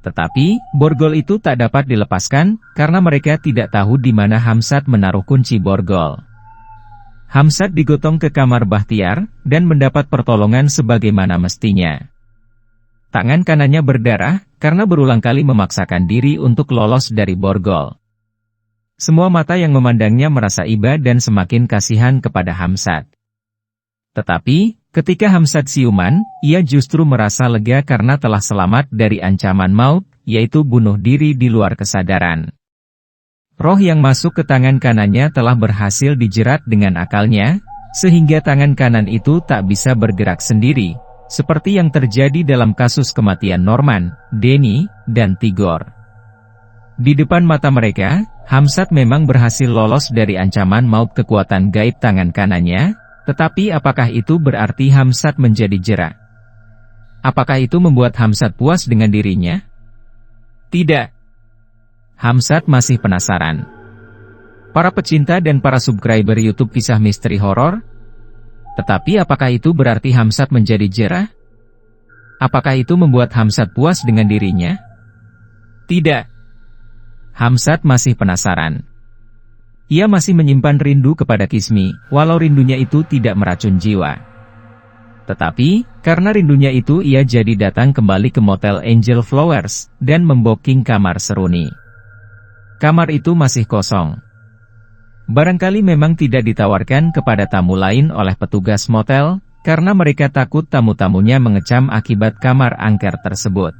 Tetapi, borgol itu tak dapat dilepaskan, karena mereka tidak tahu di mana Hamzat menaruh kunci borgol. Hamzat digotong ke kamar Bahtiar, dan mendapat pertolongan sebagaimana mestinya. Tangan kanannya berdarah, karena berulang kali memaksakan diri untuk lolos dari borgol. Semua mata yang memandangnya merasa iba dan semakin kasihan kepada Hamzat. Tetapi, ketika Hamzat siuman, ia justru merasa lega karena telah selamat dari ancaman maut, yaitu bunuh diri di luar kesadaran. Roh yang masuk ke tangan kanannya telah berhasil dijerat dengan akalnya, sehingga tangan kanan itu tak bisa bergerak sendiri, seperti yang terjadi dalam kasus kematian Norman, Denny, dan Tigor. Di depan mata mereka, Hamzat memang berhasil lolos dari ancaman maut kekuatan gaib tangan kanannya, tetapi apakah itu berarti Hamzat menjadi jera? Apakah itu membuat Hamzat puas dengan dirinya? Tidak. Hamzat masih penasaran. Para pecinta dan para subscriber YouTube Kisah Misteri Horor. Tetapi apakah itu berarti Hamzat menjadi jera? Apakah itu membuat Hamzat puas dengan dirinya? Tidak. Hamzat masih penasaran. Ia masih menyimpan rindu kepada Kismi, walau rindunya itu tidak meracun jiwa. Tetapi, karena rindunya itu ia jadi datang kembali ke motel Angel Flowers, dan memboking kamar Seruni. Kamar itu masih kosong. Barangkali memang tidak ditawarkan kepada tamu lain oleh petugas motel, karena mereka takut tamu-tamunya mengecam akibat kamar angker tersebut.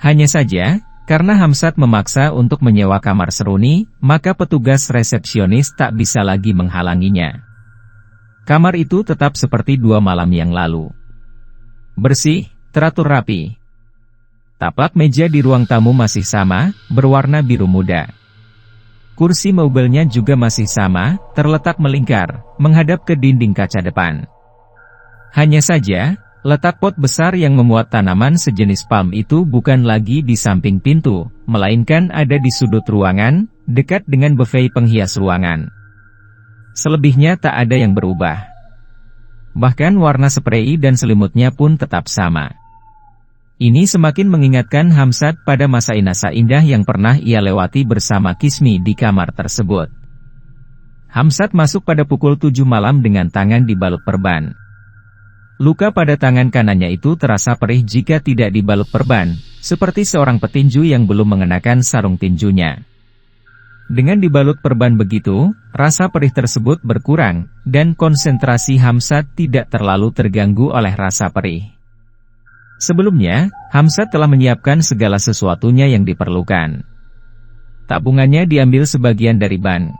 Hanya saja, karena Hamzat memaksa untuk menyewa kamar Seruni, maka petugas resepsionis tak bisa lagi menghalanginya. Kamar itu tetap seperti 2 malam yang lalu. Bersih, teratur rapi. Taplak meja di ruang tamu masih sama, berwarna biru muda. Kursi mobilnya juga masih sama, terletak melingkar, menghadap ke dinding kaca depan. Hanya saja, letak pot besar yang memuat tanaman sejenis palm itu bukan lagi di samping pintu, melainkan ada di sudut ruangan, dekat dengan buffet penghias ruangan. Selebihnya tak ada yang berubah. Bahkan warna sprei dan selimutnya pun tetap sama. Ini semakin mengingatkan Hamzat pada masa indah yang pernah ia lewati bersama Kismi di kamar tersebut. Hamzat masuk pada pukul 7 malam dengan tangan dibalut perban. Luka pada tangan kanannya itu terasa perih jika tidak dibalut perban, seperti seorang petinju yang belum mengenakan sarung tinjunya. Dengan dibalut perban begitu, rasa perih tersebut berkurang, dan konsentrasi Hamzat tidak terlalu terganggu oleh rasa perih. Sebelumnya, Hamzat telah menyiapkan segala sesuatunya yang diperlukan. Tabungannya diambil sebagian dari bank.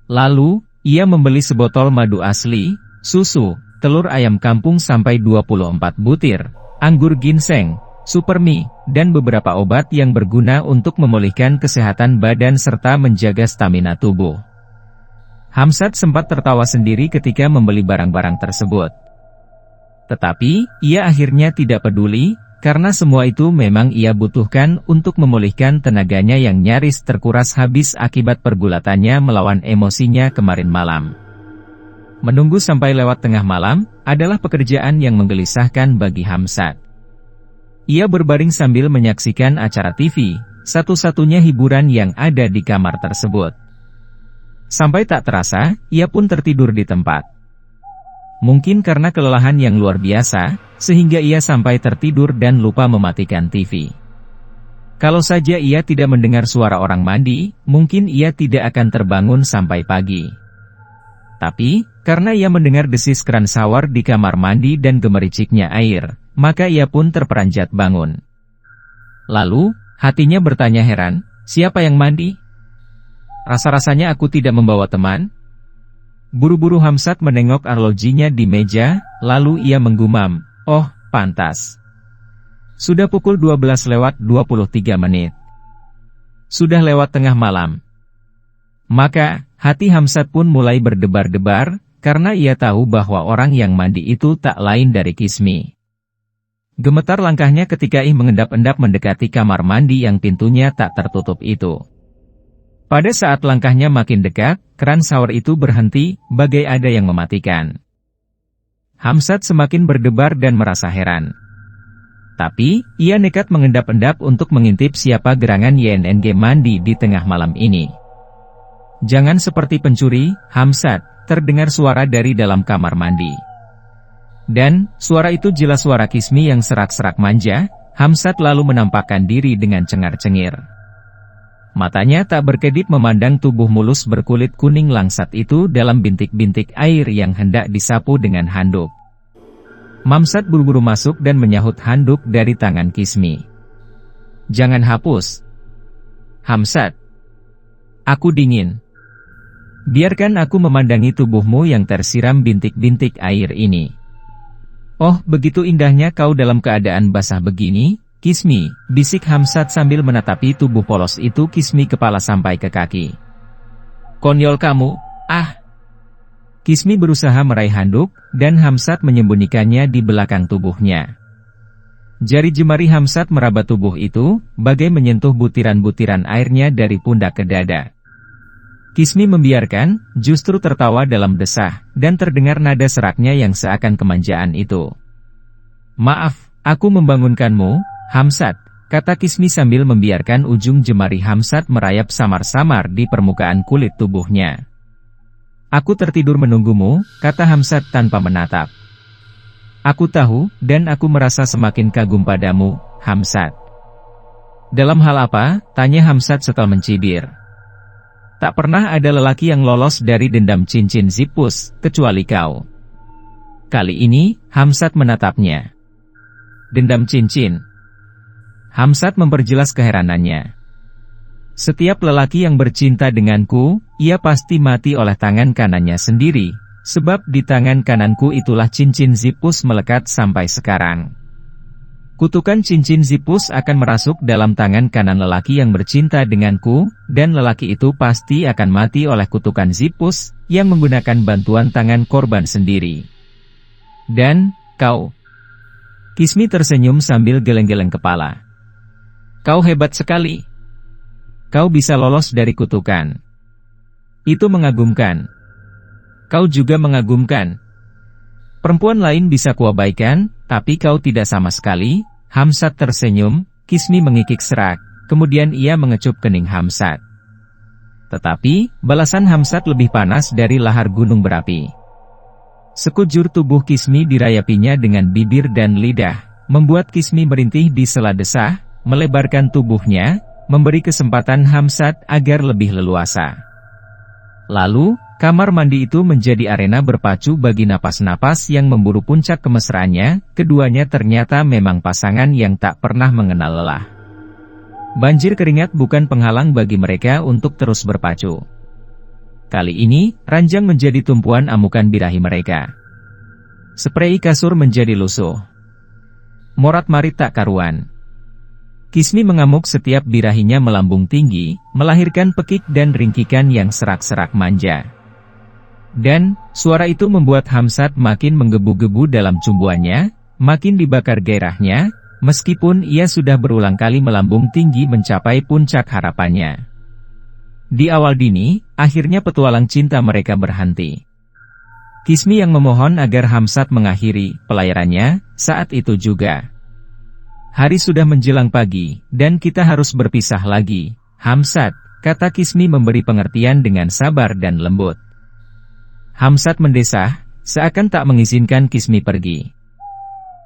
Lalu, ia membeli sebotol madu asli, susu, telur ayam kampung sampai 24 butir, anggur ginseng, supermi, dan beberapa obat yang berguna untuk memulihkan kesehatan badan serta menjaga stamina tubuh. Hamzat sempat tertawa sendiri ketika membeli barang-barang tersebut. Tetapi, ia akhirnya tidak peduli, karena semua itu memang ia butuhkan untuk memulihkan tenaganya yang nyaris terkuras habis akibat pergulatannya melawan emosinya kemarin malam. Menunggu sampai lewat tengah malam, adalah pekerjaan yang menggelisahkan bagi Hamzat. Ia berbaring sambil menyaksikan acara TV, satu-satunya hiburan yang ada di kamar tersebut. Sampai tak terasa, ia pun tertidur di tempat. Mungkin karena kelelahan yang luar biasa, sehingga ia sampai tertidur dan lupa mematikan TV. Kalau saja ia tidak mendengar suara orang mandi, mungkin ia tidak akan terbangun sampai pagi. Tapi, karena ia mendengar desis keran shower di kamar mandi dan gemericiknya air, maka ia pun terperanjat bangun. Lalu, hatinya bertanya heran, siapa yang mandi? Rasa-rasanya aku tidak membawa teman. Buru-buru Hamzat menengok arlojinya di meja, lalu ia menggumam, oh, pantas. Sudah pukul 12:23. Sudah lewat tengah malam. Maka, hati Hamzat pun mulai berdebar-debar, karena ia tahu bahwa orang yang mandi itu tak lain dari Kismi. Gemetar langkahnya ketika ia mengendap-endap mendekati kamar mandi yang pintunya tak tertutup itu. Pada saat langkahnya makin dekat, keran shower itu berhenti, bagai ada yang mematikan. Hamzat semakin berdebar dan merasa heran. Tetapi, ia nekat mengendap-endap untuk mengintip siapa gerangan YNNG mandi di tengah malam ini. "Jangan seperti pencuri, Hamsat," terdengar suara dari dalam kamar mandi. Dan, suara itu jelas suara Kismi yang serak-serak manja. Hamsat lalu menampakkan diri dengan cengar-cengir. Matanya tak berkedip memandang tubuh mulus berkulit kuning langsat itu dalam bintik-bintik air yang hendak disapu dengan handuk. Hamsat buru-buru masuk dan menyahut handuk dari tangan Kismi. "Jangan hapus. Hamsat. Aku dingin. Biarkan aku memandangi tubuhmu yang tersiram bintik-bintik air ini." "Oh, begitu indahnya kau dalam keadaan basah begini, Kismi," bisik Hamsat sambil menatapi tubuh polos itu Kismi kepala sampai ke kaki. "Konyol kamu, ah!" Kismi berusaha meraih handuk, dan Hamsat menyembunyikannya di belakang tubuhnya. Jari jemari Hamsat meraba tubuh itu, bagai menyentuh butiran-butiran airnya dari pundak ke dada. Kismi membiarkan, justru tertawa dalam desah, dan terdengar nada seraknya yang seakan kemanjaan itu. "Maaf, aku membangunkanmu, Hamsat," kata Kismi sambil membiarkan ujung jemari Hamsat merayap samar-samar di permukaan kulit tubuhnya. "Aku tertidur menunggumu," kata Hamsat tanpa menatap. "Aku tahu, dan aku merasa semakin kagum padamu, Hamsat." "Dalam hal apa?" tanya Hamsat setelah mencibir. "Tak pernah ada lelaki yang lolos dari dendam cincin Zipus, kecuali kau." Kali ini, Hamsat menatapnya. "Dendam cincin?" Hamsat memperjelas keheranannya. "Setiap lelaki yang bercinta denganku, ia pasti mati oleh tangan kanannya sendiri, sebab di tangan kananku itulah cincin Zipus melekat sampai sekarang. Kutukan cincin Zipus akan merasuk dalam tangan kanan lelaki yang bercinta denganku, dan lelaki itu pasti akan mati oleh kutukan Zipus, yang menggunakan bantuan tangan korban sendiri. Dan, kau..." Kismi tersenyum sambil geleng-geleng kepala. "Kau hebat sekali. Kau bisa lolos dari kutukan. Itu mengagumkan. Kau juga mengagumkan. Perempuan lain bisa kuabaikan, tapi kau tidak sama sekali." Hamsat tersenyum, Kismi mengikik serak, kemudian ia mengecup kening Hamsat. Tetapi, balasan Hamsat lebih panas dari lahar gunung berapi. Sekujur tubuh Kismi dirayapinya dengan bibir dan lidah, membuat Kismi merintih di sela desah, melebarkan tubuhnya, memberi kesempatan Hamsat agar lebih leluasa. Lalu, kamar mandi itu menjadi arena berpacu bagi napas-napas yang memburu puncak kemesraannya. Keduanya ternyata memang pasangan yang tak pernah mengenal lelah. Banjir keringat bukan penghalang bagi mereka untuk terus berpacu. Kali ini, ranjang menjadi tumpuan amukan birahi mereka. Sprei kasur menjadi lusuh. Morat-marit tak karuan. Kismi mengamuk setiap birahinya melambung tinggi, melahirkan pekik dan ringkikan yang serak-serak manja. Dan, suara itu membuat Hamsat makin menggebu-gebu dalam cumbuannya, makin dibakar gairahnya, meskipun ia sudah berulang kali melambung tinggi mencapai puncak harapannya. Di awal dini, akhirnya petualang cinta mereka berhenti. Kismi yang memohon agar Hamsat mengakhiri pelayarannya, saat itu juga. "Hari sudah menjelang pagi, dan kita harus berpisah lagi, Hamsat," kata Kismi memberi pengertian dengan sabar dan lembut. Hamsat mendesah, seakan tak mengizinkan Kismi pergi.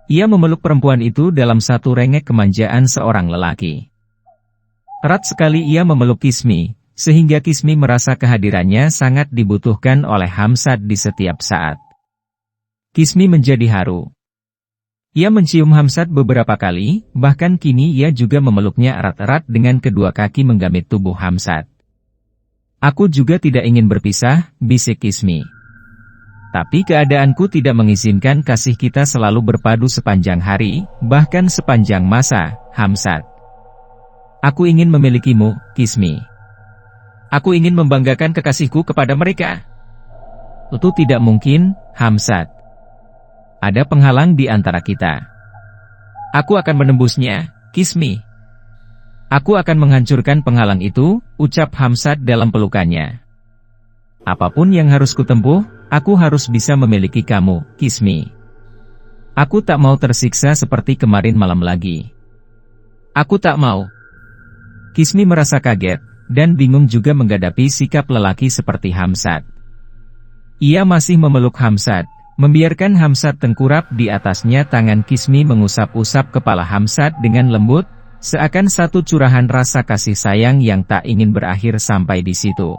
Ia memeluk perempuan itu dalam satu rengek kemanjaan seorang lelaki. Erat sekali ia memeluk Kismi, sehingga Kismi merasa kehadirannya sangat dibutuhkan oleh Hamsat di setiap saat. Kismi menjadi haru. Ia mencium Hamsat beberapa kali, bahkan kini ia juga memeluknya erat-erat dengan kedua kaki menggamit tubuh Hamsat. "Aku juga tidak ingin berpisah," bisik Kismi. "Tapi keadaanku tidak mengizinkan kasih kita selalu berpadu sepanjang hari, bahkan sepanjang masa, Hamsat. Aku ingin memilikimu, Kismi. Aku ingin membanggakan kekasihku kepada mereka." "Itu tidak mungkin, Hamsat. Ada penghalang di antara kita." "Aku akan menembusnya, Kismi. Aku akan menghancurkan penghalang itu," ucap Hamsat dalam pelukannya. "Apapun yang harus kutempuh, aku harus bisa memiliki kamu, Kismi." Aku tak mau tersiksa seperti kemarin malam lagi. Aku tak mau. Kismi merasa kaget, dan bingung juga menghadapi sikap lelaki seperti Hamzat. Ia masih memeluk Hamzat, membiarkan Hamzat tengkurap di atasnya. Tangan Kismi mengusap-usap kepala Hamzat dengan lembut, seakan satu curahan rasa kasih sayang yang tak ingin berakhir sampai di situ.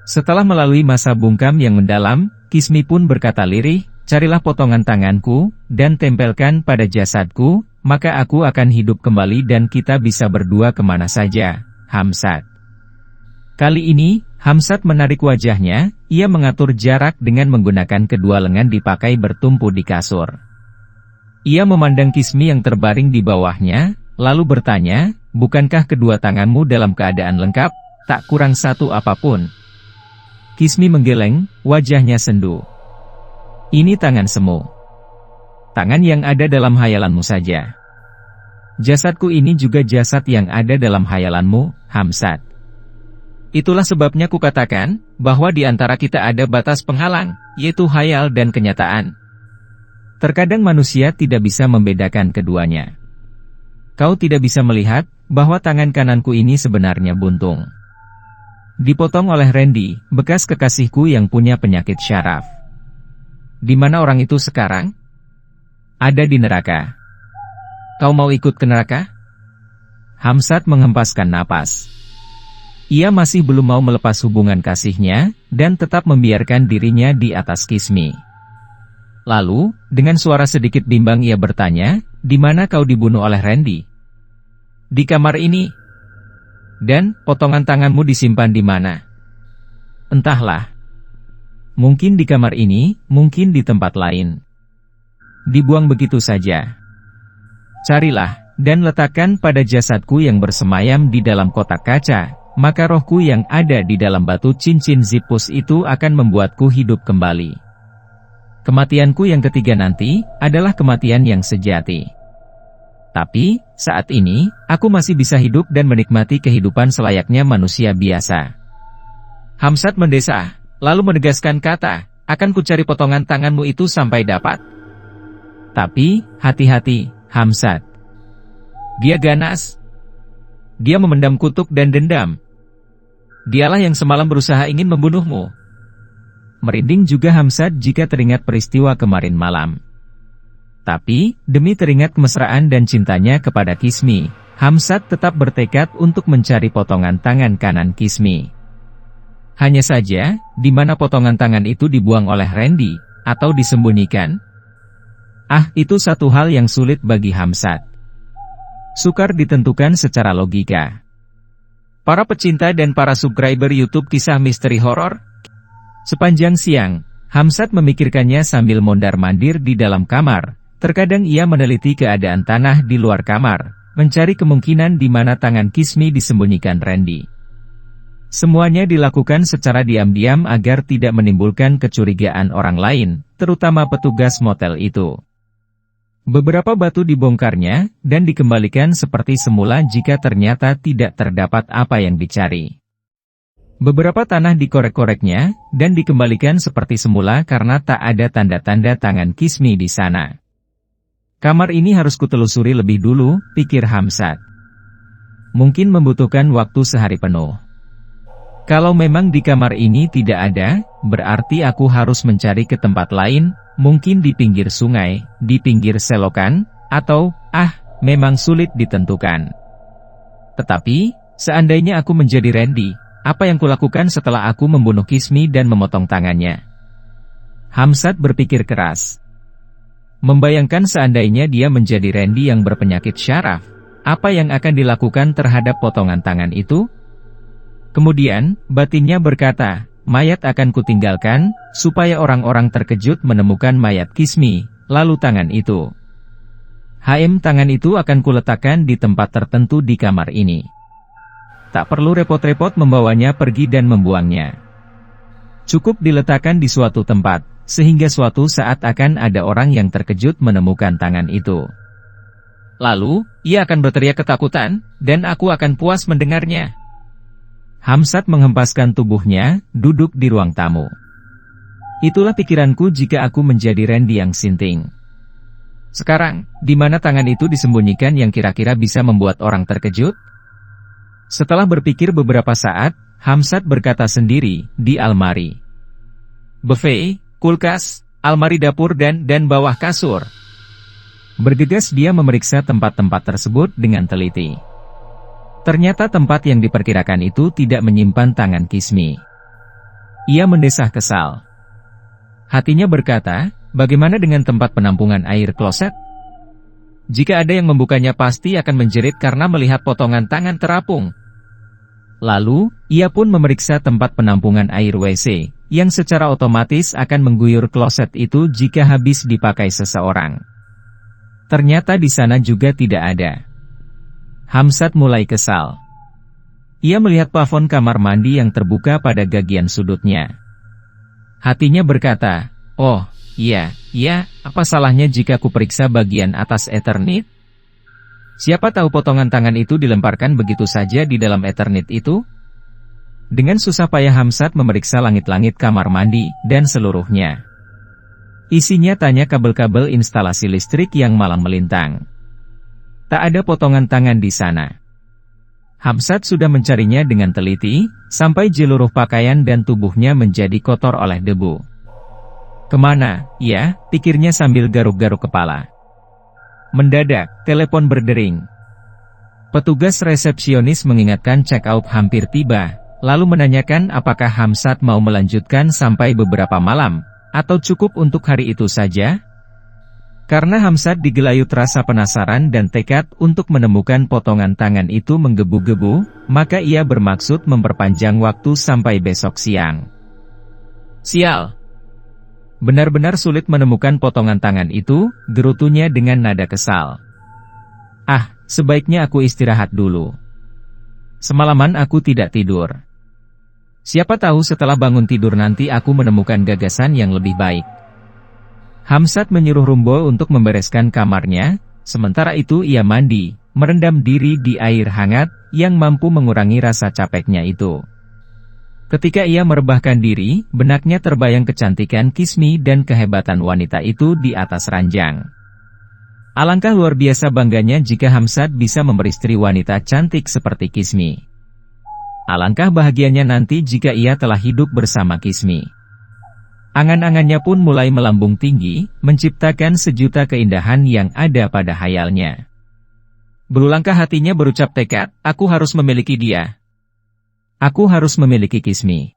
Setelah melalui masa bungkam yang mendalam, Kismi pun berkata lirih, "Carilah potongan tanganku, dan tempelkan pada jasadku, maka aku akan hidup kembali dan kita bisa berdua kemana saja, Hamzat." Kali ini, Hamzat menarik wajahnya, ia mengatur jarak dengan menggunakan kedua lengan dipakai bertumpu di kasur. Ia memandang Kismi yang terbaring di bawahnya, lalu bertanya, "Bukankah kedua tanganmu dalam keadaan lengkap, tak kurang satu apapun?" Kismi menggeleng, wajahnya sendu. "Ini tangan semu. Tangan yang ada dalam hayalanmu saja. Jasadku ini juga jasad yang ada dalam hayalanmu, Hamzat. Itulah sebabnya kukatakan, bahwa di antara kita ada batas penghalang, yaitu hayal dan kenyataan. Terkadang manusia tidak bisa membedakan keduanya. Kau tidak bisa melihat, bahwa tangan kananku ini sebenarnya buntung. Dipotong oleh Randy, bekas kekasihku yang punya penyakit syaraf. Di mana orang itu sekarang? Ada di neraka. Kau mau ikut ke neraka?" Hamzat menghempaskan napas. Ia masih belum mau melepas hubungan kasihnya, dan tetap membiarkan dirinya di atas Kismi. Lalu, dengan suara sedikit bimbang ia bertanya, "Di mana kau dibunuh oleh Randy?" "Di kamar ini." "Dan, potongan tanganmu disimpan di mana?" "Entahlah. Mungkin di kamar ini, mungkin di tempat lain. Dibuang begitu saja. Carilah, dan letakkan pada jasadku yang bersemayam di dalam kotak kaca, maka rohku yang ada di dalam batu cincin Zipus itu akan membuatku hidup kembali. Kematianku yang ketiga nanti, adalah kematian yang sejati. Tapi, saat ini, aku masih bisa hidup dan menikmati kehidupan selayaknya manusia biasa." Hamzat mendesah, lalu menegaskan kata, "Akan kucari potongan tanganmu itu sampai dapat. Tapi, hati-hati, Hamzat. Dia ganas. Dia memendam kutuk dan dendam. Dialah yang semalam berusaha ingin membunuhmu." Merinding juga Hamzat jika teringat peristiwa kemarin malam. Tapi, demi teringat kemesraan dan cintanya kepada Kismi, Hamzat tetap bertekad untuk mencari potongan tangan kanan Kismi. Hanya saja, di mana potongan tangan itu dibuang oleh Randy, atau disembunyikan? Itu satu hal yang sulit bagi Hamzat. Sukar ditentukan secara logika. Para pecinta dan para subscriber YouTube Kisah Misteri Horor, sepanjang siang, Hamzat memikirkannya sambil mondar-mandir di dalam kamar. Terkadang ia meneliti keadaan tanah di luar kamar, mencari kemungkinan di mana tangan Kismi disembunyikan Randy. Semuanya dilakukan secara diam-diam agar tidak menimbulkan kecurigaan orang lain, terutama petugas motel itu. Beberapa batu dibongkarnya, dan dikembalikan seperti semula jika ternyata tidak terdapat apa yang dicari. Beberapa tanah dikorek-koreknya, dan dikembalikan seperti semula karena tak ada tanda-tanda tangan Kismi di sana. Kamar ini harus kutelusuri lebih dulu, pikir Hamzat. Mungkin membutuhkan waktu sehari penuh. Kalau memang di kamar ini tidak ada, berarti aku harus mencari ke tempat lain, mungkin di pinggir sungai, di pinggir selokan, atau, memang sulit ditentukan. Tetapi, seandainya aku menjadi Randy, apa yang kulakukan setelah aku membunuh Kismi dan memotong tangannya? Hamzat berpikir keras. Membayangkan seandainya dia menjadi Randy yang berpenyakit syaraf, apa yang akan dilakukan terhadap potongan tangan itu? Kemudian, batinnya berkata, mayat akan kutinggalkan, supaya orang-orang terkejut menemukan mayat Kismi, lalu tangan itu. Tangan itu akan kuletakkan di tempat tertentu di kamar ini. Tak perlu repot-repot membawanya pergi dan membuangnya. Cukup diletakkan di suatu tempat, sehingga suatu saat akan ada orang yang terkejut menemukan tangan itu. Lalu, ia akan berteriak ketakutan, dan aku akan puas mendengarnya. Hamzat menghempaskan tubuhnya, duduk di ruang tamu. Itulah pikiranku jika aku menjadi Randy yang sinting. Sekarang, di mana tangan itu disembunyikan yang kira-kira bisa membuat orang terkejut? Setelah berpikir beberapa saat, Hamzat berkata sendiri, di almari. Buffet, kulkas, almari dapur dan bawah kasur. Bergegas dia memeriksa tempat-tempat tersebut dengan teliti. Ternyata tempat yang diperkirakan itu tidak menyimpan tangan Kismi. Ia mendesah kesal. Hatinya berkata, bagaimana dengan tempat penampungan air kloset? Jika ada yang membukanya pasti akan menjerit karena melihat potongan tangan terapung. Lalu, ia pun memeriksa tempat penampungan air WC, yang secara otomatis akan mengguyur kloset itu jika habis dipakai seseorang. Ternyata di sana juga tidak ada. Hamzat mulai kesal. Ia melihat plafon kamar mandi yang terbuka pada bagian sudutnya. Hatinya berkata, oh, iya, apa salahnya jika kuperiksa bagian atas Eternit? Siapa tahu potongan tangan itu dilemparkan begitu saja di dalam Eternit itu? Dengan susah payah Hamzat memeriksa langit-langit kamar mandi, dan seluruhnya. Isinya tanya kabel-kabel instalasi listrik yang malang melintang. Tak ada potongan tangan di sana. Hamzat sudah mencarinya dengan teliti, sampai seluruh pakaian dan tubuhnya menjadi kotor oleh debu. Kemana, ya, pikirnya sambil garuk-garuk kepala. Mendadak, telepon berdering. Petugas resepsionis mengingatkan check-out hampir tiba, lalu menanyakan apakah Hamzat mau melanjutkan sampai beberapa malam, atau cukup untuk hari itu saja? Karena Hamzat digelayut rasa penasaran dan tekad untuk menemukan potongan tangan itu menggebu-gebu, maka ia bermaksud memperpanjang waktu sampai besok siang. Sial! Benar-benar sulit menemukan potongan tangan itu, gerutunya dengan nada kesal. Ah, sebaiknya aku istirahat dulu. Semalaman aku tidak tidur. Siapa tahu setelah bangun tidur nanti aku menemukan gagasan yang lebih baik. Hamzat menyuruh Rumbo untuk membereskan kamarnya, sementara itu ia mandi, merendam diri di air hangat, yang mampu mengurangi rasa capeknya itu. Ketika ia merebahkan diri, benaknya terbayang kecantikan Kismi dan kehebatan wanita itu di atas ranjang. Alangkah luar biasa bangganya jika Hamzat bisa memperistri wanita cantik seperti Kismi. Alangkah bahagianya nanti jika ia telah hidup bersama Kismi. Angan-angannya pun mulai melambung tinggi, menciptakan sejuta keindahan yang ada pada hayalnya. Berulangkah hatinya berucap tekad, aku harus memiliki dia. Aku harus memiliki Kismi.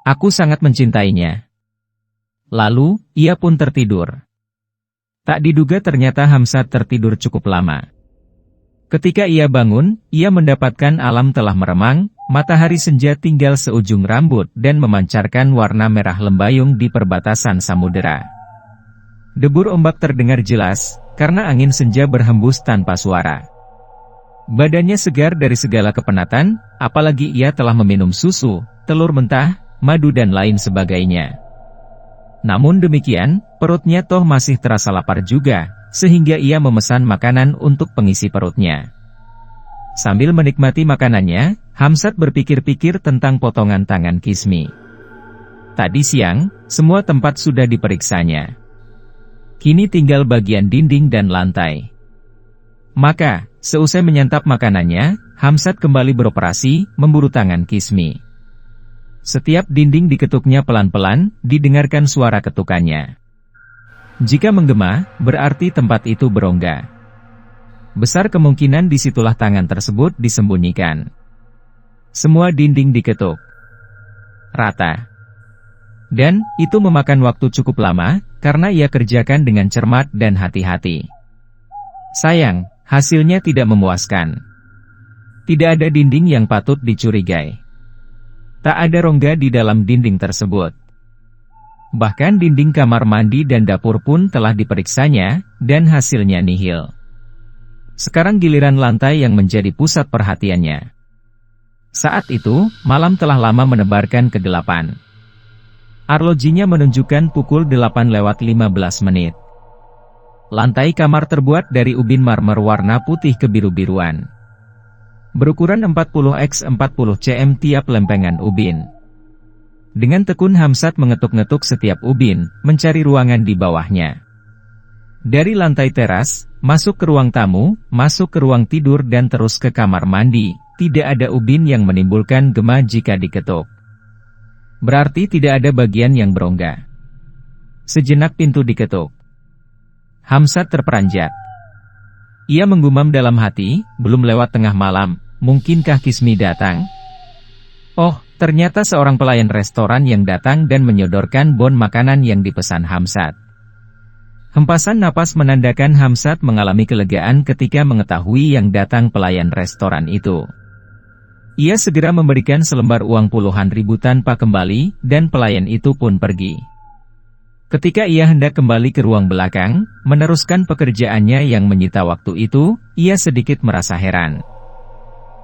Aku sangat mencintainya. Lalu, ia pun tertidur. Tak diduga ternyata Hamzat tertidur cukup lama. Ketika ia bangun, ia mendapatkan alam telah meremang, matahari senja tinggal seujung rambut dan memancarkan warna merah lembayung di perbatasan samudera. Debur ombak terdengar jelas, karena angin senja berhembus tanpa suara. Badannya segar dari segala kepenatan, apalagi ia telah meminum susu, telur mentah, madu dan lain sebagainya. Namun demikian, perutnya toh masih terasa lapar juga, sehingga ia memesan makanan untuk pengisi perutnya. Sambil menikmati makanannya, Hamzat berpikir-pikir tentang potongan tangan Kismi. Tadi siang, semua tempat sudah diperiksanya. Kini tinggal bagian dinding dan lantai. Maka, seusai menyantap makanannya, Hamzat kembali beroperasi, memburu tangan Kismi. Setiap dinding diketuknya pelan-pelan, didengarkan suara ketukannya. Jika menggema, berarti tempat itu berongga. Besar kemungkinan disitulah tangan tersebut disembunyikan. Semua dinding diketuk rata. Dan, itu memakan waktu cukup lama, karena ia kerjakan dengan cermat dan hati-hati. Sayang, hasilnya tidak memuaskan. Tidak ada dinding yang patut dicurigai. Tak ada rongga di dalam dinding tersebut. Bahkan dinding kamar mandi dan dapur pun telah diperiksanya, dan hasilnya nihil. Sekarang giliran lantai yang menjadi pusat perhatiannya. Saat itu, malam telah lama menebarkan kegelapan. Arlojinya menunjukkan pukul 8:15. Lantai kamar terbuat dari ubin marmer warna putih kebiru-biruan. Berukuran 40x40 cm tiap lempengan ubin. Dengan tekun Hamzat mengetuk-ngetuk setiap ubin, mencari ruangan di bawahnya. Dari lantai teras, masuk ke ruang tamu, masuk ke ruang tidur dan terus ke kamar mandi, tidak ada ubin yang menimbulkan gema jika diketuk. Berarti tidak ada bagian yang berongga. Sejenak pintu diketuk. Hamzat terperanjat. Ia menggumam dalam hati, belum lewat tengah malam, mungkinkah Kismi datang? Oh, ternyata seorang pelayan restoran yang datang dan menyodorkan bon makanan yang dipesan Hamzat. Hempasan napas menandakan Hamzat mengalami kelegaan ketika mengetahui yang datang pelayan restoran itu. Ia segera memberikan selembar uang puluhan ribu tanpa kembali, dan pelayan itu pun pergi. Ketika ia hendak kembali ke ruang belakang, meneruskan pekerjaannya yang menyita waktu itu, ia sedikit merasa heran.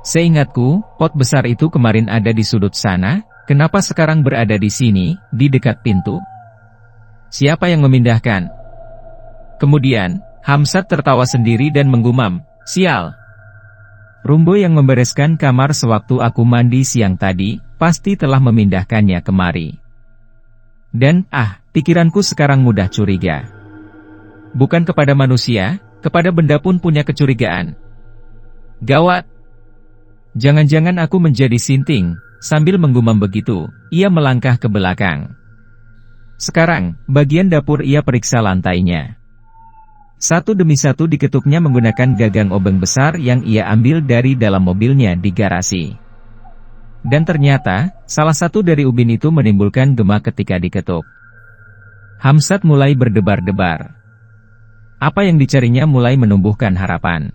Seingatku, pot besar itu kemarin ada di sudut sana, kenapa sekarang berada di sini, di dekat pintu? Siapa yang memindahkan? Kemudian, Hamzat tertawa sendiri dan menggumam, sial. Rumbo yang membereskan kamar sewaktu aku mandi siang tadi, pasti telah memindahkannya kemari. Dan, pikiranku sekarang mudah curiga. Bukan kepada manusia, kepada benda pun punya kecurigaan. Gawat! Jangan-jangan aku menjadi sinting, sambil menggumam begitu, ia melangkah ke belakang. Sekarang, bagian dapur ia periksa lantainya. Satu demi satu diketuknya menggunakan gagang obeng besar yang ia ambil dari dalam mobilnya di garasi. Dan ternyata, salah satu dari ubin itu menimbulkan gema ketika diketuk. Hamzat mulai berdebar-debar. Apa yang dicarinya mulai menumbuhkan harapan.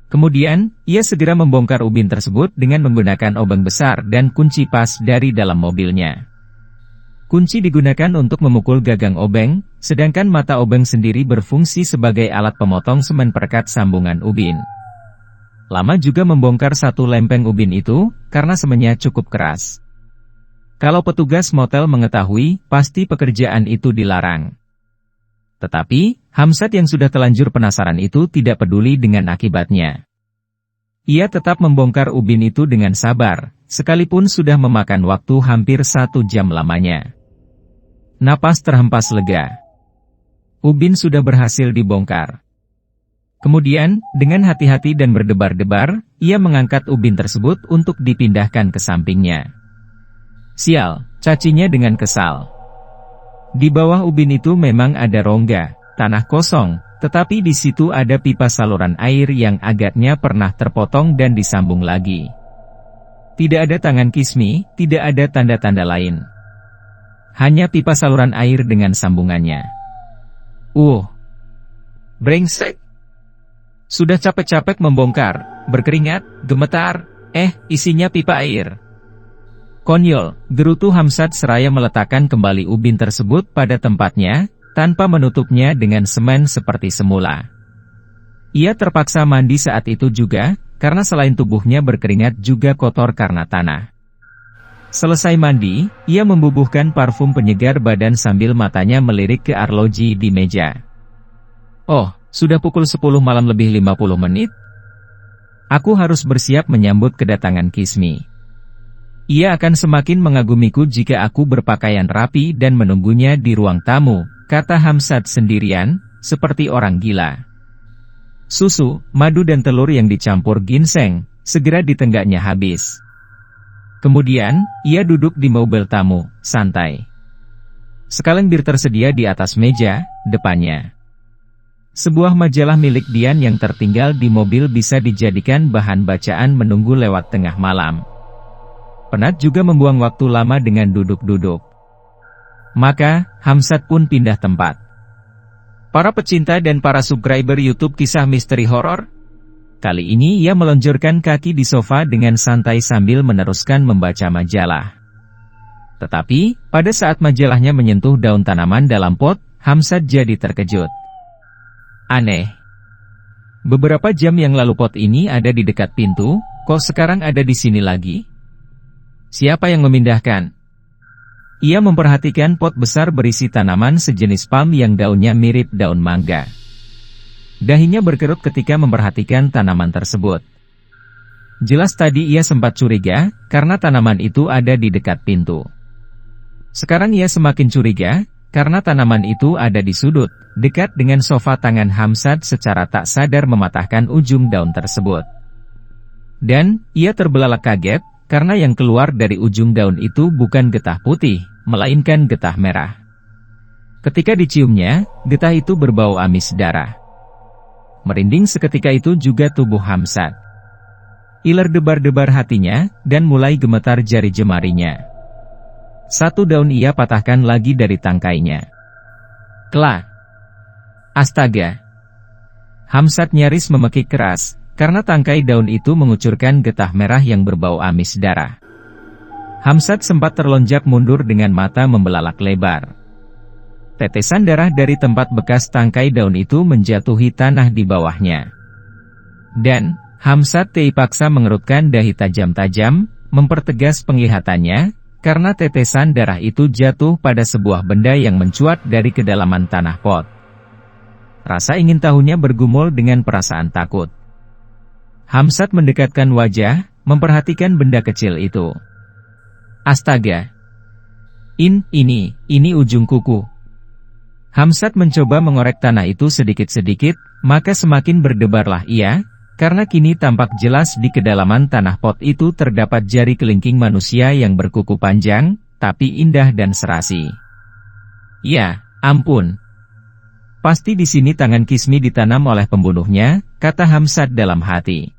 Kemudian, ia segera membongkar ubin tersebut dengan menggunakan obeng besar dan kunci pas dari dalam mobilnya. Kunci digunakan untuk memukul gagang obeng, sedangkan mata obeng sendiri berfungsi sebagai alat pemotong semen perekat sambungan ubin. Lama juga membongkar satu lempeng ubin itu, karena semennya cukup keras. Kalau petugas motel mengetahui, pasti pekerjaan itu dilarang. Tetapi, Hamzat yang sudah telanjur penasaran itu tidak peduli dengan akibatnya. Ia tetap membongkar ubin itu dengan sabar, sekalipun sudah memakan waktu hampir 1 jam lamanya. Napas terhempas lega. Ubin sudah berhasil dibongkar. Kemudian, dengan hati-hati dan berdebar-debar, ia mengangkat ubin tersebut untuk dipindahkan ke sampingnya. Sial, cacinya dengan kesal. Di bawah ubin itu memang ada rongga, tanah kosong, tetapi di situ ada pipa saluran air yang agaknya pernah terpotong dan disambung lagi. Tidak ada tangan Kismi, tidak ada tanda-tanda lain. Hanya pipa saluran air dengan sambungannya. Brengsek! Sudah capek-capek membongkar, berkeringat, gemetar, isinya pipa air. Konyol, gerutu Hamzat seraya meletakkan kembali ubin tersebut pada tempatnya, tanpa menutupnya dengan semen seperti semula. Ia terpaksa mandi saat itu juga, karena selain tubuhnya berkeringat juga kotor karena tanah. Selesai mandi, ia membubuhkan parfum penyegar badan sambil matanya melirik ke arloji di meja. Oh, sudah pukul 10 malam lebih 50 menit? Aku harus bersiap menyambut kedatangan Kismi. Ia akan semakin mengagumiku jika aku berpakaian rapi dan menunggunya di ruang tamu, kata Hamzat sendirian, seperti orang gila. Susu, madu dan telur yang dicampur ginseng, segera ditenggaknya habis. Kemudian, ia duduk di mobil tamu, santai. Sekaleng bir tersedia di atas meja, depannya. Sebuah majalah milik Dian yang tertinggal di mobil bisa dijadikan bahan bacaan menunggu lewat tengah malam. Penat juga membuang waktu lama dengan duduk-duduk. Maka, Hamzat pun pindah tempat. Para pecinta dan para subscriber YouTube Kisah Misteri Horor, kali ini ia meluncurkan kaki di sofa dengan santai sambil meneruskan membaca majalah. Tetapi, pada saat majalahnya menyentuh daun tanaman dalam pot, Hamzat jadi terkejut. Aneh. Beberapa jam yang lalu pot ini ada di dekat pintu, kok sekarang ada di sini lagi? Siapa yang memindahkan? Ia memperhatikan pot besar berisi tanaman sejenis palm yang daunnya mirip daun mangga. Dahinya berkerut ketika memperhatikan tanaman tersebut. Jelas tadi ia sempat curiga, karena tanaman itu ada di dekat pintu. Sekarang ia semakin curiga, karena tanaman itu ada di sudut, dekat dengan sofa. Tangan Hamzat secara tak sadar mematahkan ujung daun tersebut. Dan, ia terbelalak kaget, karena yang keluar dari ujung daun itu bukan getah putih, melainkan getah merah. Ketika diciumnya, getah itu berbau amis darah. Merinding seketika itu juga tubuh Hamzat. Iler debar-debar hatinya, dan mulai gemetar jari jemarinya. Satu daun ia patahkan lagi dari tangkainya. Kelak! Astaga! Hamzat nyaris memekik keras, karena tangkai daun itu mengucurkan getah merah yang berbau amis darah. Hamzat sempat terlonjak mundur dengan mata membelalak lebar. Tetesan darah dari tempat bekas tangkai daun itu menjatuhi tanah di bawahnya. Dan, Hamzat terpaksa mengerutkan dahi tajam-tajam, mempertegas penglihatannya, karena tetesan darah itu jatuh pada sebuah benda yang mencuat dari kedalaman tanah pot. Rasa ingin tahunya bergumul dengan perasaan takut. Hamzat mendekatkan wajah, memperhatikan benda kecil itu. Astaga! Ini ujung kuku. Hamzat mencoba mengorek tanah itu sedikit-sedikit, maka semakin berdebarlah ia, karena kini tampak jelas di kedalaman tanah pot itu terdapat jari kelingking manusia yang berkuku panjang, tapi indah dan serasi. Ya, ampun. Pasti di sini tangan Kismi ditanam oleh pembunuhnya, kata Hamzat dalam hati.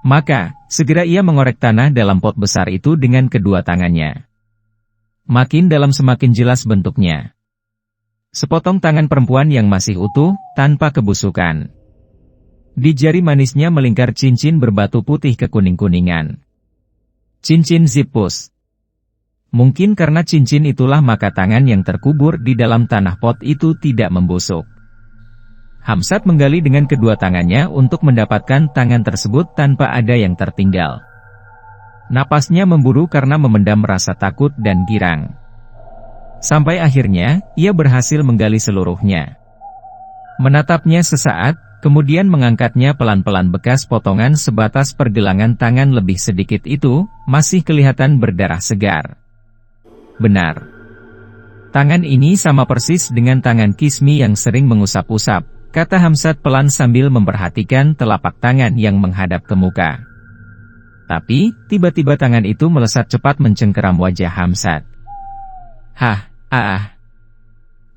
Maka, segera ia mengorek tanah dalam pot besar itu dengan kedua tangannya. Makin dalam semakin jelas bentuknya. Sepotong tangan perempuan yang masih utuh, tanpa kebusukan. Di jari manisnya melingkar cincin berbatu putih kekuning-kuningan. Cincin Zipus. Mungkin karena cincin itulah maka tangan yang terkubur di dalam tanah pot itu tidak membusuk. Hamzat menggali dengan kedua tangannya untuk mendapatkan tangan tersebut tanpa ada yang tertinggal. Napasnya memburu karena memendam rasa takut dan girang. Sampai akhirnya, ia berhasil menggali seluruhnya. Menatapnya sesaat, kemudian mengangkatnya pelan-pelan. Bekas potongan sebatas pergelangan tangan lebih sedikit itu, masih kelihatan berdarah segar. Benar. Tangan ini sama persis dengan tangan Kismi yang sering mengusap-usap, kata Hamzat pelan sambil memperhatikan telapak tangan yang menghadap ke muka. Tapi, tiba-tiba tangan itu melesat cepat mencengkeram wajah Hamzat.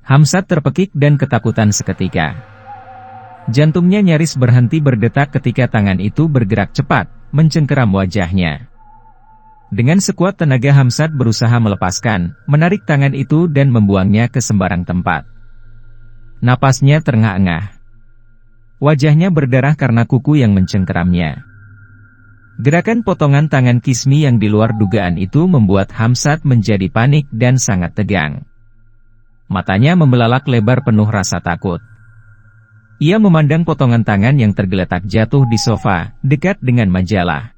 Hamzat terpekik dan ketakutan seketika. Jantungnya nyaris berhenti berdetak ketika tangan itu bergerak cepat, mencengkeram wajahnya. Dengan sekuat tenaga Hamzat berusaha melepaskan, menarik tangan itu dan membuangnya ke sembarang tempat. Napasnya terengah-engah. Wajahnya berdarah karena kuku yang mencengkeramnya. Gerakan potongan tangan Kismi yang di luar dugaan itu membuat Hamzat menjadi panik dan sangat tegang. Matanya membelalak lebar penuh rasa takut. Ia memandang potongan tangan yang tergeletak jatuh di sofa, dekat dengan majalah.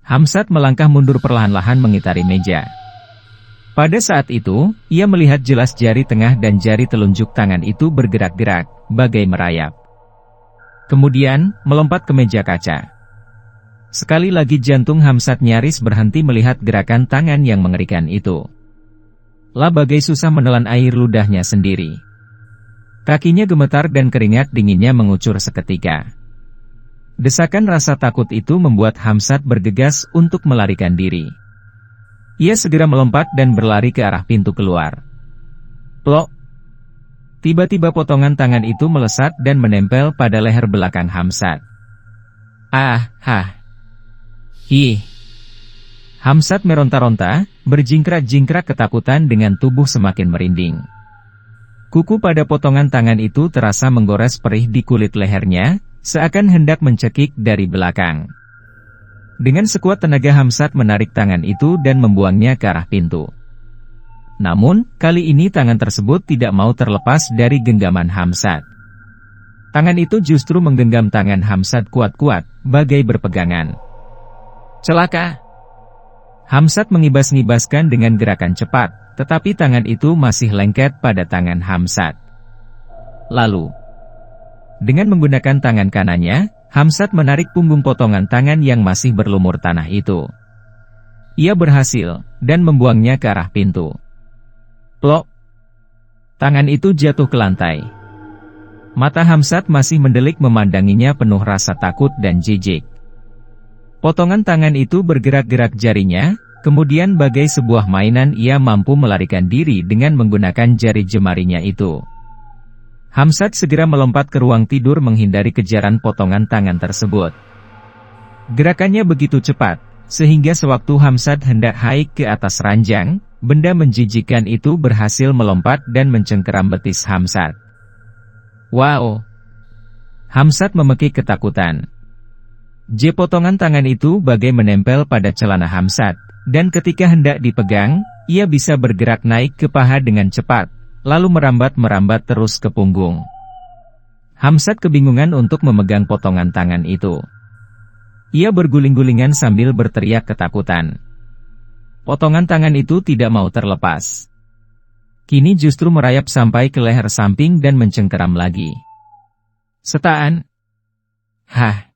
Hamzat melangkah mundur perlahan-lahan mengitari meja. Pada saat itu, ia melihat jelas jari tengah dan jari telunjuk tangan itu bergerak-gerak, bagai merayap. Kemudian, melompat ke meja kaca. Sekali lagi jantung Hamzat nyaris berhenti melihat gerakan tangan yang mengerikan itu. Lah bagai susah menelan air ludahnya sendiri. Kakinya gemetar dan keringat dinginnya mengucur seketika. Desakan rasa takut itu membuat Hamzat bergegas untuk melarikan diri. Ia segera melompat dan berlari ke arah pintu keluar. Plok! Tiba-tiba potongan tangan itu melesat dan menempel pada leher belakang Hamzat. Hamzat meronta-ronta, berjingkrak-jingkrak ketakutan dengan tubuh semakin merinding. Kuku pada potongan tangan itu terasa menggores perih di kulit lehernya, seakan hendak mencekik dari belakang. Dengan sekuat tenaga Hamzat menarik tangan itu dan membuangnya ke arah pintu. Namun, kali ini tangan tersebut tidak mau terlepas dari genggaman Hamzat. Tangan itu justru menggenggam tangan Hamzat kuat-kuat, bagai berpegangan. Celaka! Hamzat mengibas-ngibaskan dengan gerakan cepat, tetapi tangan itu masih lengket pada tangan Hamzat. Lalu, dengan menggunakan tangan kanannya, Hamzat menarik punggung potongan tangan yang masih berlumur tanah itu. Ia berhasil, dan membuangnya ke arah pintu. Plok! Tangan itu jatuh ke lantai. Mata Hamzat masih mendelik memandanginya penuh rasa takut dan jijik. Potongan tangan itu bergerak-gerak jarinya, kemudian bagai sebuah mainan ia mampu melarikan diri dengan menggunakan jari jemarinya itu. Hamzat segera melompat ke ruang tidur menghindari kejaran potongan tangan tersebut. Gerakannya begitu cepat, sehingga sewaktu Hamzat hendak naik ke atas ranjang, benda menjijikkan itu berhasil melompat dan mencengkeram betis Hamzat. Wow! Hamzat memekik ketakutan. Potongan tangan itu bagai menempel pada celana Hamzat, dan ketika hendak dipegang, ia bisa bergerak naik ke paha dengan cepat, lalu merambat-merambat terus ke punggung. Hamzat kebingungan untuk memegang potongan tangan itu. Ia berguling-gulingan sambil berteriak ketakutan. Potongan tangan itu tidak mau terlepas. Kini justru merayap sampai ke leher samping dan mencengkeram lagi. Setaan. Hah!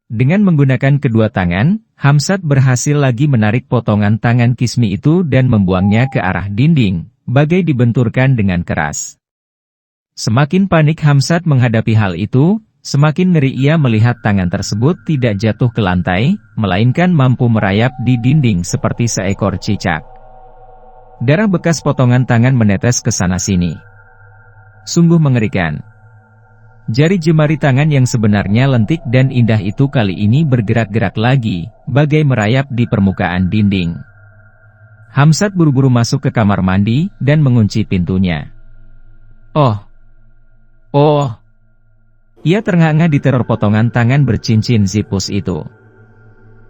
Dengan menggunakan kedua tangan, Hamzat berhasil lagi menarik potongan tangan Kismi itu dan membuangnya ke arah dinding, bagai dibenturkan dengan keras. Semakin panik Hamzat menghadapi hal itu, semakin ngeri ia melihat tangan tersebut tidak jatuh ke lantai, melainkan mampu merayap di dinding seperti seekor cicak. Darah bekas potongan tangan menetes ke sana-sini. Sungguh mengerikan. Jari jemari tangan yang sebenarnya lentik dan indah itu kali ini bergerak-gerak lagi, bagai merayap di permukaan dinding. Hamzat buru-buru masuk ke kamar mandi, dan mengunci pintunya. Oh! Oh! Ia ternganga di teror potongan tangan bercincin zipus itu.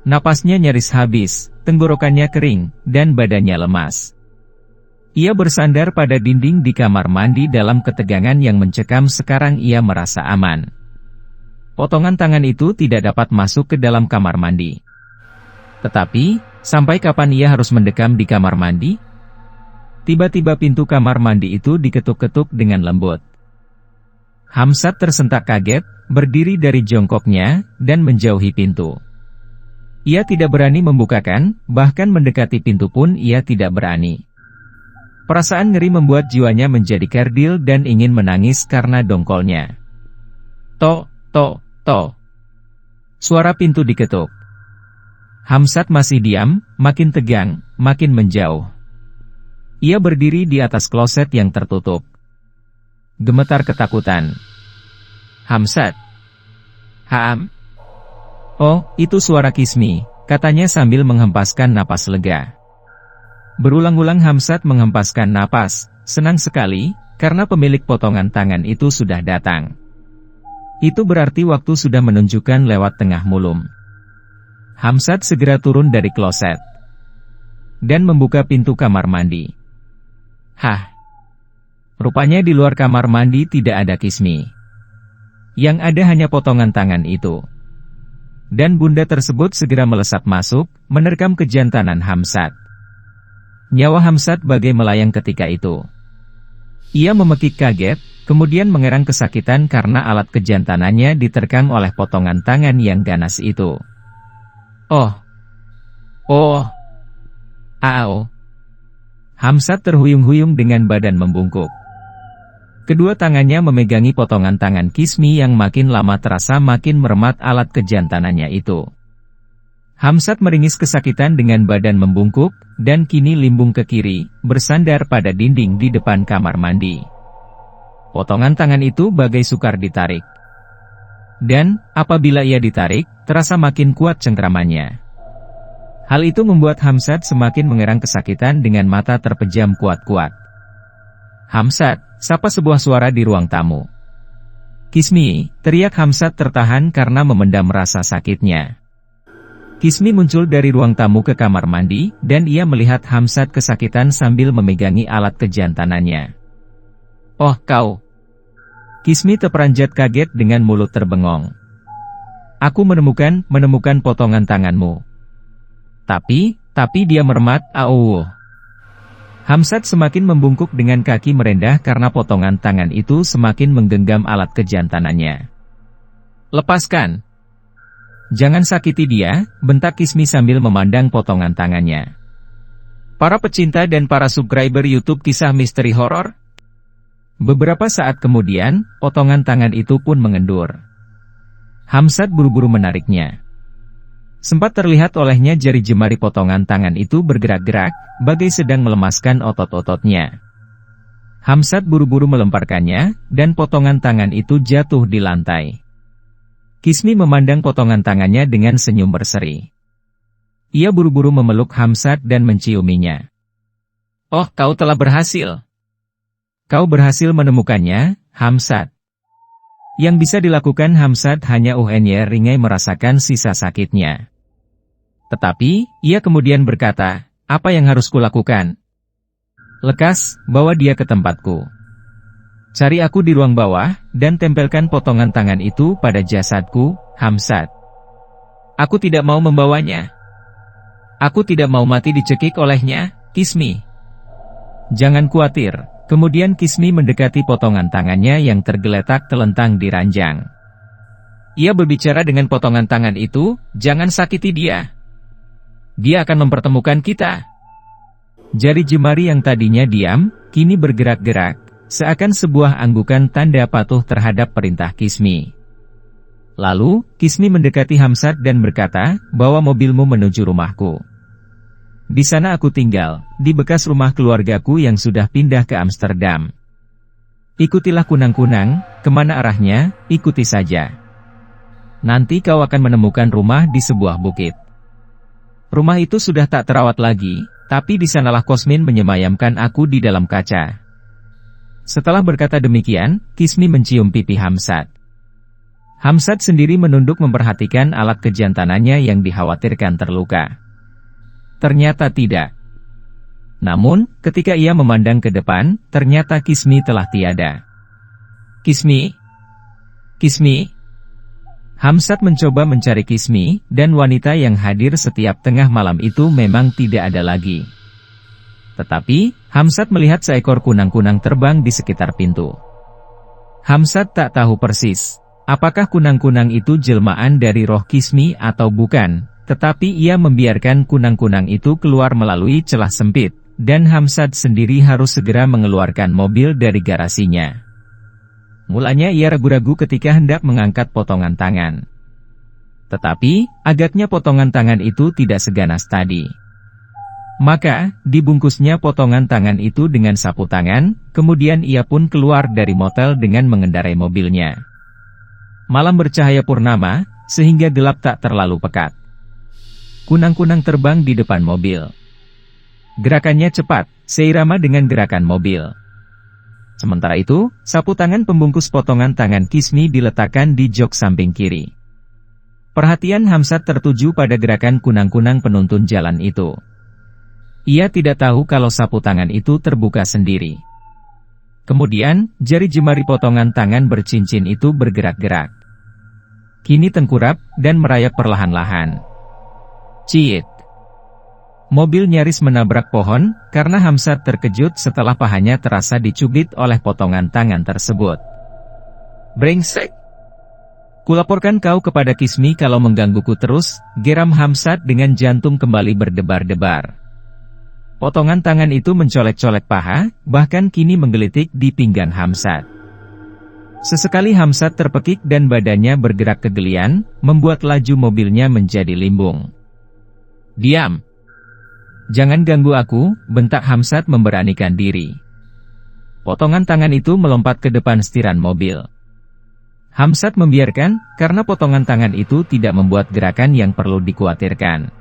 Napasnya nyaris habis, tenggorokannya kering, dan badannya lemas. Ia bersandar pada dinding di kamar mandi dalam ketegangan yang mencekam. Sekarang ia merasa aman. Potongan tangan itu tidak dapat masuk ke dalam kamar mandi. Tetapi, sampai kapan ia harus mendekam di kamar mandi? Tiba-tiba pintu kamar mandi itu diketuk-ketuk dengan lembut. Hamzat tersentak kaget, berdiri dari jongkoknya, dan menjauhi pintu. Ia tidak berani membukakan, bahkan mendekati pintu pun ia tidak berani. Perasaan ngeri membuat jiwanya menjadi kerdil dan ingin menangis karena dongkolnya. Tok, tok, tok. Suara pintu diketuk. Hamzat masih diam, makin tegang, makin menjauh. Ia berdiri di atas kloset yang tertutup. Gemetar ketakutan. Hamzat. Haam. Oh, itu suara Kismi, katanya sambil menghempaskan napas lega. Berulang-ulang Hamzat menghempaskan napas, senang sekali, karena pemilik potongan tangan itu sudah datang. Itu berarti waktu sudah menunjukkan lewat tengah mulum. Hamzat segera turun dari kloset dan membuka pintu kamar mandi. Hah! Rupanya di luar kamar mandi tidak ada Kismi. Yang ada hanya potongan tangan itu. Dan bunda tersebut segera melesat masuk, menerkam kejantanan Hamzat. Nyawa Hamzat bagai melayang ketika itu. Ia memekik kaget, kemudian mengerang kesakitan karena alat kejantanannya diterkam oleh potongan tangan yang ganas itu. Oh! Oh! Au! Hamzat terhuyung-huyung dengan badan membungkuk. Kedua tangannya memegangi potongan tangan Kismi yang makin lama terasa makin meremat alat kejantanannya itu. Hamzat meringis kesakitan dengan badan membungkuk, dan kini limbung ke kiri, bersandar pada dinding di depan kamar mandi. Potongan tangan itu bagai sukar ditarik. Dan, apabila ia ditarik, terasa makin kuat cengkramannya. Hal itu membuat Hamzat semakin mengerang kesakitan dengan mata terpejam kuat-kuat. Hamzat, sapa sebuah suara di ruang tamu. Kismi, teriak Hamzat tertahan karena memendam rasa sakitnya. Kismi muncul dari ruang tamu ke kamar mandi, dan ia melihat Hamzat kesakitan sambil memegangi alat kejantanannya. Oh, kau! Kismi terperanjat kaget dengan mulut terbengong. Aku menemukan potongan tanganmu. Tapi dia meremat, auh. Hamzat semakin membungkuk dengan kaki merendah karena potongan tangan itu semakin menggenggam alat kejantanannya. Lepaskan! Jangan sakiti dia, bentak Kismi sambil memandang potongan tangannya. Para pecinta dan para subscriber YouTube Kisah Misteri Horor, Beberapa saat kemudian, potongan tangan itu pun mengendur. Hamzat buru-buru menariknya. Sempat terlihat olehnya jari jemari potongan tangan itu bergerak-gerak, bagai sedang melemaskan otot-ototnya. Hamzat buru-buru melemparkannya, dan potongan tangan itu jatuh di lantai. Kismi memandang potongan tangannya dengan senyum berseri. Ia buru-buru memeluk Hamzat dan menciuminya. "Oh, kau telah berhasil. Kau berhasil menemukannya, Hamzat." Yang bisa dilakukan Hamzat hanya ringai merasakan sisa sakitnya. Tetapi, ia kemudian berkata, "Apa yang harus kulakukan?" "Lekas, bawa dia ke tempatku. Cari aku di ruang bawah, dan tempelkan potongan tangan itu pada jasadku, Hamzat." "Aku tidak mau membawanya. Aku tidak mau mati dicekik olehnya, Kismi." "Jangan khawatir." Kemudian Kismi mendekati potongan tangannya yang tergeletak telentang di ranjang. Ia berbicara dengan potongan tangan itu, "Jangan sakiti dia. Dia akan mempertemukan kita." Jari jemari yang tadinya diam, kini bergerak-gerak, seakan sebuah anggukan tanda patuh terhadap perintah Kismi. Lalu, Kismi mendekati Hamzat dan berkata, "Bawa mobilmu menuju rumahku. Di sana aku tinggal, di bekas rumah keluargaku yang sudah pindah ke Amsterdam. Ikutilah kunang-kunang, kemana arahnya, ikuti saja. Nanti kau akan menemukan rumah di sebuah bukit. Rumah itu sudah tak terawat lagi, tapi di sanalah Kosmin menyemayamkan aku di dalam kaca." Setelah berkata demikian, Kismi mencium pipi Hamzat. Hamzat sendiri menunduk memperhatikan alat kejantanannya yang dikhawatirkan terluka. Ternyata tidak. Namun, ketika ia memandang ke depan, ternyata Kismi telah tiada. "Kismi? Kismi?" Hamzat mencoba mencari Kismi, dan wanita yang hadir setiap tengah malam itu memang tidak ada lagi. Tetapi, Hamzat melihat seekor kunang-kunang terbang di sekitar pintu. Hamzat tak tahu persis, apakah kunang-kunang itu jelmaan dari roh Kismi atau bukan. Tetapi ia membiarkan kunang-kunang itu keluar melalui celah sempit, dan Hamzat sendiri harus segera mengeluarkan mobil dari garasinya. Mulanya ia ragu-ragu ketika hendak mengangkat potongan tangan. Tetapi, agaknya potongan tangan itu tidak seganas tadi. Maka, dibungkusnya potongan tangan itu dengan sapu tangan, kemudian ia pun keluar dari motel dengan mengendarai mobilnya. Malam bercahaya purnama, sehingga gelap tak terlalu pekat. Kunang-kunang terbang di depan mobil. Gerakannya cepat, seirama dengan gerakan mobil. Sementara itu, sapu tangan pembungkus potongan tangan Kismi diletakkan di jok samping kiri. Perhatian Hamzat tertuju pada gerakan kunang-kunang penuntun jalan itu. Ia tidak tahu kalau sapu tangan itu terbuka sendiri. Kemudian, jari jemari potongan tangan bercincin itu bergerak-gerak. Kini tengkurap, dan merayap perlahan-lahan. Ciit. Mobil nyaris menabrak pohon, karena Hamzat terkejut setelah pahanya terasa dicubit oleh potongan tangan tersebut. "Brengsek! Kulaporkan kau kepada Kismi kalau menggangguku terus," geram Hamzat dengan jantung kembali berdebar-debar. Potongan tangan itu mencolek-colek paha, bahkan kini menggelitik di pinggang Hamzat. Sesekali Hamzat terpekik dan badannya bergerak kegelian, membuat laju mobilnya menjadi limbung. "Diam! Jangan ganggu aku," bentak Hamzat memberanikan diri. Potongan tangan itu melompat ke depan setiran mobil. Hamzat membiarkan, karena potongan tangan itu tidak membuat gerakan yang perlu dikhawatirkan.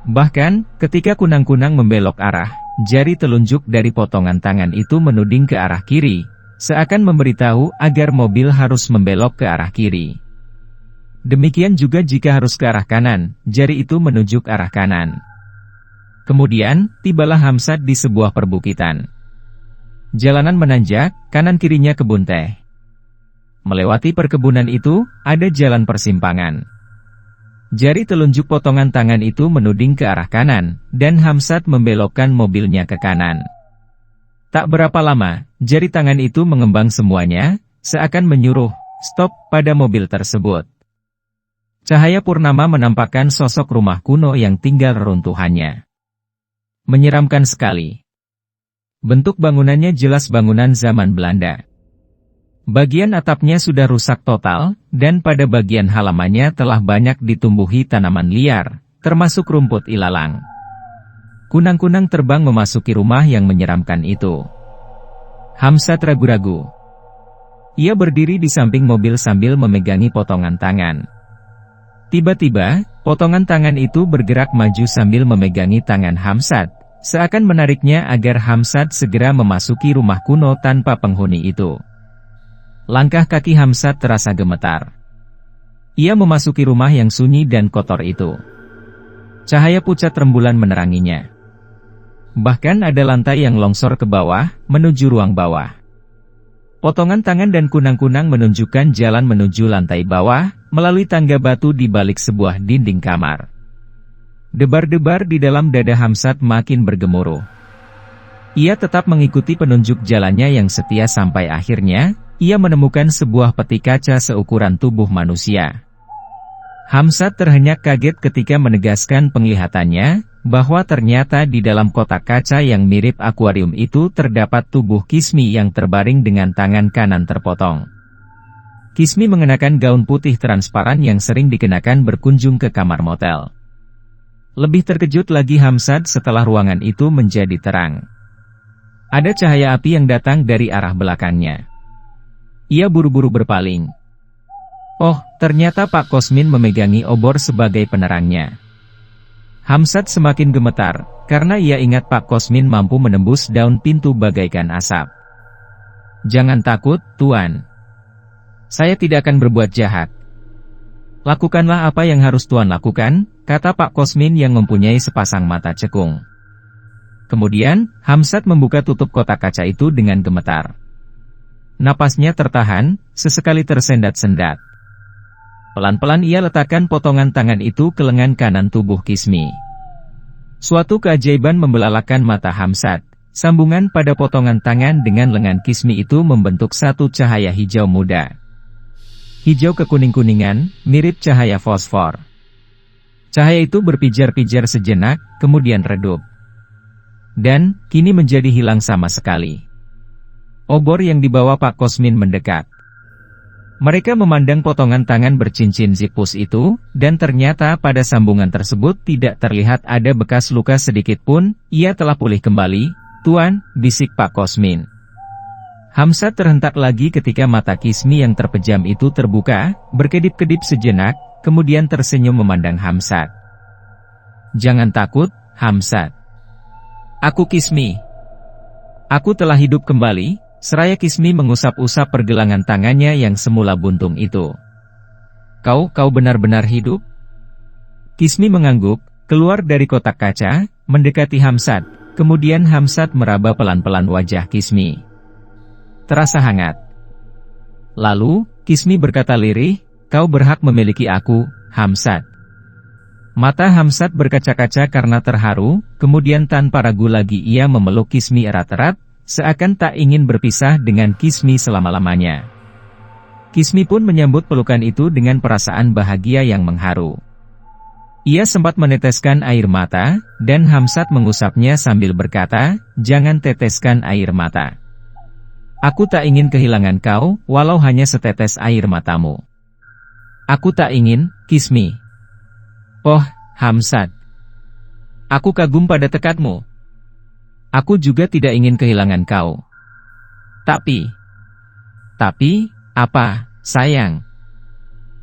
Bahkan, ketika kunang-kunang membelok arah, jari telunjuk dari potongan tangan itu menuding ke arah kiri, seakan memberitahu agar mobil harus membelok ke arah kiri. Demikian juga jika harus ke arah kanan, jari itu menunjuk arah kanan. Kemudian, tibalah Hamzat di sebuah perbukitan. Jalanan menanjak, kanan kirinya kebun teh. Melewati perkebunan itu, ada jalan persimpangan. Jari telunjuk potongan tangan itu menuding ke arah kanan, dan Hamzat membelokkan mobilnya ke kanan. Tak berapa lama, jari tangan itu mengembang semuanya, seakan menyuruh, "Stop," pada mobil tersebut. Cahaya purnama menampakkan sosok rumah kuno yang tinggal reruntuhannya. Menyeramkan sekali. Bentuk bangunannya jelas bangunan zaman Belanda. Bagian atapnya sudah rusak total, dan pada bagian halamannya telah banyak ditumbuhi tanaman liar, termasuk rumput ilalang. Kunang-kunang terbang memasuki rumah yang menyeramkan itu. Hamzat ragu-ragu. Ia berdiri di samping mobil sambil memegangi potongan tangan. Tiba-tiba, potongan tangan itu bergerak maju sambil memegangi tangan Hamzat, seakan menariknya agar Hamzat segera memasuki rumah kuno tanpa penghuni itu. Langkah kaki Hamzat terasa gemetar. Ia memasuki rumah yang sunyi dan kotor itu. Cahaya pucat rembulan meneranginya. Bahkan ada lantai yang longsor ke bawah, menuju ruang bawah. Potongan tangan dan kunang-kunang menunjukkan jalan menuju lantai bawah, melalui tangga batu di balik sebuah dinding kamar. Debar-debar di dalam dada Hamzat makin bergemuruh. Ia tetap mengikuti penunjuk jalannya yang setia sampai akhirnya, ia menemukan sebuah peti kaca seukuran tubuh manusia. Hamzat terhenyak kaget ketika menegaskan penglihatannya, bahwa ternyata di dalam kotak kaca yang mirip akuarium itu terdapat tubuh Kismi yang terbaring dengan tangan kanan terpotong. Kismi mengenakan gaun putih transparan yang sering dikenakan berkunjung ke kamar motel. Lebih terkejut lagi Hamzat setelah ruangan itu menjadi terang. Ada cahaya api yang datang dari arah belakangnya. Ia buru-buru berpaling. Oh, ternyata Pak Kosmin memegangi obor sebagai penerangnya. Hamzat semakin gemetar, karena ia ingat Pak Kosmin mampu menembus daun pintu bagaikan asap. Jangan takut, Tuan. Saya tidak akan berbuat jahat. Lakukanlah apa yang harus Tuan lakukan, kata Pak Kosmin yang mempunyai sepasang mata cekung. Kemudian, Hamzat membuka tutup kotak kaca itu dengan gemetar. Napasnya tertahan, sesekali tersendat-sendat. Pelan-pelan ia letakkan potongan tangan itu ke lengan kanan tubuh Kismi. Suatu keajaiban membelalakan mata Hamzat. Sambungan pada potongan tangan dengan lengan Kismi itu membentuk satu cahaya hijau muda. Hijau kekuning-kuningan, mirip cahaya fosfor. Cahaya itu berpijar-pijar sejenak, kemudian redup. Dan, kini menjadi hilang sama sekali. Obor yang dibawa Pak Kosmin mendekat. Mereka memandang potongan tangan bercincin zipus itu, dan ternyata pada sambungan tersebut tidak terlihat ada bekas luka sedikit pun. Ia telah pulih kembali, Tuan, bisik Pak Kosmin. Hamzat terhentak lagi ketika mata Kismi yang terpejam itu terbuka, berkedip-kedip sejenak, kemudian tersenyum memandang Hamzat. Jangan takut, Hamzat. Aku Kismi. Aku telah hidup kembali, seraya Kismi mengusap-usap pergelangan tangannya yang semula buntung itu. Kau benar-benar hidup? Kismi mengangguk, keluar dari kotak kaca, mendekati Hamzat, kemudian Hamzat meraba pelan-pelan wajah Kismi. Terasa hangat. Lalu, Kismi berkata lirih, kau berhak memiliki aku, Hamzat. Mata Hamzat berkaca-kaca karena terharu, kemudian tanpa ragu lagi ia memeluk Kismi erat-erat, seakan tak ingin berpisah dengan Kismi selama-lamanya. Kismi pun menyambut pelukan itu dengan perasaan bahagia yang mengharu. Ia sempat meneteskan air mata, dan Hamzat mengusapnya sambil berkata, jangan teteskan air mata. Aku tak ingin kehilangan kau, walau hanya setetes air matamu. Aku tak ingin, Kismi. Oh, Hamzat. Aku kagum pada tekadmu. Aku juga tidak ingin kehilangan kau. Tapi, apa, sayang?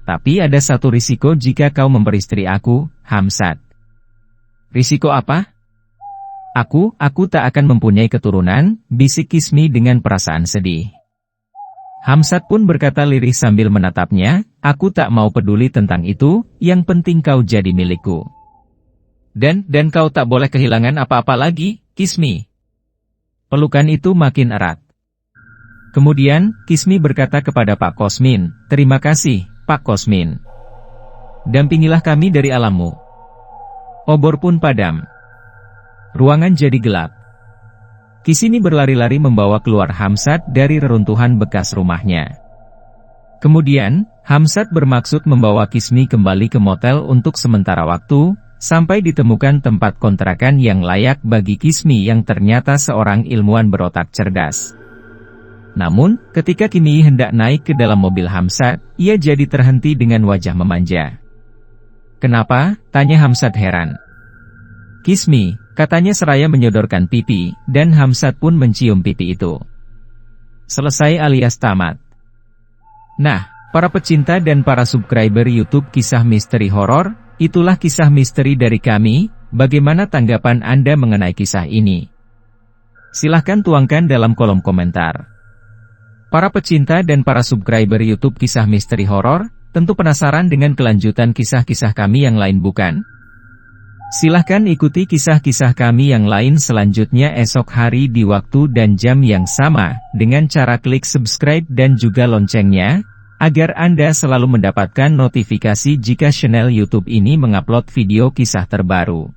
Tapi ada satu risiko jika kau memperistri aku, Hamzat. Risiko apa? Aku tak akan mempunyai keturunan, bisik Kismi dengan perasaan sedih. Hamzat pun berkata lirih sambil menatapnya, aku tak mau peduli tentang itu, yang penting kau jadi milikku. Dan kau tak boleh kehilangan apa-apa lagi, Kismi. Pelukan itu makin erat. Kemudian, Kismi berkata kepada Pak Kosmin, terima kasih, Pak Kosmin. Dampingilah kami dari alammu. Obor pun padam. Ruangan jadi gelap. Kismi berlari-lari membawa keluar Hamzat dari reruntuhan bekas rumahnya. Kemudian, Hamzat bermaksud membawa Kismi kembali ke motel untuk sementara waktu, sampai ditemukan tempat kontrakan yang layak bagi Kismi yang ternyata seorang ilmuwan berotak cerdas. Namun, ketika Kimi hendak naik ke dalam mobil Hamzat, ia jadi terhenti dengan wajah memanja. "Kenapa?" tanya Hamzat heran. "Kismi," katanya seraya menyodorkan pipi, dan Hamzat pun mencium pipi itu. Selesai alias tamat. Nah, para pecinta dan para subscriber YouTube Kisah Misteri Horor, itulah kisah misteri dari kami. Bagaimana tanggapan Anda mengenai kisah ini? Silahkan tuangkan dalam kolom komentar. Para pecinta dan para subscriber YouTube Kisah Misteri Horor, tentu penasaran dengan kelanjutan kisah-kisah kami yang lain bukan? Silahkan ikuti kisah-kisah kami yang lain selanjutnya esok hari di waktu dan jam yang sama, dengan cara klik subscribe dan juga loncengnya, agar Anda selalu mendapatkan notifikasi jika channel YouTube ini mengupload video kisah terbaru.